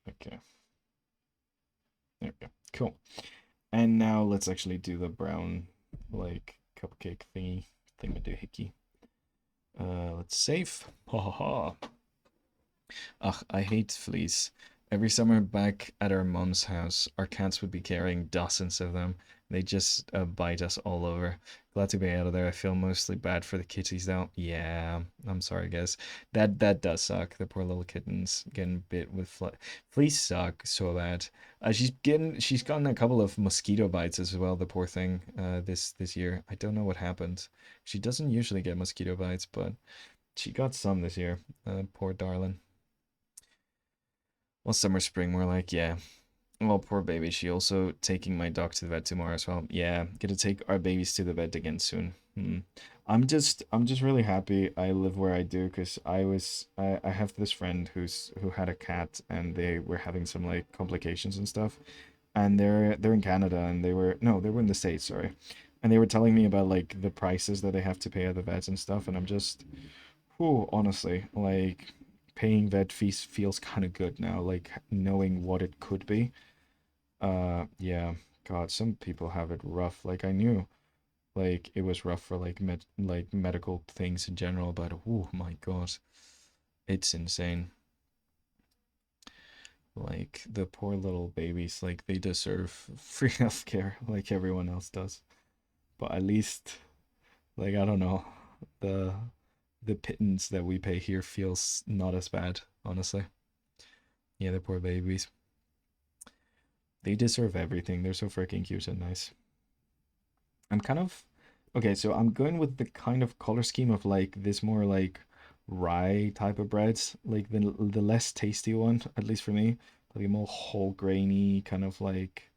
Okay. There we go. Cool. And now let's actually do the brown, like, cupcake thingy, thingamajiggy. Let's save. Ha ha ha. Ugh, I hate fleas. Every summer back at our mom's house, our cats would be carrying dozens of them. They just bite us all over. Glad to be out of there. I feel mostly bad for the kitties though. Yeah, I'm sorry guys. That does suck. The poor little kittens getting bit with fleas suck so bad. She's gotten a couple of mosquito bites as well. The poor thing. This year. I don't know what happened. She doesn't usually get mosquito bites, but she got some this year. Poor darling. Well, summer, spring, more like, yeah. Well, poor baby. She also taking my dog to the vet tomorrow as well. Yeah, gonna take our babies to the vet again soon. I'm just really happy I live where I do because I have this friend who had a cat and they were having some like complications and stuff, and they're in Canada and they were in the States, sorry, and they were telling me about like the prices that they have to pay at the vets and stuff, and I'm just, whew, honestly, like paying vet fees feels kind of good now, like knowing what it could be. Yeah. God, some people have it rough. Like I knew like it was rough for like medical things in general, but oh my God, it's insane. Like the poor little babies, like they deserve free healthcare like everyone else does. But at least, like I don't know, the the pittance that we pay here feels not as bad, honestly. Yeah, the poor babies. They deserve everything. They're so freaking cute and nice. I'm kind of okay, so I'm going with the kind of color scheme of like this more like rye type of breads, like the less tasty one, at least for me, like a more whole grainy kind of like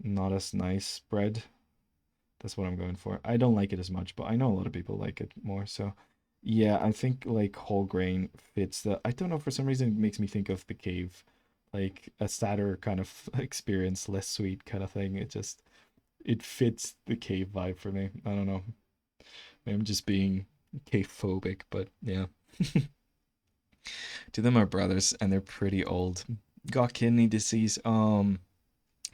not as nice bread. That's what I'm going for. I don't like it as much, but I know a lot of people like it more. So yeah, I think like whole grain fits the I don't know, for some reason it makes me think of the cave, like a sadder kind of experience, less sweet kind of thing. It fits the cave vibe for me. I don't know. Maybe I'm just being cave phobic, but yeah. Two of them are brothers and they're pretty old. Got kidney disease.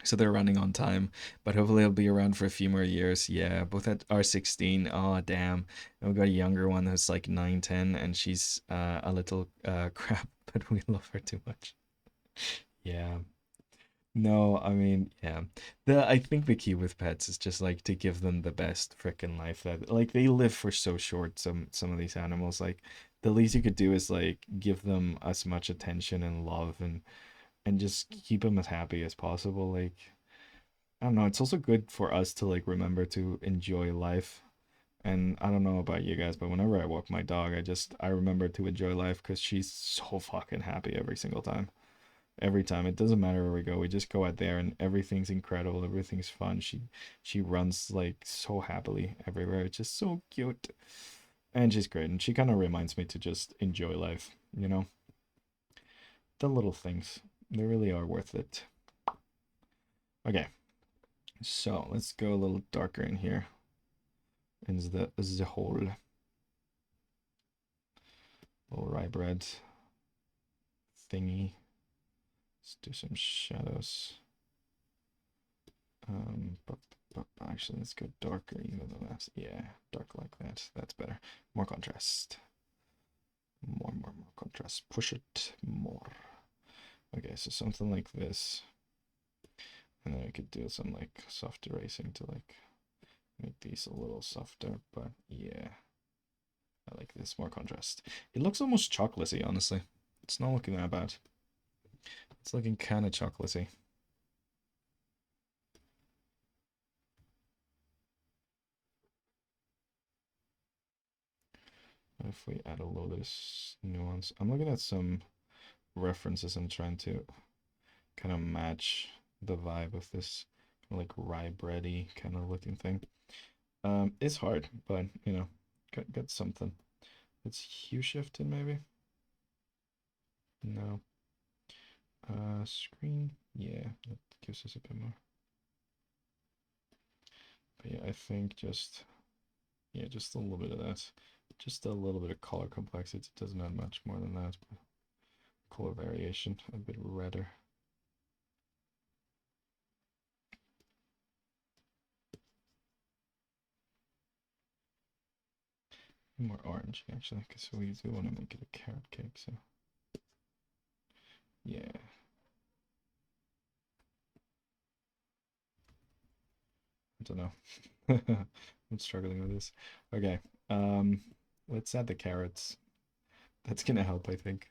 So they're running on time, but hopefully they'll be around for a few more years. Yeah, both are 16. Oh, damn. And we got a younger one who's like 9, 10, and she's a little crap, but we love her too much. Yeah. No, I mean, yeah. I think the key with pets is just like to give them the best freaking life that like they live for so short, some of these animals. Like the least you could do is like give them as much attention and love and just keep them as happy as possible. Like I don't know, it's also good for us to like remember to enjoy life. And I don't know about you guys, but whenever I walk my dog, I remember to enjoy life because she's so fucking happy every single time. Every time. It doesn't matter where we go. We just go out there and everything's incredible. Everything's fun. She runs like so happily everywhere. It's just so cute. And she's great. And she kind of reminds me to just enjoy life, you know? The little things. They really are worth it. Okay. So let's go a little darker in here. In the whole little rye bread thingy. Let's do some shadows. But actually, let's go darker even than that. Yeah, dark like that. That's better. More contrast. More contrast. Push it more. Okay, so something like this. And then I could do some like soft erasing to like make these a little softer. But yeah, I like this. More contrast. It looks almost chocolatey, honestly. It's not looking that bad. It's looking kind of chocolatey. If we add a little bit of nuance, I'm looking at some references and trying to kind of match the vibe of this like rye bready kind of looking thing. It's hard, but you know, got something. It's hue shifted maybe. No. Screen. Yeah, that gives us a bit more. But yeah, I think just yeah, just a little bit of that. Just a little bit of color complexity. It doesn't add much more than that. But color variation, a bit redder. More orange actually, because we do want to make it a carrot cake. So yeah. I don't know. I'm struggling with this. Okay. Um, let's add the carrots. That's gonna help, I think.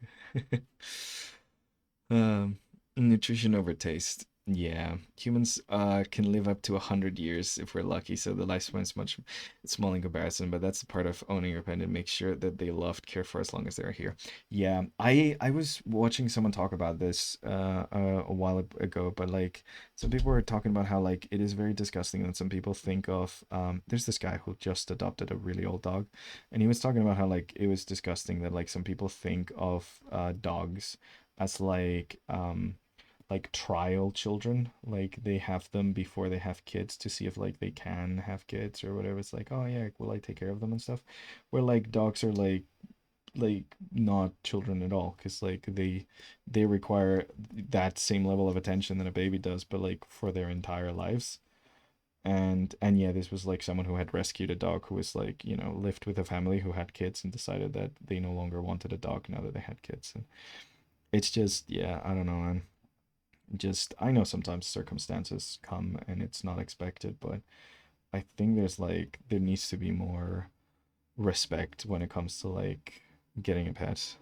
Um, nutrition over taste. Yeah, humans can live up to 100 years if we're lucky, so the lifespan is much small in comparison. But that's the part of owning your pet and make sure that they loved, care for as long as they're here. Yeah, I was watching someone talk about this a while ago, but like some people were talking about how like it is very disgusting that some people think of there's this guy who just adopted a really old dog, and he was talking about how like it was disgusting that like some people think of dogs as like trial children, like they have them before they have kids to see if like they can have kids or whatever. It's like, oh yeah, will I take care of them and stuff, where like dogs are like not children at all, because like they require that same level of attention that a baby does, but like for their entire lives. And yeah, this was like someone who had rescued a dog who was like, you know, lived with a family who had kids and decided that they no longer wanted a dog now that they had kids. And it's just, yeah, I don't know, man. Just I know sometimes circumstances come and it's not expected, but I think there needs to be more respect when it comes to like getting a pet.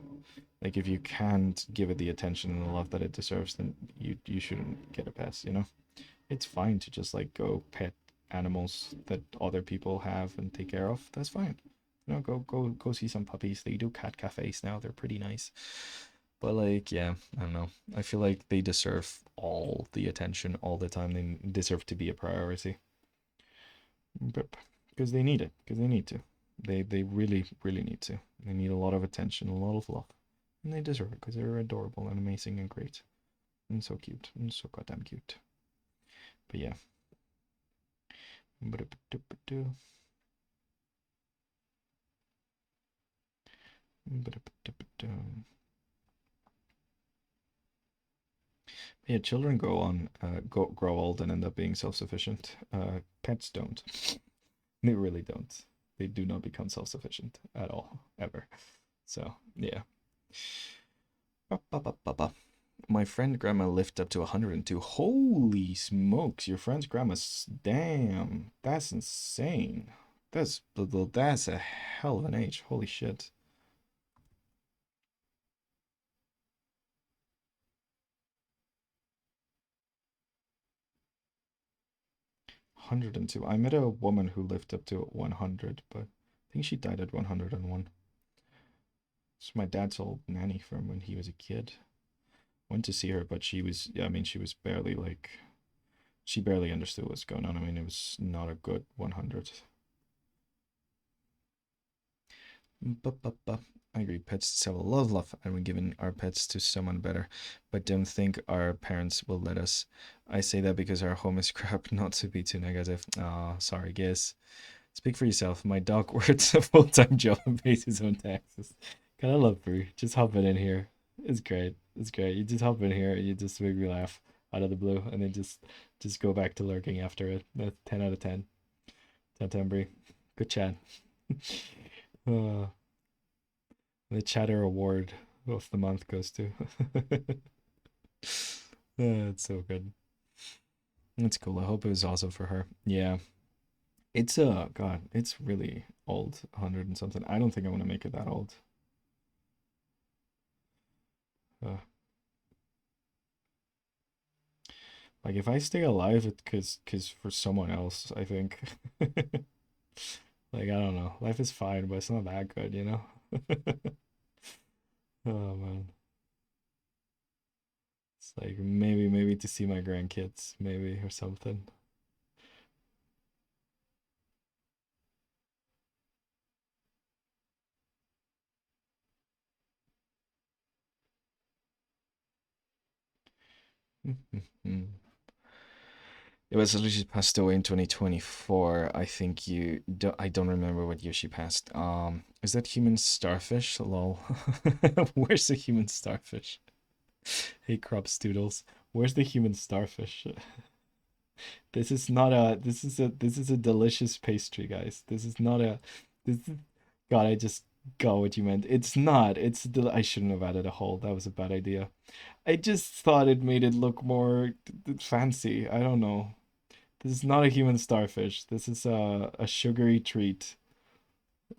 Like if you can't give it the attention and the love that it deserves, then you shouldn't get a pet, you know? It's fine to just like go pet animals that other people have and take care of. That's fine. You know, go see some puppies. They do cat cafes now. They're pretty nice. But like, yeah, I don't know. I feel like they deserve all the attention all the time. They deserve to be a priority. Because they need it. Because they need to. They really really need to. They need a lot of attention, a lot of love, and they deserve it because they're adorable and amazing and great and so cute and so goddamn cute. But yeah. Yeah, children grow old and end up being self-sufficient. Pets don't. They really don't. They do not become self-sufficient at all, ever. So yeah. Ba-ba-ba-ba-ba. My friend grandma lived up to 102. Holy smokes, your friend's grandma's damn. That's insane. That's a hell of an age. Holy shit. 102. I met a woman who lived up to 100, but I think she died at 101. It's my dad's old nanny from when he was a kid. Went to see her, but she was, yeah, I mean, she was barely like, she barely understood what's going on. I mean, it was not a good 100. I agree. Pets deserve a lot of love, and we're giving our pets to someone better. But don't think our parents will let us. I say that because our home is crap, not to be too negative. Ah, sorry, guess. Speak for yourself. My dog works a full-time job and pays his own taxes. Kind of love Brew. Just hopping in here. It's great. It's great. You just hop in here and you just make me laugh out of the blue, and then just go back to lurking after it. That's 10 out of 10. 10 Bree. Good chat. uh, the chatter award of the month goes to. It's so good. It's cool. I hope it was also for her. Yeah. It's God, it's really old, 100 and something. I don't think I want to make it that old. Uh, like if I stay alive, it cause for someone else, I think. Like I don't know. Life is fine, but it's not that good, you know? Oh man. It's like maybe to see my grandkids, maybe or something. It was actually she passed away in 2024. I think I don't remember what year she passed. Is that human starfish? Lol. Where's the human starfish? Hey, crop stoodles. Where's the human starfish? This is not a this is a delicious pastry, guys. This is not a this is, God, I just got what you meant. It's not. I shouldn't have added a hole. That was a bad idea. I just thought it made it look more fancy. I don't know. This is not a human starfish. This is a sugary treat.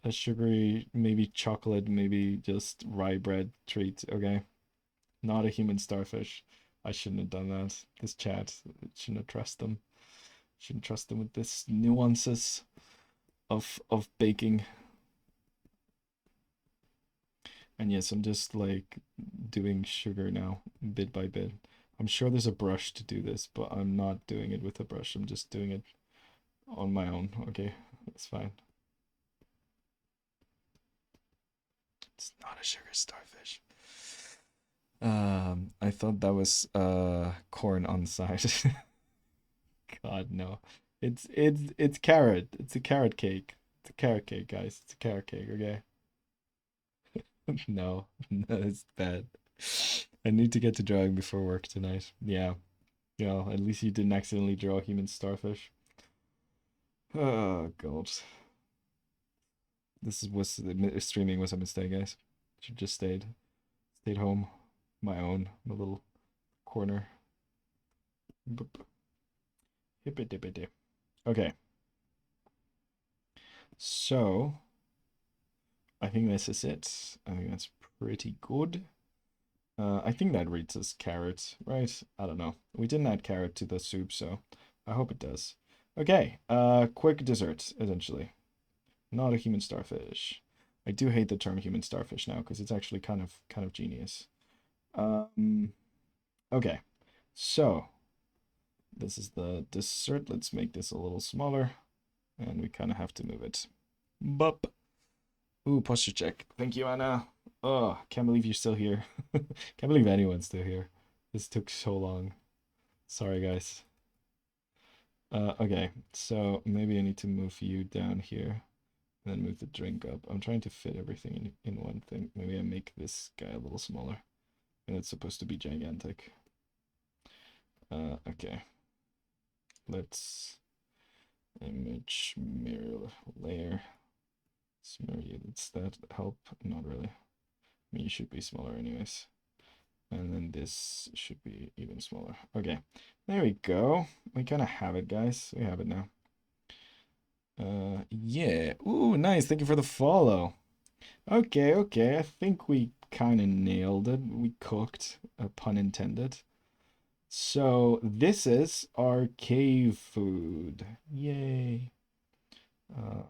A sugary, maybe chocolate, maybe just rye bread treat, okay? Not a human starfish. I shouldn't have done that. This chat, shouldn't have trusted them. Shouldn't trust them with this nuances of baking. And yes, I'm just like doing sugar now, bit by bit. I'm sure there's a brush to do this, but I'm not doing it with a brush. I'm just doing it on my own. Okay, that's fine. It's not a sugar starfish. I thought that was corn on the side. God no. It's carrot. It's a carrot cake. It's a carrot cake, guys. It's a carrot cake, okay? No, no, it's bad. I need to get to drawing before work tonight. Yeah, at least you didn't accidentally draw a human starfish. Oh god, streaming was a mistake, guys. Should just stayed home, my own, my little corner. Boop. Hippy dippity. Okay, so I think this is it. I think that's pretty good. I think that reads as carrot, right? I don't know. We didn't add carrot to the soup, so I hope it does. Okay, quick dessert, essentially. Not a human starfish. I do hate the term human starfish now because it's actually kind of genius. Um, okay, so this is the dessert. Let's make this a little smaller, and we kind of have to move it. Bup. Ooh, posture check. Thank you, Anna. Oh, can't believe you're still here. Can't believe anyone's still here. This took so long. Sorry, guys. Okay, so maybe I need to move you down here and then move the drink up. I'm trying to fit everything in one thing. Maybe I make this guy a little smaller. And it's supposed to be gigantic. Okay. Let's image mirror layer. Smear you. Does that help? Not really. I mean, you should be smaller anyways. And then this should be even smaller. Okay, there we go. We kind of have it, guys. We have it now. Yeah. Ooh, nice. Thank you for the follow. Okay, okay. I think we kind of nailed it. We cooked, pun intended. So this is our cave food. Yay. Uh,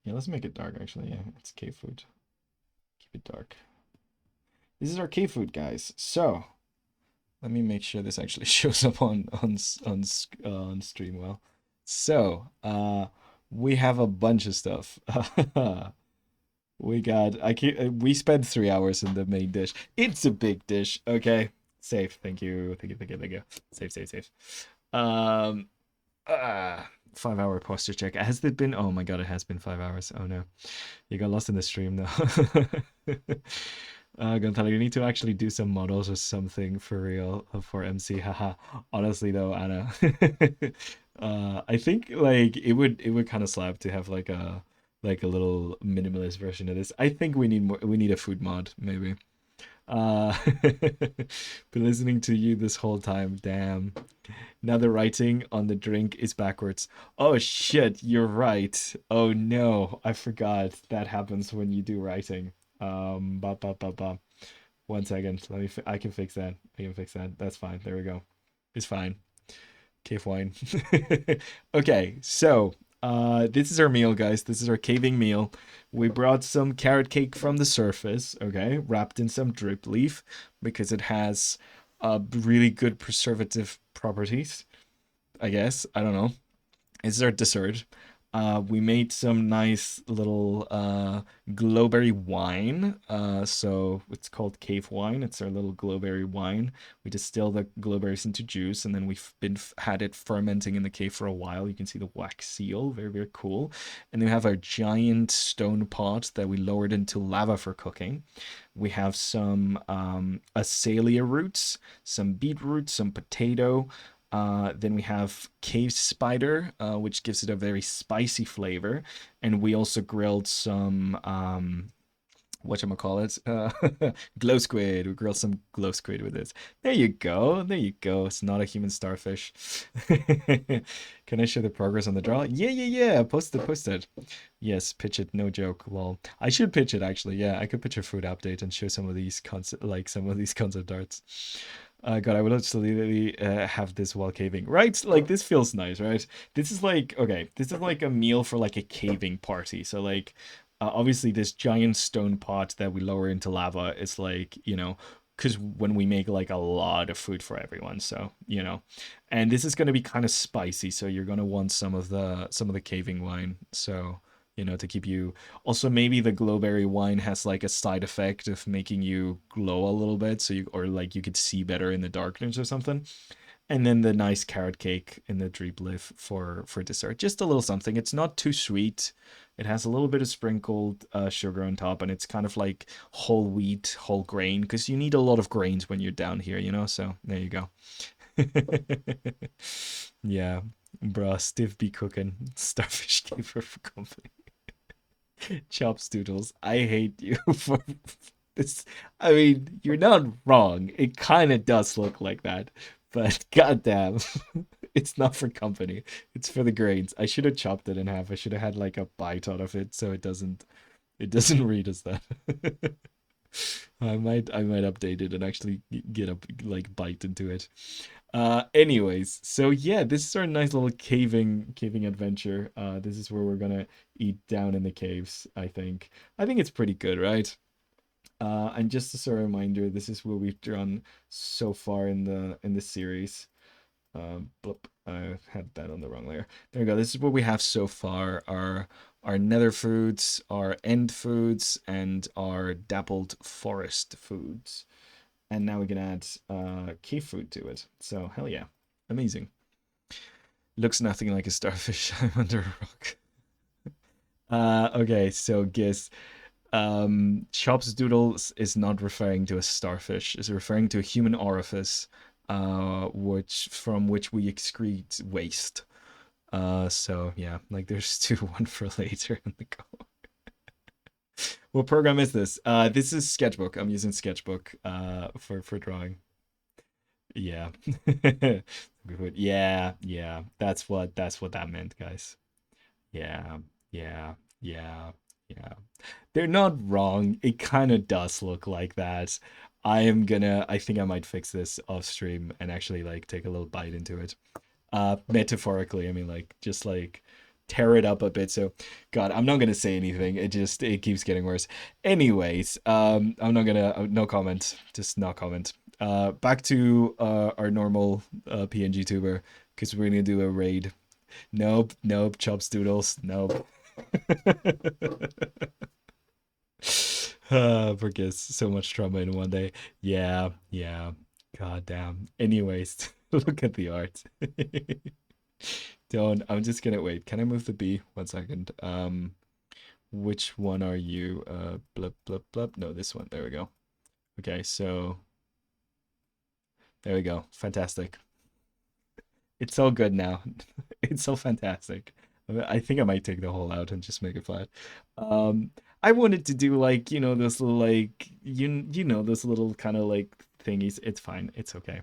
yeah, let's make it dark, actually. Yeah, it's cave food. Keep it dark. This is our cave food, guys. So let me make sure this actually shows up on stream well. So, we have a bunch of stuff. We spent 3 hours in the main dish. It's a big dish. Okay. Safe. Thank you. Thank you. Thank you. Thank you. Safe, safe, safe. Um 5 hour posture check. Has it been? Oh my god, it has been 5 hours. Oh no. You got lost in the stream though. Gonzalo, you need to actually do some models or something for real for MC. Haha. Honestly though, Anna, I think like it would kind of slap to have like a little minimalist version of this. I think we need more. We need a food mod maybe. Uh, been listening to you this whole time. Damn. Now the writing on the drink is backwards. Oh shit, you're right. Oh no, I forgot that happens when you do writing. Ba ba ba ba. 1 second. I can fix that. I can fix that. That's fine. There we go. It's fine. Cave wine. Okay, so this is our meal, guys. This is our caving meal. We brought some carrot cake from the surface, okay, wrapped in some drip leaf because it has really good preservative properties. I guess. I don't know. This is our dessert. We made some nice little glowberry wine. So it's called cave wine. It's our little glowberry wine. We distill the glowberries into juice, and then we've had it fermenting in the cave for a while. You can see the wax seal, very very cool. And then we have our giant stone pot that we lowered into lava for cooking. We have some azalea roots, some beetroot, some potato. Then we have cave spider, which gives it a very spicy flavor, and we also grilled some whatchamacallit, glow squid. We grilled some glow squid with this. There you go. There you go. It's not a human starfish. Can I show the progress on the draw? Yeah, yeah, yeah. Post it, post it. Yes, pitch it. No joke. Well, I should pitch it actually. Yeah, I could pitch a food update and show some of these concept arts. God, I would absolutely have this while caving, right? Like this feels nice, right? This is like okay, this is like a meal for like a caving party. So like, obviously this giant stone pot that we lower into lava is like because when we make like a lot of food for everyone, so and this is gonna be kind of spicy, so you're gonna want some of the caving wine, so to keep you also, maybe the glowberry wine has like a side effect of making you glow a little bit, so like you could see better in the darkness or something. And then the nice carrot cake in the drip leaf for dessert. Just a little something. It's not too sweet. It has a little bit of sprinkled sugar on top, and it's kind of like whole wheat, whole grain, because you need a lot of grains when you're down here, you know? So there you go. Yeah, bruh, Steve be cooking starfish keeper for company. Chops doodles. I hate you for this. I mean, you're not wrong. It kind of does look like that, but goddamn, it's not for company. It's for the grains. I should have chopped it in half. I should have had like a bite out of it so it doesn't read as that. I might update it and actually get a like bite into it. Anyways, so yeah, this is our nice little caving adventure. This is where we're gonna eat down in the caves, I think. I think it's pretty good, right? And just as a reminder, this is what we've done so far in the series. Blip, I had that on the wrong layer. There we go. This is what we have so far. Our nether foods, our end foods, and our dappled forest foods. And now we can add cave food to it. So hell yeah. Amazing. Looks nothing like a starfish. I'm under a rock. Okay, so Giz. Shop's Doodles is not referring to a starfish. It's referring to a human orifice, which we excrete waste. So yeah, like there's two, one for later in the go. What program is this? This is Sketchbook. I'm using Sketchbook for drawing. Yeah. Yeah, yeah. That's what that meant, guys. Yeah, yeah, yeah, yeah. They're not wrong. It kind of does look like that. I think I might fix this off stream and actually like take a little bite into it. Metaphorically, I mean like just like tear it up a bit. So God, I'm not gonna say anything. It keeps getting worse. Anyways, I'm not gonna no comment. Just not comment. Back to our normal PNG tuber because we're gonna do a raid. Nope, nope, chops doodles, nope. Forgets so much trauma in one day. Yeah, yeah. God damn. Anyways, look at the art. Don't. I'm just gonna wait. Can I move the B? 1 second. Which one are you? Blip, blip, blip. No, this one. There we go. Okay, so there we go. Fantastic. It's so good now. It's so fantastic. I think I might take the whole out and just make it flat. Um, I wanted to do like, those little like those little kind of like thingies. It's fine. It's okay.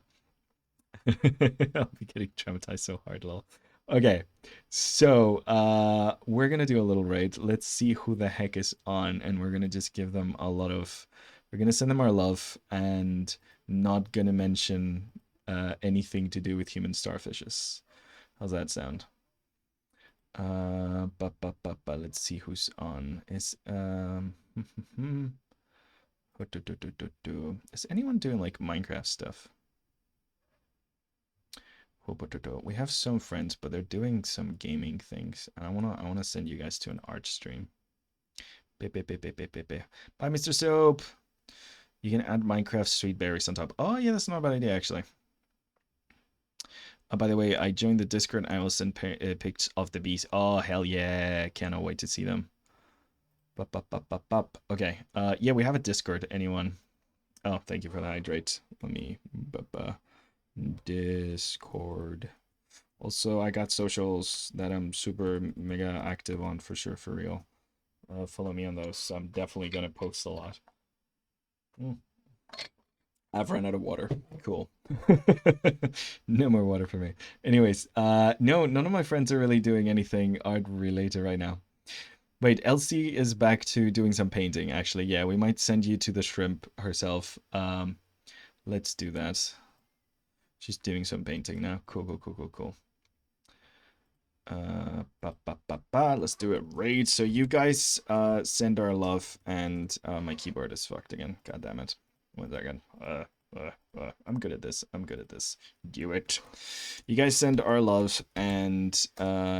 I'll be getting traumatized so hard, lol. Okay. So, we're gonna do a little raid. Let's see who the heck is on, and we're gonna just give them a lot of we're gonna send them our love and not gonna mention anything to do with human starfishes. How's that sound? Let's see who's on. Is anyone doing like Minecraft stuff? We have some friends, but they're doing some gaming things, and I wanna send you guys to an art stream. Bye, Mr. Soap. You can add Minecraft sweet berries on top. Oh yeah, that's not a bad idea actually. By the way, I joined the Discord. I will send pics of the bees. Oh hell yeah! Cannot wait to see them. Okay. Yeah, we have a Discord. Anyone? Oh, thank you for the hydrate. Let me. Discord. Also, I got socials that I'm super mega active on for sure, for real. Follow me on those. I'm definitely gonna post a lot. I've run out of water. Cool. No more water for me. Anyways, no, none of my friends are really doing anything art related right now. Wait, Elsie is back to doing some painting, actually. Yeah, we might send you to the shrimp herself. Let's do that. She's doing some painting now. Cool. Let's do it raid. So you guys send our love, and my keyboard is fucked again. God damn it. 1 second. I'm good at this. Do it. You guys send our love, and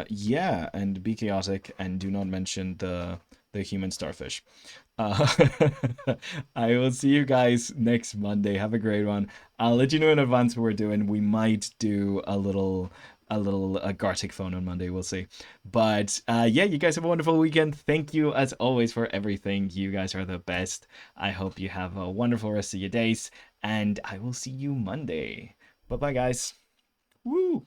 yeah, and be chaotic, and do not mention the human starfish. Uh, I will see you guys next Monday. Have a great one. I'll let you know in advance what we're doing. We might do a little a little Gartic phone on Monday. We'll see. But yeah, you guys have a wonderful weekend. Thank you as always for everything. You guys are the best. I hope you have a wonderful rest of your days, and I will see you Monday. Bye bye, guys. Woo!